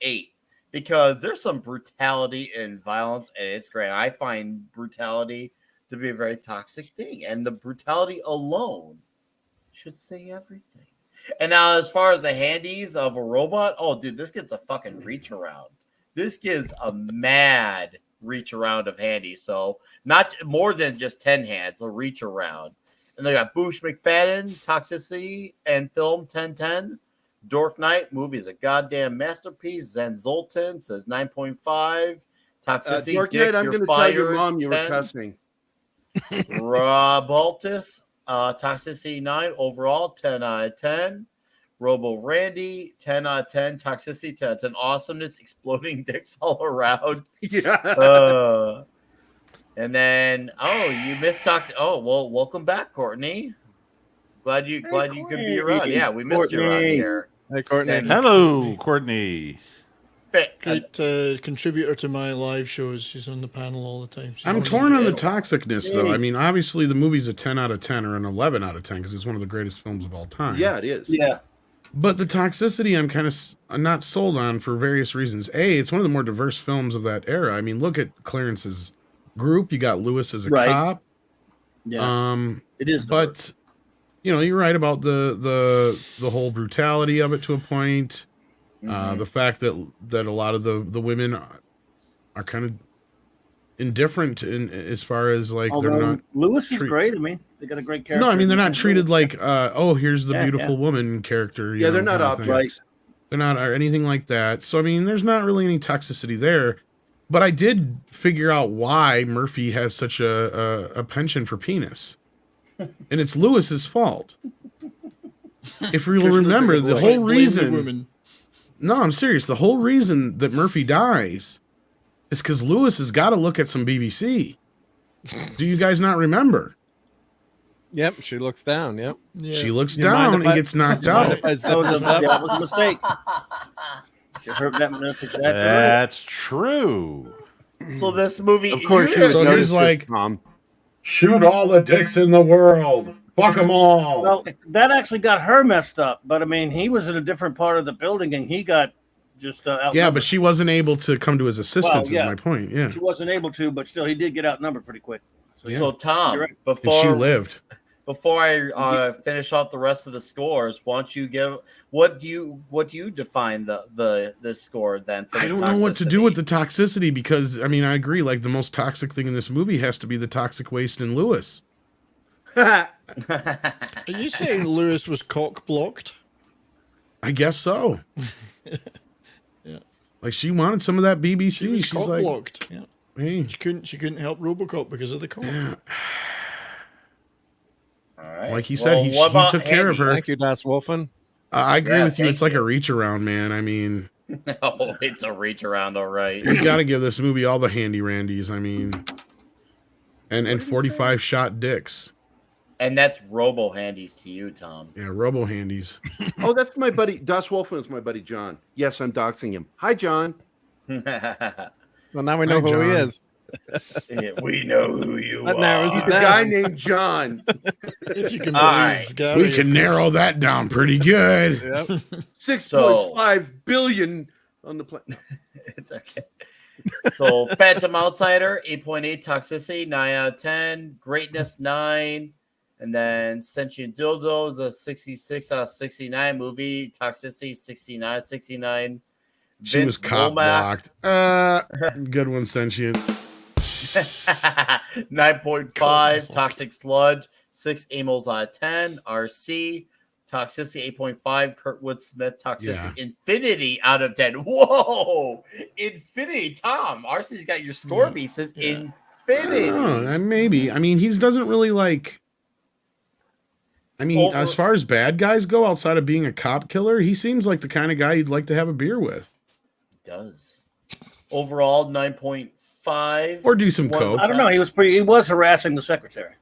Speaker 1: 8, because there's some brutality and violence, and it's great. I find brutality to be a very toxic thing, and the brutality alone should say everything. And now, as far as the handies of a robot, oh dude, this gets a fucking reach around. This gives a mad reach around of handies. So not more than just 10 hands, a reach around. And they got Boosh McFadden, Toxicity, and Film 1010. Dork Knight movie is a goddamn masterpiece. Zen Zoltan says 9.5. Toxicity.
Speaker 11: Dork Knight, I'm going to tell your mom you were cussing.
Speaker 1: Rob Altus, Toxicity 9 overall, 10 out of 10. Robo Randy, 10 out of 10. Toxicity, 10 out of 10. Awesomeness, exploding dicks all around.
Speaker 11: Yeah.
Speaker 1: And then, you missed Toxic. Oh, well, welcome back, Courtney. Glad you could be around. Yeah, we missed you around here.
Speaker 8: Hey, Courtney.
Speaker 1: And
Speaker 14: Hello, Courtney.
Speaker 12: Great contributor to my live shows. She's on the panel all the time.
Speaker 10: I'm torn on the toxicness, though. I mean, obviously, the movie's a 10 out of 10 or an 11 out of 10 because it's one of the greatest films of all time.
Speaker 11: Yeah, it is.
Speaker 9: Yeah.
Speaker 10: But the toxicity, I'm not sold on for various reasons. A, it's one of the more diverse films of that era. I mean, look at Clarence's group. You got Lewis as a cop.
Speaker 9: Yeah. It is.
Speaker 10: But you know, you're right about the whole brutality of it to a point. The fact that a lot of the women are kind of indifferent in as far as like they're not.
Speaker 9: Lewis is great. I mean, they got a great character.
Speaker 10: No, I mean they're not treated like here's the beautiful woman character.
Speaker 11: Yeah, they're not upright.
Speaker 10: They're not or anything like that. So I mean, there's not really any toxicity there. But I did figure out why Murphy has such a penchant for penis. And it's Lewis's fault. If you'll remember, the whole reason... No, I'm serious. The whole reason that Murphy dies is because Lewis has got to look at some BBC. Do you guys not remember?
Speaker 8: Yep, she looks down. Yep.
Speaker 10: Yeah. She looks down and gets knocked out.
Speaker 9: That was a mistake.
Speaker 14: That's true.
Speaker 1: So this movie,
Speaker 11: of course,
Speaker 10: so he's like, shoot all the dicks in the world, fuck them all.
Speaker 9: Well, that actually got her messed up, but I mean, he was in a different part of the building, and he got just
Speaker 10: yeah, but she wasn't able to come to his assistance. Is my point. Yeah,
Speaker 9: she wasn't able to, but still, he did get outnumbered pretty quick.
Speaker 1: So Tom,
Speaker 9: right.
Speaker 1: before
Speaker 10: and she lived.
Speaker 1: Before I finish off the rest of the scores, why don't you give what do you define the score then? For
Speaker 10: I don't know what to do with the toxicity because I mean I agree. Like the most toxic thing in this movie has to be the toxic waste in Lewis.
Speaker 12: Are you saying Lewis was cock blocked?
Speaker 10: I guess so.
Speaker 12: Yeah,
Speaker 10: like she wanted some of that BBC.
Speaker 12: She's
Speaker 10: cock like,
Speaker 12: blocked. Yeah,
Speaker 10: hey.
Speaker 12: She couldn't help Robocop because of the cock.
Speaker 10: Yeah.
Speaker 1: All right.
Speaker 10: Like he said, he took care of her.
Speaker 8: Thank you, Das Wolfen.
Speaker 10: I agree
Speaker 1: Yeah,
Speaker 10: with you.
Speaker 1: thank
Speaker 10: It's like
Speaker 1: you.
Speaker 10: a reach around, man. I mean,
Speaker 1: Oh, it's a reach around, all right.
Speaker 10: you got to give this movie all the handy randies. I mean, and 45 shot dicks.
Speaker 1: And that's robo handies to you, Tom.
Speaker 10: Yeah, robo handies.
Speaker 11: Oh, that's my buddy. Das Wolfen is my buddy John. Yes, I'm doxing him. Hi, John.
Speaker 8: Well, now we know
Speaker 10: Hi,
Speaker 8: who he
Speaker 10: John.
Speaker 8: is.
Speaker 1: Yeah, we know who you
Speaker 8: That
Speaker 1: are.
Speaker 8: narrows
Speaker 11: He's
Speaker 8: it
Speaker 11: a
Speaker 8: down.
Speaker 11: guy named John.
Speaker 12: If you can
Speaker 1: All
Speaker 12: believe
Speaker 1: right.
Speaker 12: Gary.
Speaker 10: We can narrow that down pretty good.
Speaker 8: Yep.
Speaker 11: 6.5 billion on the planet.
Speaker 1: It's okay. So Phantom Outsider, 8.8, Toxicity, 9 out of 10, Greatness, 9, and then Sentient Dildo is a 66 out of 69 movie, Toxicity, 69.
Speaker 10: She
Speaker 1: Vince
Speaker 10: was cop
Speaker 1: Womack,
Speaker 10: blocked. Good one, Sentient.
Speaker 1: 9.5, Toxic Sludge, 6 Amos out of 10, RC, Toxicity 8.5, Kurtwood Smith, Toxicity Infinity out of 10. Whoa! Infinity, Tom. RC's got your score beat, says Infinity.
Speaker 10: Oh, maybe. I mean, he doesn't really like. I mean, as far as bad guys go, outside of being a cop killer, he seems like the kind of guy you'd like to have a beer with.
Speaker 1: Does. Overall, 9.5.
Speaker 10: Or do some coke.
Speaker 9: I don't know. He was harassing the secretary.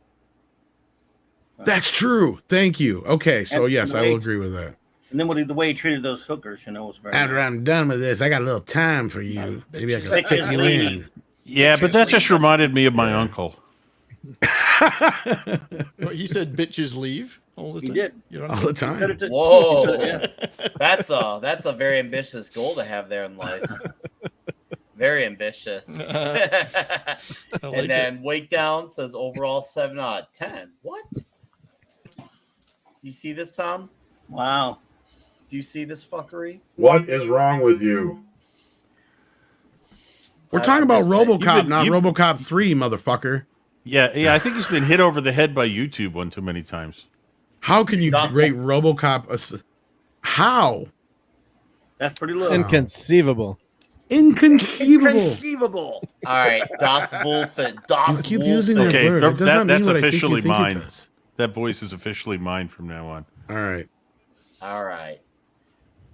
Speaker 10: That's true. Thank you. Okay, so
Speaker 9: And
Speaker 10: yes,
Speaker 9: the
Speaker 10: I
Speaker 9: way-
Speaker 10: will agree with that.
Speaker 9: And then the way he treated those hookers, was very.
Speaker 10: After I'm done with this, I got a little time for you. Maybe I can
Speaker 9: Bitches
Speaker 10: fit you
Speaker 9: leave.
Speaker 10: in.
Speaker 14: Yeah, but that just reminded me of my uncle.
Speaker 12: What, he said bitches leave all the time.
Speaker 9: He did.
Speaker 12: You're
Speaker 10: All the time.
Speaker 1: Whoa.
Speaker 9: Yeah.
Speaker 1: That's a very ambitious goal to have there in life. Very ambitious. And then Wake Down says overall 7 out of 10. What? You see this, Tom?
Speaker 9: Wow.
Speaker 1: Do you see this fuckery?
Speaker 6: What is wrong with you?
Speaker 10: We're talking about RoboCop, not
Speaker 14: you've-
Speaker 10: RoboCop 3, motherfucker.
Speaker 14: Yeah, I think he's been hit over the head by YouTube one too many times.
Speaker 10: How can you rate RoboCop? How?
Speaker 9: That's pretty low.
Speaker 8: Inconceivable.
Speaker 10: Inconceivable.
Speaker 1: All right, Das Wolfen. Das
Speaker 10: You keep
Speaker 1: Wolfen.
Speaker 10: using that
Speaker 14: Okay,
Speaker 10: word. It does not mean
Speaker 14: that's
Speaker 10: what I think you
Speaker 14: officially
Speaker 10: think it
Speaker 14: mine.
Speaker 10: does.
Speaker 14: That voice is officially mine from now on.
Speaker 10: All right.
Speaker 1: All right.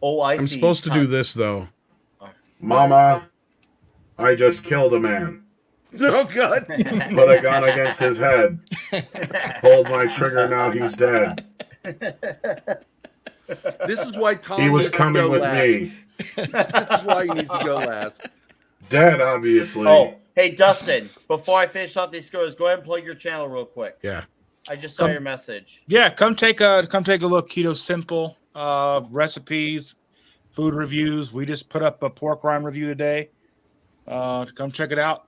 Speaker 1: Oh, I see.
Speaker 10: I'm supposed to do this, though.
Speaker 6: Mama, I just killed a man.
Speaker 11: Oh, God.
Speaker 6: Put a gun against his head. Pulled my trigger, now he's dead.
Speaker 11: This is why Tom
Speaker 6: He was
Speaker 11: needs to
Speaker 6: coming
Speaker 11: go
Speaker 6: with
Speaker 11: last.
Speaker 6: me.
Speaker 11: This is why he needs to go last.
Speaker 6: Dead, obviously.
Speaker 1: Oh, hey, Dustin, before I finish off these scores, go ahead and plug your channel real quick.
Speaker 10: Yeah.
Speaker 1: I just saw your message.
Speaker 7: Yeah, come take a look. Keto Simple recipes, food reviews. We just put up a pork rind review today. Come check it out.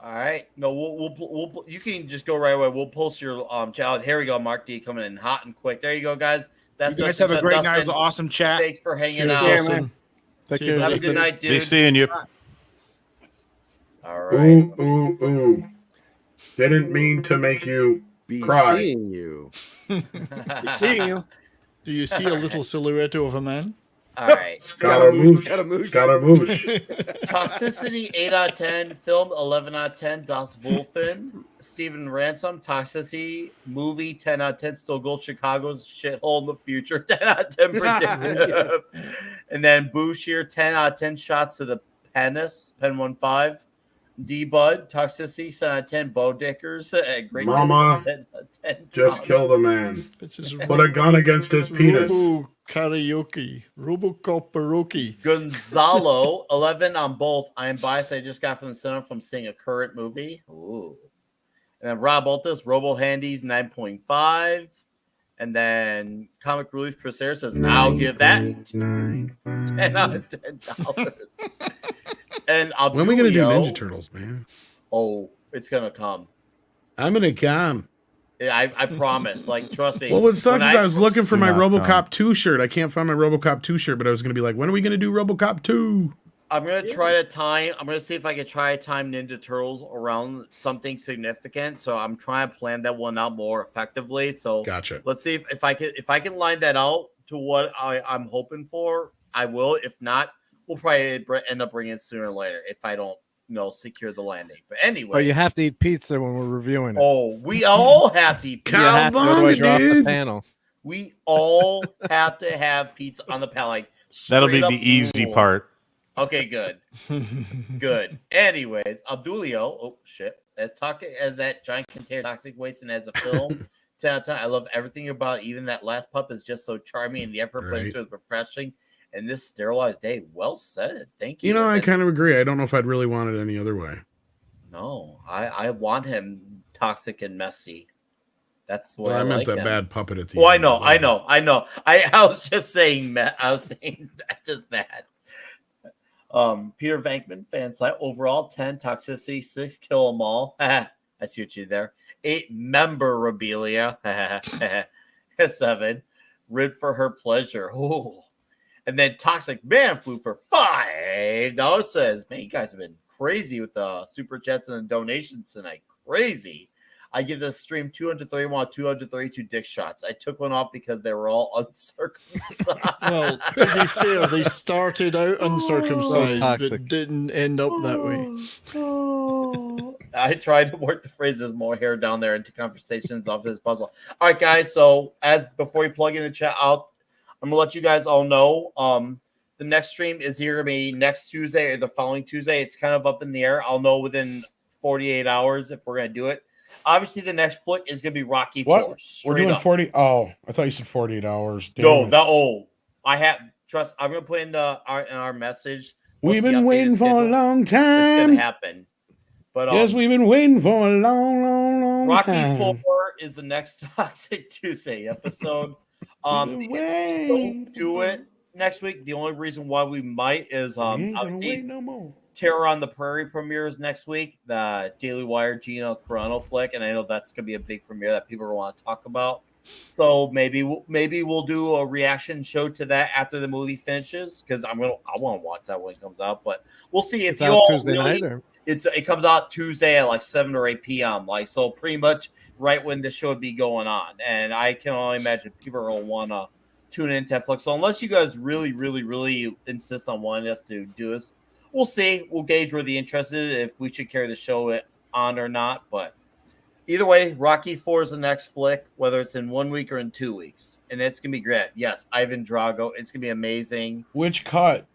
Speaker 1: All right. No, we'll you can just go right away. We'll post your channel. Here we go, Mark D coming in hot and quick. There you go, guys. That's
Speaker 7: You guys
Speaker 1: Dustin.
Speaker 7: have a great
Speaker 1: Dustin,
Speaker 7: night. Awesome chat.
Speaker 1: Thanks for hanging
Speaker 12: Cheers,
Speaker 1: out.
Speaker 12: Dustin.
Speaker 8: Take
Speaker 12: See you,
Speaker 8: care.
Speaker 1: Have a
Speaker 12: Dustin.
Speaker 1: good night, dude.
Speaker 14: Be seeing you.
Speaker 1: All right.
Speaker 6: Ooh. Didn't mean to make you
Speaker 11: Be
Speaker 6: cry.
Speaker 11: seeing you.
Speaker 9: Seeing you.
Speaker 12: Do you see a little silhouette of a man?
Speaker 1: All right.
Speaker 6: Scaramouche.
Speaker 11: Scaramouche.
Speaker 6: Scaramouche.
Speaker 1: Toxicity 8 out of 10. Film 11 out of 10. Das Wolfen. Steven Ransom. Toxicity movie 10 out of 10. Still Gold Chicago's shithole in the future 10 out of 10 predictive. And then Boosh here 10 out of 10 shots to the penis. Pen 15. D Bud. Toxicity 7 out of 10. Bo Dickers. Greatness
Speaker 6: Mama,
Speaker 1: 10 out of 10.
Speaker 6: Just killed a man.
Speaker 12: It's his
Speaker 6: Put a gun against his penis.
Speaker 12: Robo karaoke. Robocop karaoke.
Speaker 1: Gonzalo, 11 on both. I am biased. I just got from the cinema from seeing a current movie. Ooh. And then Rob Altus, Robo Handies, 9.5. And then Comic Relief Crusader says, I'll give that 10 out of $10. And
Speaker 10: When are we going to do
Speaker 1: Abdulio-
Speaker 10: Ninja Turtles, man?
Speaker 1: Oh, it's going to come.
Speaker 10: I'm going to come.
Speaker 1: I promise. Like, trust me.
Speaker 10: Well, what sucks
Speaker 1: When
Speaker 10: is I was looking for
Speaker 14: Do
Speaker 10: my
Speaker 14: not
Speaker 10: RoboCop
Speaker 14: come.
Speaker 10: 2 shirt. I can't find my RoboCop 2 shirt, but I was going to be like, when are we going to do RoboCop 2?
Speaker 1: I'm gonna try to time. I'm gonna see if I can try to time Ninja Turtles around something significant. So I'm trying to plan that one out more effectively. So
Speaker 10: Gotcha.
Speaker 1: let's see if I can line that out to what I'm hoping for. I will. If not, we'll probably end up bringing it sooner or later if I don't secure the landing. But anyway,
Speaker 8: Oh, you have to eat pizza when we're reviewing it.
Speaker 1: we all have to eat.
Speaker 8: You have to, otherwise you're off the
Speaker 10: dude.
Speaker 8: panel.
Speaker 1: We all have to have pizza on the palate.
Speaker 14: That'll be
Speaker 1: Straight
Speaker 14: the
Speaker 1: up
Speaker 14: easy
Speaker 1: rule.
Speaker 14: part.
Speaker 1: Okay, good. Good. Anyways, Abdulio, oh shit. As talking as that giant container toxic waste and as a film. 10 out of 10. I love everything about it. Even that last pup is just so charming and the effort put into it is refreshing. And this sterilized day, well said. Thank you.
Speaker 10: You know, I
Speaker 1: And-
Speaker 10: kind of agree. I don't know if I'd really want it any other way.
Speaker 1: No, I want him toxic and messy. That's the way
Speaker 10: Well, I meant
Speaker 1: like
Speaker 10: that
Speaker 1: him.
Speaker 10: bad puppet at the
Speaker 1: Oh,
Speaker 10: end.
Speaker 1: I know. I was just saying I was saying just that. Peter Venkman, fan site. Overall, 10 toxicity, 6 kill them all. I see what you did there. 8 memorabilia. 7 rid for her pleasure. Oh. And then Toxic Man Food for $5 says, man, you guys have been crazy with the super chats and the donations tonight. Crazy. I give this stream 231 232 dick shots. I took one off because they were all uncircumcised.
Speaker 12: Well, to be fair, they started out uncircumcised,
Speaker 8: toxic.
Speaker 12: but didn't end up that way.
Speaker 1: I tried to work the phrases more hair down there into conversations off this puzzle. All right, guys. So before we plug in the chat out, I'm gonna let you guys all know. The next stream is here gonna be next Tuesday or the following Tuesday. It's kind of up in the air. I'll know within 48 hours if we're gonna do it. Obviously, the next flick is gonna be Rocky
Speaker 10: What?
Speaker 1: Force.
Speaker 10: We're doing 40. Oh, I thought you said 48 hours. Damn
Speaker 1: No,
Speaker 10: it.
Speaker 1: I have trust. I'm gonna put in our message. what
Speaker 10: We've
Speaker 1: the
Speaker 10: been
Speaker 1: updated
Speaker 10: waiting for a
Speaker 1: schedule.
Speaker 10: long
Speaker 1: It's gonna
Speaker 10: time.
Speaker 1: happen. But
Speaker 10: Yes, we've been waiting for a long
Speaker 1: Rocky
Speaker 10: time.
Speaker 1: 4 is the next Toxic Tuesday episode. If we don't do it next week, the only reason why we might is
Speaker 10: We ain't gonna
Speaker 1: obviously
Speaker 10: wait no more.
Speaker 1: Terror on the Prairie premieres next week, the Daily Wire Gina Carano flick, and I know that's gonna be a big premiere that people want to talk about. So maybe we'll do a reaction show to that after the movie finishes because I want to watch that when it comes out. But we'll see if
Speaker 8: It's
Speaker 1: you
Speaker 8: out
Speaker 1: all
Speaker 8: Tuesday
Speaker 1: really.
Speaker 8: night, or?
Speaker 1: It comes out Tuesday at like 7 or 8 p.m. Like so, pretty much right when the show would be going on, and I can only imagine people will want to tune into Netflix. So unless you guys really, really, really insist on wanting us to do this, we'll see. We'll gauge where the interest is if we should carry the show on or not. But either way, Rocky 4 is the next flick, whether it's in 1 week or in 2 weeks, and it's gonna be great. Yes, Ivan Drago. It's gonna be amazing.
Speaker 10: Which cut?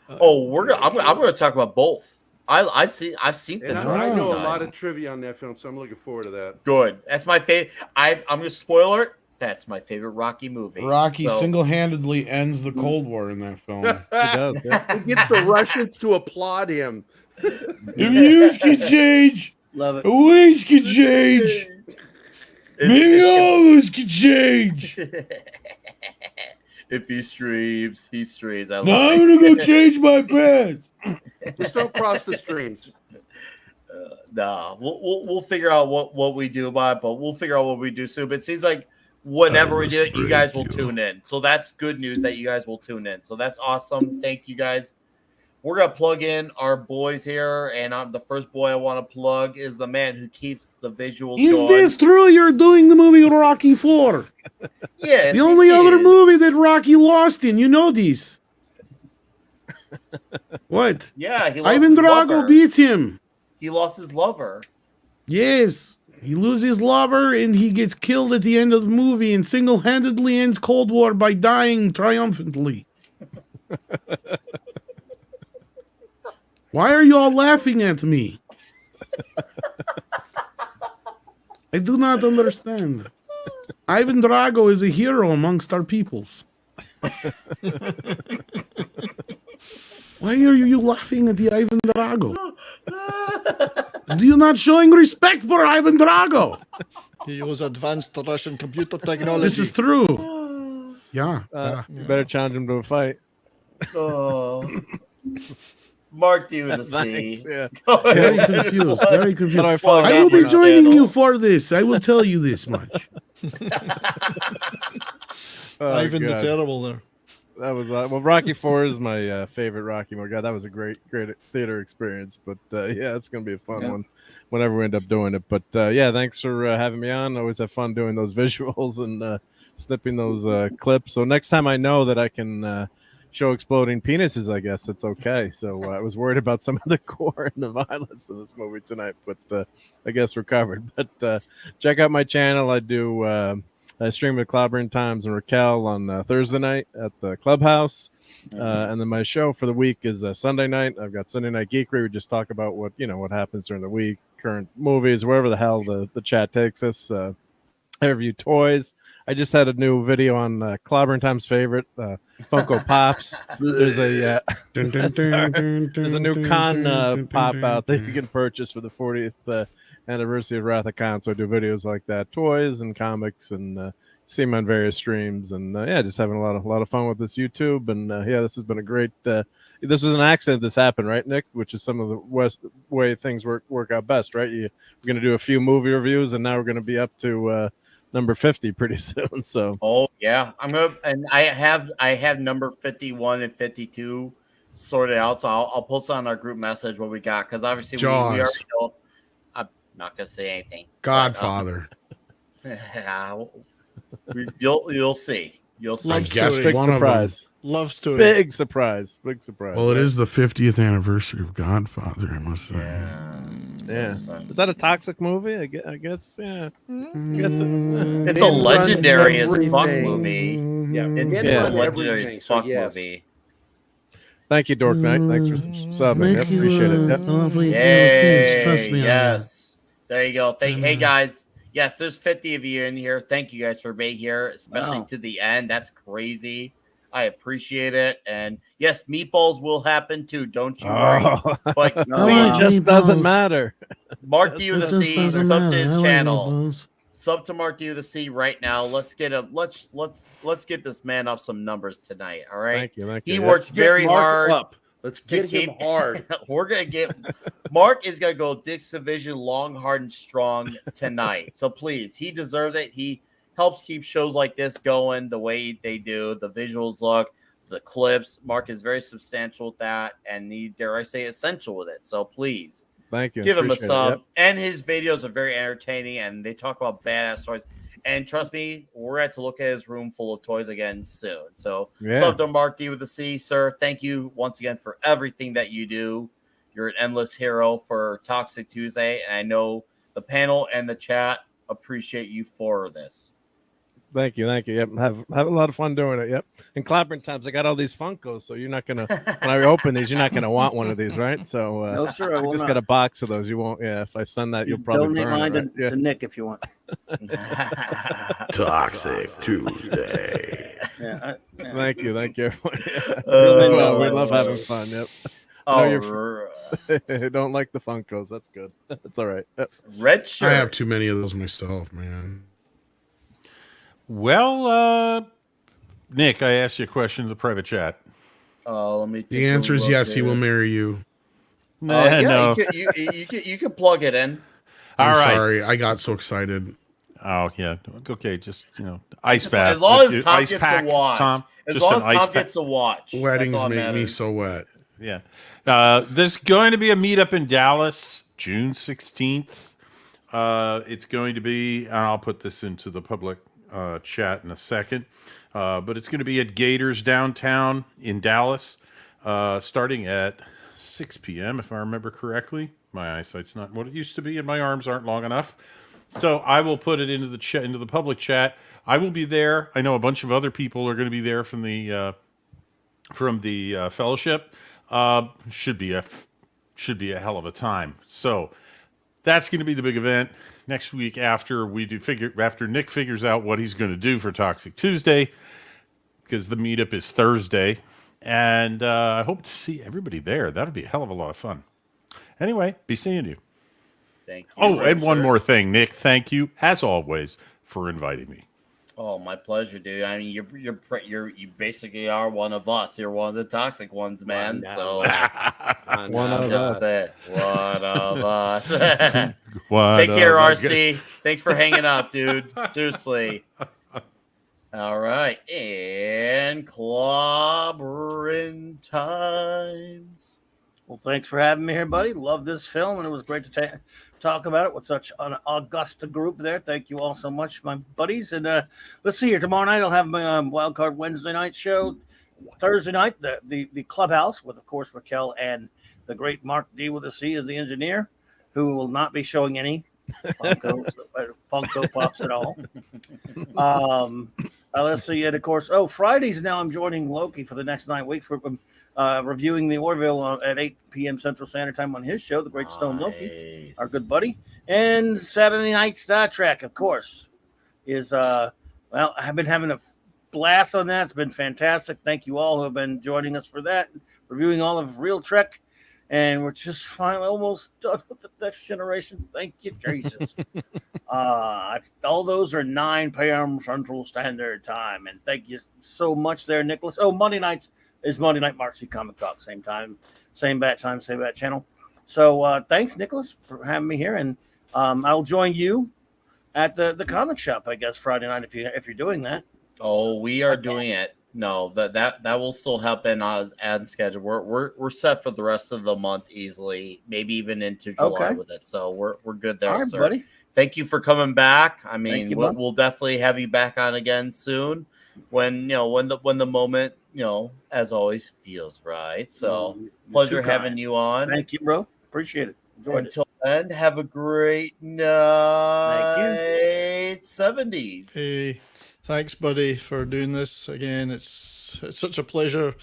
Speaker 1: I'm gonna talk about both. I've seen the
Speaker 11: And I
Speaker 1: Drago
Speaker 11: know a
Speaker 1: style.
Speaker 11: lot of trivia on that film, so I'm looking forward to that.
Speaker 1: Good. That's my favorite. I'm gonna spoil it. That's my favorite Rocky movie.
Speaker 10: Rocky
Speaker 1: So-
Speaker 10: single-handedly ends the Cold War in that film.
Speaker 11: He gets the Russians to applaud him.
Speaker 10: If views could change,
Speaker 9: Love it.
Speaker 10: ways could change. Maybe all of us could change.
Speaker 1: If he streams, he streams. I love
Speaker 10: Now
Speaker 1: it.
Speaker 10: I'm gonna go change my pants.
Speaker 11: Just don't cross the streams.
Speaker 1: Nah, we'll figure out what we do about it, but we'll figure out what we do soon. But it seems like whenever we do it, you guys will tune in. So that's good news that you guys will tune in. So that's awesome. Thank you guys. We're gonna plug in our boys here, and the first boy I want to plug is the man who keeps the visuals
Speaker 10: Is
Speaker 1: going.
Speaker 10: this true? You're doing the movie Rocky 4?
Speaker 1: Yes,
Speaker 10: The only
Speaker 1: it
Speaker 10: other
Speaker 1: is.
Speaker 10: movie that Rocky lost in. You know this. What?
Speaker 1: Yeah, he lost
Speaker 10: Ivan
Speaker 1: his
Speaker 10: Drago
Speaker 1: lover.
Speaker 10: beat him.
Speaker 1: He lost his lover.
Speaker 10: Yes. He loses his lover and he gets killed at the end of the movie and single-handedly ends Cold War by dying triumphantly. Why are you all laughing at me? I do not understand. Ivan Drago is a hero amongst our peoples. Why are you laughing at the Ivan Drago? Do you not showing respect for Ivan Drago?
Speaker 12: He used advanced Russian computer technology.
Speaker 10: This is true. Yeah.
Speaker 8: You better challenge him to a fight.
Speaker 1: Oh. Mark D with a C.
Speaker 8: Thanks, yeah.
Speaker 10: Very confused. Very confused.
Speaker 8: How do I follow
Speaker 10: I
Speaker 8: that
Speaker 10: will be
Speaker 8: one up?
Speaker 10: joining you for this. I will tell you this much.
Speaker 12: Ivan the
Speaker 8: God.
Speaker 12: Terrible there.
Speaker 8: That was well. Rocky 4 is my favorite Rocky movie. God, that was a great theater experience. But yeah, it's gonna be a fun one whenever we end up doing it. But yeah, thanks for having me on. I always have fun doing those visuals and snipping those clips. So next time I know that I can show exploding penises, I guess it's okay. So I was worried about some of the gore and the violence in this movie tonight, but I guess we're covered. But check out my channel. I do I stream with Clobbering Times and Raquel on Thursday night at the Clubhouse. And then my show for the week is Sunday night. I've got Sunday Night Geekery. We just talk about what happens during the week, current movies, wherever the hell the chat takes us. I review toys. I just had a new video on Clobbering Time's favorite, Funko Pops. There's a there's a new con pop out that you can purchase for the 40th anniversary of Wrath of Khan. So I do videos like that, toys and comics, and see them on various streams. And just having a lot of fun with this YouTube. And this has been a great. This was an accident. This happened, right, Nick? Which is some of the way things work out best, right? We're going to do a few movie reviews, and now we're going to be up to number 50 pretty soon. So
Speaker 1: I have number 51 and 52 sorted out. So I'll post on our group message what we got, because obviously we already know. I'm not gonna say anything.
Speaker 10: Godfather.
Speaker 1: You'll see. You'll see.
Speaker 10: I guessed one
Speaker 8: surprise.
Speaker 10: of them.
Speaker 12: Love story.
Speaker 8: Big surprise. Big surprise.
Speaker 10: Well, it is the 50th anniversary of Godfather, I must say.
Speaker 8: Yeah. Is that a toxic movie? I guess. Yeah.
Speaker 1: It's a legendary as fuck movie. Yeah, it's a legendary as fuck movie.
Speaker 8: Thank you, Dork Knight. Thanks for subbing. Yep, appreciate it. Yep.
Speaker 10: Lovely trust me.
Speaker 1: Yes. There you go. Hey guys. Yes, there's 50 of you in here. Thank you guys for being here, especially to the end. That's crazy. I appreciate it. And yes, meatballs will happen too. Don't you worry. But
Speaker 8: it just doesn't matter.
Speaker 1: Mark D with a C, sub to his channel. Sub to Mark D with a C right now. Let's get this man up some numbers tonight. All right.
Speaker 8: Thank you.
Speaker 1: He works very hard.
Speaker 11: Up. Let's get him hard.
Speaker 1: We're gonna get Mark is gonna go Dick's Division long, hard, and strong tonight. So please, he deserves it. He helps keep shows like this going the way they do. The visuals look, the clips. Mark is very substantial with that, and dare I say, essential with it. So please,
Speaker 8: thank you.
Speaker 1: Give him a
Speaker 8: Appreciate
Speaker 1: sub.
Speaker 8: it. Yep.
Speaker 1: And his videos are very entertaining, and they talk about badass toys. And trust me, we're going to look at his room full of toys again soon. So, sub to Mark D with a C, sir. Thank you once again for everything that you do. You're an endless hero for Toxic Tuesday, and I know the panel and the chat appreciate you for this.
Speaker 8: Thank you. Yep, have a lot of fun doing it. Yep. And Clobbering Times, I got all these Funkos, so you're not gonna when I open these, you're not gonna want one of these, right? So
Speaker 9: no, sir, I will
Speaker 8: just
Speaker 9: not.
Speaker 8: got a box of those. You won't. Yeah, if I send that, you'll probably
Speaker 9: donate
Speaker 8: burn
Speaker 9: mine
Speaker 8: it, right?
Speaker 9: to Nick if you want.
Speaker 6: Toxic Tuesday.
Speaker 8: Thank you, everyone. We love having fun. Yep. I don't like the Funkos. That's good. That's all right. Yep.
Speaker 1: Red shirt.
Speaker 10: I have too many of those myself, man.
Speaker 14: Well, Nick, I asked you a question in the private chat.
Speaker 1: Let me.
Speaker 10: The answer is yes. He will marry you.
Speaker 14: No.
Speaker 1: You can plug it in.
Speaker 10: I'm sorry. I got so excited.
Speaker 14: Oh yeah. Okay. Just ice bath.
Speaker 1: As long as Tom
Speaker 14: ice
Speaker 1: gets
Speaker 14: pack,
Speaker 1: a watch.
Speaker 14: Tom.
Speaker 1: As
Speaker 14: Just
Speaker 1: long
Speaker 14: an
Speaker 1: as
Speaker 14: ice
Speaker 1: Tom
Speaker 14: pack.
Speaker 1: gets a watch.
Speaker 10: Weddings
Speaker 1: That's all
Speaker 10: make me
Speaker 1: matters.
Speaker 10: so wet.
Speaker 14: Yeah. There's going to be a meetup in Dallas, June 16th. It's going to be, and I'll put this into the public chat in a second, but it's going to be at Gators downtown in Dallas, starting at 6 p.m. if I remember correctly. My eyesight's not what it used to be, and my arms aren't long enough. So I will put it into the into the public chat. I will be there. I know a bunch of other people are going to be there from the fellowship. Should be a hell of a time. So that's going to be the big event next week after Nick figures out what he's going to do for Toxic Tuesday, because the meetup is Thursday, and I hope to see everybody there. That'll be a hell of a lot of fun. Anyway, be seeing you.
Speaker 1: Thank you.
Speaker 14: Oh, and one more thing, Nick. Thank you as always for inviting me.
Speaker 1: Oh, my pleasure, dude. I mean, you basically are one of us. You're one of the toxic ones, man. So
Speaker 8: One of us.
Speaker 1: One of us.
Speaker 14: One
Speaker 1: Take care,
Speaker 14: of us.
Speaker 1: RC. Thanks for hanging out, dude. Seriously. All right, and clobbering times.
Speaker 9: Well, thanks for having me here, buddy. Love this film, and it was great to talk about it with such an august group there. Thank you all so much, my buddies. And let's see here. Tomorrow night, I'll have my Wildcard Wednesday night show. Thursday night, the Clubhouse with, of course, Raquel and the great Mark D with a C as the engineer, who will not be showing any Funko Pops and all. Let's see. And of course, Fridays now I'm joining Loki for the next 9 weeks. We're reviewing the Orville at 8 p.m. Central Standard Time on his show, The Great Stone Loki, our good buddy. And Saturday night Star Trek, of course, is I've been having a blast on that. It's been fantastic. Thank you all who have been joining us for that, reviewing all of Real Trek. And we're just finally almost done with the Next Generation. Thank you, Jesus. All those are 9 p.m. Central Standard Time. And thank you so much there, Nicholas. Monday nights is Monday Night Marcy Comic Talk. Same time, same bat time, same bat channel. So thanks, Nicholas, for having me here. And I'll join you at the comic shop, I guess, Friday night if you're doing that.
Speaker 1: Oh, we are doing it. No, that will still happen as ad schedule. We're set for the rest of the month easily, maybe even into July with it. So we're good there,
Speaker 9: all right,
Speaker 1: sir.
Speaker 9: Buddy.
Speaker 1: Thank you for coming back. I mean, we'll definitely have you back on again soon when the moment, as always, feels right. So pleasure having you on.
Speaker 9: Thank you, bro. Appreciate it. Enjoyed
Speaker 1: Until then, have a great night. Thank you. 70s.
Speaker 12: Hey. Thanks, buddy, for doing this again. It's such a pleasure,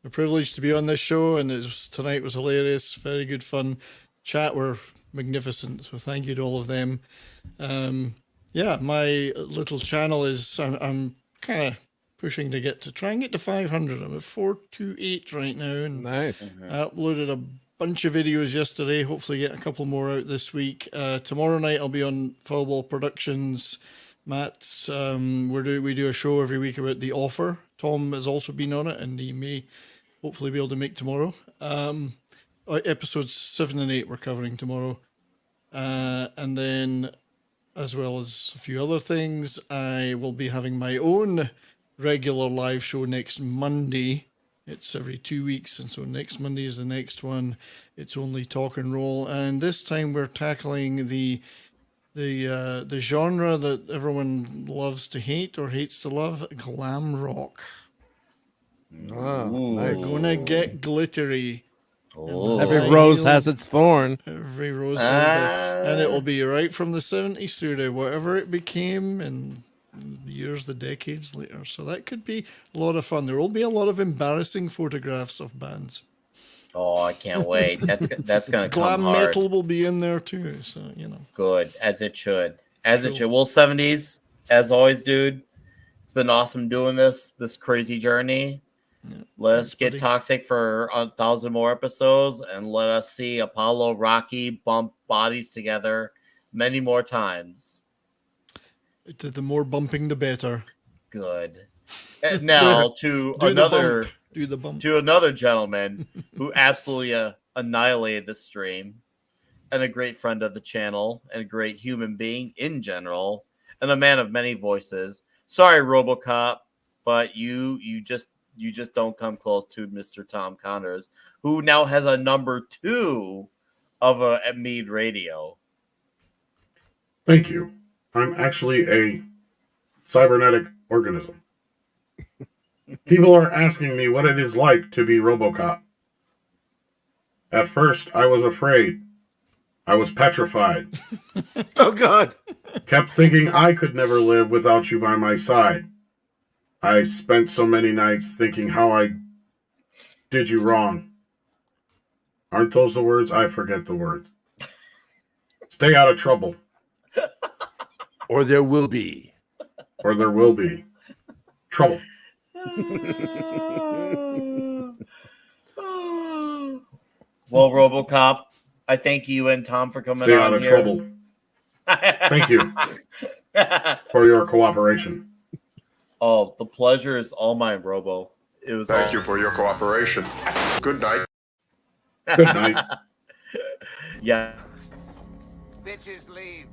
Speaker 12: a privilege to be on this show, and tonight was hilarious, very good fun. Chat were magnificent, so thank you to all of them. My little channel is I'm kind of pushing to try and get to 500. I'm at 428 right now, and
Speaker 8: nice.
Speaker 12: I uploaded a bunch of videos yesterday. Hopefully, get a couple more out this week. Tomorrow night I'll be on Foulball Productions. Matt's we do a show every week about The Offer. Tom has also been on it, and he may hopefully be able to make tomorrow. Episodes 7 and 8 we're covering tomorrow, and then as well as a few other things, I will be having my own regular live show next Monday. It's every 2 weeks, and so next Monday is the next one. It's only talk and roll, and this time we're tackling the genre that everyone loves to hate or hates to love, glam rock.
Speaker 8: Oh, nice.
Speaker 12: We're gonna get glittery.
Speaker 8: Every rose has its thorn.
Speaker 12: Every rose, and it will be right from the 70s through to whatever it became in years, the decades later. So that could be a lot of fun. There will be a lot of embarrassing photographs of bands.
Speaker 1: Oh, I can't wait. That's gonna come
Speaker 12: Glam
Speaker 1: hard.
Speaker 12: metal will be in there too, so
Speaker 1: Good, as it should. It should. Well, 70s, as always, dude. It's been awesome doing this crazy journey.
Speaker 12: Yeah,
Speaker 1: Let's get toxic for 1,000 more episodes, and let us see Apollo, Rocky bump bodies together many more times.
Speaker 12: The more bumping, the better.
Speaker 1: Good. And now to another.
Speaker 12: Do the bump.
Speaker 1: To another gentleman who absolutely annihilated the stream, and a great friend of the channel, and a great human being in general, and a man of many voices. Sorry, Robocop, but you just don't come close to Mr. Tom Connors, who now has a number 2 of a Mead Radio.
Speaker 15: Thank you. I'm actually a cybernetic organism. People are asking me what it is like to be Robocop. At first, I was afraid. I was petrified.
Speaker 11: Oh, God.
Speaker 15: Kept thinking I could never live without you by my side. I spent so many nights thinking how I did you wrong. Aren't those the words? I forget the words. Stay out of trouble.
Speaker 11: Or there will be.
Speaker 15: Or there will be. Trouble.
Speaker 1: Well, Robocop, I thank you and Tom for coming
Speaker 15: Stay
Speaker 1: on
Speaker 15: out of
Speaker 1: here.
Speaker 15: trouble. Thank you for your cooperation.
Speaker 1: Oh, the pleasure is all mine, Robo. It was.
Speaker 13: Thank you for your cooperation. Good night.
Speaker 15: Good night.
Speaker 1: Yeah.
Speaker 2: Bitches leave.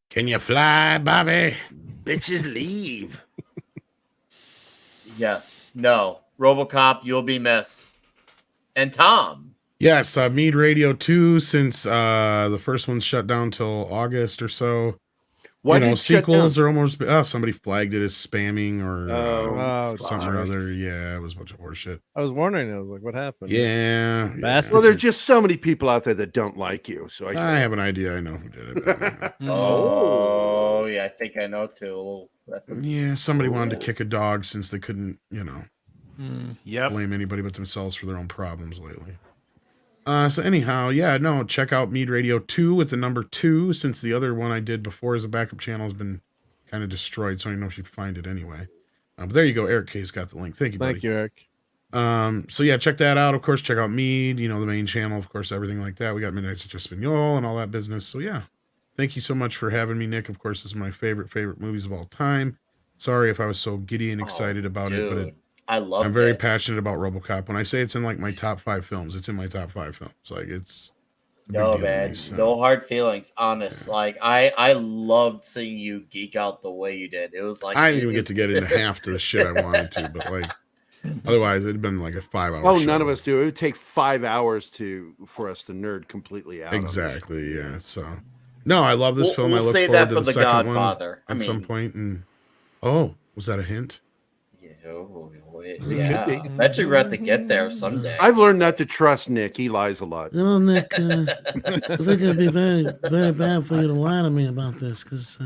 Speaker 10: Can you fly, Bobby?
Speaker 11: Bitches leave.
Speaker 1: Yes. No. Robocop, you'll be missed. And Tom.
Speaker 10: Yes, Mead Radio 2, since the first one shut down till August or so.
Speaker 11: Why
Speaker 10: you know,
Speaker 11: did it shut
Speaker 10: sequels
Speaker 11: down?
Speaker 10: are almost. Oh, somebody flagged it as spamming or
Speaker 8: Oh,
Speaker 10: something or
Speaker 8: fuck.
Speaker 10: other. Yeah, it was a bunch of horseshit.
Speaker 8: I was wondering. I was like, what happened?
Speaker 10: Yeah.
Speaker 8: Bastard.
Speaker 11: Well, there are just so many people out there that don't like you. So
Speaker 10: I have an idea. I know who did it. but,
Speaker 1: Oh, yeah, I think I know too. That's
Speaker 10: yeah, somebody wanted to kick a dog since they couldn't, you know, blame anybody but themselves for their own problems lately. So anyhow, yeah, no, check out Mead Radio 2. It's a number 2 since the other one I did before as a backup channel has been kind of destroyed, so I don't know if you find it anyway. But there you go. Eric K's got the link. Thank you, buddy.
Speaker 8: Thank you, Eric.
Speaker 10: So yeah, check that out. Of course, check out Mead, you know, the main channel, of course, everything like that. We got Midnights at Espanol and all that business. So yeah, thank you so much for having me, Nick. Of course, this is my favorite movies of all time. Sorry if I was so giddy and excited about it, but I'm very passionate about Robocop. When I say it's in like my top 5 films, it's in my top 5 films. Like it's a big
Speaker 1: no,
Speaker 10: deal to
Speaker 1: man,
Speaker 10: me, so.
Speaker 1: no hard feelings. Honest, like I loved seeing you geek out the way you did. It was like
Speaker 10: I didn't even get to get into half to the shit I wanted to, but like otherwise it'd been like a 5-hour
Speaker 11: Oh,
Speaker 10: show.
Speaker 11: none of us do. It would take 5 hours for us to nerd completely out.
Speaker 10: Exactly, yeah. So no, I love this
Speaker 1: We'll-
Speaker 10: film.
Speaker 1: we'll
Speaker 10: I look
Speaker 1: save
Speaker 10: forward
Speaker 1: that
Speaker 10: to
Speaker 1: for
Speaker 10: the
Speaker 1: The
Speaker 10: second
Speaker 1: Godfather.
Speaker 10: one
Speaker 1: I
Speaker 10: at some
Speaker 1: mean-
Speaker 10: point. And oh, was that a hint?
Speaker 1: Yeah, I bet you're going to have to get there someday.
Speaker 11: I've learned not to trust Nick. He lies a lot.
Speaker 16: You know, Nick, I think it'd be very, very bad for you to lie to me about this because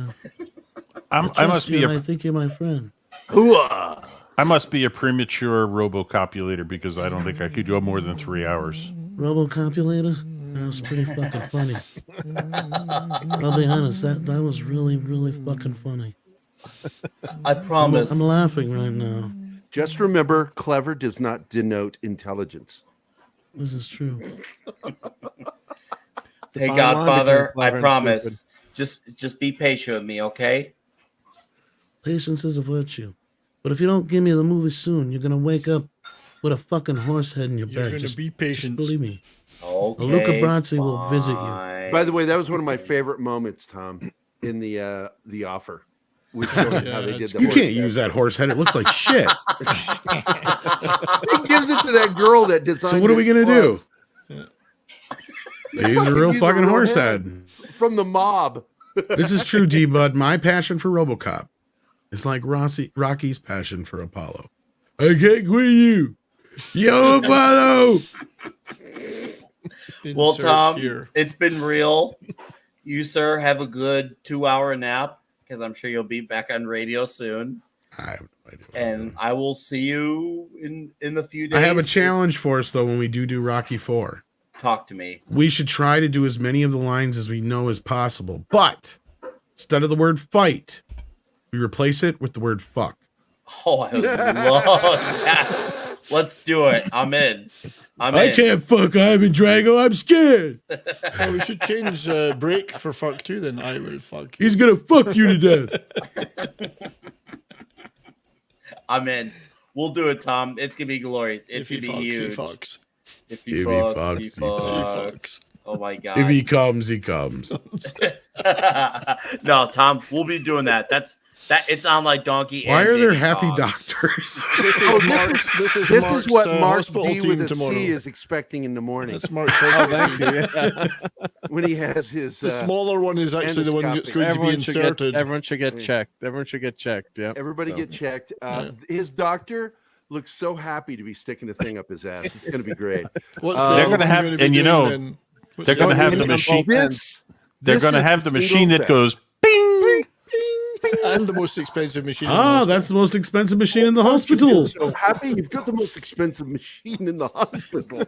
Speaker 14: I must be
Speaker 16: I think you're my friend.
Speaker 14: I must be a premature robocopulator because I don't think I could go more than 3 hours.
Speaker 16: Robocopulator? That was pretty fucking funny. I'll be honest, that was really, really fucking funny.
Speaker 1: I promise.
Speaker 16: I'm laughing right now.
Speaker 11: Just remember, clever does not denote intelligence.
Speaker 16: This is true.
Speaker 1: Hey, Godfather, I promise. Just be patient with me, okay?
Speaker 16: Patience is a virtue. But if you don't give me the movie soon, you're gonna wake up with a fucking horse head in your
Speaker 12: You're
Speaker 16: bed.
Speaker 12: gonna
Speaker 16: Just
Speaker 12: be patient.
Speaker 16: Just believe me.
Speaker 1: Okay,
Speaker 16: Luca Brasi will visit you.
Speaker 11: By the way, that was one of my favorite moments, Tom, in the offer. Which shows how they did the
Speaker 10: You
Speaker 11: horse
Speaker 10: can't
Speaker 11: head.
Speaker 10: use that horse head. It looks like shit.
Speaker 11: He gives it to that girl that designed.
Speaker 10: So what are we gonna do?
Speaker 11: They
Speaker 10: Use a
Speaker 11: fucking
Speaker 10: real
Speaker 11: use
Speaker 10: fucking horse head.
Speaker 11: from the mob.
Speaker 10: This is true, D Bud. My passion for RoboCop is like Rocky's passion for Apollo. I can't quit you, yo Apollo.
Speaker 1: Well,
Speaker 12: Insert
Speaker 1: Tom,
Speaker 12: here.
Speaker 1: it's been real. You, sir, have a good 2-hour nap because I'm sure you'll be back on radio soon.
Speaker 10: I have no idea.
Speaker 1: And I will see you in a few days.
Speaker 10: I have a challenge for us though when we do Rocky 4.
Speaker 1: Talk to me.
Speaker 10: We should try to do as many of the lines as we know as possible, but instead of the word fight, we replace it with the word fuck.
Speaker 1: Oh, I would love that. Let's do it. I'm in.
Speaker 10: I can't fuck Ivan Drago. I'm scared.
Speaker 12: Oh, we should change break for fuck too. Then I will fuck you.
Speaker 10: He's gonna fuck you to death.
Speaker 1: I'm in. We'll do it, Tom. It's gonna be glorious. It's
Speaker 12: If he
Speaker 1: gonna be
Speaker 12: fucks, he
Speaker 1: huge.
Speaker 12: fucks.
Speaker 1: If
Speaker 10: If
Speaker 1: he
Speaker 10: he
Speaker 1: fucks,
Speaker 10: fucks,
Speaker 1: he
Speaker 10: he
Speaker 1: fucks. Oh my god.
Speaker 10: If he comes, he comes.
Speaker 1: No, Tom, we'll be doing that. It's on like Donkey.
Speaker 10: Why
Speaker 1: and
Speaker 10: are there
Speaker 1: Diddy
Speaker 10: happy
Speaker 1: Kong.
Speaker 10: doctors?
Speaker 12: This is Mark's. This is
Speaker 11: what
Speaker 12: Mark's,
Speaker 11: Mark
Speaker 12: hospital
Speaker 11: D
Speaker 12: team
Speaker 11: with a
Speaker 12: tomorrow.
Speaker 11: C is expecting in the morning.
Speaker 12: That's Mark's hospital
Speaker 8: Thank
Speaker 12: team.
Speaker 8: you. Yeah.
Speaker 11: When he has his.
Speaker 12: The smaller one is actually the one that's going to be inserted.
Speaker 8: Everyone should get checked. Everyone should get checked. Yep.
Speaker 11: Everybody
Speaker 8: So.
Speaker 11: get checked. His doctor looks so happy to be sticking the thing up his ass. It's going to be great.
Speaker 12: What's
Speaker 14: They're going to have, and you know, they're going to have the machine. They're going to have the machine that goes bing,
Speaker 12: and the most expensive machine.
Speaker 10: Oh, that's the most expensive machine in the hospital.
Speaker 11: So happy you've got the most expensive machine in the hospital.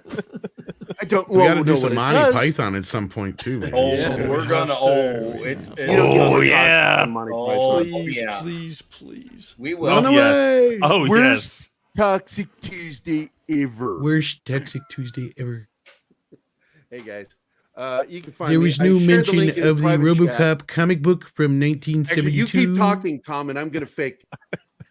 Speaker 11: I don't.
Speaker 10: We got to
Speaker 11: know
Speaker 10: do
Speaker 11: what
Speaker 10: some
Speaker 11: it
Speaker 10: Monty
Speaker 11: does.
Speaker 10: Python at some point too. Man.
Speaker 1: Oh,
Speaker 12: Yeah,
Speaker 1: we're
Speaker 12: we
Speaker 1: gonna.
Speaker 12: have
Speaker 1: Oh,
Speaker 12: to.
Speaker 1: it's.
Speaker 11: You don't get
Speaker 14: Oh,
Speaker 11: us
Speaker 14: yeah.
Speaker 11: on Monty
Speaker 1: Oh,
Speaker 11: Python.
Speaker 12: Please,
Speaker 1: yeah.
Speaker 12: please.
Speaker 1: We will.
Speaker 10: Run
Speaker 14: Oh, yes.
Speaker 10: away.
Speaker 14: Oh,
Speaker 11: Where's
Speaker 14: yes.
Speaker 11: Toxic Tuesday ever?
Speaker 16: Worst Toxic Tuesday ever.
Speaker 11: Hey guys, you can find
Speaker 16: There
Speaker 11: me.
Speaker 16: was
Speaker 11: I
Speaker 16: no
Speaker 11: shared the
Speaker 16: mention
Speaker 11: link in
Speaker 16: of the
Speaker 11: private
Speaker 16: RoboCop
Speaker 11: chat.
Speaker 16: comic book from 1972.
Speaker 11: Actually, you keep talking, Tom, and I'm gonna fake.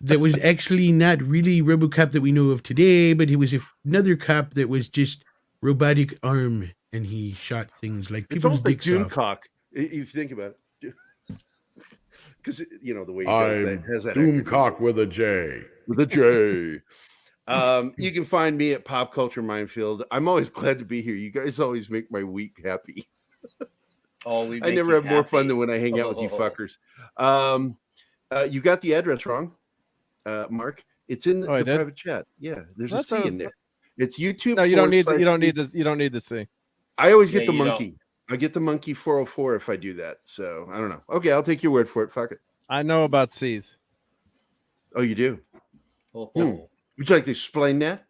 Speaker 16: That was actually not really RoboCop that we know of today, but he was another cop that was just robotic arm, and he shot things like
Speaker 11: It's
Speaker 16: people's
Speaker 11: almost like
Speaker 16: dicks off.
Speaker 11: Doomcock, if you think about it. Because you know the way he does that has that
Speaker 10: Doomcock with a J.
Speaker 11: with a J. You can find me at Pop Culture Minefield. I'm always glad to be here. You guys always make my week happy.
Speaker 1: Oh, we
Speaker 11: I
Speaker 1: make
Speaker 11: never
Speaker 1: you
Speaker 11: have more fun
Speaker 1: happy.
Speaker 11: than when I hang out with you
Speaker 1: Oh.
Speaker 11: fuckers. You got the address wrong, Mark. It's in
Speaker 8: Oh, I
Speaker 11: the
Speaker 8: did?
Speaker 11: private chat. Yeah, there's
Speaker 8: That's
Speaker 11: a
Speaker 8: what I
Speaker 11: C
Speaker 8: was-
Speaker 11: in there. It's YouTube.
Speaker 8: No, you don't need.
Speaker 11: /
Speaker 8: You don't need this. You don't need to see.
Speaker 11: I always get
Speaker 1: Yeah,
Speaker 11: the
Speaker 1: you don't.
Speaker 11: monkey. I get the monkey 404 if I do that. So I don't know. Okay, I'll take your word for it. Fuck it.
Speaker 8: I know about C's.
Speaker 11: Oh, you do?
Speaker 1: Oh.
Speaker 11: Would you like to explain that?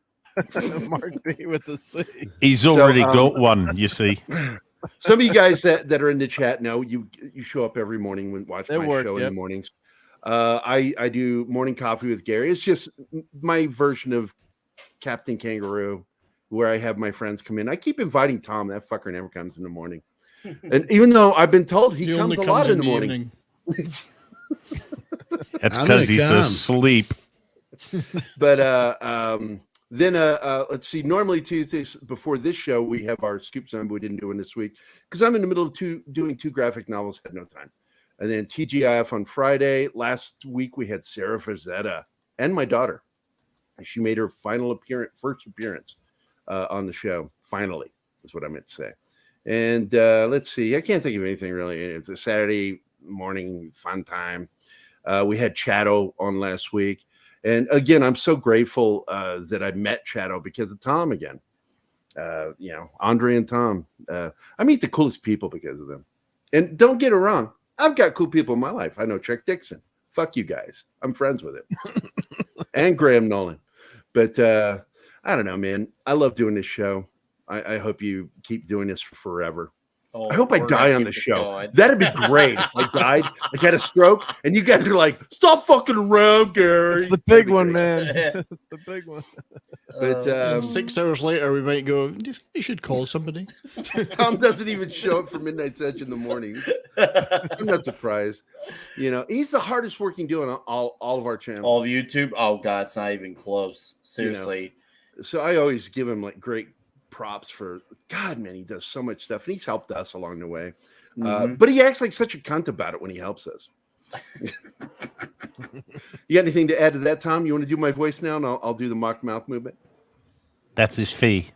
Speaker 8: Mark B with the C.
Speaker 14: He's already got one, you see.
Speaker 11: Some of you guys that are in the chat know you show up every morning when watch
Speaker 8: It
Speaker 11: my
Speaker 8: worked,
Speaker 11: show in
Speaker 8: yep.
Speaker 11: the mornings. I do morning coffee with Gary. It's just my version of Captain Kangaroo, where I have my friends come in. I keep inviting Tom. That fucker never comes in the morning. And even though I've been told he comes a lot in the morning.
Speaker 14: That's
Speaker 16: I'm
Speaker 14: because
Speaker 16: gonna
Speaker 14: he's
Speaker 16: come.
Speaker 14: asleep.
Speaker 11: But then let's see. Normally Tuesdays before this show we have our scoop zone, but we didn't do one this week because I'm in the middle of doing two graphic novels. Had no time. And then TGIF on Friday. Last week we had Sarah Frazetta and my daughter. She made her first appearance on the show. Finally, is what I meant to say. And let's see. I can't think of anything really. It's a Saturday morning fun time. We had Chatto on last week. And again, I'm so grateful that I met Chatto because of Tom again. Andre and Tom. I meet the coolest people because of them. And don't get it wrong. I've got cool people in my life. I know Chuck Dixon. Fuck you guys. I'm friends with him. And Graham Nolan. But I don't know, man. I love doing this show. I hope you keep doing this for forever.
Speaker 1: Oh,
Speaker 11: I hope I
Speaker 1: we're
Speaker 11: die
Speaker 1: gonna
Speaker 11: on
Speaker 1: keep
Speaker 11: the
Speaker 1: this
Speaker 11: show.
Speaker 1: going.
Speaker 11: That'd be great. If I died, like had a stroke, and you guys are like, "Stop fucking around, Gary."
Speaker 8: It's the big one, man. The big one.
Speaker 11: But
Speaker 12: And 6 hours later, we might go, do you think you should call somebody?
Speaker 11: Tom doesn't even show up for Midnight's Edge in the morning. I'm not surprised. He's the hardest working dude on all of our channels.
Speaker 1: All of YouTube. Oh god, it's not even close. Seriously.
Speaker 11: So I always give him like great props for God, man. He does so much stuff, and he's helped us along the way. But he acts like such a cunt about it when he helps us. You got anything to add to that, Tom? You want to do my voice now, and I'll do the mock mouth movement.
Speaker 14: That's his fee.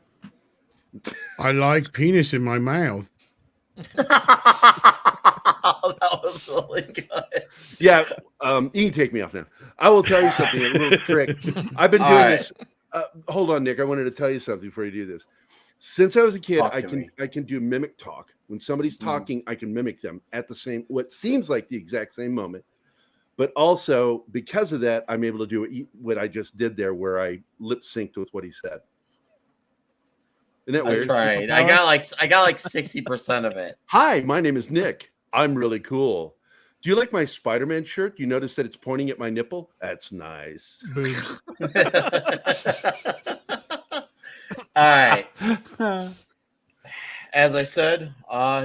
Speaker 16: I like penis in my mouth.
Speaker 1: Oh, that was really good.
Speaker 11: Yeah, you can take me off now. I will tell you something, a little trick. I've been doing this. Hold on, Nick. I wanted to tell you something before you do this. Since I was a kid, I can do mimic talk. When somebody's talking, I can mimic them at what seems like the exact same moment. But also because of that, I'm able to do what I just did there, where I lip synced with what he said. Isn't that
Speaker 1: I
Speaker 11: weird?
Speaker 1: tried. I got like 60% of it.
Speaker 11: Hi, my name is Nick. I'm really cool. Do you like my Spider-Man shirt? You notice that it's pointing at my nipple? That's nice.
Speaker 12: Boobs.
Speaker 1: All right. As I said,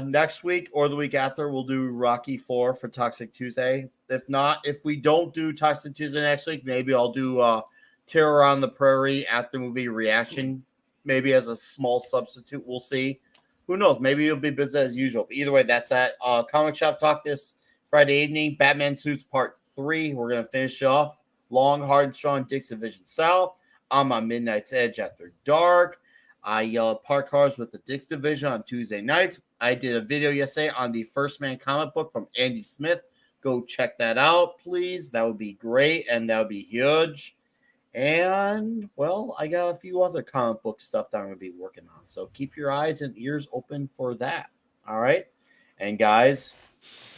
Speaker 1: next week or the week after, we'll do Rocky 4 for Toxic Tuesday. If we don't do Toxic Tuesday next week, maybe I'll do Terror on the Prairie after movie reaction, maybe as a small substitute. We'll see. Who knows? Maybe it'll be busy as usual. But either way, that's at Comic Shop Talk this Friday evening. Batman Suits Part 3. We're going to finish off. Long, hard, and strong Dick's Division South. I'm on Midnight's Edge After Dark. I yell at park cars with the Dick's Division on Tuesday nights. I did a video yesterday on the First Man comic book from Andy Smith. Go check that out, please. That would be great, and that would be huge. And, well, I got a few other comic book stuff that I'm going to be working on. So keep your eyes and ears open for that. All right? And, guys,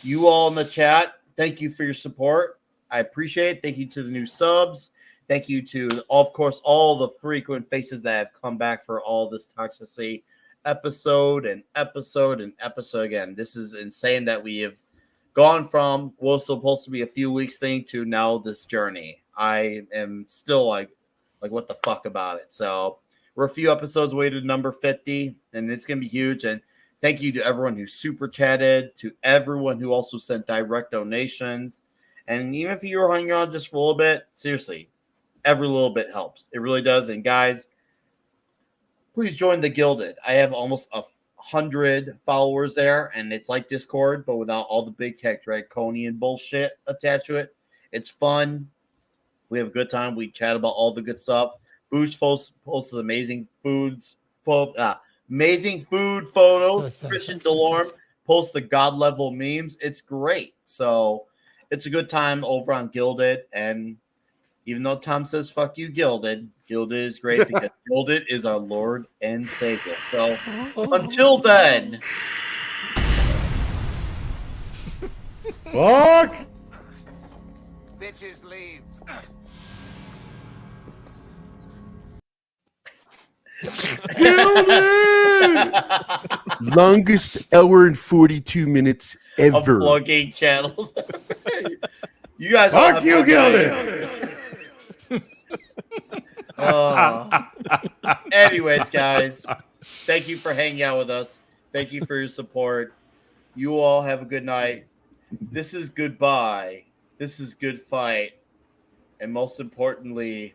Speaker 1: you all in the chat, thank you for your support. I appreciate it. Thank you to the new subs. Thank you to, of course, all the frequent faces that have come back for all this Toxicity episode and episode and episode again. This is insane that we have gone from what was supposed to be a few weeks thing to now this journey. I am still like what the fuck about it? So we're a few episodes away to number 50, and it's going to be huge. And thank you to everyone who super chatted, to everyone who also sent direct donations. And even if you were hanging on just for a little bit, seriously, every little bit helps. It really does. And guys, please join the Gilded. I have almost 100 followers there, and it's like Discord, but without all the big tech draconian bullshit attached to it. It's fun. We have a good time. We chat about all the good stuff. Boosh posts amazing amazing food photos. Christian Delorme post the god level memes. It's great. So it's a good time over on Gilded. And even though Tom says fuck you, Gilded is great because Gilded is our Lord and Savior. So until then,
Speaker 4: Fuck!
Speaker 2: Bitches leave.
Speaker 11: Longest hour and 42 minutes
Speaker 1: of
Speaker 11: ever.
Speaker 1: plugging channels. You guys all
Speaker 4: Fuck
Speaker 1: have
Speaker 4: you,
Speaker 1: fun
Speaker 4: Gilded!
Speaker 1: Anyways, guys, thank you for hanging out with us. Thank you for your support. You all have a good night. This is goodbye. This is good fight. And most importantly,